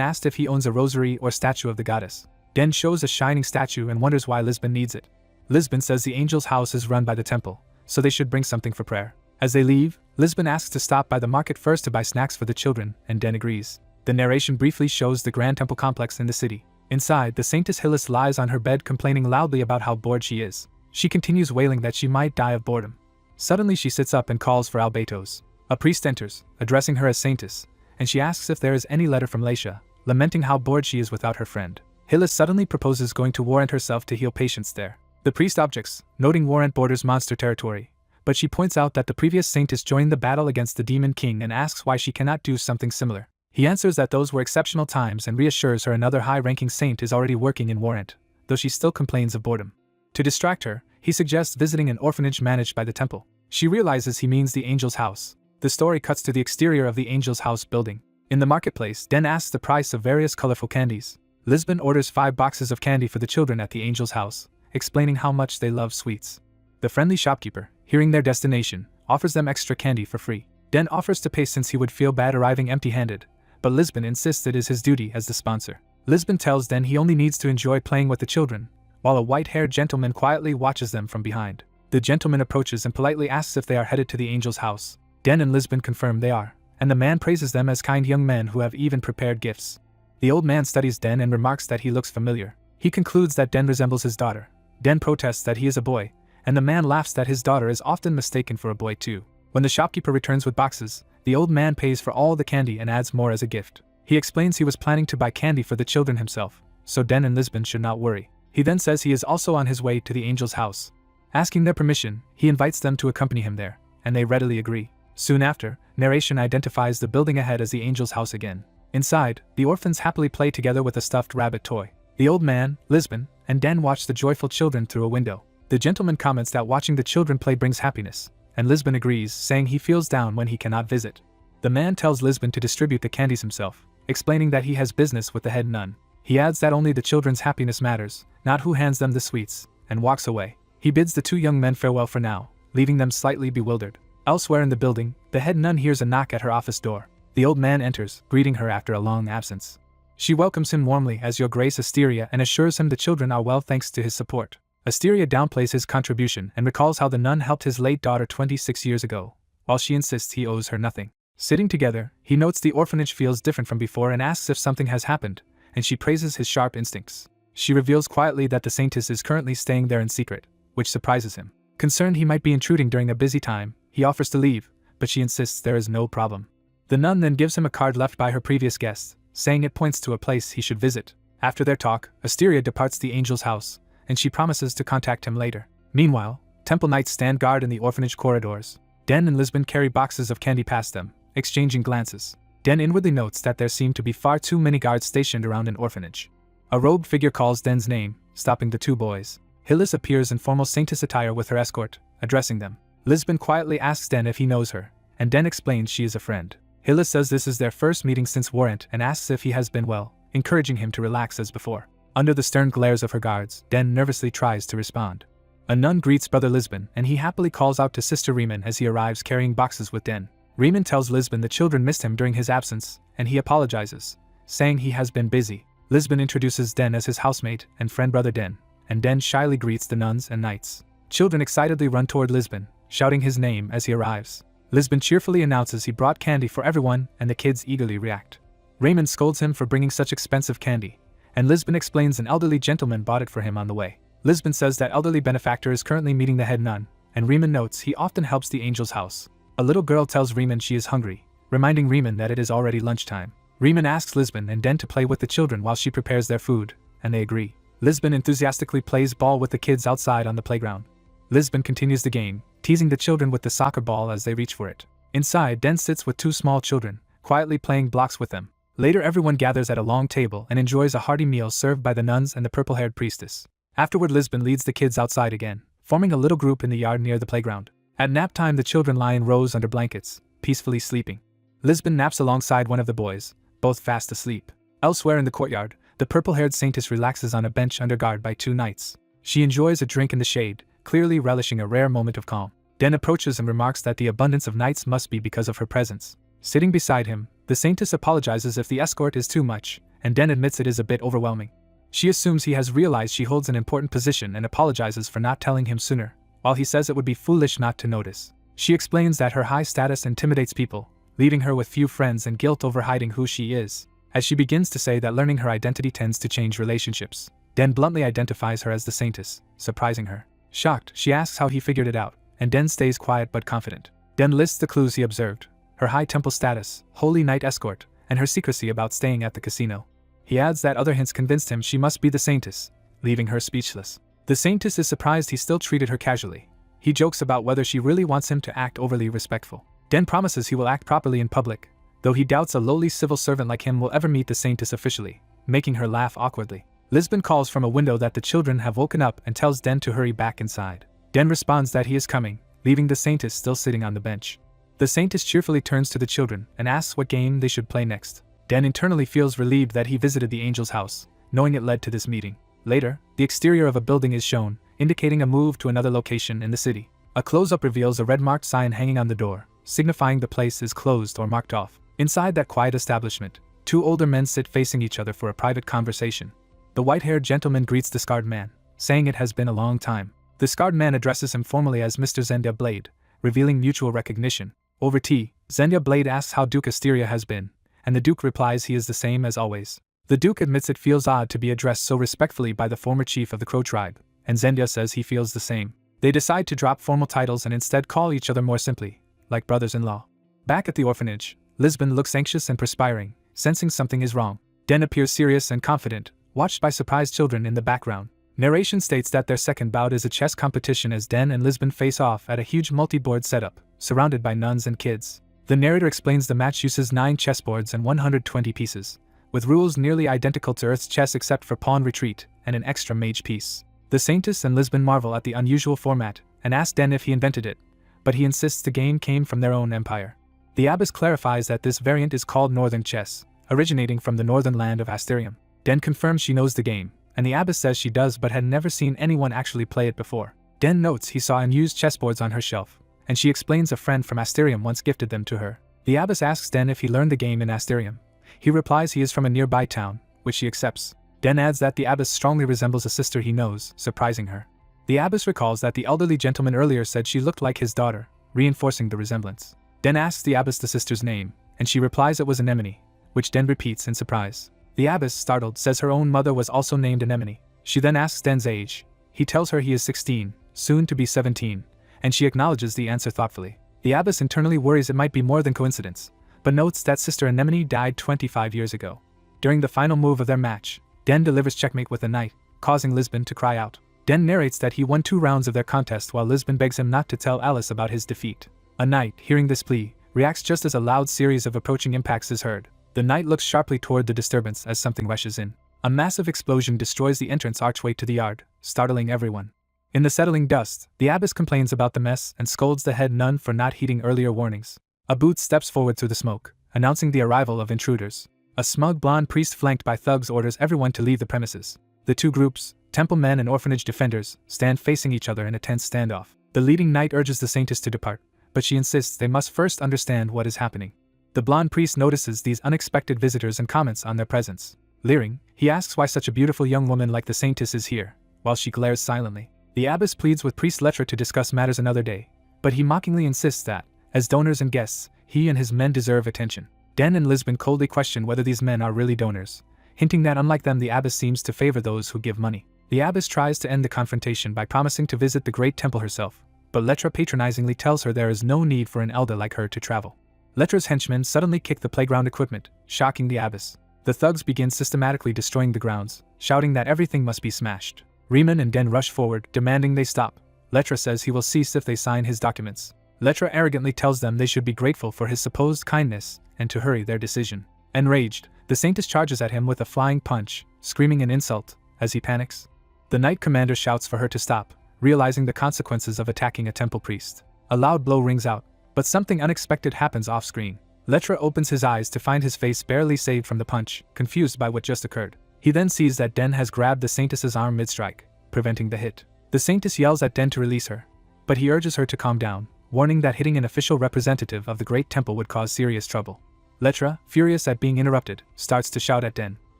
asked if he owns a rosary or statue of the goddess. Den shows a shining statue and wonders why Lisbon needs it. Lisbon says the Angel's House is run by the temple, so they should bring something for prayer. As they leave, Lisbon asks to stop by the market first to buy snacks for the children, and Den agrees. The narration briefly shows the grand temple complex in the city. Inside, the Saintess Hillis lies on her bed complaining loudly about how bored she is. She continues wailing that she might die of boredom. Suddenly she sits up and calls for Albetos. A priest enters, addressing her as Saintess, and she asks if there is any letter from Laisha, lamenting how bored she is without her friend. Hillis suddenly proposes going to Warrant herself to heal patients there. The priest objects, noting Warrant borders monster territory, but she points out that the previous Saintess joined the battle against the Demon King and asks why she cannot do something similar. He answers that those were exceptional times and reassures her another high-ranking saint is already working in Warrant, though she still complains of boredom. To distract her, he suggests visiting an orphanage managed by the temple. She realizes he means the Angel's House. The story cuts to the exterior of the Angel's House building. In the marketplace, Den asks the price of various colorful candies. Lisbon orders 5 boxes of candy for the children at the Angel's House, explaining how much they love sweets. The friendly shopkeeper, hearing their destination, offers them extra candy for free. Den offers to pay since he would feel bad arriving empty-handed, but Lisbon insists it is his duty as the sponsor. Lisbon tells Den he only needs to enjoy playing with the children, while a white-haired gentleman quietly watches them from behind. The gentleman approaches and politely asks if they are headed to the Angel's House. Den and Lisbon confirm they are, and the man praises them as kind young men who have even prepared gifts. The old man studies Den and remarks that he looks familiar. He concludes that Den resembles his daughter. Den protests that he is a boy, and the man laughs that his daughter is often mistaken for a boy too. When the shopkeeper returns with boxes, the old man pays for all the candy and adds more as a gift. He explains he was planning to buy candy for the children himself, so Den and Lisbon should not worry. He then says he is also on his way to the Angel's House. Asking their permission, he invites them to accompany him there, and they readily agree. Soon after, narration identifies the building ahead as the Angel's House again. Inside, the orphans happily play together with a stuffed rabbit toy. The old man, Lisbon, and Den watch the joyful children through a window. The gentleman comments that watching the children play brings happiness, and Lisbon agrees, saying he feels down when he cannot visit. The man tells Lisbon to distribute the candies himself, explaining that he has business with the head nun. He adds that only the children's happiness matters, not who hands them the sweets, and walks away. He bids the 2 young men farewell for now, leaving them slightly bewildered. Elsewhere in the building, the head nun hears a knock at her office door. The old man enters, greeting her after a long absence. She welcomes him warmly as Your Grace Asteria and assures him the children are well thanks to his support. Asteria downplays his contribution and recalls how the nun helped his late daughter 26 years ago, while she insists he owes her nothing. Sitting together, he notes the orphanage feels different from before and asks if something has happened, and she praises his sharp instincts. She reveals quietly that the Saintess is currently staying there in secret, which surprises him. Concerned he might be intruding during a busy time, he offers to leave, but she insists there is no problem. The nun then gives him a card left by her previous guest, saying it points to a place he should visit. After their talk, Asteria departs the Angel's House, and she promises to contact him later. Meanwhile, temple knights stand guard in the orphanage corridors. Den and Lisbon carry boxes of candy past them, exchanging glances. Den inwardly notes that there seem to be far too many guards stationed around an orphanage. A robed figure calls Den's name, stopping the 2 boys. Hillis appears in formal Saintess attire with her escort, addressing them. Lisbon quietly asks Den if he knows her, and Den explains she is a friend. Hillis says this is their first meeting since Warrant and asks if he has been well, encouraging him to relax as before. Under the stern glares of her guards, Den nervously tries to respond. A nun greets Brother Lisbon and he happily calls out to Sister Riemann as he arrives carrying boxes with Den. Riemann tells Lisbon the children missed him during his absence, and he apologizes, saying he has been busy. Lisbon introduces Den as his housemate and friend Brother Den, and Den shyly greets the nuns and knights. Children excitedly run toward Lisbon, shouting his name as he arrives. Lisbon cheerfully announces he brought candy for everyone and the kids eagerly react. Raymond scolds him for bringing such expensive candy, and Lisbon explains an elderly gentleman bought it for him on the way. Lisbon says that elderly benefactor is currently meeting the head nun, and Riemann notes he often helps the Angel's House. A little girl tells Riemann she is hungry, reminding Riemann that it is already lunchtime. Riemann asks Lisbon and Den to play with the children while she prepares their food, and they agree. Lisbon enthusiastically plays ball with the kids outside on the playground. Lisbon continues the game, teasing the children with the soccer ball as they reach for it. Inside, Den sits with 2 small children, quietly playing blocks with them. Later everyone gathers at a long table and enjoys a hearty meal served by the nuns and the purple-haired priestess. Afterward Lisbon leads the kids outside again, forming a little group in the yard near the playground. At nap time the children lie in rows under blankets, peacefully sleeping. Lisbon naps alongside one of the boys, both fast asleep. Elsewhere in the courtyard, the purple-haired saintess relaxes on a bench under guard by two knights. She enjoys a drink in the shade, clearly relishing a rare moment of calm. Den approaches and remarks that the abundance of knights must be because of her presence. Sitting beside him, the saintess apologizes if the escort is too much, and Den admits it is a bit overwhelming. She assumes he has realized she holds an important position and apologizes for not telling him sooner, while he says it would be foolish not to notice. She explains that her high status intimidates people, leaving her with few friends and guilt over hiding who she is. As she begins to say that learning her identity tends to change relationships, Den bluntly identifies her as the saintess, surprising her. Shocked, she asks how he figured it out, and Den stays quiet but confident. Den lists the clues he observed: her high temple status, holy knight escort, and her secrecy about staying at the casino. He adds that other hints convinced him she must be the saintess, leaving her speechless. The saintess is surprised he still treated her casually. He jokes about whether she really wants him to act overly respectful. Den promises he will act properly in public, though he doubts a lowly civil servant like him will ever meet the saintess officially, making her laugh awkwardly. Lisbon calls from a window that the children have woken up and tells Den to hurry back inside. Den responds that he is coming, leaving the saintess still sitting on the bench. The saintess cheerfully turns to the children and asks what game they should play next. Den internally feels relieved that he visited the angel's house, knowing it led to this meeting. Later, the exterior of a building is shown, indicating a move to another location in the city. A close-up reveals a red-marked sign hanging on the door, signifying the place is closed or marked off. Inside that quiet establishment, two older men sit facing each other for a private conversation. The white-haired gentleman greets the scarred man, saying it has been a long time. The scarred man addresses him formally as Mr. Zendia Blade, revealing mutual recognition. Over tea, Zendia Blade asks how Duke Asteria has been, and the Duke replies he is the same as always. The Duke admits it feels odd to be addressed so respectfully by the former chief of the Crow tribe, and Zendia says he feels the same. They decide to drop formal titles and instead call each other more simply, like brothers-in-law. Back at the orphanage, Lisbon looks anxious and perspiring, sensing something is wrong. Den appears serious and confident, watched by surprised children in the background. Narration states that their second bout is a chess competition as Den and Lisbon face off at a huge multi-board setup, surrounded by nuns and kids. The narrator explains the match uses 9 chessboards and 120 pieces, with rules nearly identical to Earth's chess except for pawn retreat and an extra mage piece. The saintess and Lisbon marvel at the unusual format and ask Den if he invented it, but he insists the game came from their own empire. The abbess clarifies that this variant is called Northern Chess, originating from the northern land of Asterium. Den confirms she knows the game, and the abbess says she does but had never seen anyone actually play it before. Den notes he saw unused chessboards on her shelf, and she explains a friend from Asterium once gifted them to her. The abbess asks Den if he learned the game in Asterium. He replies he is from a nearby town, which she accepts. Den adds that the abbess strongly resembles a sister he knows, surprising her. The abbess recalls that the elderly gentleman earlier said she looked like his daughter, reinforcing the resemblance. Den asks the abbess the sister's name, and she replies it was Anemone, which Den repeats in surprise. The abbess, startled, says her own mother was also named Anemone. She then asks Den's age. He tells her he is 16, soon to be 17, and she acknowledges the answer thoughtfully. The abbess internally worries it might be more than coincidence, but notes that Sister Anemone died 25 years ago. During the final move of their match, Den delivers checkmate with a knight, causing Lisbon to cry out. Den narrates that he won 2 rounds of their contest while Lisbon begs him not to tell Alice about his defeat. A knight, hearing this plea, reacts just as a loud series of approaching impacts is heard. The knight looks sharply toward the disturbance as something rushes in. A massive explosion destroys the entrance archway to the yard, startling everyone. In the settling dust, the abbess complains about the mess and scolds the head nun for not heeding earlier warnings. A booth steps forward through the smoke, announcing the arrival of intruders. A smug blonde priest flanked by thugs orders everyone to leave the premises. The two groups, temple men and orphanage defenders, stand facing each other in a tense standoff. The leading knight urges the saintess to depart, but she insists they must first understand what is happening. The blonde priest notices these unexpected visitors and comments on their presence. Leering, he asks why such a beautiful young woman like the saintess is here, while she glares silently. The abbess pleads with priest Letra to discuss matters another day, but he mockingly insists that, as donors and guests, he and his men deserve attention. Den and Lisbon coldly question whether these men are really donors, hinting that unlike them the abbess seems to favor those who give money. The abbess tries to end the confrontation by promising to visit the great temple herself, but Letra patronizingly tells her there is no need for an elder like her to travel. Letra's henchmen suddenly kick the playground equipment, shocking the abbess. The thugs begin systematically destroying the grounds, shouting that everything must be smashed. Riemann and Den rush forward, demanding they stop. Letra says he will cease if they sign his documents. Letra arrogantly tells them they should be grateful for his supposed kindness and to hurry their decision. Enraged, the Saintess charges at him with a flying punch, screaming an insult as he panics. The Knight Commander shouts for her to stop, realizing the consequences of attacking a temple priest. A loud blow rings out, but something unexpected happens off-screen. Letra opens his eyes to find his face barely saved from the punch, confused by what just occurred. He then sees that Den has grabbed the Saintess's arm mid-strike, preventing the hit. The Saintess yells at Den to release her, but he urges her to calm down, warning that hitting an official representative of the Great Temple would cause serious trouble. Letra, furious at being interrupted, starts to shout at Den.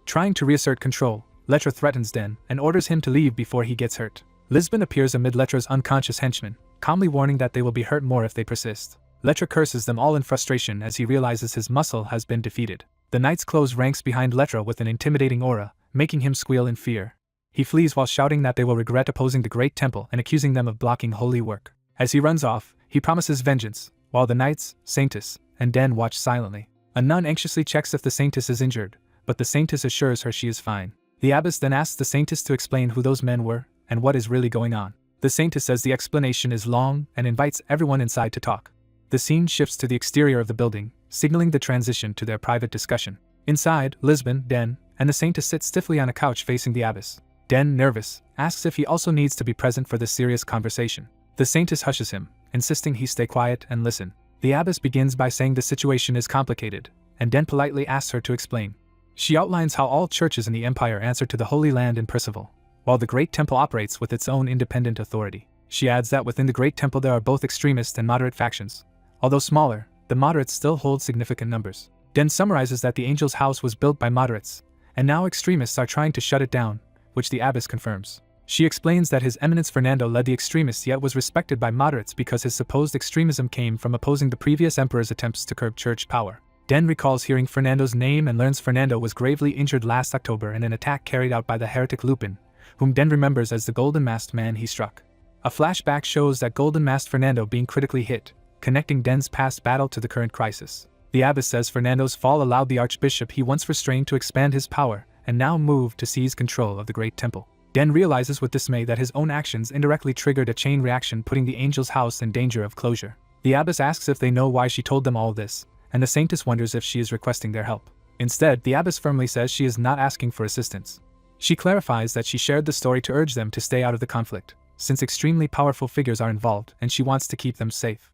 Trying to reassert control, Letra threatens Den and orders him to leave before he gets hurt. Lisbon appears amid Letra's unconscious henchmen, calmly warning that they will be hurt more if they persist. Letra curses them all in frustration as he realizes his muscle has been defeated. The knights close ranks behind Letra with an intimidating aura, making him squeal in fear. He flees while shouting that they will regret opposing the Great Temple and accusing them of blocking holy work. As he runs off, he promises vengeance, while the knights, Saintess, and Den watch silently. A nun anxiously checks if the Saintess is injured, but the Saintess assures her she is fine. The abbess then asks the Saintess to explain who those men were and what is really going on. The Saintess says the explanation is long and invites everyone inside to talk. The scene shifts to the exterior of the building, signaling the transition to their private discussion. Inside, Lisbon, Den, and the Saintess sit stiffly on a couch facing the abbess. Den, nervous, asks if he also needs to be present for this serious conversation. The Saintess hushes him, insisting he stay quiet and listen. The abbess begins by saying the situation is complicated, and Den politely asks her to explain. She outlines how all churches in the Empire answer to the Holy Land in Percival, while the Great Temple operates with its own independent authority. She adds that within the Great Temple there are both extremist and moderate factions. Although smaller, the moderates still hold significant numbers. Den summarizes that the Angel's House was built by moderates, and now extremists are trying to shut it down, which the abbess confirms. She explains that His Eminence Fernando led the extremists yet was respected by moderates because his supposed extremism came from opposing the previous emperor's attempts to curb church power. Den recalls hearing Fernando's name and learns Fernando was gravely injured last October in an attack carried out by the heretic Lupin, whom Den remembers as the golden-masked man he struck. A flashback shows that golden-masked Fernando being critically hit, connecting Den's past battle to the current crisis. The abbess says Fernando's fall allowed the archbishop he once restrained to expand his power, and now moved to seize control of the Great Temple. Den realizes with dismay that his own actions indirectly triggered a chain reaction, putting the Angel's House in danger of closure. The abbess asks if they know why she told them all this, and the Saintess wonders if she is requesting their help. Instead, the abbess firmly says she is not asking for assistance. She clarifies that she shared the story to urge them to stay out of the conflict, since extremely powerful figures are involved and she wants to keep them safe.